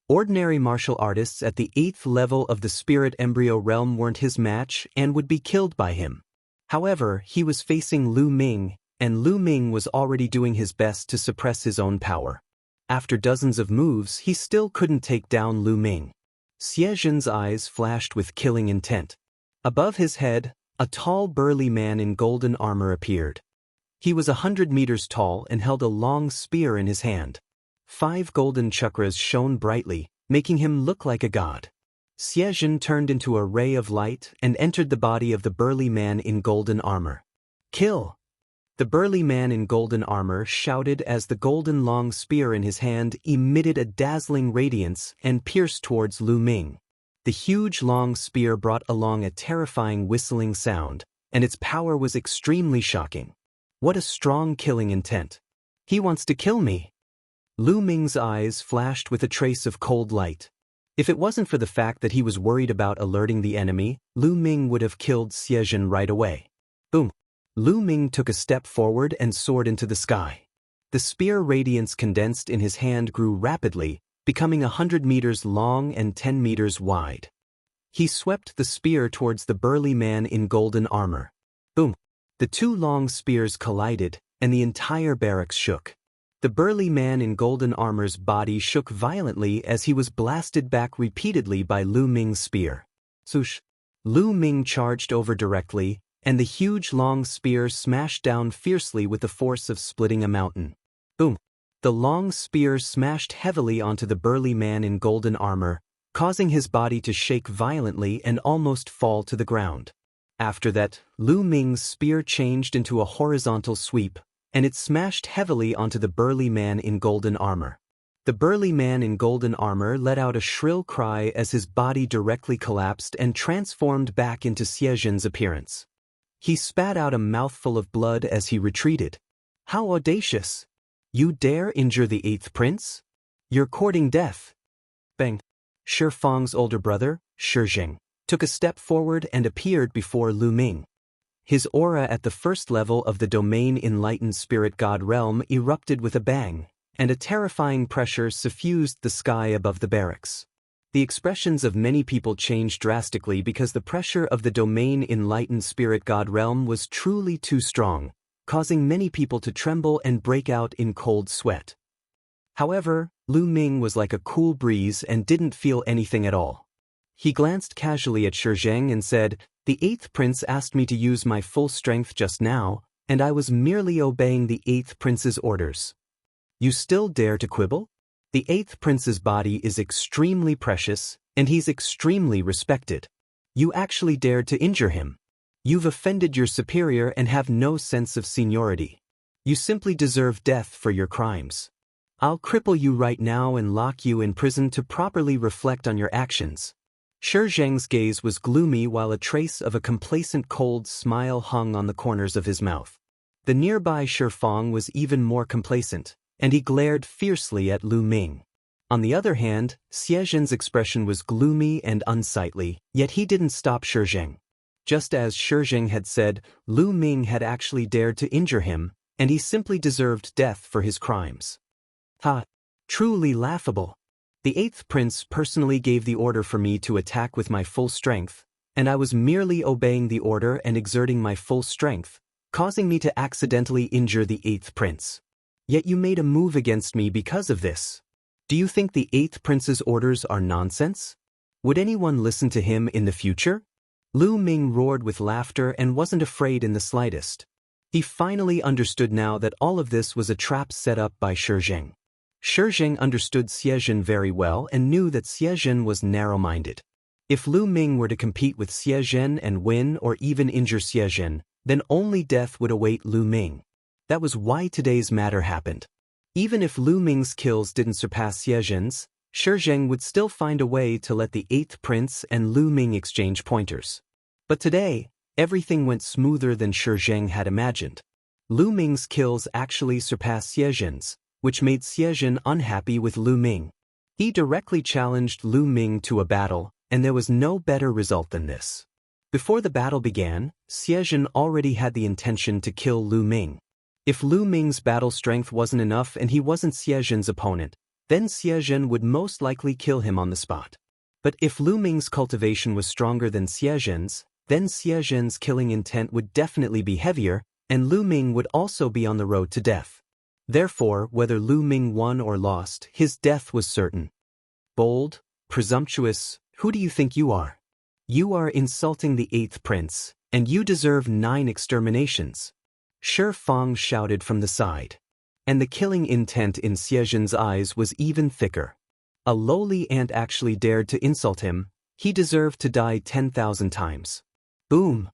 Ordinary martial artists at the 8th level of the Spirit Embryo Realm weren't his match and would be killed by him. However, he was facing Lu Ming, and Lu Ming was already doing his best to suppress his own power. After dozens of moves, he still couldn't take down Lu Ming. Xie Zhen's eyes flashed with killing intent. Above his head, a tall burly man in golden armor appeared. He was 100 meters tall and held a long spear in his hand. 5 golden chakras shone brightly, making him look like a god. Xie Zhen turned into a ray of light and entered the body of the burly man in golden armor. Kill! The burly man in golden armor shouted as the golden long spear in his hand emitted a dazzling radiance and pierced towards Lu Ming. The huge long spear brought along a terrifying whistling sound, and its power was extremely shocking. What a strong killing intent. He wants to kill me. Lu Ming's eyes flashed with a trace of cold light. If it wasn't for the fact that he was worried about alerting the enemy, Lu Ming would have killed Xie Zhen right away. Boom! Lu Ming took a step forward and soared into the sky. The spear radiance condensed in his hand grew rapidly, becoming 100 meters long and 10 meters wide. He swept the spear towards the burly man in golden armor. Boom! The 2 long spears collided, and the entire barracks shook. The burly man in golden armor's body shook violently as he was blasted back repeatedly by Lu Ming's spear. Swoosh! Lu Ming charged over directly, and the huge long spear smashed down fiercely with the force of splitting a mountain. Boom! The long spear smashed heavily onto the burly man in golden armor, causing his body to shake violently and almost fall to the ground. After that, Lu Ming's spear changed into a horizontal sweep, and it smashed heavily onto the burly man in golden armor. The burly man in golden armor let out a shrill cry as his body directly collapsed and transformed back into Xiezhen's appearance. He spat out a mouthful of blood as he retreated. How audacious! You dare injure the 8th prince? You're courting death. Bang! Shi Fang's older brother, Shi, took a step forward and appeared before Lu Ming. His aura at the first level of the domain enlightened spirit god realm erupted with a bang, and a terrifying pressure suffused the sky above the barracks. The expressions of many people changed drastically because the pressure of the domain enlightened spirit god realm was truly too strong, causing many people to tremble and break out in cold sweat. However, Lu Ming was like a cool breeze and didn't feel anything at all. He glanced casually at Shi and said, "The 8th prince asked me to use my full strength just now, and I was merely obeying the 8th prince's orders. You still dare to quibble? The 8th prince's body is extremely precious, and he's extremely respected. You actually dared to injure him. You've offended your superior and have no sense of seniority. You simply deserve death for your crimes. I'll cripple you right now and lock you in prison to properly reflect on your actions." Shi Zheng's gaze was gloomy while a trace of a complacent cold smile hung on the corners of his mouth. The nearby Shi Fang was even more complacent, and he glared fiercely at Lu Ming. On the other hand, Xiezhen's expression was gloomy and unsightly, yet he didn't stop Shi Zheng. Just as Shi Zheng had said, Lu Ming had actually dared to injure him, and he simply deserved death for his crimes. Ha! Truly laughable. The 8th prince personally gave the order for me to attack with my full strength, and I was merely obeying the order and exerting my full strength, causing me to accidentally injure the 8th prince. Yet you made a move against me because of this. Do you think the 8th prince's orders are nonsense? Would anyone listen to him in the future? Lu Ming roared with laughter and wasn't afraid in the slightest. He finally understood now that all of this was a trap set up by Shi Zheng. Shi Zheng understood Xiezhen very well and knew that Xiezhen was narrow-minded. If Lu Ming were to compete with Xiezhen and win or even injure Xiezhen, then only death would await Lu Ming. That was why today's matter happened. Even if Lu Ming's kills didn't surpass Xiezhen's, Shi Zheng would still find a way to let the 8th prince and Lu Ming exchange pointers. But today, everything went smoother than Shi Zheng had imagined. Lu Ming's kills actually surpassed Xiezhen's, which made Xiezhen unhappy with Lu Ming. He directly challenged Lu Ming to a battle, and there was no better result than this. Before the battle began, Xiezhen already had the intention to kill Lu Ming. If Lu Ming's battle strength wasn't enough and he wasn't Xiezhen's opponent, then Xiezhen would most likely kill him on the spot. But if Lu Ming's cultivation was stronger than Xiezhen's, then Xiezhen's killing intent would definitely be heavier, and Lu Ming would also be on the road to death. Therefore, whether Lu Ming won or lost, his death was certain. Bold, presumptuous, who do you think you are? You are insulting the 8th prince, and you deserve 9 exterminations. Shi Fang shouted from the side. And the killing intent in Xiezhen's eyes was even thicker. A lowly ant actually dared to insult him. He deserved to die 10,000 times. Boom.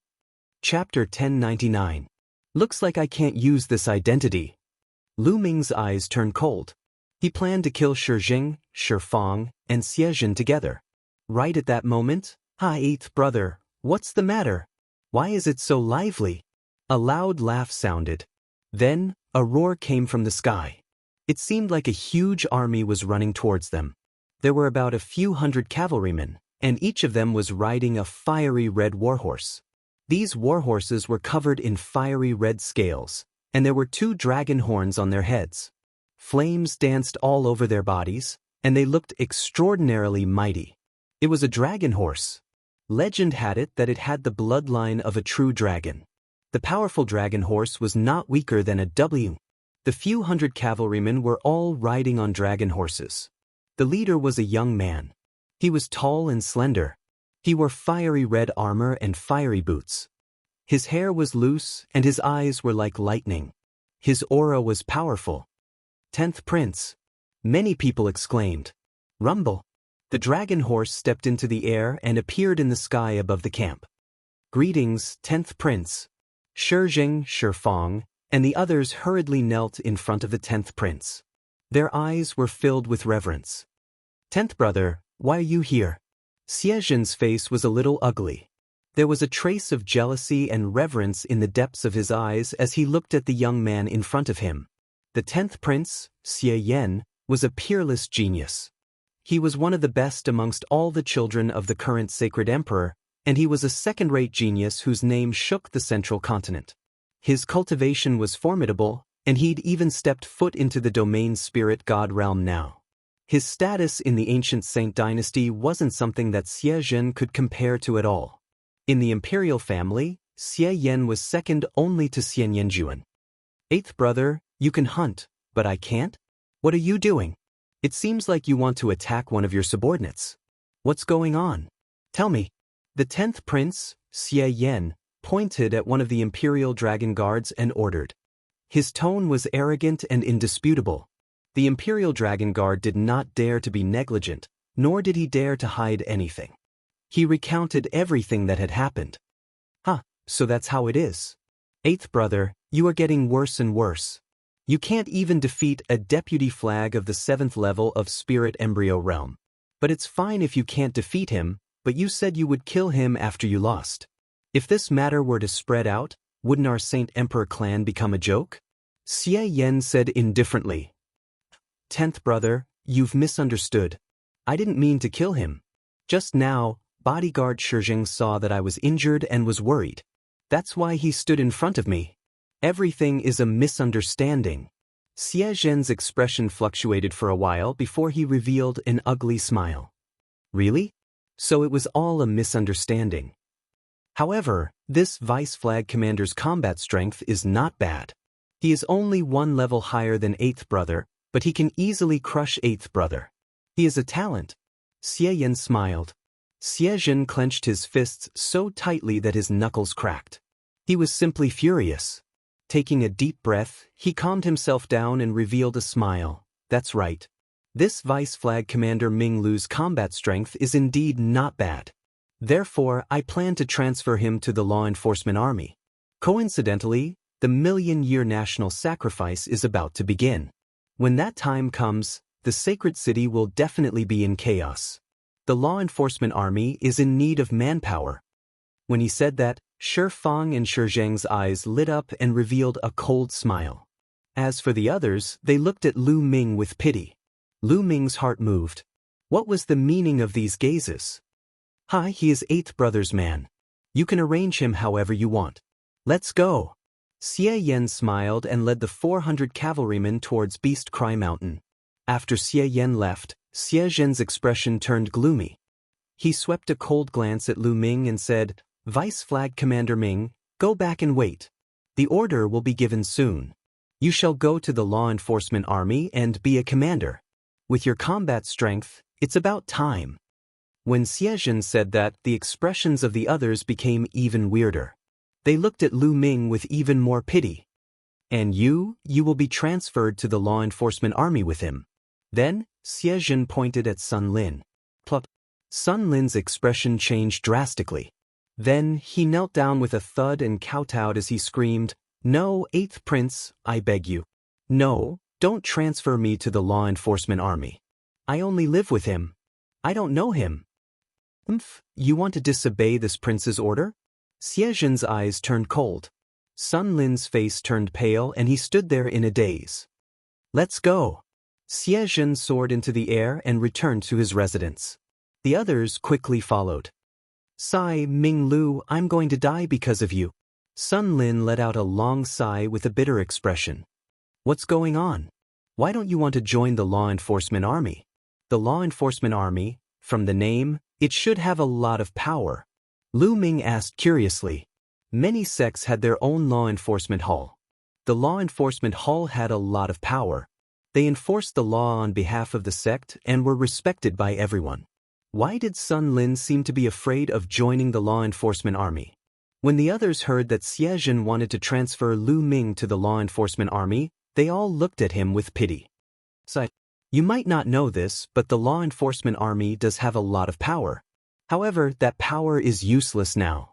Chapter 1099. Looks like I can't use this identity. Lu Ming's eyes turned cold. He planned to kill Shi Zheng, Shi Fang, and Xiezhen together. Right at that moment, "Hi, 8th brother, what's the matter? Why is it so lively?" A loud laugh sounded. Then, a roar came from the sky. It seemed like a huge army was running towards them. There were about a few hundred cavalrymen, and each of them was riding a fiery red warhorse. These warhorses were covered in fiery red scales, and there were 2 dragon horns on their heads. Flames danced all over their bodies, and they looked extraordinarily mighty. It was a dragon horse. Legend had it that it had the bloodline of a true dragon. The powerful dragon horse was not weaker than a W. The few hundred cavalrymen were all riding on dragon horses. The leader was a young man. He was tall and slender. He wore fiery red armor and fiery boots. His hair was loose and his eyes were like lightning. His aura was powerful. 10th Prince. Many people exclaimed. Rumble. The dragon horse stepped into the air and appeared in the sky above the camp. Greetings, 10th Prince. Shizheng, Shifang, and the others hurriedly knelt in front of the 10th Prince. Their eyes were filled with reverence. 10th brother, why are you here? Xiejian's face was a little ugly. There was a trace of jealousy and reverence in the depths of his eyes as he looked at the young man in front of him. The 10th Prince, Xie Yan, was a peerless genius. He was one of the best amongst all the children of the current sacred emperor, and he was a second-rate genius whose name shook the central continent. His cultivation was formidable, and he'd even stepped foot into the domain spirit god realm now. His status in the ancient Saint dynasty wasn't something that Xie Zhen could compare to at all. In the imperial family, Xie Yan was second only to Xian Yanjuan. 8th brother, you can hunt, but I can't? What are you doing? It seems like you want to attack one of your subordinates. What's going on? Tell me. The 10th Prince, Xie Yan, pointed at one of the imperial dragon guards and ordered. His tone was arrogant and indisputable. The imperial dragon guard did not dare to be negligent, nor did he dare to hide anything. He recounted everything that had happened. So that's how it is. 8th brother, you are getting worse and worse. You can't even defeat a deputy flag of the 7th level of Spirit Embryo Realm. But it's fine if you can't defeat him, but you said you would kill him after you lost. If this matter were to spread out, wouldn't our Saint Emperor clan become a joke? Xie Yan said indifferently. 10th brother, you've misunderstood. I didn't mean to kill him. Just now, bodyguard Shizheng saw that I was injured and was worried. That's why he stood in front of me. Everything is a misunderstanding. Xie Zhen's expression fluctuated for a while before he revealed an ugly smile. Really? So it was all a misunderstanding. However, this Vice Flag Commander's combat strength is not bad. He is only one level higher than 8th brother, but he can easily crush 8th brother. He is a talent. Xie Yan smiled. Xie Zhen clenched his fists so tightly that his knuckles cracked. He was simply furious. Taking a deep breath, he calmed himself down and revealed a smile. That's right. This Vice Flag Commander Ming Lu's combat strength is indeed not bad. Therefore, I plan to transfer him to the law enforcement army. Coincidentally, the million-year national sacrifice is about to begin. When that time comes, the sacred city will definitely be in chaos. The law enforcement army is in need of manpower. When he said that, Shifang and Shizheng's eyes lit up and revealed a cold smile. As for the others, they looked at Lu Ming with pity. Lu Ming's heart moved. What was the meaning of these gazes? He is 8th brother's man. You can arrange him however you want. Let's go. Xie Yan smiled and led the 400 cavalrymen towards Beast Cry Mountain. After Xie Yan left, Xie Zhen's expression turned gloomy. He swept a cold glance at Lu Ming and said, Vice Flag Commander Ming, go back and wait. The order will be given soon. You shall go to the law enforcement army and be a commander. With your combat strength, it's about time. When Xie Zhen said that, the expressions of the others became even weirder. They looked at Lu Ming with even more pity. And you will be transferred to the law enforcement army with him. Then, Xie Zhen pointed at Sun Lin. Plop. Sun Lin's expression changed drastically. Then, he knelt down with a thud and kowtowed as he screamed, No, 8th Prince, I beg you. No, don't transfer me to the law enforcement army. I only live with him. I don't know him. You want to disobey this prince's order? Xie Zhen's eyes turned cold. Sun Lin's face turned pale and he stood there in a daze. Let's go. Xie Zhen soared into the air and returned to his residence. The others quickly followed. Sigh, Ming Lu, I'm going to die because of you. Sun Lin let out a long sigh with a bitter expression. What's going on? Why don't you want to join the law enforcement army? The law enforcement army, from the name, it should have a lot of power. Lu Ming asked curiously. Many sects had their own law enforcement hall. The law enforcement hall had a lot of power. They enforced the law on behalf of the sect and were respected by everyone. Why did Sun Lin seem to be afraid of joining the law enforcement army? When the others heard that Xie wanted to transfer Lu Ming to the law enforcement army, they all looked at him with pity. So, you might not know this, but the law enforcement army does have a lot of power. However, that power is useless now.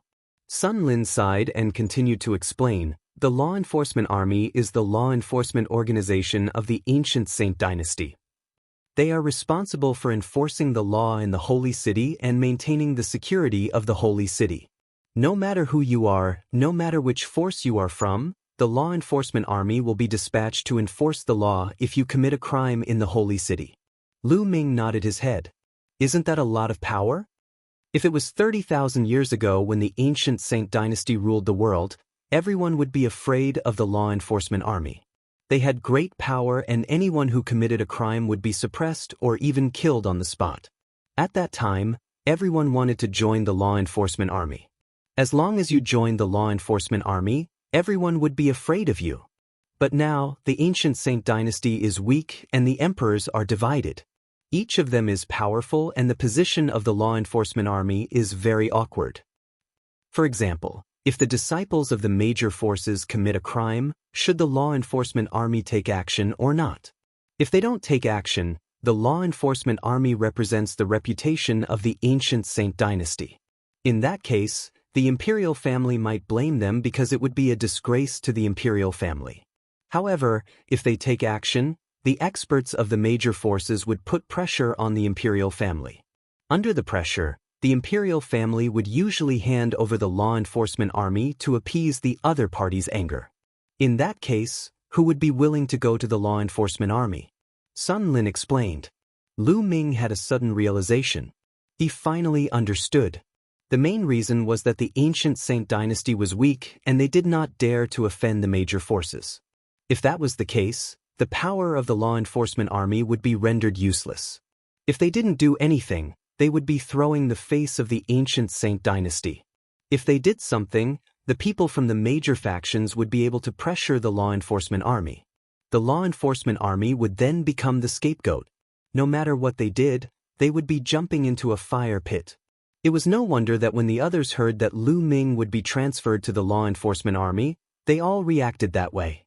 Sun Lin sighed and continued to explain, the law enforcement army is the law enforcement organization of the ancient Saint dynasty. They are responsible for enforcing the law in the Holy City and maintaining the security of the Holy City. No matter who you are, no matter which force you are from, the law enforcement army will be dispatched to enforce the law if you commit a crime in the Holy City. Lu Ming nodded his head. Isn't that a lot of power? If it was 30,000 years ago when the ancient Saint dynasty ruled the world, everyone would be afraid of the law enforcement army. They had great power and anyone who committed a crime would be suppressed or even killed on the spot. At that time, everyone wanted to join the law enforcement army. As long as you joined the law enforcement army, everyone would be afraid of you. But now, the ancient Saint dynasty is weak and the emperors are divided. Each of them is powerful and the position of the law enforcement army is very awkward. For example, if the disciples of the major forces commit a crime, should the law enforcement army take action or not? If they don't take action, the law enforcement army represents the reputation of the ancient Saint dynasty. In that case, the imperial family might blame them because it would be a disgrace to the imperial family. However, if they take action, the experts of the major forces would put pressure on the imperial family. Under the pressure, the imperial family would usually hand over the law enforcement army to appease the other party's anger. In that case, who would be willing to go to the law enforcement army? Sun Lin explained. Lu Ming had a sudden realization. He finally understood. The main reason was that the ancient Saint dynasty was weak and they did not dare to offend the major forces. If that was the case, the power of the law enforcement army would be rendered useless. If they didn't do anything, they would be throwing the face of the ancient Saint dynasty. If they did something, the people from the major factions would be able to pressure the law enforcement army. The law enforcement army would then become the scapegoat. No matter what they did, they would be jumping into a fire pit. It was no wonder that when the others heard that Lu Ming would be transferred to the law enforcement army, they all reacted that way.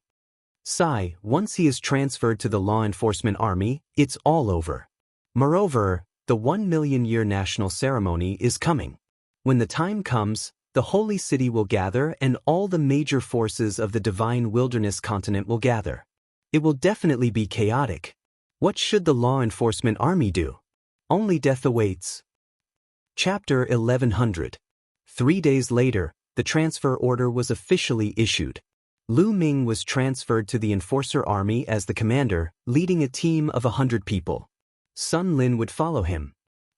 Sigh, once he is transferred to the law enforcement army, it's all over. Moreover, the 1,000,000-year national ceremony is coming. When the time comes, the Holy City will gather and all the major forces of the divine wilderness continent will gather. It will definitely be chaotic. What should the law enforcement army do? Only death awaits. Chapter 1100. 3 days later, the transfer order was officially issued. Lu Ming was transferred to the Enforcer Army as the commander, leading a team of 100 people. Sun Lin would follow him.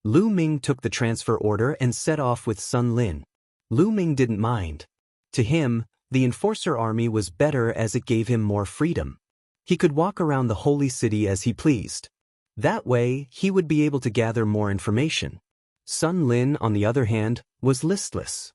Lu Ming took the transfer order and set off with Sun Lin. Lu Ming didn't mind. To him, the Enforcer Army was better as it gave him more freedom. He could walk around the Holy City as he pleased. That way, he would be able to gather more information. Sun Lin, on the other hand, was listless.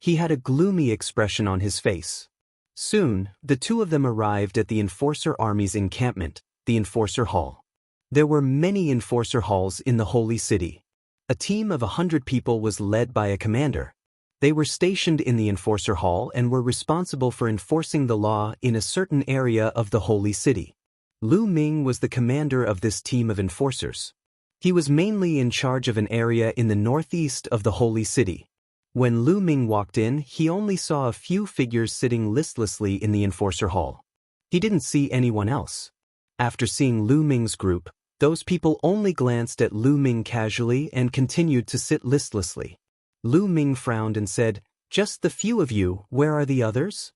He had a gloomy expression on his face. Soon, the two of them arrived at the Enforcer Army's encampment, the Enforcer Hall. There were many Enforcer Halls in the Holy City. A team of 100 people was led by a commander. They were stationed in the Enforcer Hall and were responsible for enforcing the law in a certain area of the Holy City. Lu Ming was the commander of this team of enforcers. He was mainly in charge of an area in the northeast of the Holy City. When Lu Ming walked in, he only saw a few figures sitting listlessly in the Enforcer Hall. He didn't see anyone else. After seeing Lu Ming's group, those people only glanced at Lu Ming casually and continued to sit listlessly. Lu Ming frowned and said, "Just the few of you, where are the others?"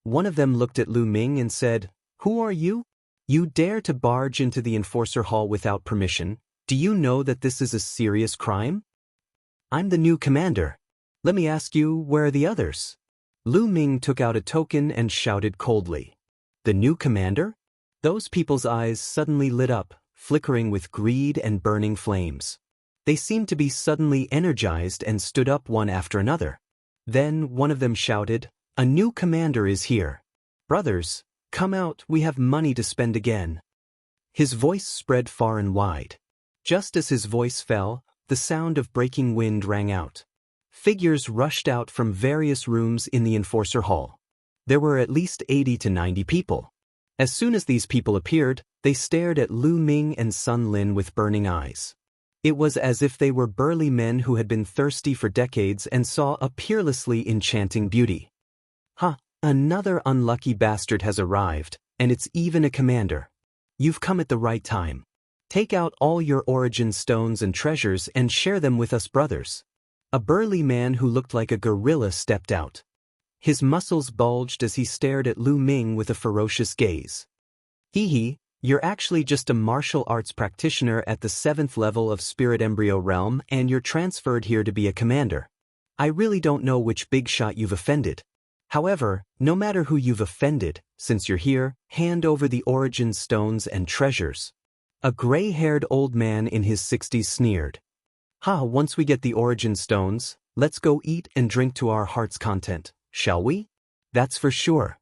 One of them looked at Lu Ming and said, "Who are you? You dare to barge into the Enforcer Hall without permission. Do you know that this is a serious crime?" "I'm the new commander. Let me ask you, where are the others?" Lu Ming took out a token and shouted coldly. "The new commander?" Those people's eyes suddenly lit up, flickering with greed and burning flames. They seemed to be suddenly energized and stood up one after another. Then one of them shouted, "A new commander is here. Brothers, come out, we have money to spend again." His voice spread far and wide. Just as his voice fell, the sound of breaking wind rang out. Figures rushed out from various rooms in the enforcer hall. There were at least 80 to 90 people. As soon as these people appeared, they stared at Lu Ming and Sun Lin with burning eyes. It was as if they were burly men who had been thirsty for decades and saw a peerlessly enchanting beauty. "Ha, another unlucky bastard has arrived, and it's even a commander. You've come at the right time. Take out all your origin stones and treasures and share them with us brothers." A burly man who looked like a gorilla stepped out. His muscles bulged as he stared at Lu Ming with a ferocious gaze. "Hee, you're actually just a martial arts practitioner at the 7th level of Spirit Embryo Realm and you're transferred here to be a commander. I really don't know which big shot you've offended. However, no matter who you've offended, since you're here, hand over the origin stones and treasures." A gray-haired old man in his 60s sneered. "Ha, once we get the origin stones, let's go eat and drink to our heart's content, shall we? That's for sure.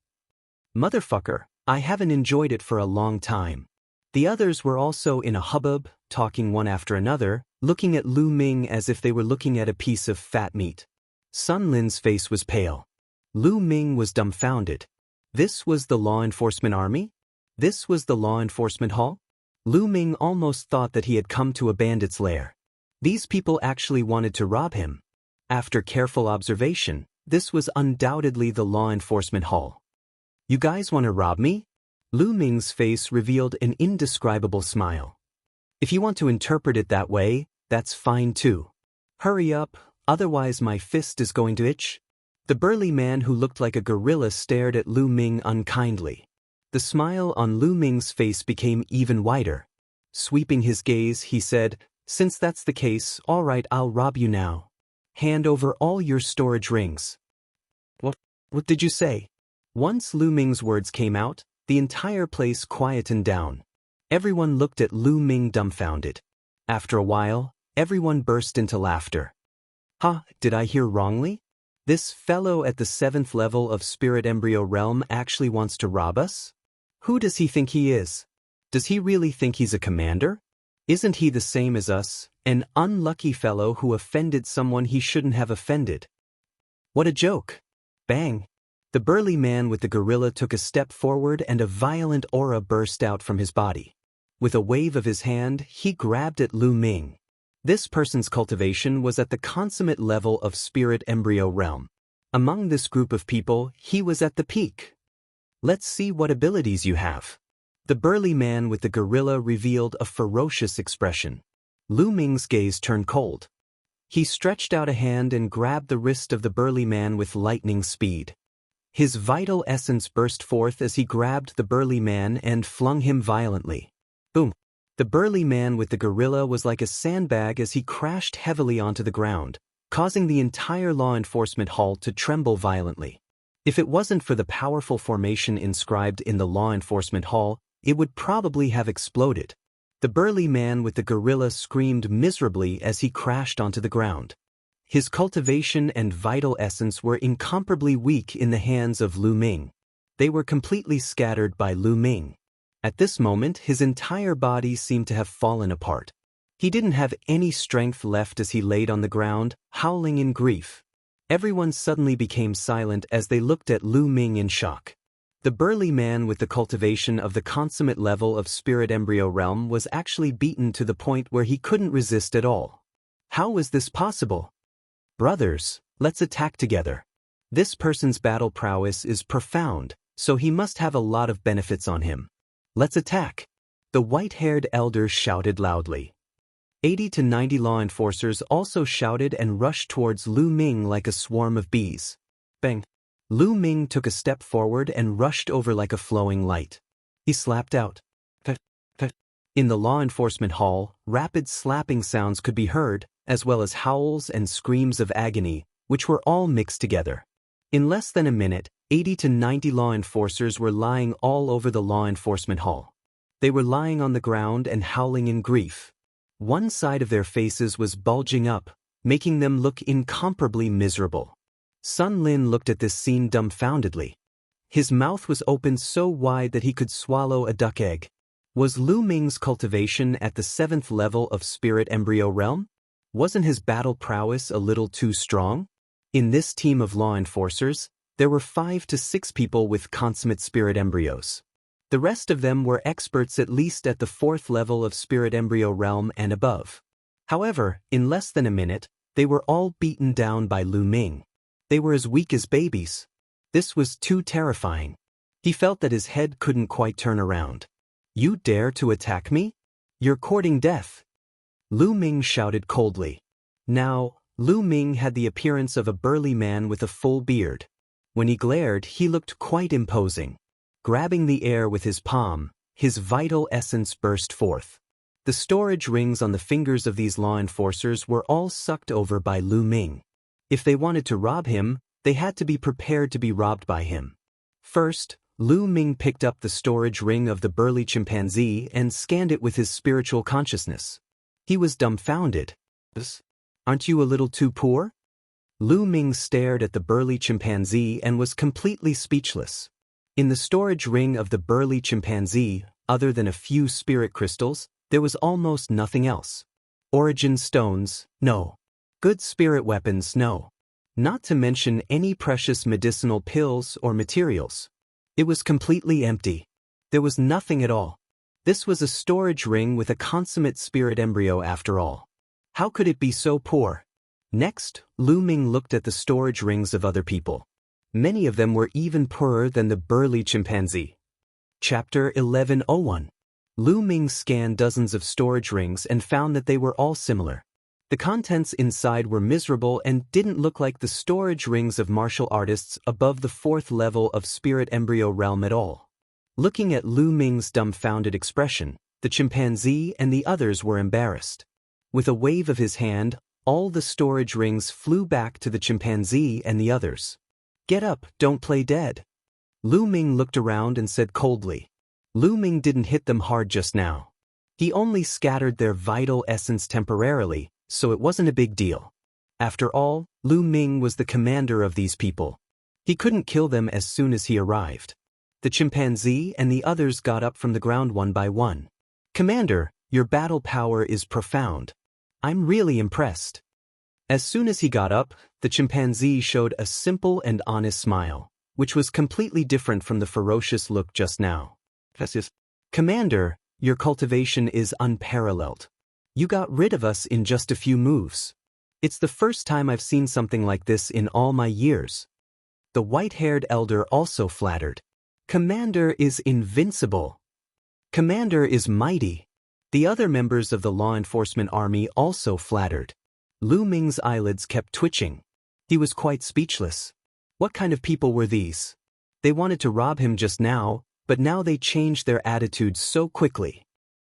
Motherfucker, I haven't enjoyed it for a long time." The others were also in a hubbub, talking one after another, looking at Lu Ming as if they were looking at a piece of fat meat. Sun Lin's face was pale. Lu Ming was dumbfounded. This was the law enforcement army? This was the law enforcement hall? Lu Ming almost thought that he had come to a bandit's lair. These people actually wanted to rob him. After careful observation, this was undoubtedly the law enforcement hall. "You guys want to rob me?" Lu Ming's face revealed an indescribable smile. "If you want to interpret it that way, that's fine too. Hurry up, otherwise my fist is going to itch." The burly man who looked like a gorilla stared at Lu Ming unkindly. The smile on Lu Ming's face became even wider. Sweeping his gaze, he said, "Since that's the case, all right, I'll rob you now. Hand over all your storage rings." What did you say?" Once Lu Ming's words came out, the entire place quietened down. Everyone looked at Lu Ming dumbfounded. After a while, everyone burst into laughter. "Ha, did I hear wrongly? This fellow at the 7th level of Spirit Embryo Realm actually wants to rob us? Who does he think he is? Does he really think he's a commander? Isn't he the same as us, an unlucky fellow who offended someone he shouldn't have offended? What a joke!" Bang! The burly man with the gorilla took a step forward and a violent aura burst out from his body. With a wave of his hand, he grabbed at Lu Ming. This person's cultivation was at the consummate level of Spirit Embryo Realm. Among this group of people, he was at the peak. "Let's see what abilities you have." The burly man with the gorilla revealed a ferocious expression. Lu Ming's gaze turned cold. He stretched out a hand and grabbed the wrist of the burly man with lightning speed. His vital essence burst forth as he grabbed the burly man and flung him violently. Boom! The burly man with the gorilla was like a sandbag as he crashed heavily onto the ground, causing the entire law enforcement hall to tremble violently. If it wasn't for the powerful formation inscribed in the law enforcement hall, it would probably have exploded. The burly man with the gorilla screamed miserably as he crashed onto the ground. His cultivation and vital essence were incomparably weak in the hands of Lu Ming. They were completely scattered by Lu Ming. At this moment, his entire body seemed to have fallen apart. He didn't have any strength left as he laid on the ground, howling in grief. Everyone suddenly became silent as they looked at Lu Ming in shock. The burly man with the cultivation of the consummate level of Spirit Embryo Realm was actually beaten to the point where he couldn't resist at all. How was this possible? "Brothers, let's attack together. This person's battle prowess is profound, so he must have a lot of benefits on him. Let's attack." The white-haired elders shouted loudly. 80 to 90 law enforcers also shouted and rushed towards Lu Ming like a swarm of bees. Bang! Lu Ming took a step forward and rushed over like a flowing light. He slapped out. In the law enforcement hall, rapid slapping sounds could be heard, as well as howls and screams of agony, which were all mixed together. In less than a minute, 80 to 90 law enforcers were lying all over the law enforcement hall. They were lying on the ground and howling in grief. One side of their faces was bulging up, making them look incomparably miserable. Sun Lin looked at this scene dumbfoundedly. His mouth was opened so wide that he could swallow a duck egg. Was Lu Ming's cultivation at the 7th level of Spirit Embryo Realm? Wasn't his battle prowess a little too strong? In this team of law enforcers, there were 5 to 6 people with consummate spirit embryos. The rest of them were experts at least at the 4th level of spirit embryo realm and above. However, in less than a minute, they were all beaten down by Lu Ming. They were as weak as babies. This was too terrifying. He felt that his head couldn't quite turn around. "You dare to attack me? You're courting death," Lu Ming shouted coldly. Now, Lu Ming had the appearance of a burly man with a full beard. When he glared, he looked quite imposing. Grabbing the air with his palm, his vital essence burst forth. The storage rings on the fingers of these law enforcers were all sucked over by Lu Ming. If they wanted to rob him, they had to be prepared to be robbed by him. First, Lu Ming picked up the storage ring of the burly chimpanzee and scanned it with his spiritual consciousness. He was dumbfounded. "Aren't you a little too poor?" Lu Ming stared at the burly chimpanzee and was completely speechless. In the storage ring of the burly chimpanzee, other than a few spirit crystals, there was almost nothing else. Origin stones, no. Good spirit weapons, no. Not to mention any precious medicinal pills or materials. It was completely empty. There was nothing at all. This was a storage ring with a consummate spirit embryo after all. How could it be so poor? Next, Lu Ming looked at the storage rings of other people. Many of them were even poorer than the burly chimpanzee. Chapter 1101. Lu Ming scanned dozens of storage rings and found that they were all similar. The contents inside were miserable and didn't look like the storage rings of martial artists above the 4th level of spirit embryo realm at all. Looking at Lu Ming's dumbfounded expression, the chimpanzee and the others were embarrassed. With a wave of his hand, all the storage rings flew back to the chimpanzee and the others. "Get up, don't play dead." Lu Ming looked around and said coldly. Lu Ming didn't hit them hard just now. He only scattered their vital essence temporarily, so it wasn't a big deal. After all, Lu Ming was the commander of these people. He couldn't kill them as soon as he arrived. The chimpanzee and the others got up from the ground one by one. "Commander, your battle power is profound. I'm really impressed." As soon as he got up, the chimpanzee showed a simple and honest smile, which was completely different from the ferocious look just now. "Commander, your cultivation is unparalleled. You got rid of us in just a few moves. It's the first time I've seen something like this in all my years." The white-haired elder also flattered. "Commander is invincible. Commander is mighty." The other members of the law enforcement army also flattered. Lu Ming's eyelids kept twitching. He was quite speechless. What kind of people were these? They wanted to rob him just now, but now they changed their attitudes so quickly.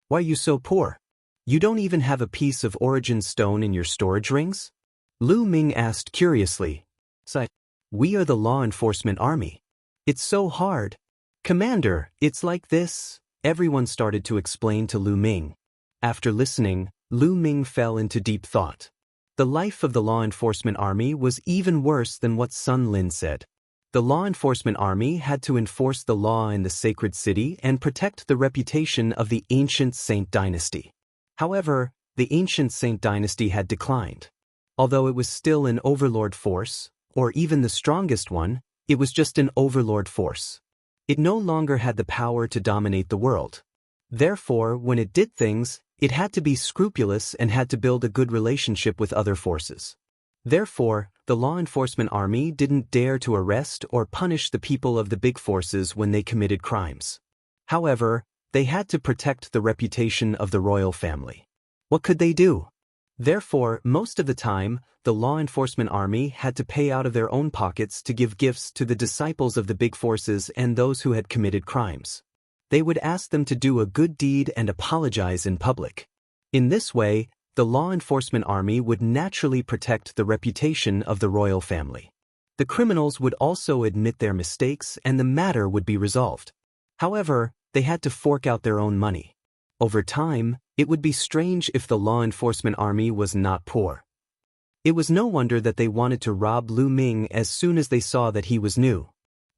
"Why are you so poor? You don't even have a piece of origin stone in your storage rings?" Lu Ming asked curiously. "We are the law enforcement army. It's so hard." "Commander, it's like this," everyone started to explain to Lu Ming. After listening, Lu Ming fell into deep thought. The life of the law enforcement army was even worse than what Sun Lin said. The law enforcement army had to enforce the law in the sacred city and protect the reputation of the ancient Saint dynasty. However, the ancient Saint dynasty had declined. Although it was still an overlord force, or even the strongest one, it was just an overlord force. It no longer had the power to dominate the world. Therefore, when it did things, it had to be scrupulous and had to build a good relationship with other forces. Therefore, the law enforcement army didn't dare to arrest or punish the people of the big forces when they committed crimes. However, they had to protect the reputation of the royal family. What could they do? Therefore, most of the time, the law enforcement army had to pay out of their own pockets to give gifts to the disciples of the big forces and those who had committed crimes. They would ask them to do a good deed and apologize in public. In this way, the law enforcement army would naturally protect the reputation of the royal family. The criminals would also admit their mistakes and the matter would be resolved. However, they had to fork out their own money. Over time, it would be strange if the law enforcement army was not poor. It was no wonder that they wanted to rob Lu Ming as soon as they saw that he was new.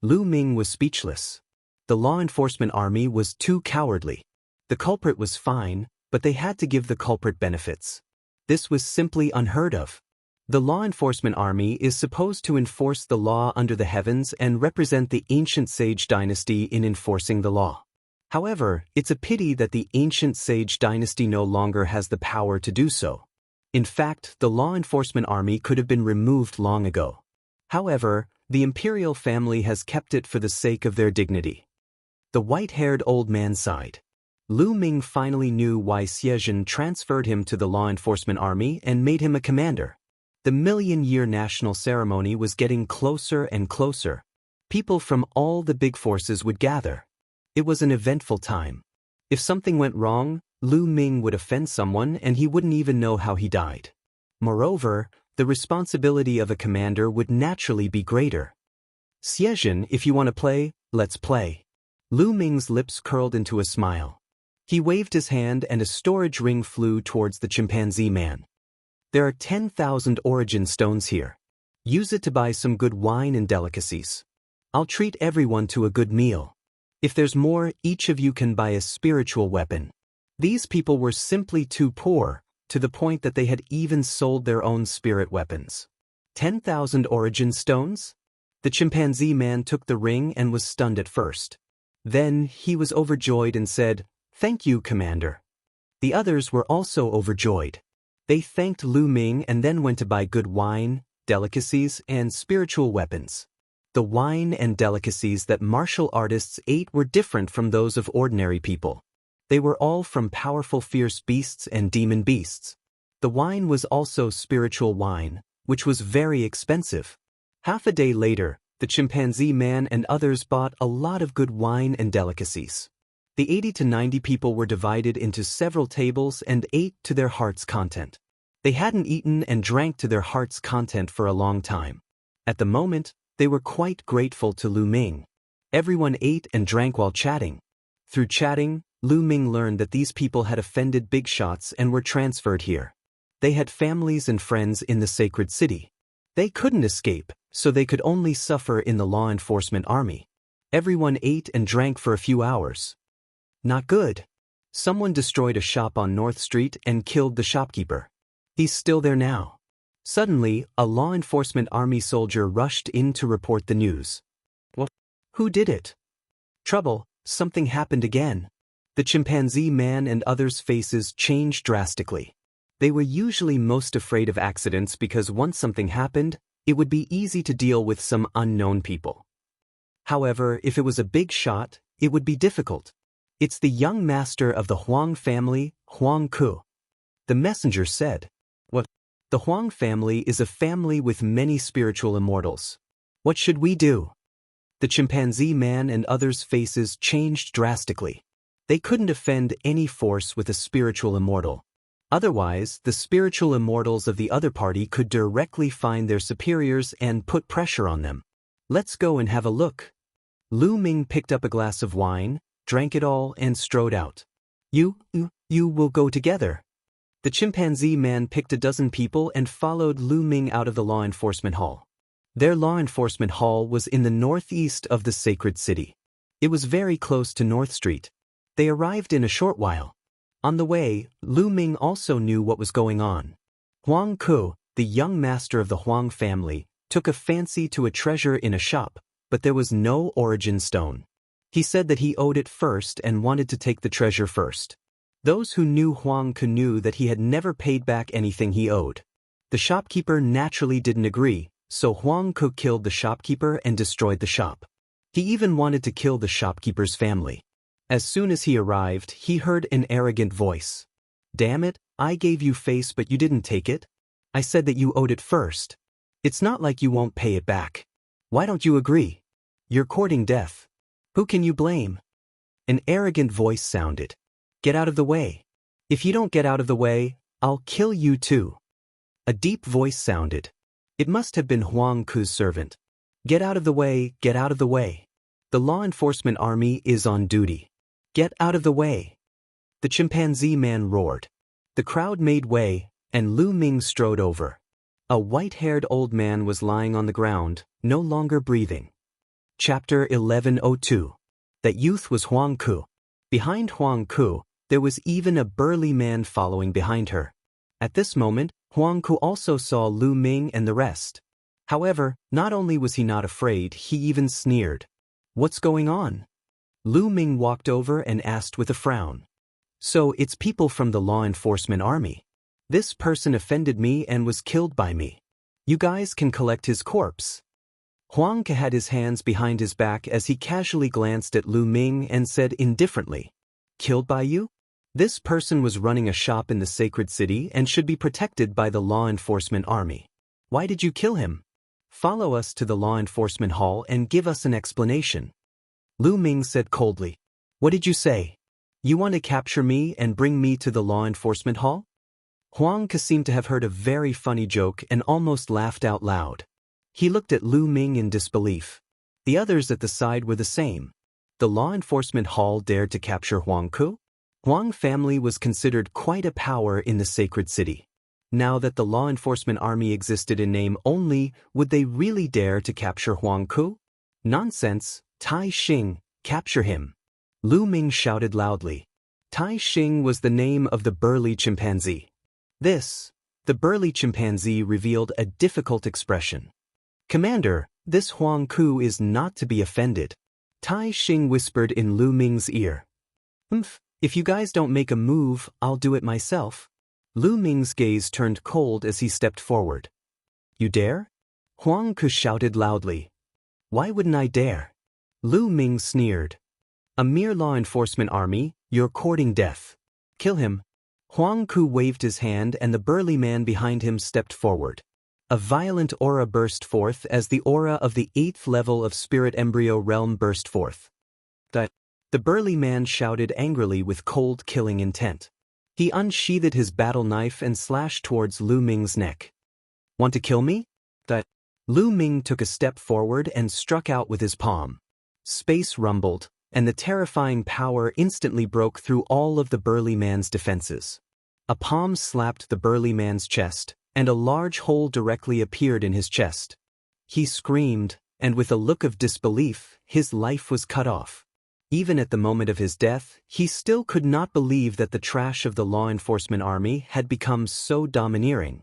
Lu Ming was speechless. The law enforcement army was too cowardly. The culprit was fine, but they had to give the culprit benefits. This was simply unheard of. The law enforcement army is supposed to enforce the law under the heavens and represent the ancient sage dynasty in enforcing the law. However, it's a pity that the ancient sage dynasty no longer has the power to do so. In fact, the law enforcement army could have been removed long ago. However, the imperial family has kept it for the sake of their dignity. The white-haired old man sighed. Lu Ming finally knew why Xiezhen transferred him to the law enforcement army and made him a commander. The million-year national ceremony was getting closer and closer. People from all the big forces would gather. It was an eventful time. If something went wrong, Lu Ming would offend someone and he wouldn't even know how he died. Moreover, the responsibility of a commander would naturally be greater. Xiezhen, if you want to play, let's play. Lu Ming's lips curled into a smile. He waved his hand and a storage ring flew towards the chimpanzee man. There are 10,000 origin stones here. Use it to buy some good wine and delicacies. I'll treat everyone to a good meal. If there's more, each of you can buy a spiritual weapon. These people were simply too poor, to the point that they had even sold their own spirit weapons. 10,000 origin stones? The chimpanzee man took the ring and was stunned at first. Then he was overjoyed and said, "Thank you, Commander." The others were also overjoyed. They thanked Lu Ming and then went to buy good wine, delicacies, and spiritual weapons. The wine and delicacies that martial artists ate were different from those of ordinary people. They were all from powerful fierce beasts and demon beasts. The wine was also spiritual wine, which was very expensive. Half a day later, the chimpanzee man and others bought a lot of good wine and delicacies. The 80 to 90 people were divided into several tables and ate to their heart's content. They hadn't eaten and drank to their heart's content for a long time. At the moment, they were quite grateful to Lu Ming. Everyone ate and drank while chatting. Through chatting, Lu Ming learned that these people had offended big shots and were transferred here. They had families and friends in the sacred city. They couldn't escape, so they could only suffer in the law enforcement army. Everyone ate and drank for a few hours. Not good. Someone destroyed a shop on North Street and killed the shopkeeper. He's still there now. Suddenly, a law enforcement army soldier rushed in to report the news. What? Who did it? Trouble, something happened again. The chimpanzee man and others' faces changed drastically. They were usually most afraid of accidents because once something happened, it would be easy to deal with some unknown people. However, if it was a big shot, it would be difficult. It's the young master of the Huang family, Huang Ku. The messenger said. What? The Huang family is a family with many spiritual immortals. What should we do? The chimpanzee man and others' faces changed drastically. They couldn't offend any force with a spiritual immortal. Otherwise, the spiritual immortals of the other party could directly find their superiors and put pressure on them. Let's go and have a look. Lu Ming picked up a glass of wine, drank it all, and strode out. You will go together. The chimpanzee man picked a dozen people and followed Lu Ming out of the law enforcement hall. Their law enforcement hall was in the northeast of the sacred city. It was very close to North Street. They arrived in a short while. On the way, Lu Ming also knew what was going on. Huang Ku, the young master of the Huang family, took a fancy to a treasure in a shop, but there was no origin stone. He said that he owed it first and wanted to take the treasure first. Those who knew Huang Ku knew that he had never paid back anything he owed. The shopkeeper naturally didn't agree, so Huang Ku killed the shopkeeper and destroyed the shop. He even wanted to kill the shopkeeper's family. As soon as he arrived, he heard an arrogant voice. "Damn it, I gave you face but you didn't take it. I said that you owed it first. It's not like you won't pay it back. Why don't you agree? You're courting death. Who can you blame?" An arrogant voice sounded. "Get out of the way. If you don't get out of the way, I'll kill you too." A deep voice sounded. It must have been Huang Ku's servant. "Get out of the way, get out of the way. The law enforcement army is on duty. Get out of the way." The chimpanzee man roared. The crowd made way, and Lu Ming strode over. A white-haired old man was lying on the ground, no longer breathing. Chapter 1102. That youth was Huang Ku. Behind Huang Ku, there was even a burly man following behind her. At this moment, Huang Ku also saw Lu Ming and the rest. However, not only was he not afraid, he even sneered. What's going on? Lu Ming walked over and asked with a frown. So it's people from the law enforcement army. This person offended me and was killed by me. You guys can collect his corpse. Huang Ke had his hands behind his back as he casually glanced at Lu Ming and said indifferently, Killed by you? This person was running a shop in the sacred city and should be protected by the law enforcement army. Why did you kill him? Follow us to the law enforcement hall and give us an explanation. Lu Ming said coldly. What did you say? You want to capture me and bring me to the law enforcement hall? Huang Ke seemed to have heard a very funny joke and almost laughed out loud. He looked at Lu Ming in disbelief. The others at the side were the same. The law enforcement hall dared to capture Huang Ke? Huang family was considered quite a power in the sacred city. Now that the law enforcement army existed in name only, would they really dare to capture Huang Ke? Nonsense, Tai Xing, capture him. Lu Ming shouted loudly. Tai Xing was the name of the burly chimpanzee. The burly chimpanzee revealed a difficult expression. Commander, this Huang Ke is not to be offended. Tai Xing whispered in Lu Ming's ear. If you guys don't make a move, I'll do it myself. Lu Ming's gaze turned cold as he stepped forward. You dare? Huang Ke shouted loudly. Why wouldn't I dare? Lu Ming sneered. A mere law enforcement army, you're courting death. Kill him. Huang Ke waved his hand and the burly man behind him stepped forward. A violent aura burst forth as the aura of the 8th level of Spirit Embryo Realm burst forth. The burly man shouted angrily with cold killing intent. He unsheathed his battle knife and slashed towards Lu Ming's neck. Want to kill me? Lu Ming took a step forward and struck out with his palm. Space rumbled, and the terrifying power instantly broke through all of the burly man's defenses. A palm slapped the burly man's chest, and a large hole directly appeared in his chest. He screamed, and with a look of disbelief, his life was cut off. Even at the moment of his death, he still could not believe that the trash of the law enforcement army had become so domineering.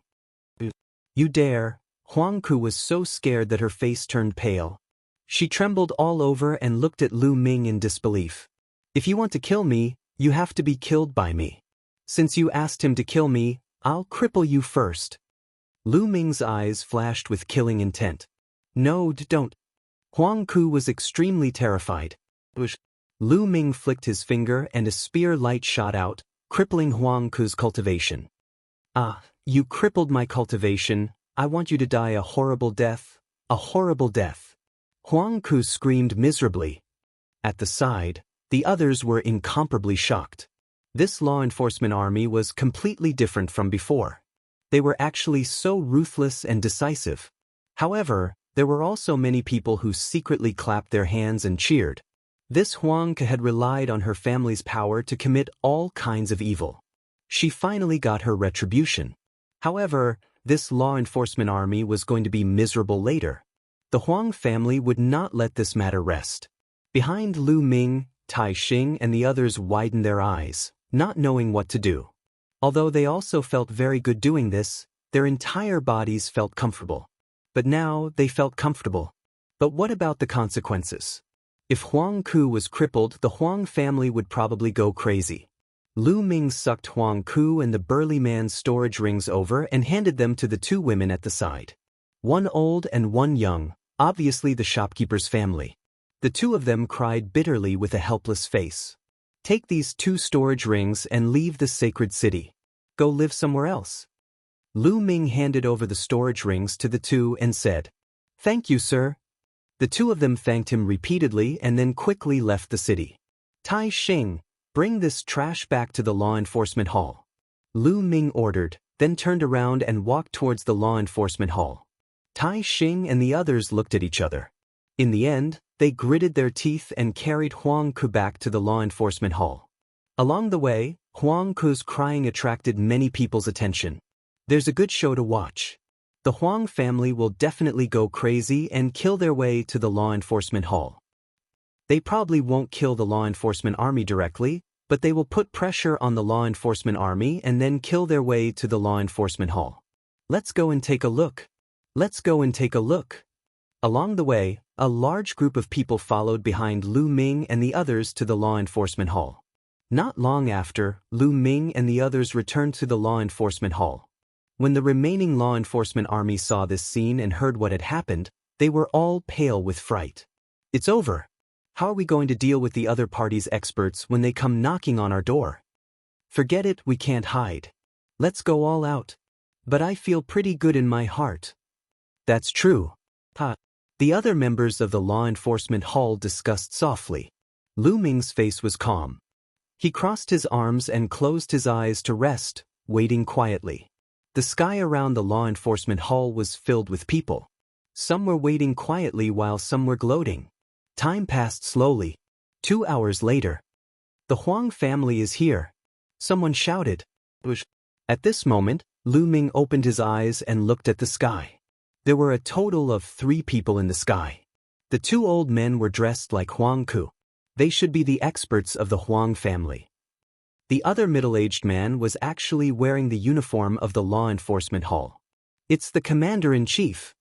You dare? Huang Ke was so scared that her face turned pale. She trembled all over and looked at Lu Ming in disbelief. If you want to kill me, you have to be killed by me. Since you asked him to kill me, I'll cripple you first. Lu Ming's eyes flashed with killing intent. No, don't. Huang Ke was extremely terrified. Lu Ming flicked his finger and a spear light shot out, crippling Huang Ke's cultivation. You crippled my cultivation. I want you to die a horrible death, a horrible death. Huang Ke screamed miserably. At the side, the others were incomparably shocked. This law enforcement army was completely different from before. They were actually so ruthless and decisive. However, there were also many people who secretly clapped their hands and cheered. This Huang Ke had relied on her family's power to commit all kinds of evil. She finally got her retribution. However, this law enforcement army was going to be miserable later. The Huang family would not let this matter rest. Behind Lu Ming, Tai Xing and the others widened their eyes, not knowing what to do. Although they also felt very good doing this, their entire bodies felt comfortable. But now they felt comfortable. But what about the consequences? If Huang Ke was crippled, the Huang family would probably go crazy. Lu Ming sucked Huang Ke and the burly man's storage rings over and handed them to the two women at the side. One old and one young, obviously the shopkeeper's family. The two of them cried bitterly with a helpless face. Take these 2 storage rings and leave the sacred city. Go live somewhere else. Lu Ming handed over the storage rings to the two and said, Thank you, sir. The two of them thanked him repeatedly and then quickly left the city. Tai Xing, bring this trash back to the law enforcement hall. Lu Ming ordered, then turned around and walked towards the law enforcement hall. Tai Xing and the others looked at each other. In the end, they gritted their teeth and carried Huang Ke back to the law enforcement hall. Along the way, Huang Ke's crying attracted many people's attention. There's a good show to watch. The Huang family will definitely go crazy and kill their way to the law enforcement hall. They probably won't kill the law enforcement army directly, but they will put pressure on the law enforcement army and then kill their way to the law enforcement hall. Let's go and take a look. Let's go and take a look. Along the way, a large group of people followed behind Lu Ming and the others to the law enforcement hall. Not long after, Lu Ming and the others returned to the law enforcement hall. When the remaining law enforcement army saw this scene and heard what had happened, they were all pale with fright. It's over. How are we going to deal with the other party's experts when they come knocking on our door? Forget it, we can't hide. Let's go all out. But I feel pretty good in my heart. That's true. The other members of the law enforcement hall discussed softly. Lu Ming's face was calm. He crossed his arms and closed his eyes to rest, waiting quietly. The sky around the law enforcement hall was filled with people. Some were waiting quietly while some were gloating. Time passed slowly. 2 hours later. The Huang family is here. Someone shouted. At this moment, Lu Ming opened his eyes and looked at the sky. There were a total of 3 people in the sky. The 2 old men were dressed like Huang Ku. They should be the experts of the Huang family. The other middle-aged man was actually wearing the uniform of the law enforcement hall. It's the commander-in-chief.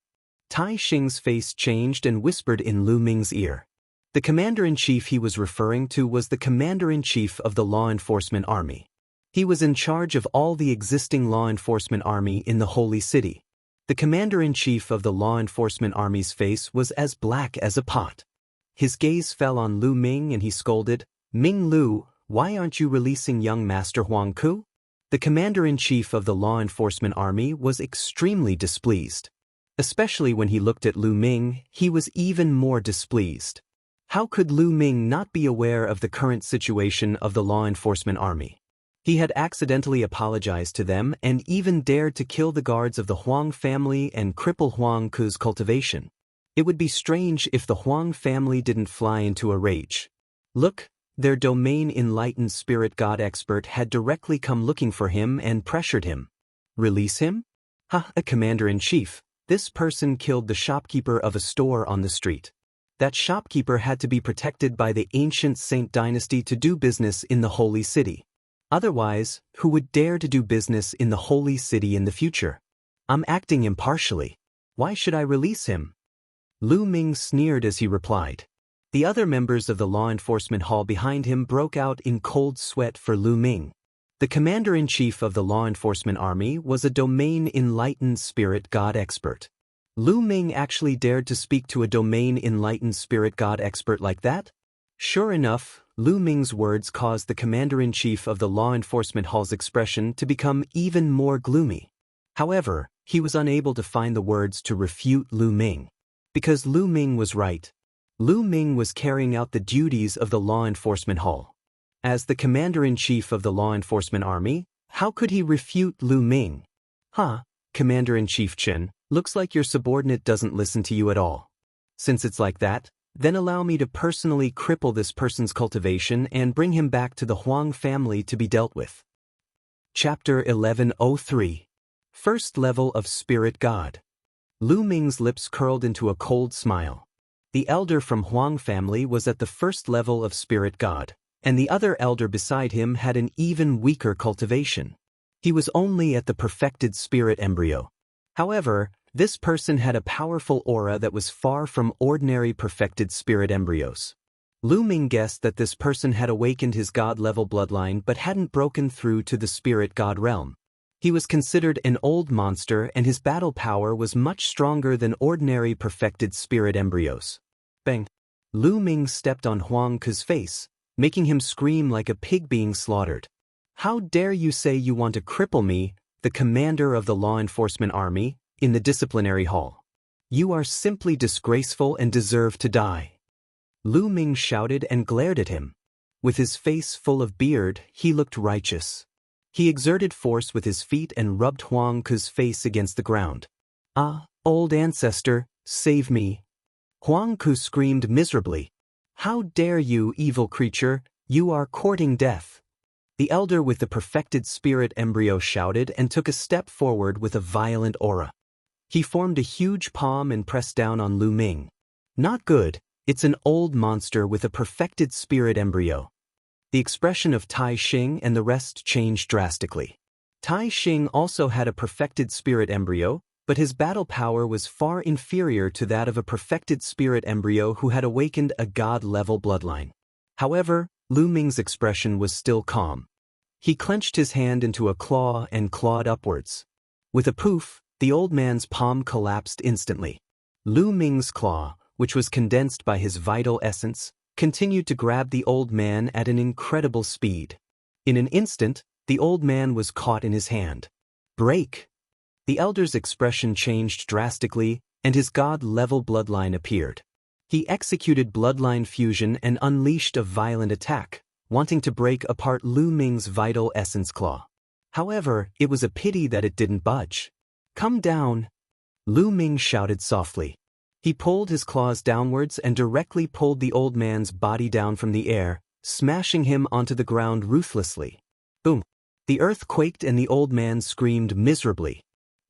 Tai Xing's face changed and whispered in Lu Ming's ear. The commander-in-chief he was referring to was the commander-in-chief of the law enforcement army. He was in charge of all the existing law enforcement army in the Holy City. The commander-in-chief of the law enforcement army's face was as black as a pot. His gaze fell on Lu Ming and he scolded, "Ming Lu, why aren't you releasing young Master Huang Ku?" The commander-in-chief of the law enforcement army was extremely displeased. Especially when he looked at Lu Ming, he was even more displeased. How could Lu Ming not be aware of the current situation of the law enforcement army? He had accidentally apologized to them and even dared to kill the guards of the Huang family and cripple Huang Ku's cultivation. It would be strange if the Huang family didn't fly into a rage. Look, their domain enlightened spirit god expert had directly come looking for him and pressured him. Release him? A commander-in-chief. This person killed the shopkeeper of a store on the street. That shopkeeper had to be protected by the ancient Saint dynasty to do business in the Holy City. Otherwise, who would dare to do business in the Holy City in the future? I'm acting impartially. Why should I release him? Lu Ming sneered as he replied. The other members of the law enforcement hall behind him broke out in cold sweat for Lu Ming. The commander-in-chief of the law enforcement army was a domain-enlightened spirit god expert. Lu Ming actually dared to speak to a domain-enlightened spirit god expert like that? Sure enough, Lu Ming's words caused the commander-in-chief of the law enforcement hall's expression to become even more gloomy. However, he was unable to find the words to refute Lu Ming. Because Lu Ming was right. Lu Ming was carrying out the duties of the law enforcement hall. As the commander-in-chief of the law enforcement army, how could he refute Lu Ming? Commander-in-chief Chen, looks like your subordinate doesn't listen to you at all. Since it's like that, then allow me to personally cripple this person's cultivation and bring him back to the Huang family to be dealt with. Chapter 1103. First Level of Spirit God. Lu Ming's lips curled into a cold smile. The elder from Huang family was at the first level of Spirit God, and the other elder beside him had an even weaker cultivation. He was only at the perfected spirit embryo. However, this person had a powerful aura that was far from ordinary perfected spirit embryos. Lu Ming guessed that this person had awakened his god-level bloodline but hadn't broken through to the spirit god realm. He was considered an old monster and his battle power was much stronger than ordinary perfected spirit embryos. Bang! Lu Ming stepped on Huang Ku's face, making him scream like a pig being slaughtered. How dare you say you want to cripple me, the commander of the law enforcement army, in the disciplinary hall? You are simply disgraceful and deserve to die. Lu Ming shouted and glared at him. With his face full of beard, he looked righteous. He exerted force with his feet and rubbed Huang Ku's face against the ground. Old ancestor, save me. Huang Ku screamed miserably. How dare you, evil creature, you are courting death. The elder with the perfected spirit embryo shouted and took a step forward with a violent aura. He formed a huge palm and pressed down on Lu Ming. Not good, it's an old monster with a perfected spirit embryo. The expression of Tai Xing and the rest changed drastically. Tai Xing also had a perfected spirit embryo, but his battle power was far inferior to that of a perfected spirit embryo who had awakened a god-level bloodline. However, Lu Ming's expression was still calm. He clenched his hand into a claw and clawed upwards. With a poof, the old man's palm collapsed instantly. Lu Ming's claw, which was condensed by his vital essence, continued to grab the old man at an incredible speed. In an instant, the old man was caught in his hand. Break! The elder's expression changed drastically, and his god-level bloodline appeared. He executed bloodline fusion and unleashed a violent attack, wanting to break apart Lu Ming's vital essence claw. However, it was a pity that it didn't budge. Come down! Lu Ming shouted softly. He pulled his claws downwards and directly pulled the old man's body down from the air, smashing him onto the ground ruthlessly. Boom! The earth quaked and the old man screamed miserably.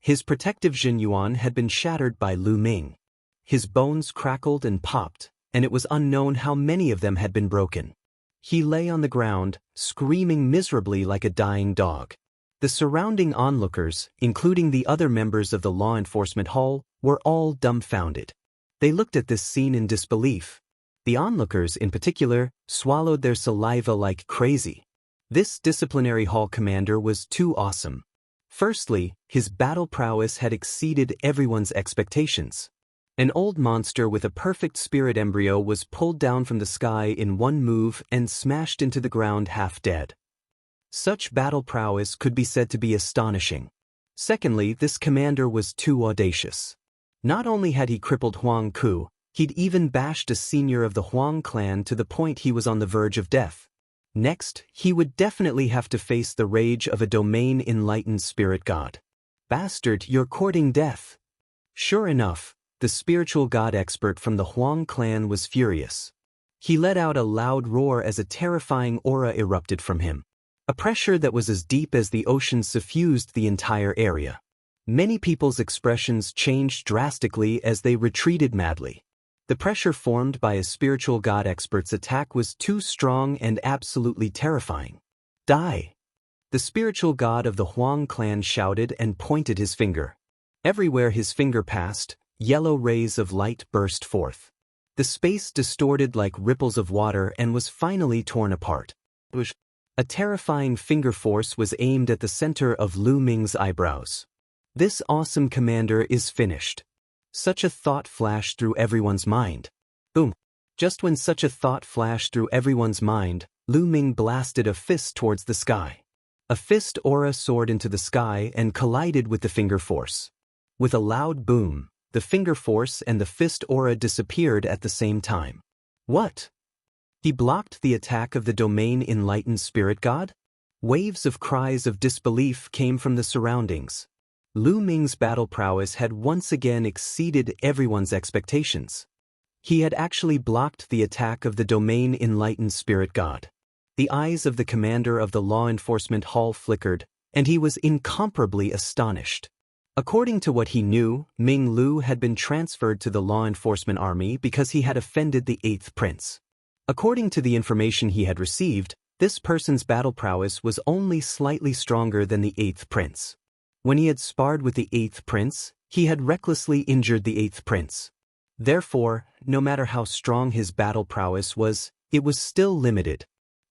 His protective Jinyuan had been shattered by Lu Ming. His bones crackled and popped, and it was unknown how many of them had been broken. He lay on the ground, screaming miserably like a dying dog. The surrounding onlookers, including the other members of the law enforcement hall, were all dumbfounded. They looked at this scene in disbelief. The onlookers, in particular, swallowed their saliva like crazy. This disciplinary hall commander was too awesome. Firstly, his battle prowess had exceeded everyone's expectations. An old monster with a perfect spirit embryo was pulled down from the sky in one move and smashed into the ground half dead. Such battle prowess could be said to be astonishing. Secondly, this commander was too audacious. Not only had he crippled Huang Ku, he'd even bashed a senior of the Huang clan to the point he was on the verge of death. Next, he would definitely have to face the rage of a domain-enlightened spirit god. Bastard, you're courting death. Sure enough, the spiritual god expert from the Huang clan was furious. He let out a loud roar as a terrifying aura erupted from him. A pressure that was as deep as the ocean suffused the entire area. Many people's expressions changed drastically as they retreated madly. The pressure formed by a spiritual god expert's attack was too strong and absolutely terrifying. Die! The spiritual god of the Huang clan shouted and pointed his finger. Everywhere his finger passed, yellow rays of light burst forth. The space distorted like ripples of water and was finally torn apart. A terrifying finger force was aimed at the center of Lu Ming's eyebrows. This awesome commander is finished. Such a thought flashed through everyone's mind. Boom! Just when such a thought flashed through everyone's mind, Lu Ming blasted a fist towards the sky. A fist aura soared into the sky and collided with the finger force. With a loud boom, the finger force and the fist aura disappeared at the same time. What? He blocked the attack of the domain-enlightened spirit god? Waves of cries of disbelief came from the surroundings. Lu Ming's battle prowess had once again exceeded everyone's expectations. He had actually blocked the attack of the domain-enlightened spirit god. The eyes of the commander of the law enforcement hall flickered, and he was incomparably astonished. According to what he knew, Ming Lu had been transferred to the law enforcement army because he had offended the 8th prince. According to the information he had received, this person's battle prowess was only slightly stronger than the 8th prince. When he had sparred with the 8th prince, he had recklessly injured the 8th prince. Therefore, no matter how strong his battle prowess was, it was still limited.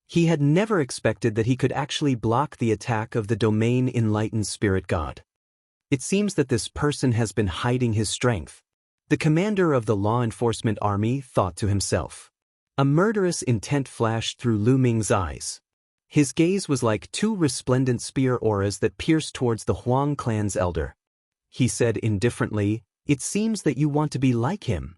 He had never expected that he could actually block the attack of the domain-enlightened spirit god. It seems that this person has been hiding his strength. The commander of the law enforcement army thought to himself. A murderous intent flashed through Lu Ming's eyes. His gaze was like two resplendent spear auras that pierced towards the Huang clan's elder. He said indifferently, "It seems that you want to be like him."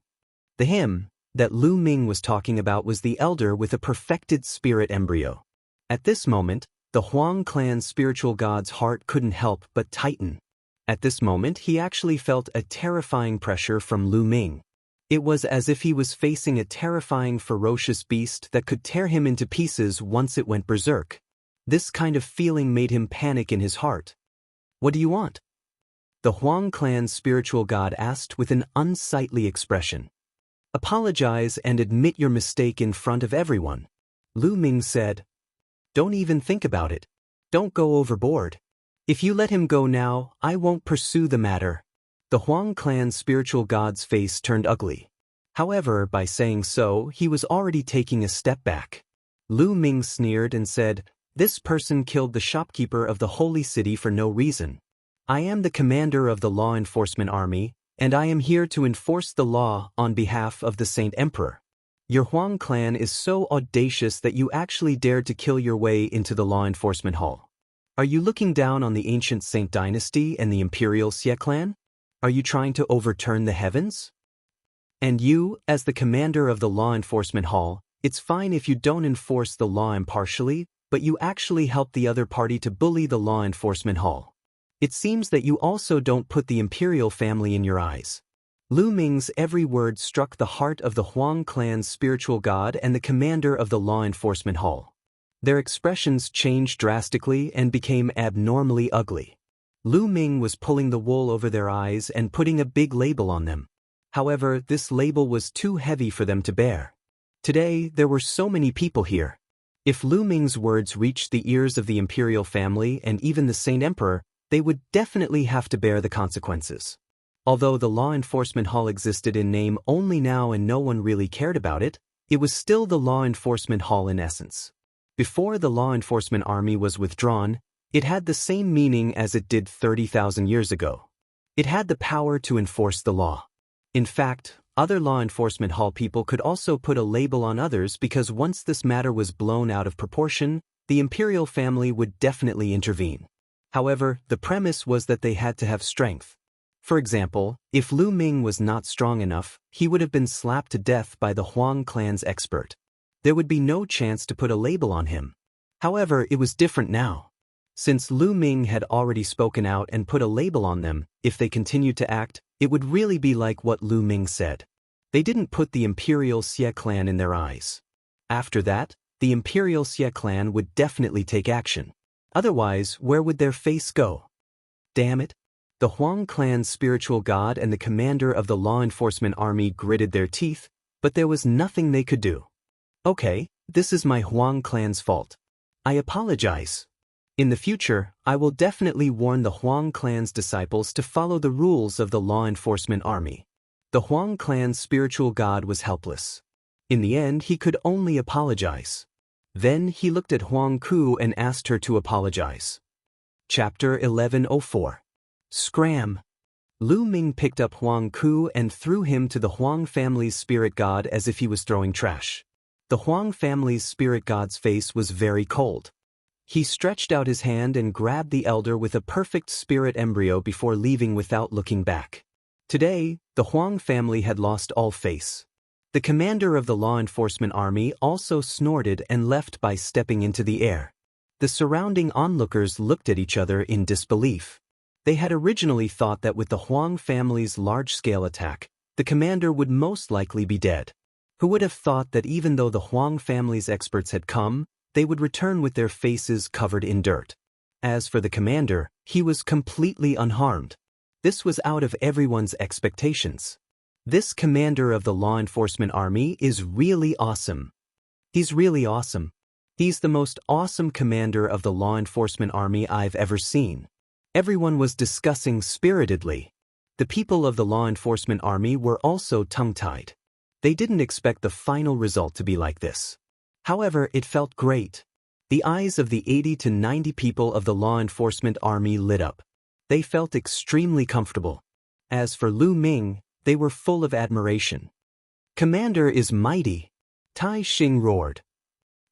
The him that Lu Ming was talking about was the elder with a perfected spirit embryo. At this moment, the Huang clan's spiritual god's heart couldn't help but tighten. At this moment, he actually felt a terrifying pressure from Lu Ming. It was as if he was facing a terrifying, ferocious beast that could tear him into pieces once it went berserk. This kind of feeling made him panic in his heart. "What do you want?" The Huang clan's spiritual god asked with an unsightly expression. "Apologize and admit your mistake in front of everyone," Lu Ming said. Don't even think about it. Don't go overboard. If you let him go now, I won't pursue the matter. The Huang clan's spiritual god's face turned ugly. However, by saying so, he was already taking a step back. Lu Ming sneered and said, "This person killed the shopkeeper of the holy city for no reason. I am the commander of the law enforcement army, and I am here to enforce the law on behalf of the Saint Emperor. Your Huang clan is so audacious that you actually dared to kill your way into the law enforcement hall. Are you looking down on the ancient Saint dynasty and the imperial Xie clan? Are you trying to overturn the heavens? And you, as the commander of the law enforcement hall, it's fine if you don't enforce the law impartially, but you actually help the other party to bully the law enforcement hall. It seems that you also don't put the imperial family in your eyes." Lu Ming's every word struck the heart of the Huang clan's spiritual god and the commander of the law enforcement hall. Their expressions changed drastically and became abnormally ugly. Lu Ming was pulling the wool over their eyes and putting a big label on them. However, this label was too heavy for them to bear. Today, there were so many people here. If Lu Ming's words reached the ears of the imperial family and even the Saint Emperor, they would definitely have to bear the consequences. Although the law enforcement hall existed in name only now and no one really cared about it, it was still the law enforcement hall in essence. Before the law enforcement army was withdrawn, it had the same meaning as it did 30,000 years ago. It had the power to enforce the law. In fact, other law enforcement hall people could also put a label on others because once this matter was blown out of proportion, the imperial family would definitely intervene. However, the premise was that they had to have strength. For example, if Lu Ming was not strong enough, he would have been slapped to death by the Huang clan's expert. There would be no chance to put a label on him. However, it was different now. Since Lu Ming had already spoken out and put a label on them, if they continued to act, it would really be like what Lu Ming said. They didn't put the Imperial Xie clan in their eyes. After that, the Imperial Xie clan would definitely take action. Otherwise, where would their face go? Damn it. The Huang clan's spiritual god and the commander of the law enforcement army gritted their teeth, but there was nothing they could do. Okay, this is my Huang clan's fault. I apologize. In the future, I will definitely warn the Huang clan's disciples to follow the rules of the law enforcement army. The Huang clan's spiritual god was helpless. In the end, he could only apologize. Then he looked at Huang Ku and asked her to apologize. Chapter 1104. Scram. Lu Ming picked up Huang Ku and threw him to the Huang family's spirit god as if he was throwing trash. The Huang family's spirit god's face was very cold. He stretched out his hand and grabbed the elder with a perfect spirit embryo before leaving without looking back. Today, the Huang family had lost all face. The commander of the law enforcement army also snorted and left by stepping into the air. The surrounding onlookers looked at each other in disbelief. They had originally thought that with the Huang family's large-scale attack, the commander would most likely be dead. Who would have thought that even though the Huang family's experts had come, they would return with their faces covered in dirt? As for the commander, he was completely unharmed. This was out of everyone's expectations. This commander of the law enforcement army is really awesome. He's really awesome. He's the most awesome commander of the law enforcement army I've ever seen. Everyone was discussing spiritedly. The people of the law enforcement army were also tongue-tied. They didn't expect the final result to be like this. However, it felt great. The eyes of the 80 to 90 people of the law enforcement army lit up. They felt extremely comfortable. As for Lu Ming, they were full of admiration. "Commander is mighty," Tai Xing roared.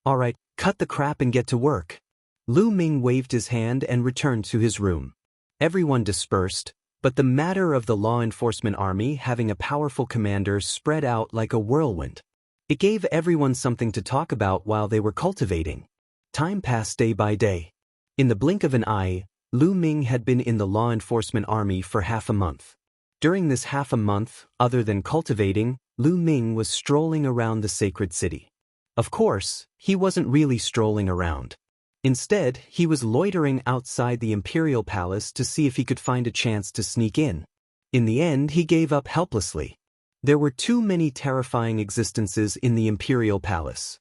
"All right, cut the crap and get to work." Lu Ming waved his hand and returned to his room. Everyone dispersed, but the matter of the law enforcement army having a powerful commander spread out like a whirlwind. It gave everyone something to talk about while they were cultivating. Time passed day by day. In the blink of an eye, Lu Ming had been in the law enforcement army for half a month. During this half a month, other than cultivating, Lu Ming was strolling around the sacred city. Of course, he wasn't really strolling around. Instead, he was loitering outside the imperial palace to see if he could find a chance to sneak in. In the end, he gave up helplessly. There were too many terrifying existences in the imperial palace.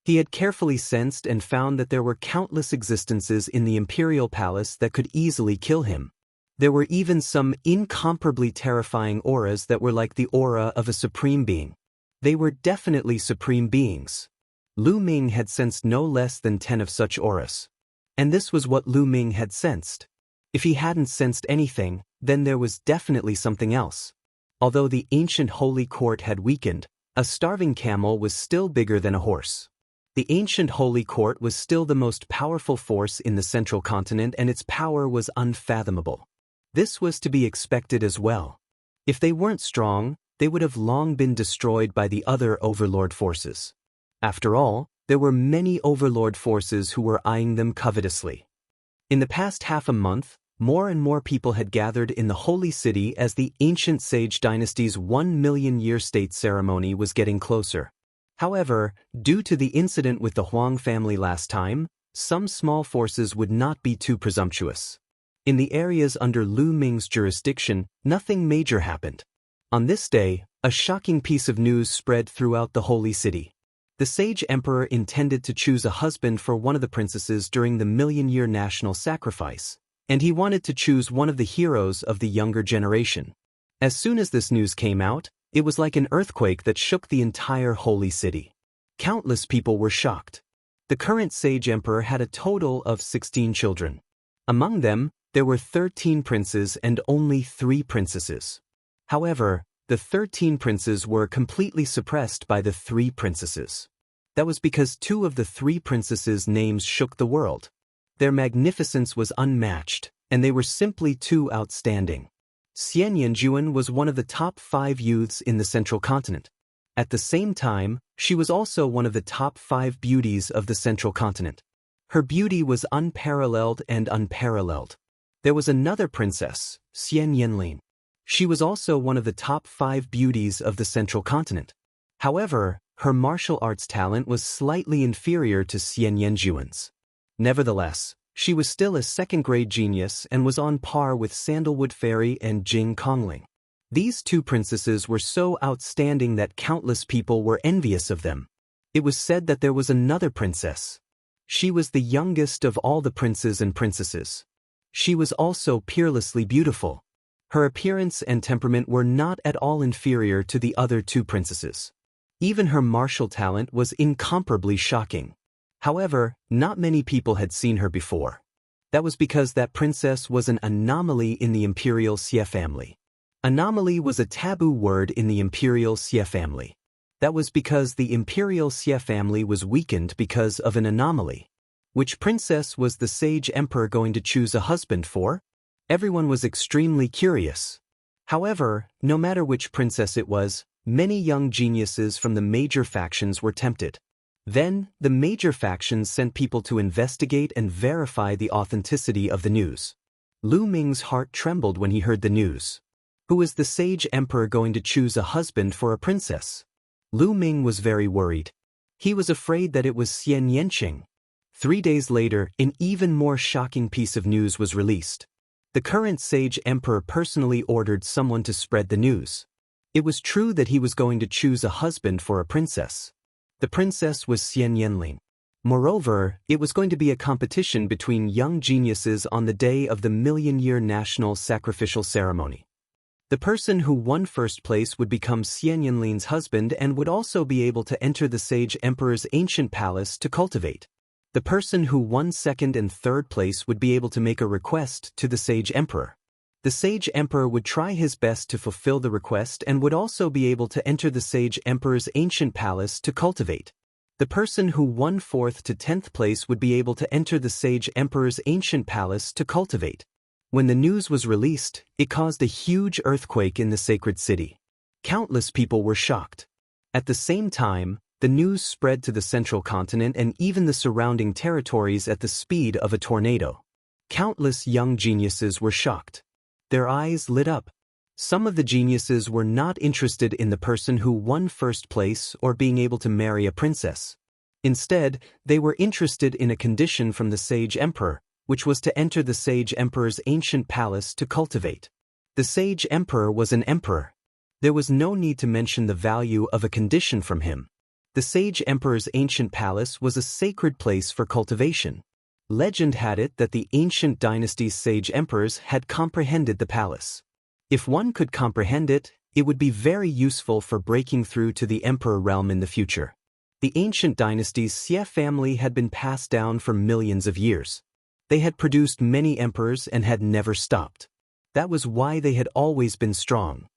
He had carefully sensed and found that there were countless existences in the imperial palace that could easily kill him. There were even some incomparably terrifying auras that were like the aura of a supreme being. They were definitely supreme beings. Lu Ming had sensed no less than 10 of such auras. And this was what Lu Ming had sensed. If he hadn't sensed anything, then there was definitely something else. Although the ancient holy court had weakened, a starving camel was still bigger than a horse. The ancient holy court was still the most powerful force in the central continent, and its power was unfathomable. This was to be expected as well. If they weren't strong, they would have long been destroyed by the other Overlord forces. After all, there were many Overlord forces who were eyeing them covetously. In the past half a month, more and more people had gathered in the Holy City as the ancient Sage dynasty's 1,000,000-year state ceremony was getting closer. However, due to the incident with the Huang family last time, some small forces would not be too presumptuous. In the areas under Lu Ming's jurisdiction, nothing major happened. On this day, a shocking piece of news spread throughout the Holy City. The Sage Emperor intended to choose a husband for one of the princesses during the 1,000,000-year national sacrifice, and he wanted to choose one of the heroes of the younger generation. As soon as this news came out, it was like an earthquake that shook the entire Holy City. Countless people were shocked. The current Sage Emperor had a total of 16 children. Among them, there were 13 princes and only 3 princesses. However, the 13 princes were completely suppressed by the 3 princesses. That was because 2 of the 3 princesses' names shook the world. Their magnificence was unmatched, and they were simply too outstanding. Xianxia was one of the top 5 youths in the central continent. At the same time, she was also one of the top 5 beauties of the central continent. Her beauty was unparalleled and unparalleled. There was another princess, Lin. She was also one of the top 5 beauties of the central continent. However, her martial arts talent was slightly inferior to Xianxia's. Nevertheless, she was still a second-grade genius and was on par with Sandalwood Fairy and Jing Kongling. These 2 princesses were so outstanding that countless people were envious of them. It was said that there was another princess. She was the youngest of all the princes and princesses. She was also peerlessly beautiful. Her appearance and temperament were not at all inferior to the other 2 princesses. Even her martial talent was incomparably shocking. However, not many people had seen her before. That was because that princess was an anomaly in the Imperial Xie family. Anomaly was a taboo word in the Imperial Xie family. That was because the Imperial Xie family was weakened because of an anomaly. Which princess was the Sage Emperor going to choose a husband for? Everyone was extremely curious. However, no matter which princess it was, many young geniuses from the major factions were tempted. Then, the major factions sent people to investigate and verify the authenticity of the news. Lu Ming's heart trembled when he heard the news. Who is the Sage Emperor going to choose a husband for a princess? Lu Ming was very worried. He was afraid that it was Xianxia. 3 days later, an even more shocking piece of news was released. The current Sage Emperor personally ordered someone to spread the news. It was true that he was going to choose a husband for a princess. The princess was Lin. Moreover, it was going to be a competition between young geniuses on the day of the 1,000,000-year national sacrificial ceremony. The person who won first place would become Lin's husband and would also be able to enter the Sage Emperor's ancient palace to cultivate. The person who won second and third place would be able to make a request to the Sage Emperor. The Sage Emperor would try his best to fulfill the request and would also be able to enter the Sage Emperor's ancient palace to cultivate. The person who won 4th to 10th place would be able to enter the Sage Emperor's ancient palace to cultivate. When the news was released, it caused a huge earthquake in the sacred city. Countless people were shocked. At the same time, the news spread to the central continent and even the surrounding territories at the speed of a tornado. Countless young geniuses were shocked. Their eyes lit up. Some of the geniuses were not interested in the person who won first place or being able to marry a princess. Instead, they were interested in a condition from the Sage Emperor, which was to enter the Sage Emperor's ancient palace to cultivate. The Sage Emperor was an emperor. There was no need to mention the value of a condition from him. The sage emperor's ancient palace was a sacred place for cultivation. Legend had it that the ancient dynasty's sage emperors had comprehended the palace. If one could comprehend it, it would be very useful for breaking through to the emperor realm in the future. The ancient dynasty's Xia family had been passed down for millions of years. They had produced many emperors and had never stopped. That was why they had always been strong.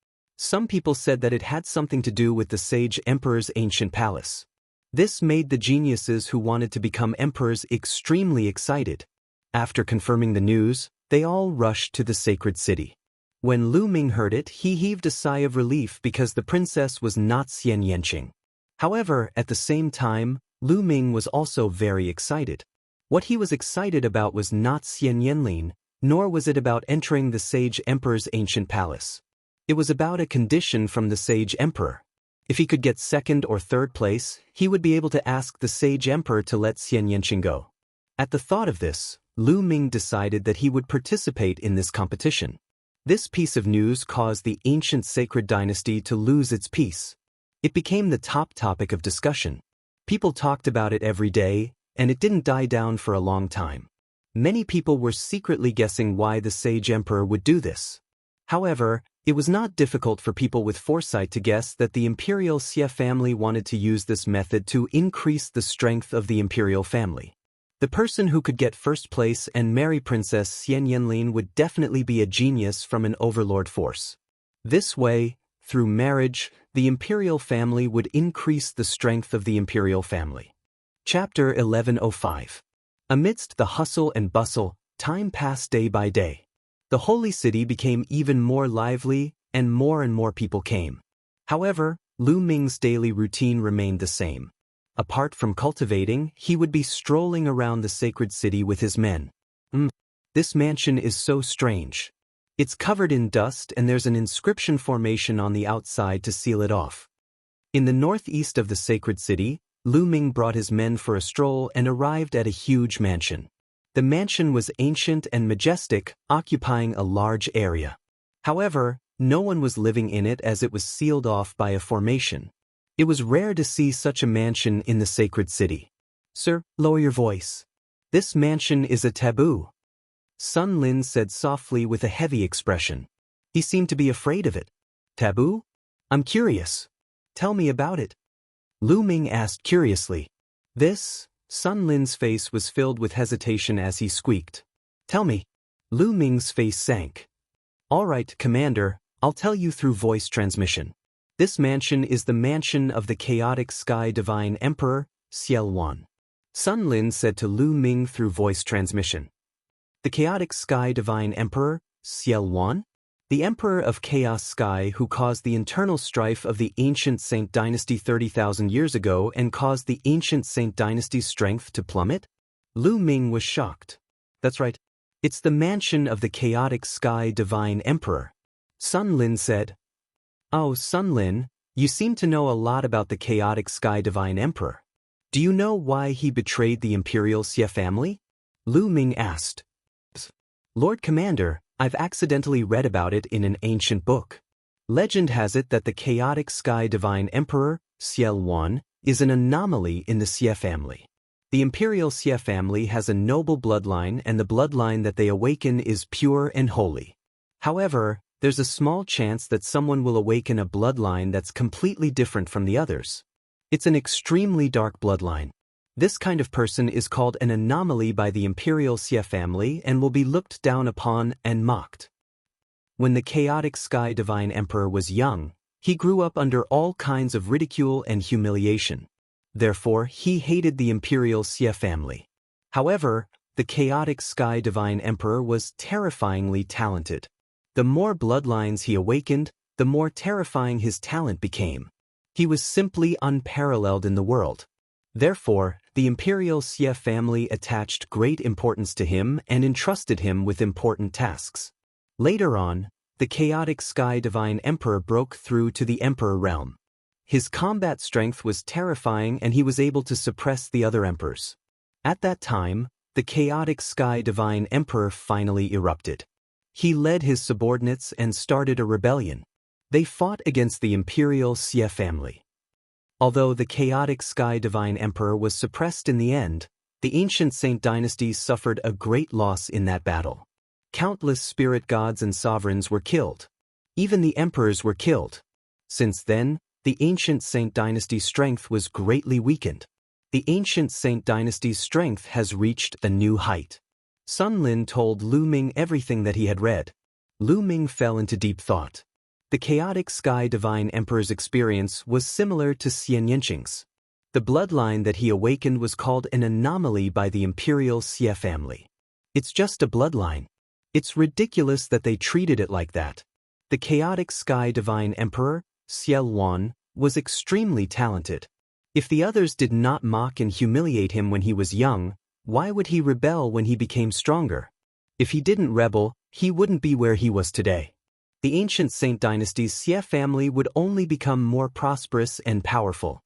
Some people said that it had something to do with the sage emperor's ancient palace. This made the geniuses who wanted to become emperors extremely excited. After confirming the news, they all rushed to the sacred city. When Lu Ming heard it, he heaved a sigh of relief because the princess was not Xianxia. However, at the same time, Lu Ming was also very excited. What he was excited about was not Xianxia, nor was it about entering the sage emperor's ancient palace. It was about a condition from the sage emperor. If he could get second or third place, he would be able to ask the sage emperor to let Xianxia go. At the thought of this, Lu Ming decided that he would participate in this competition. This piece of news caused the ancient sacred dynasty to lose its peace. It became the top topic of discussion. People talked about it every day, and it didn't die down for a long time. Many people were secretly guessing why the sage emperor would do this. However, it was not difficult for people with foresight to guess that the imperial Xia family wanted to use this method to increase the strength of the imperial family. The person who could get first place and marry Princess Xianxia would definitely be a genius from an overlord force. This way, through marriage, the imperial family would increase the strength of the imperial family. Chapter 1105. Amidst the hustle and bustle, time passed day by day. The holy city became even more lively, and more people came. However, Lu Ming's daily routine remained the same. Apart from cultivating, he would be strolling around the sacred city with his men. This mansion is so strange. It's covered in dust and there's an inscription formation on the outside to seal it off. In the northeast of the sacred city, Lu Ming brought his men for a stroll and arrived at a huge mansion. The mansion was ancient and majestic, occupying a large area. However, no one was living in it as it was sealed off by a formation. It was rare to see such a mansion in the sacred city. "Sir, lower your voice. This mansion is a taboo," Sun Lin said softly with a heavy expression. He seemed to be afraid of it. "Taboo? I'm curious. Tell me about it," Lu Ming asked curiously. Sun Lin's face was filled with hesitation as he squeaked. "Tell me." Lu Ming's face sank. "All right, Commander, I'll tell you through voice transmission. This mansion is the mansion of the chaotic sky divine emperor, Xianxia," Sun Lin said to Lu Ming through voice transmission. The chaotic sky divine emperor, Xianxia? The emperor of chaos sky who caused the internal strife of the ancient Saint dynasty 30,000 years ago and caused the ancient Saint dynasty's strength to plummet? Lu Ming was shocked. "That's right. It's the mansion of the chaotic sky divine emperor," Sun Lin said. "Oh, Sun Lin, you seem to know a lot about the chaotic sky divine emperor. Do you know why he betrayed the imperial Xia family?" Lu Ming asked. "Lord Commander, I've accidentally read about it in an ancient book. Legend has it that the chaotic sky divine emperor, Xianxia, is an anomaly in the Xia family. The imperial Xia family has a noble bloodline and the bloodline that they awaken is pure and holy. However, there's a small chance that someone will awaken a bloodline that's completely different from the others. It's an extremely dark bloodline. This kind of person is called an anomaly by the imperial Xia family and will be looked down upon and mocked. When the chaotic sky divine emperor was young, he grew up under all kinds of ridicule and humiliation. Therefore, he hated the imperial Xia family. However, the chaotic sky divine emperor was terrifyingly talented. The more bloodlines he awakened, the more terrifying his talent became. He was simply unparalleled in the world. Therefore, the imperial Xia family attached great importance to him and entrusted him with important tasks. Later on, the chaotic sky divine emperor broke through to the emperor realm. His combat strength was terrifying and he was able to suppress the other emperors. At that time, the chaotic sky divine emperor finally erupted. He led his subordinates and started a rebellion. They fought against the imperial Xia family. Although the chaotic Sky Divine Emperor was suppressed in the end, the ancient Saint dynasties suffered a great loss in that battle. Countless spirit gods and sovereigns were killed. Even the emperors were killed. Since then, the ancient Saint dynasty's strength was greatly weakened. The ancient Saint dynasty's strength has reached a new height. Sun Lin told Lu Ming everything that he had read. Lu Ming fell into deep thought. The chaotic Sky Divine Emperor's experience was similar to Xianxia's. The bloodline that he awakened was called an anomaly by the imperial Xie family. It's just a bloodline. It's ridiculous that they treated it like that. The chaotic Sky Divine Emperor, Xie Luan, was extremely talented. If the others did not mock and humiliate him when he was young, why would he rebel when he became stronger? If he didn't rebel, he wouldn't be where he was today. The ancient Saint dynasty's Xie family would only become more prosperous and powerful.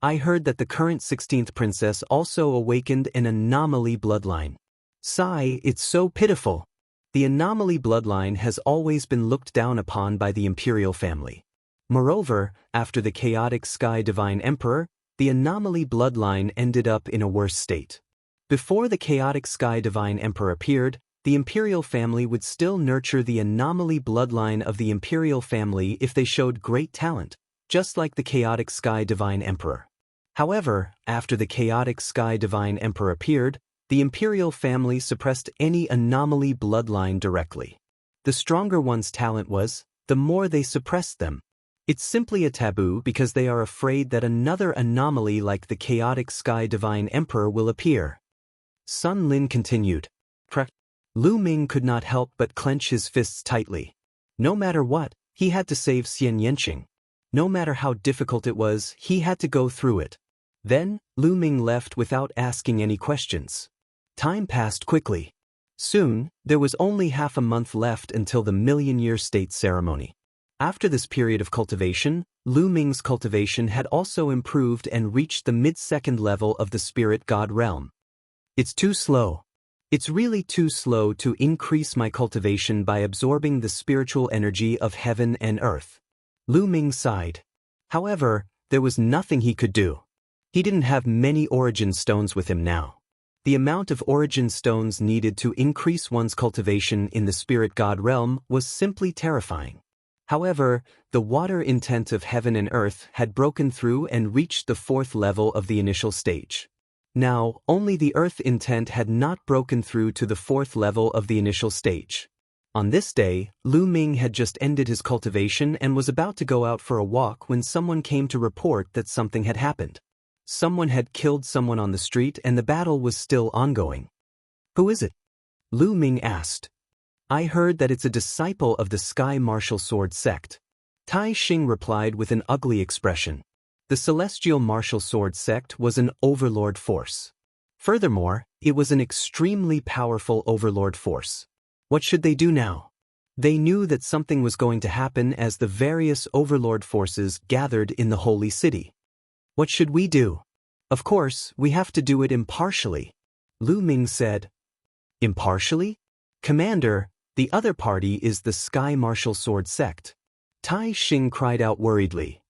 I heard that the current 16th princess also awakened an anomaly bloodline. Sigh, it's so pitiful. The anomaly bloodline has always been looked down upon by the imperial family. Moreover, after the chaotic Sky Divine Emperor, the anomaly bloodline ended up in a worse state. Before the chaotic Sky Divine Emperor appeared, the imperial family would still nurture the anomaly bloodline of the imperial family if they showed great talent, just like the chaotic Sky Divine Emperor. However, after the chaotic Sky Divine Emperor appeared, the imperial family suppressed any anomaly bloodline directly. The stronger one's talent was, the more they suppressed them. It's simply a taboo because they are afraid that another anomaly like the chaotic Sky Divine Emperor will appear. Sun Lin continued. Lu Ming could not help but clench his fists tightly. No matter what, he had to save Xianxia. No matter how difficult it was, he had to go through it. Then, Lu Ming left without asking any questions. Time passed quickly. Soon, there was only half a month left until the million-year state ceremony. After this period of cultivation, Lu Ming's cultivation had also improved and reached the mid-second level of the spirit god realm. It's too slow. It's really too slow to increase my cultivation by absorbing the spiritual energy of heaven and earth. Lu Ming sighed. However, there was nothing he could do. He didn't have many origin stones with him now. The amount of origin stones needed to increase one's cultivation in the spirit god realm was simply terrifying. However, the water intent of heaven and earth had broken through and reached the fourth level of the initial stage. Now, only the earth intent had not broken through to the fourth level of the initial stage. On this day, Lu Ming had just ended his cultivation and was about to go out for a walk when someone came to report that something had happened. Someone had killed someone on the street and the battle was still ongoing. Who is it? Lu Ming asked. I heard that it's a disciple of the Sky Martial Sword sect. Tai Xing replied with an ugly expression. The Celestial Martial Sword sect was an Overlord force. Furthermore, it was an extremely powerful Overlord force. What should they do now? They knew that something was going to happen as the various Overlord forces gathered in the Holy City. What should we do? Of course, we have to do it impartially. Lu Ming said. Impartially? Commander, the other party is the Sky Martial Sword sect. Tai Xing cried out worriedly.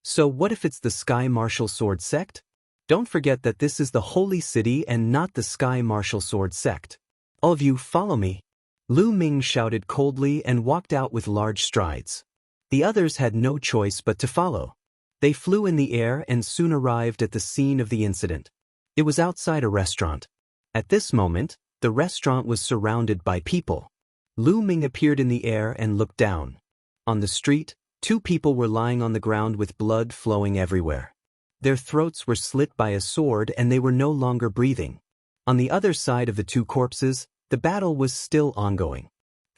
So what if it's the Sky Martial Sword sect? Don't forget that this is the Holy City and not the Sky Martial Sword sect. All of you follow me. Lu Ming shouted coldly and walked out with large strides. The others had no choice but to follow. They flew in the air and soon arrived at the scene of the incident. It was outside a restaurant. At this moment, the restaurant was surrounded by people. Lu Ming appeared in the air and looked down. On the street, 2 people were lying on the ground with blood flowing everywhere. Their throats were slit by a sword and they were no longer breathing. On the other side of the 2 corpses, the battle was still ongoing.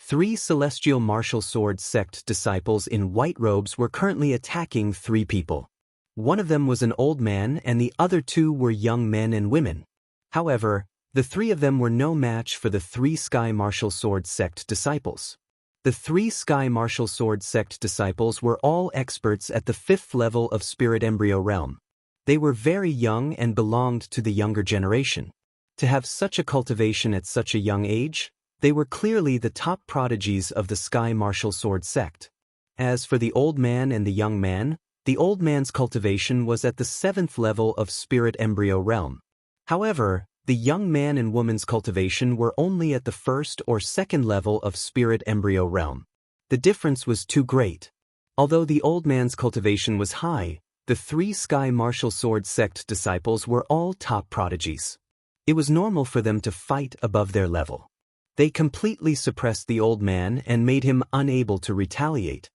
3 Celestial Martial Sword sect disciples in white robes were currently attacking 3 people. One of them was an old man and the other 2 were young men and women. However, the 3 of them were no match for the 3 Sky Martial Sword sect disciples. The 3 Sky Martial Sword sect disciples were all experts at the 5th level of Spirit Embryo realm. They were very young and belonged to the younger generation. To have such a cultivation at such a young age, they were clearly the top prodigies of the Sky Martial Sword sect. As for the old man and the young man, The old man's cultivation was at the 7th level of spirit embryo realm. However, the young man and woman's cultivation were only at the 1st or 2nd level of spirit embryo realm. The difference was too great. Although the old man's cultivation was high, the 3 Sky Martial Sword sect disciples were all top prodigies. It was normal for them to fight above their level. They completely suppressed the old man and made him unable to retaliate.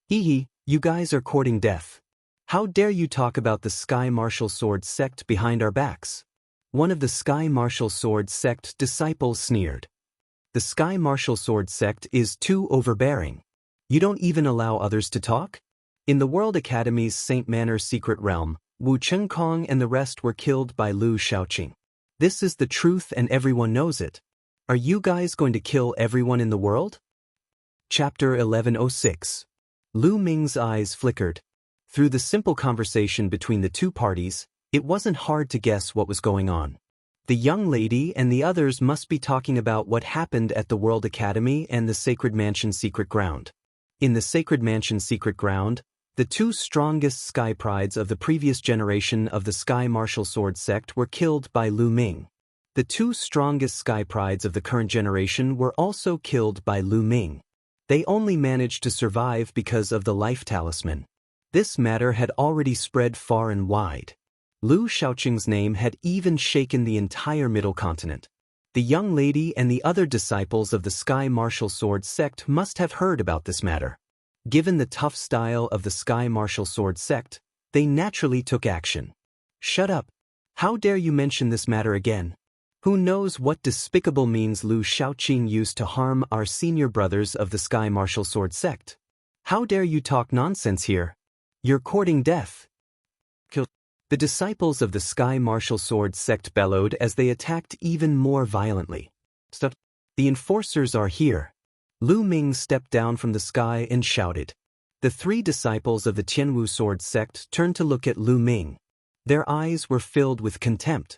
Hee, you guys are courting death. How dare you talk about the Sky Martial Sword sect behind our backs? One of the Sky Martial Sword sect disciples sneered. The Sky Martial Sword sect is too overbearing. You don't even allow others to talk? In the World Academy's Saint Manor secret realm, Wu Chengkong and the rest were killed by Lu Shaoqing. This is the truth and everyone knows it. Are you guys going to kill everyone in the world? Chapter 1106. Lu Ming's eyes flickered. Through the simple conversation between the two parties, it wasn't hard to guess what was going on. The young lady and the others must be talking about what happened at the World Academy and the Sacred Mansion secret ground. In the Sacred Mansion secret ground, the 2 strongest Sky Prides of the previous generation of the Sky Martial Sword sect were killed by Lu Ming. The 2 strongest Sky Prides of the current generation were also killed by Lu Ming. They only managed to survive because of the life talisman. This matter had already spread far and wide. Lu Shaoqing's name had even shaken the entire Middle Continent. The young lady and the other disciples of the Sky Martial Sword sect must have heard about this matter. Given the tough style of the Sky Martial Sword sect, they naturally took action. Shut up. How dare you mention this matter again? Who knows what despicable means Lu Shaoqing used to harm our senior brothers of the Sky Martial Sword sect? How dare you talk nonsense here? You're courting death. Kill. The disciples of the Sky Martial Sword sect bellowed as they attacked even more violently. Stop. The enforcers are here. Lu Ming stepped down from the sky and shouted. The 3 disciples of the Tianwu Sword sect turned to look at Lu Ming. Their eyes were filled with contempt.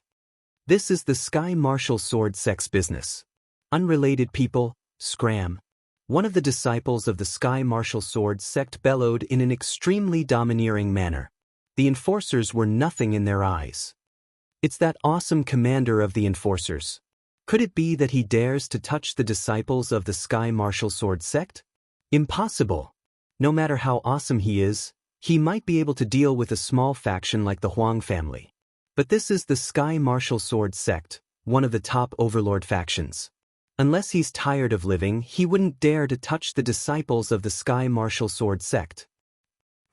This is the Sky Martial Sword sect's business. Unrelated people, scram. One of the disciples of the Sky Martial Sword sect bellowed in an extremely domineering manner. The enforcers were nothing in their eyes. It's that awesome commander of the enforcers. Could it be that he dares to touch the disciples of the Sky Martial Sword sect? Impossible. No matter how awesome he is, he might be able to deal with a small faction like the Huang family. But this is the Sky Martial Sword sect, one of the top Overlord factions. Unless he's tired of living, he wouldn't dare to touch the disciples of the Sky Martial Sword sect.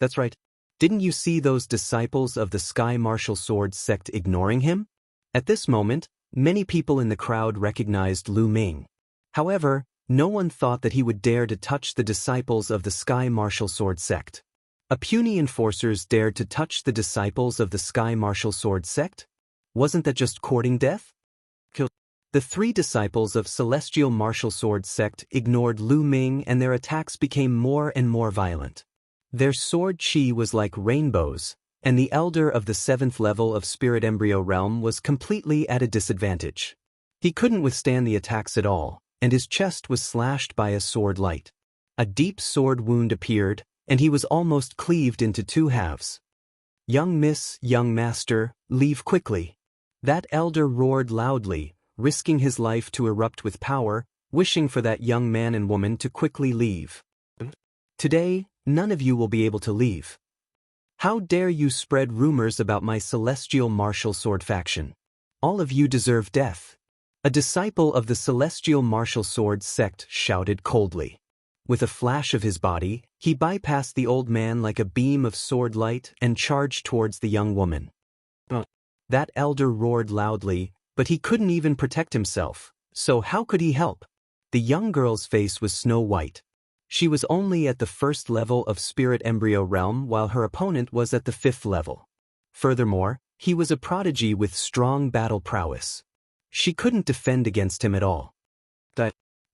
That's right. Didn't you see those disciples of the Sky Martial Sword sect ignoring him? At this moment, many people in the crowd recognized Lu Ming. However, no one thought that he would dare to touch the disciples of the Sky Martial Sword sect. A puny enforcers dared to touch the disciples of the Sky Martial Sword sect? Wasn't that just courting death? Kill. The 3 disciples of Celestial Martial Sword sect ignored Lu Ming and their attacks became more and more violent. Their sword chi was like rainbows, and the elder of the 7th level of Spirit Embryo Realm was completely at a disadvantage. He couldn't withstand the attacks at all, and his chest was slashed by a sword light. A deep sword wound appeared, and he was almost cleaved into 2 halves. Young miss, young master, leave quickly. That elder roared loudly, risking his life to erupt with power, wishing for that young man and woman to quickly leave. Today, none of you will be able to leave. How dare you spread rumors about my Celestial Martial Sword faction? All of you deserve death. A disciple of the Celestial Martial Sword sect shouted coldly. With a flash of his body, he bypassed the old man like a beam of sword light and charged towards the young woman. That elder roared loudly, but he couldn't even protect himself, so how could he help? The young girl's face was snow white. She was only at the 1st level of Spirit Embryo Realm while her opponent was at the 5th level. Furthermore, he was a prodigy with strong battle prowess. She couldn't defend against him at all.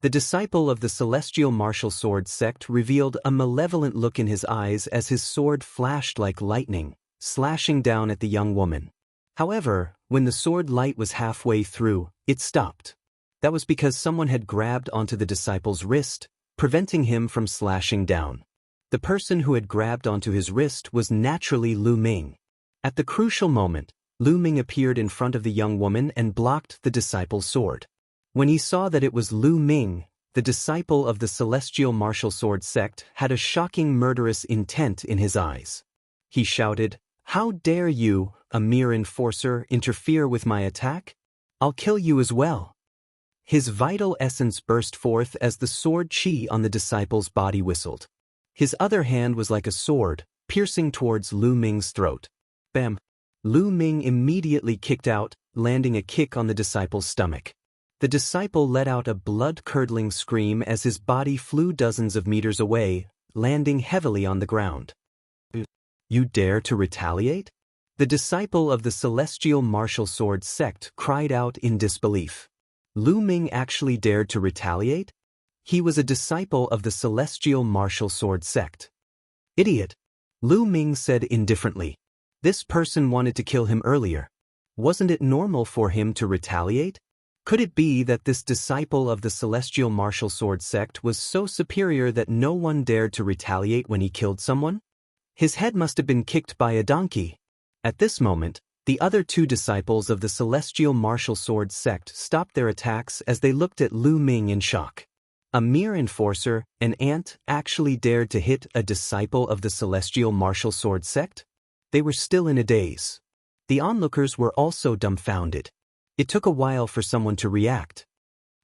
The disciple of the Celestial Martial Sword sect revealed a malevolent look in his eyes as his sword flashed like lightning, slashing down at the young woman. However, when the sword light was halfway through, it stopped. That was because someone had grabbed onto the disciple's wrist, preventing him from slashing down. The person who had grabbed onto his wrist was naturally Lu Ming. At the crucial moment, Lu Ming appeared in front of the young woman and blocked the disciple's sword. When he saw that it was Lu Ming, the disciple of the celestial martial sword sect had a shocking murderous intent in his eyes. He shouted, "How dare you, a mere enforcer, interfere with my attack? I'll kill you as well." His vital essence burst forth as the sword chi on the disciple's body whistled. His other hand was like a sword, piercing towards Lu Ming's throat. Bam! Lu Ming immediately kicked out, landing a kick on the disciple's stomach. The disciple let out a blood-curdling scream as his body flew dozens of meters away, landing heavily on the ground. "You dare to retaliate?" The disciple of the celestial martial sword sect cried out in disbelief. Lu Ming actually dared to retaliate? He was a disciple of the celestial martial sword sect. "Idiot," Lu Ming said indifferently. This person wanted to kill him earlier. Wasn't it normal for him to retaliate? Could it be that this disciple of the celestial martial sword sect was so superior that no one dared to retaliate when he killed someone? His head must have been kicked by a donkey. At this moment, the other two disciples of the celestial martial sword sect stopped their attacks as they looked at Lu Ming in shock. A mere enforcer, an ant, actually dared to hit a disciple of the celestial martial sword sect? They were still in a daze. The onlookers were also dumbfounded. It took a while for someone to react.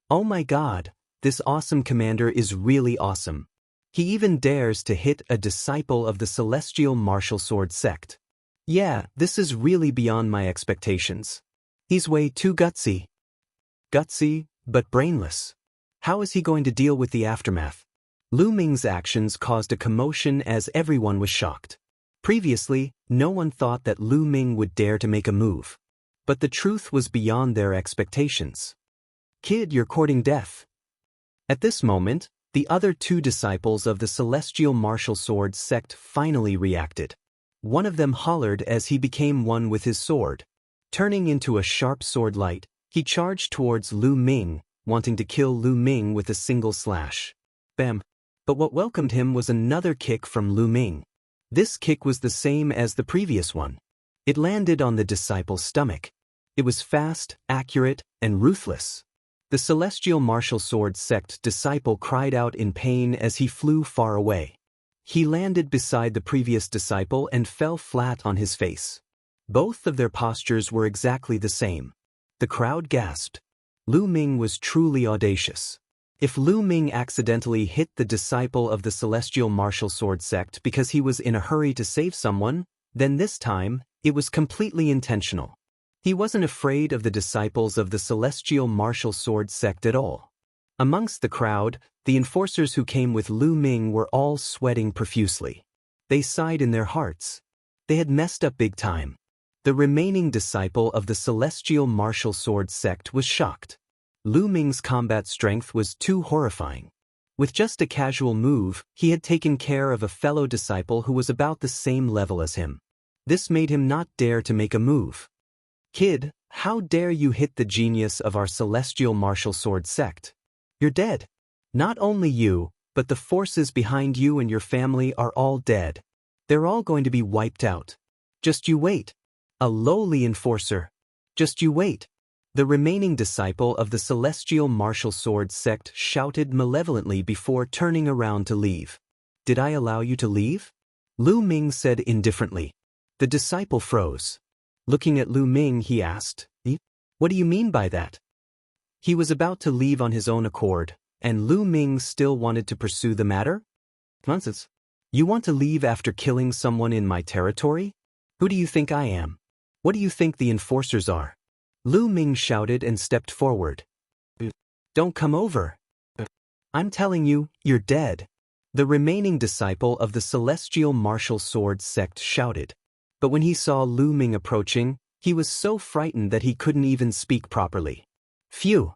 "Oh my God, this awesome commander is really awesome. He even dares to hit a disciple of the celestial martial sword sect. Yeah, this is really beyond my expectations. He's way too gutsy." Gutsy, but brainless. How is he going to deal with the aftermath? Lu Ming's actions caused a commotion as everyone was shocked. Previously, no one thought that Lu Ming would dare to make a move. But the truth was beyond their expectations. "Kid, you're courting death." At this moment, the other two disciples of the celestial martial sword sect finally reacted. One of them hollered as he became one with his sword. Turning into a sharp sword light, he charged towards Lu Ming, wanting to kill Lu Ming with a single slash. Bam! But what welcomed him was another kick from Lu Ming. This kick was the same as the previous one. It landed on the disciple's stomach. It was fast, accurate, and ruthless. The celestial martial sword sect disciple cried out in pain as he flew far away. He landed beside the previous disciple and fell flat on his face. Both of their postures were exactly the same. The crowd gasped. Lu Ming was truly audacious. If Lu Ming accidentally hit the disciple of the celestial martial sword sect because he was in a hurry to save someone, then this time, it was completely intentional. He wasn't afraid of the disciples of the celestial martial sword sect at all. Amongst the crowd, the enforcers who came with Lu Ming were all sweating profusely. They sighed in their hearts. They had messed up big time. The remaining disciple of the celestial martial sword sect was shocked. Lu Ming's combat strength was too horrifying. With just a casual move, he had taken care of a fellow disciple who was about the same level as him. This made him not dare to make a move. "Kid, how dare you hit the genius of our celestial martial sword sect? You're dead. Not only you, but the forces behind you and your family are all dead. They're all going to be wiped out. Just you wait. A lowly enforcer. Just you wait." The remaining disciple of the celestial martial sword sect shouted malevolently before turning around to leave. "Did I allow you to leave?" Lu Ming said indifferently. The disciple froze. Looking at Lu Ming, he asked, "What do you mean by that?" He was about to leave on his own accord, and Lu Ming still wanted to pursue the matter? "Nonsense. You want to leave after killing someone in my territory? Who do you think I am? What do you think the enforcers are?" Lu Ming shouted and stepped forward. "Don't come over. I'm telling you, you're dead." The remaining disciple of the celestial martial sword sect shouted. But when he saw Lu Ming approaching, he was so frightened that he couldn't even speak properly. "Phew!